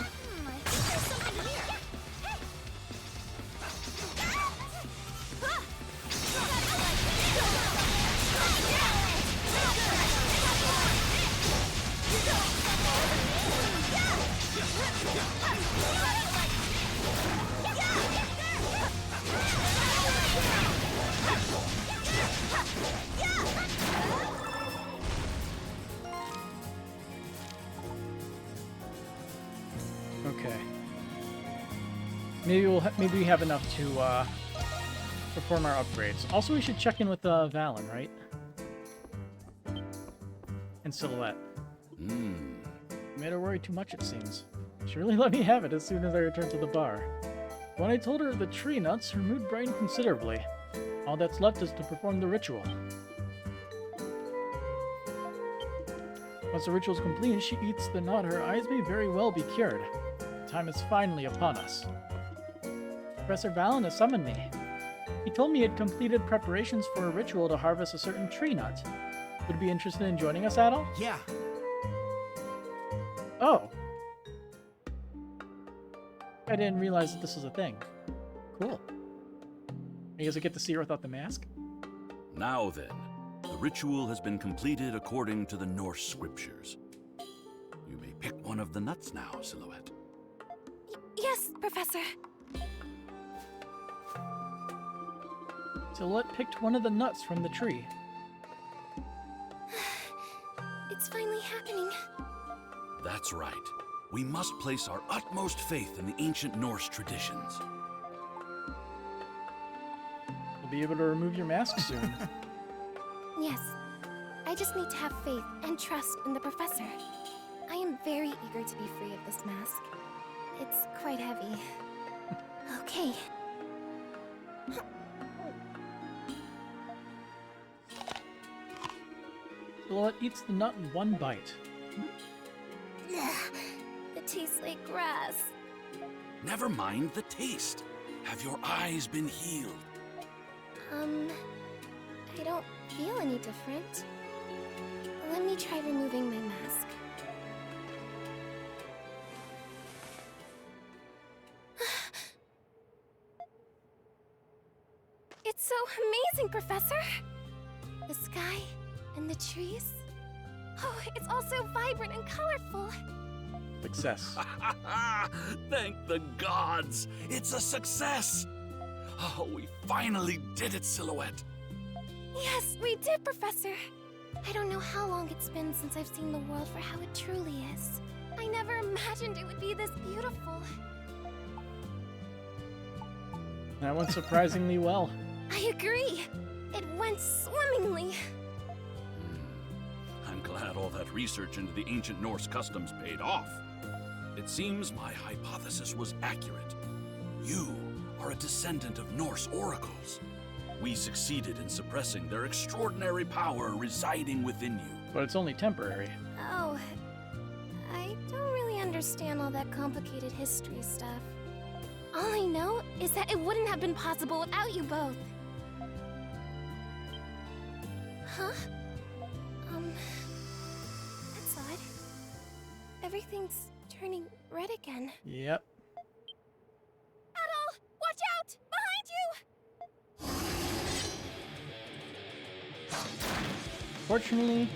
Maybe we have enough to perform our upgrades. Also, we should check in with Valen, right? And Silhouette. Made her worry too much, it seems. She really let me have it as soon as I returned to the bar. When I told her the tree nuts, her mood brightened considerably. All that's left is to perform the ritual. Once the ritual is complete and she eats the nut, her eyes may very well be cured. The time is finally upon us. Professor Valen has summoned me. He told me he had completed preparations for a ritual to harvest a certain tree nut. Would you be interested in joining us, Adol? Yeah. Oh. I didn't realize that this was a thing. Cool. You guys get to see her without the mask? Now then, the ritual has been completed according to the Norse scriptures. You may pick one of the nuts now, Silhouette. Yes, Professor. Silhouette picked one of the nuts from the tree. It's finally happening. That's right. We must place our utmost faith in the ancient Norse traditions. You'll be able to remove your mask soon. Yes. I just need to have faith and trust in the Professor. I am very eager to be free of this mask. It's quite heavy. Okay. Silhouette eats the nut in one bite. It tastes like grass. Never mind the taste. Have your eyes been healed? I don't feel any different. Let me try removing my mask. It's so amazing, Professor! The sky and the trees. Oh, it's all so vibrant and colorful. Success. Thank the gods! It's a success! Oh, we finally did it, Silhouette! Yes, we did, Professor! I don't know how long it's been since I've seen the world for how it truly is. I never imagined it would be this beautiful. That went surprisingly well. I agree! It went swimmingly! I'm glad all that research into the ancient Norse customs paid off. It seems my hypothesis was accurate. You are a descendant of Norse oracles. We succeeded in suppressing their extraordinary power residing within you. But it's only temporary. Oh, I don't really understand all that complicated history stuff. All I know is that it wouldn't have been possible without you both. Huh? That's odd. Everything's turning red again. Yep. Adol! Watch out! Behind you! Fortunately,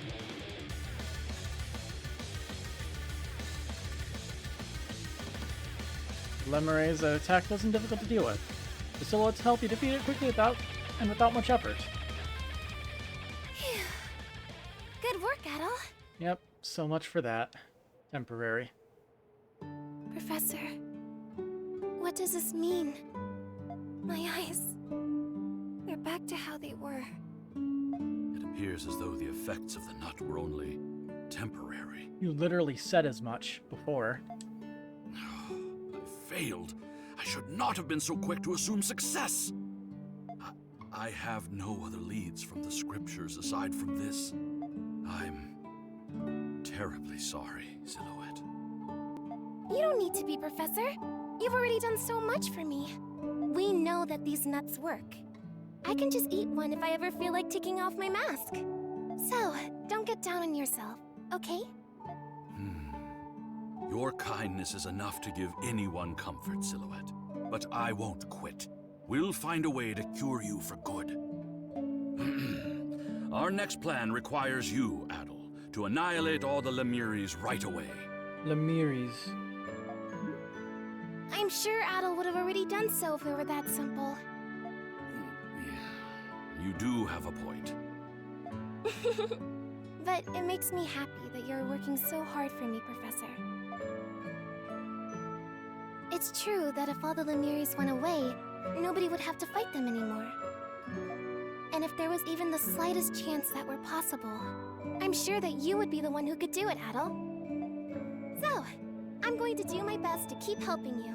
Lemure's attack wasn't difficult to deal with. The Silhouette's help you defeat it quickly without much effort. Phew. Good work, Adol. Yep, so much for that. Temporary. Professor, what does this mean? My eyes, they're back to how they were. It appears as though the effects of the nut were only temporary. You literally said as much before. I failed. I should not have been so quick to assume success. I have no other leads from the scriptures aside from this. I'm terribly sorry, Silhouette. You don't need to be, Professor. You've already done so much for me. We know that these nuts work. I can just eat one if I ever feel like taking off my mask. So, don't get down on yourself, okay? Your kindness is enough to give anyone comfort, Silhouette. But I won't quit. We'll find a way to cure you for good. Our next plan requires you, Adol, to annihilate all the Lemiris right away. Lemiris. I'm sure Adol would have already done so if it were that simple. You do have a point. But it makes me happy that you're working so hard for me, Professor. It's true that if all the Lemire's went away, nobody would have to fight them anymore. And if there was even the slightest chance that were possible, I'm sure that you would be the one who could do it, Adel. So, I'm going to do my best to keep helping you.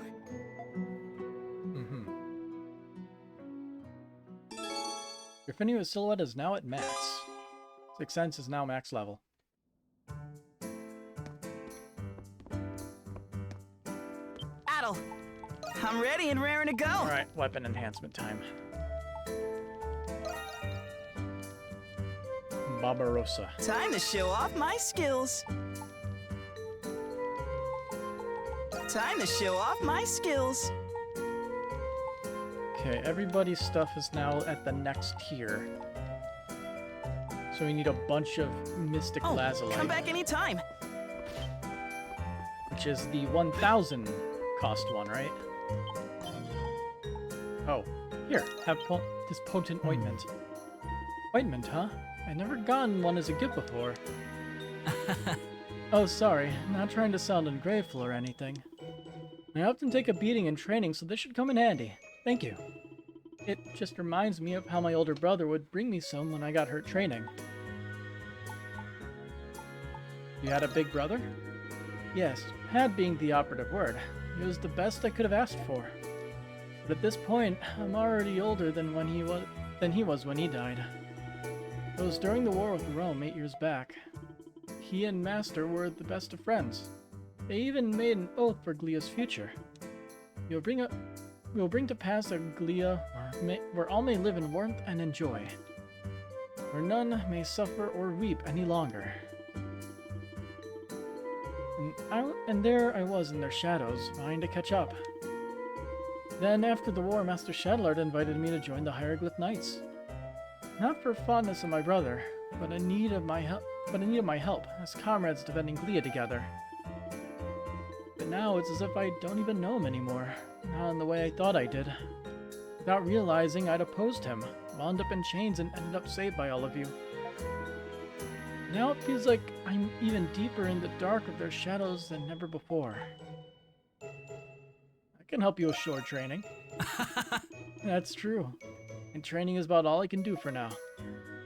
Griffinio's silhouette is now at max. Sixth Sense is now max level. Adel, I'm ready and raring to go. Alright, weapon enhancement time. Barbarossa. Time to show off my skills. Time to show off my skills. Okay, everybody's stuff is now at the next tier. So we need a bunch of Mystic Lazuli. Come back anytime. Which is the 1,000 cost one, right? Oh, here, have this potent ointment. Ointment, huh? I never gotten one as a gift before. Oh, sorry, not trying to sound ungrateful or anything. I often take a beating in training, so this should come in handy. Thank you. It just reminds me of how my older brother would bring me some when I got hurt training. You had a big brother? Yes, had being the operative word. It was the best I could have asked for. But at this point, I'm already older than he was when he died. It was during the war with Rome 8 years back. He and Master were the best of friends. They even made an oath for Glia's future. We'll bring to pass a Glia where all may live in warmth and enjoy, where none may suffer or weep any longer. And there I was in their shadows, vying to catch up. Then, after the war, Master Shadowlord invited me to join the Hieroglyph Knights. Not for fondness of my brother, but in need of my help, as comrades defending Glia together. But now it's as if I don't even know him anymore, not in the way I thought I did. Without realizing, I'd opposed him, wound up in chains, and ended up saved by all of you. Now it feels like I'm even deeper in the dark of their shadows than ever before. I can help you with sword training. That's true. And training is about all I can do for now.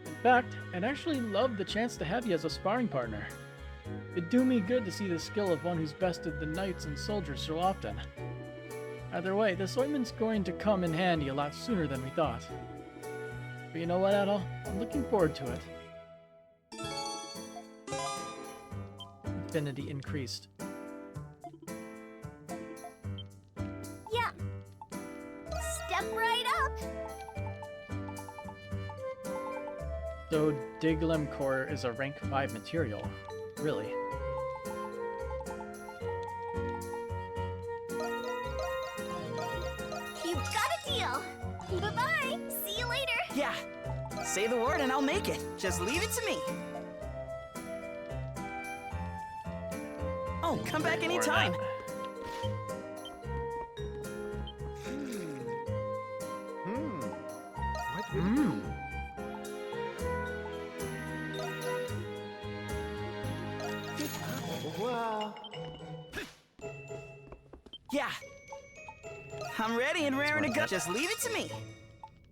In fact, I'd actually love the chance to have you as a sparring partner. It'd do me good to see the skill of one who's bested the knights and soldiers so often. Either way, this ointment's going to come in handy a lot sooner than we thought. But you know what, Adel? I'm looking forward to it. Affinity increased. Yeah. Step right up. So Diglem Core is a rank 5 material. Really? You've got a deal. Bye-bye. See you later. Yeah. Say the word and I'll make it. Just leave it to me. Oh, come back anytime. What would it be? Wow. Yeah. I'm ready and raring to go. Just leave it to me.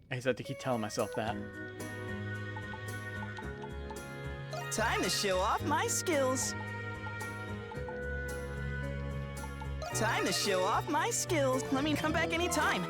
I just had to keep telling myself that. Time to show off my skills. Time to show off my skills. Let me come back anytime.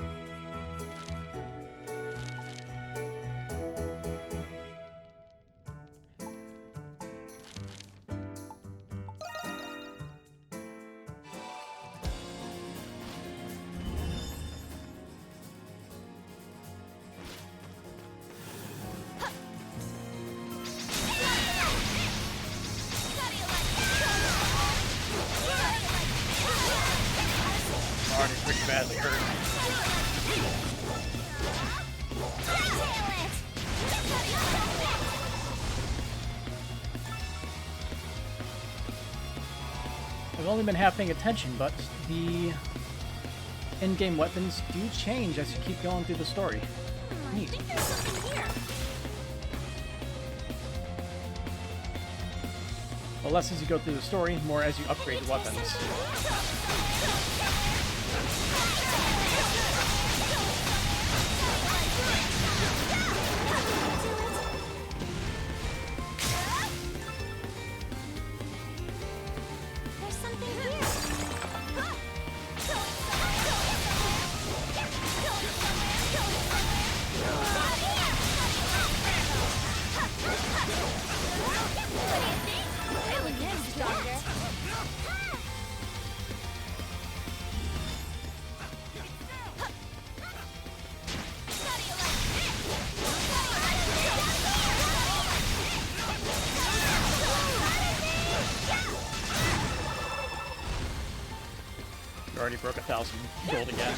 Already pretty badly hurt. I've only been half paying attention, but the in-game weapons do change as you keep going through the story. Neat. I think there's something here. The less as you go through the story, more as you upgrade the weapons. We already broke 1,000 gold again.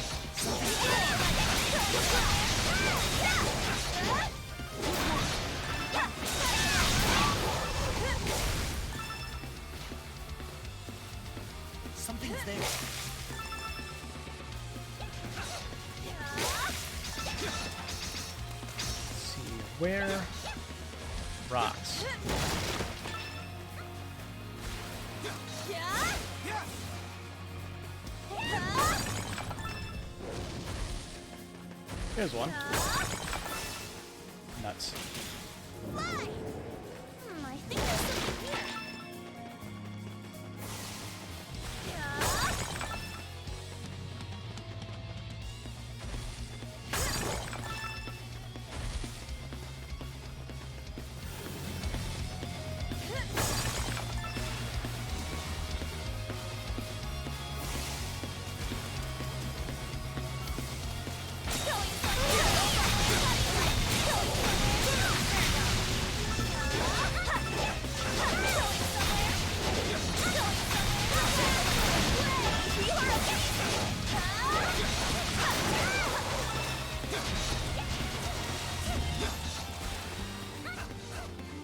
Something's there. Let's see, where? Rocks. Here's one. Nuts. I think there's something here.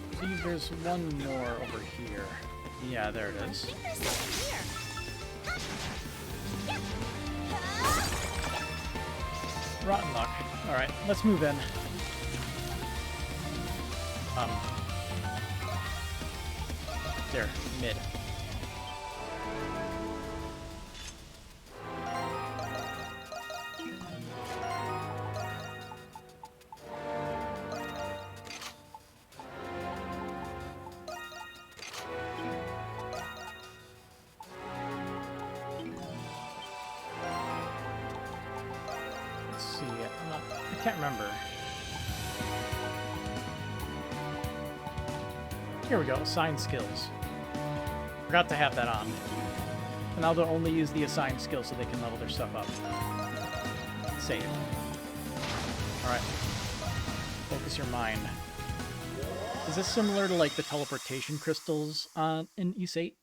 I believe there's one more over here. Yeah, there it is. Rotten luck. Alright, let's move in. There, mid. Let's see, I can't remember. Here we go, assign skills. Forgot to have that on. And now they'll only use the assigned skills so they can level their stuff up. Save. Alright. Focus your mind. Is this similar to like the teleportation crystals in Ys 8?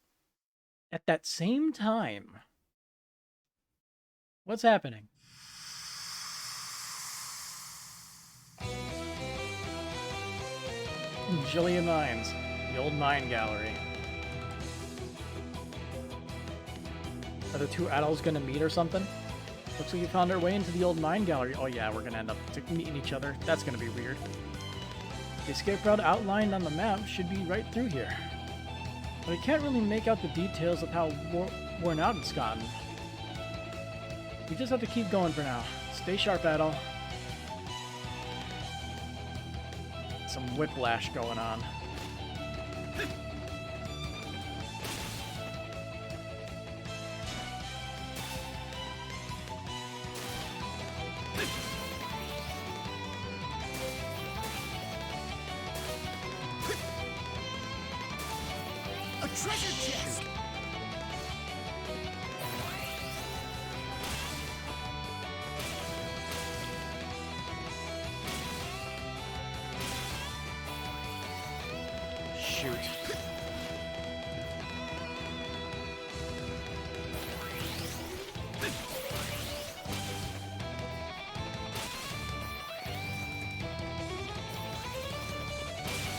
At that same time. What's happening? Jillian Mines. The old mine gallery. Are the two adults gonna meet or something? Looks like you found our way into the old mine gallery. Oh yeah, we're gonna end up meeting each other. That's gonna be weird. The escape route outlined on the map should be right through here. But I can't really make out the details of how worn out it's gotten. We just have to keep going for now. Stay sharp, Adol. Some whiplash going on. A treasure chest! Shoot.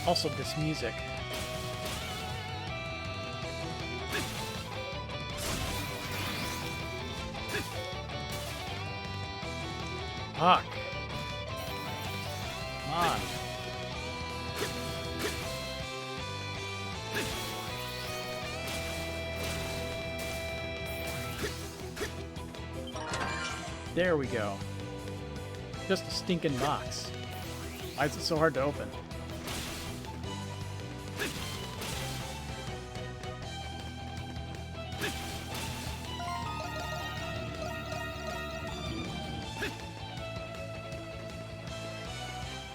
Also, this music. Fuck. Come on. There we go. Just a stinking box. Why is it so hard to open?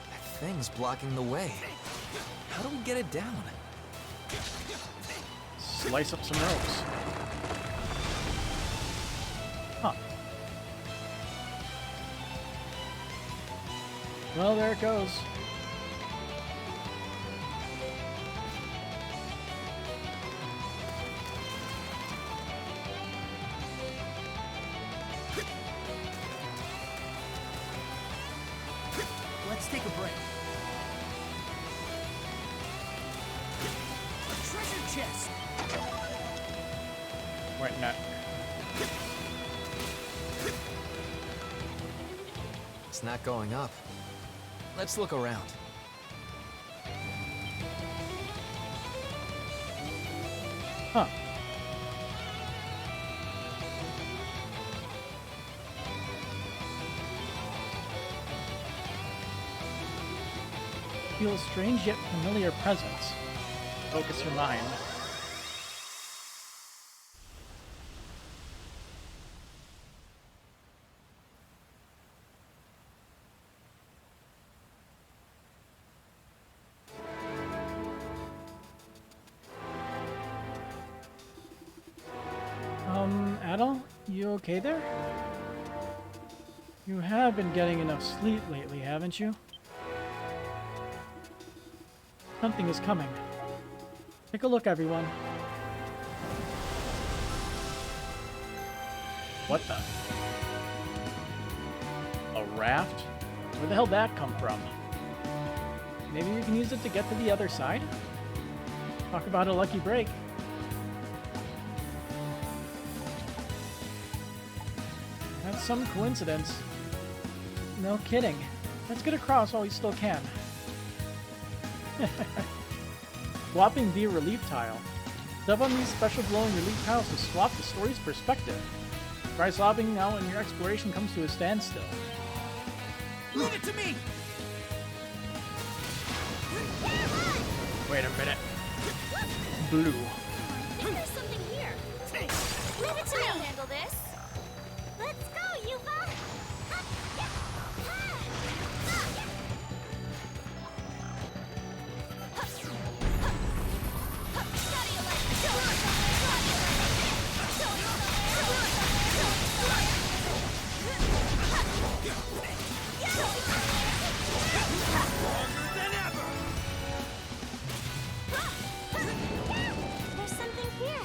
That thing's blocking the way. How do we get it down? Slice up some ropes. Huh. Well, there it goes. chest. Right now. It's not going up. Let's look around. Huh. Feel a strange yet familiar presence. Focus your mind. Adel, you okay there? You have been getting enough sleep lately, haven't you? Something is coming. Take a look, everyone. What the? A raft? Where the hell did that come from? Maybe you can use it to get to the other side? Talk about a lucky break. That's some coincidence. No kidding. Let's get across while we still can. Swapping via relief tile. Step on these special glowing relief tiles to swap the story's perspective. Try swapping now when your exploration comes to a standstill. Leave it to me! Wait a minute. Blue. There's something here. Leave it to me. I'll handle this. Let's go, Yuva! There's something here.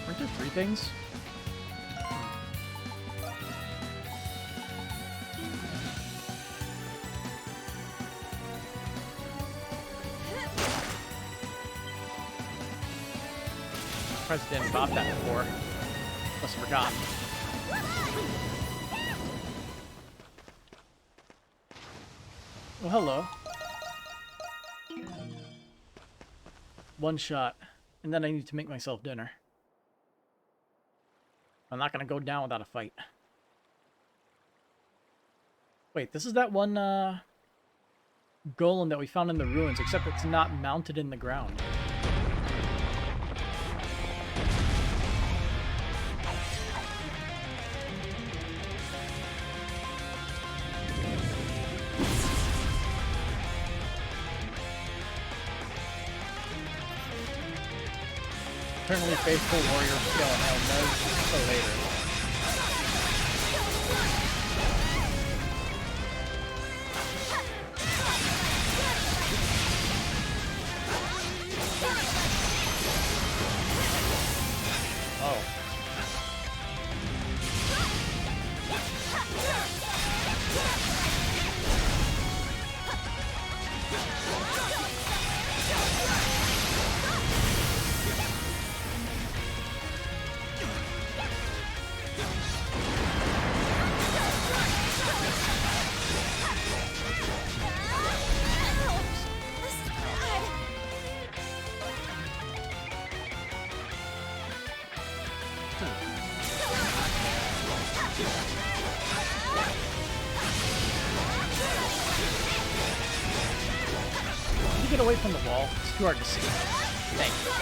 Weren't there three things? President bought that before. Must have forgotten. Oh, hello. One shot, and then I need to make myself dinner. I'm not gonna go down without a fight. Wait, this is that one golem that we found in the ruins, except it's not mounted in the ground. Eternally faithful warrior skill and I'll know for later. Oh. Get away from the wall. It's too hard to see. Thank you.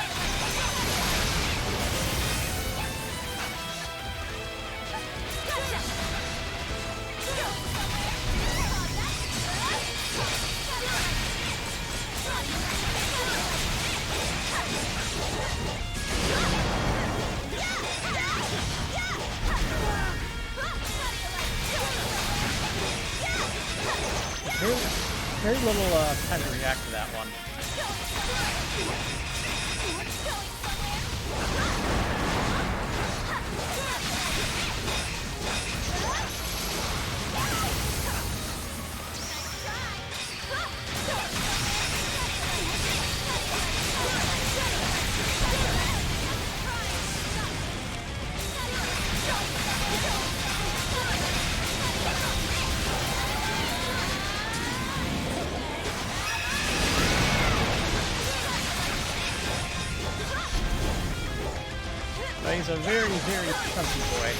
Very little time to react to that one. but he's a very, very chunky boy.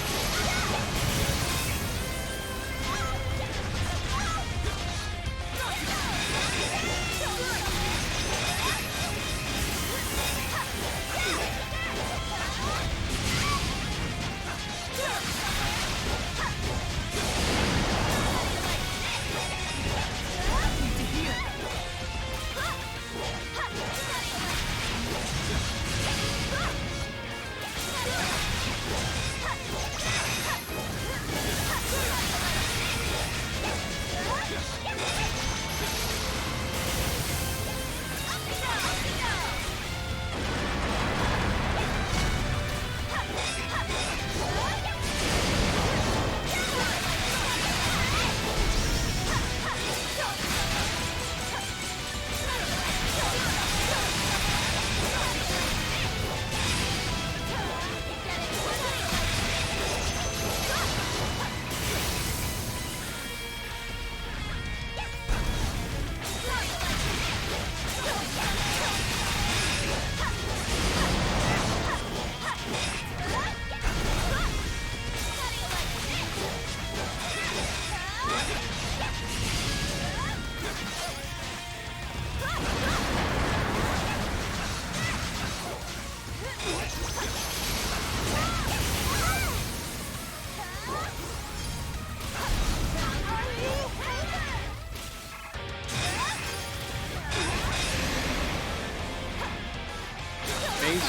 Phase 2?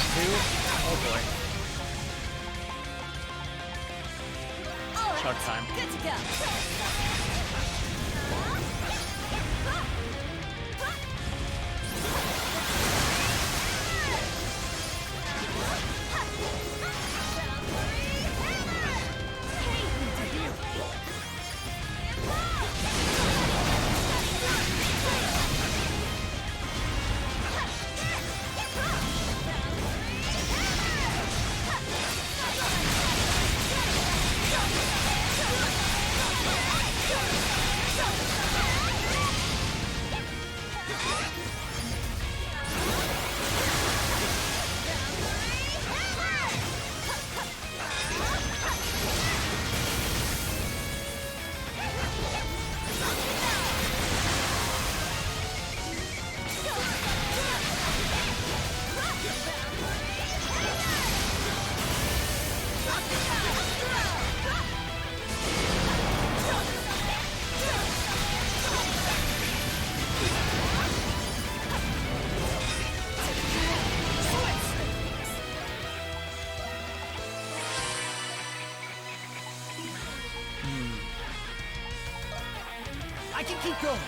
Oh boy. Chug time. Good to go. I can keep going.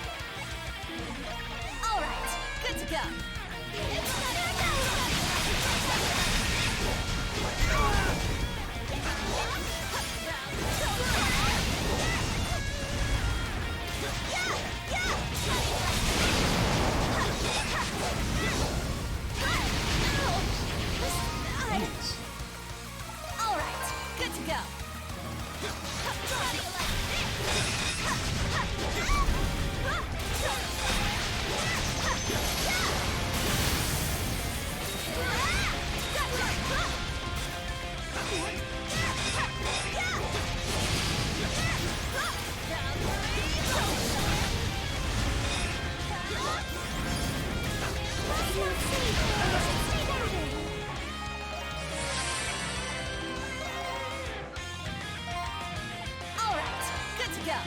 All right, good to go. All right, good to go. All right, good to go.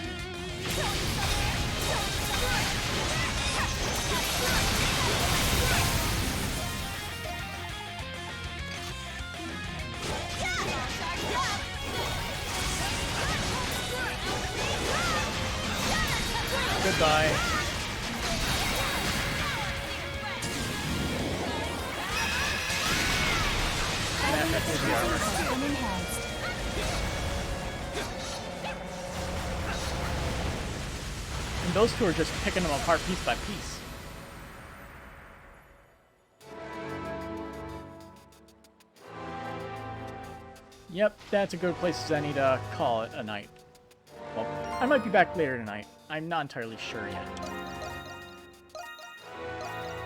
Goodbye. And that is the armor. And those two are just picking them apart piece by piece. Yep, that's a good place as any to call it a night. Well, I might be back later tonight. I'm not entirely sure yet.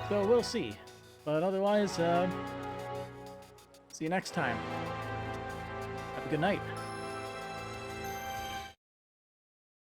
So we'll see. But otherwise, see you next time. Good night.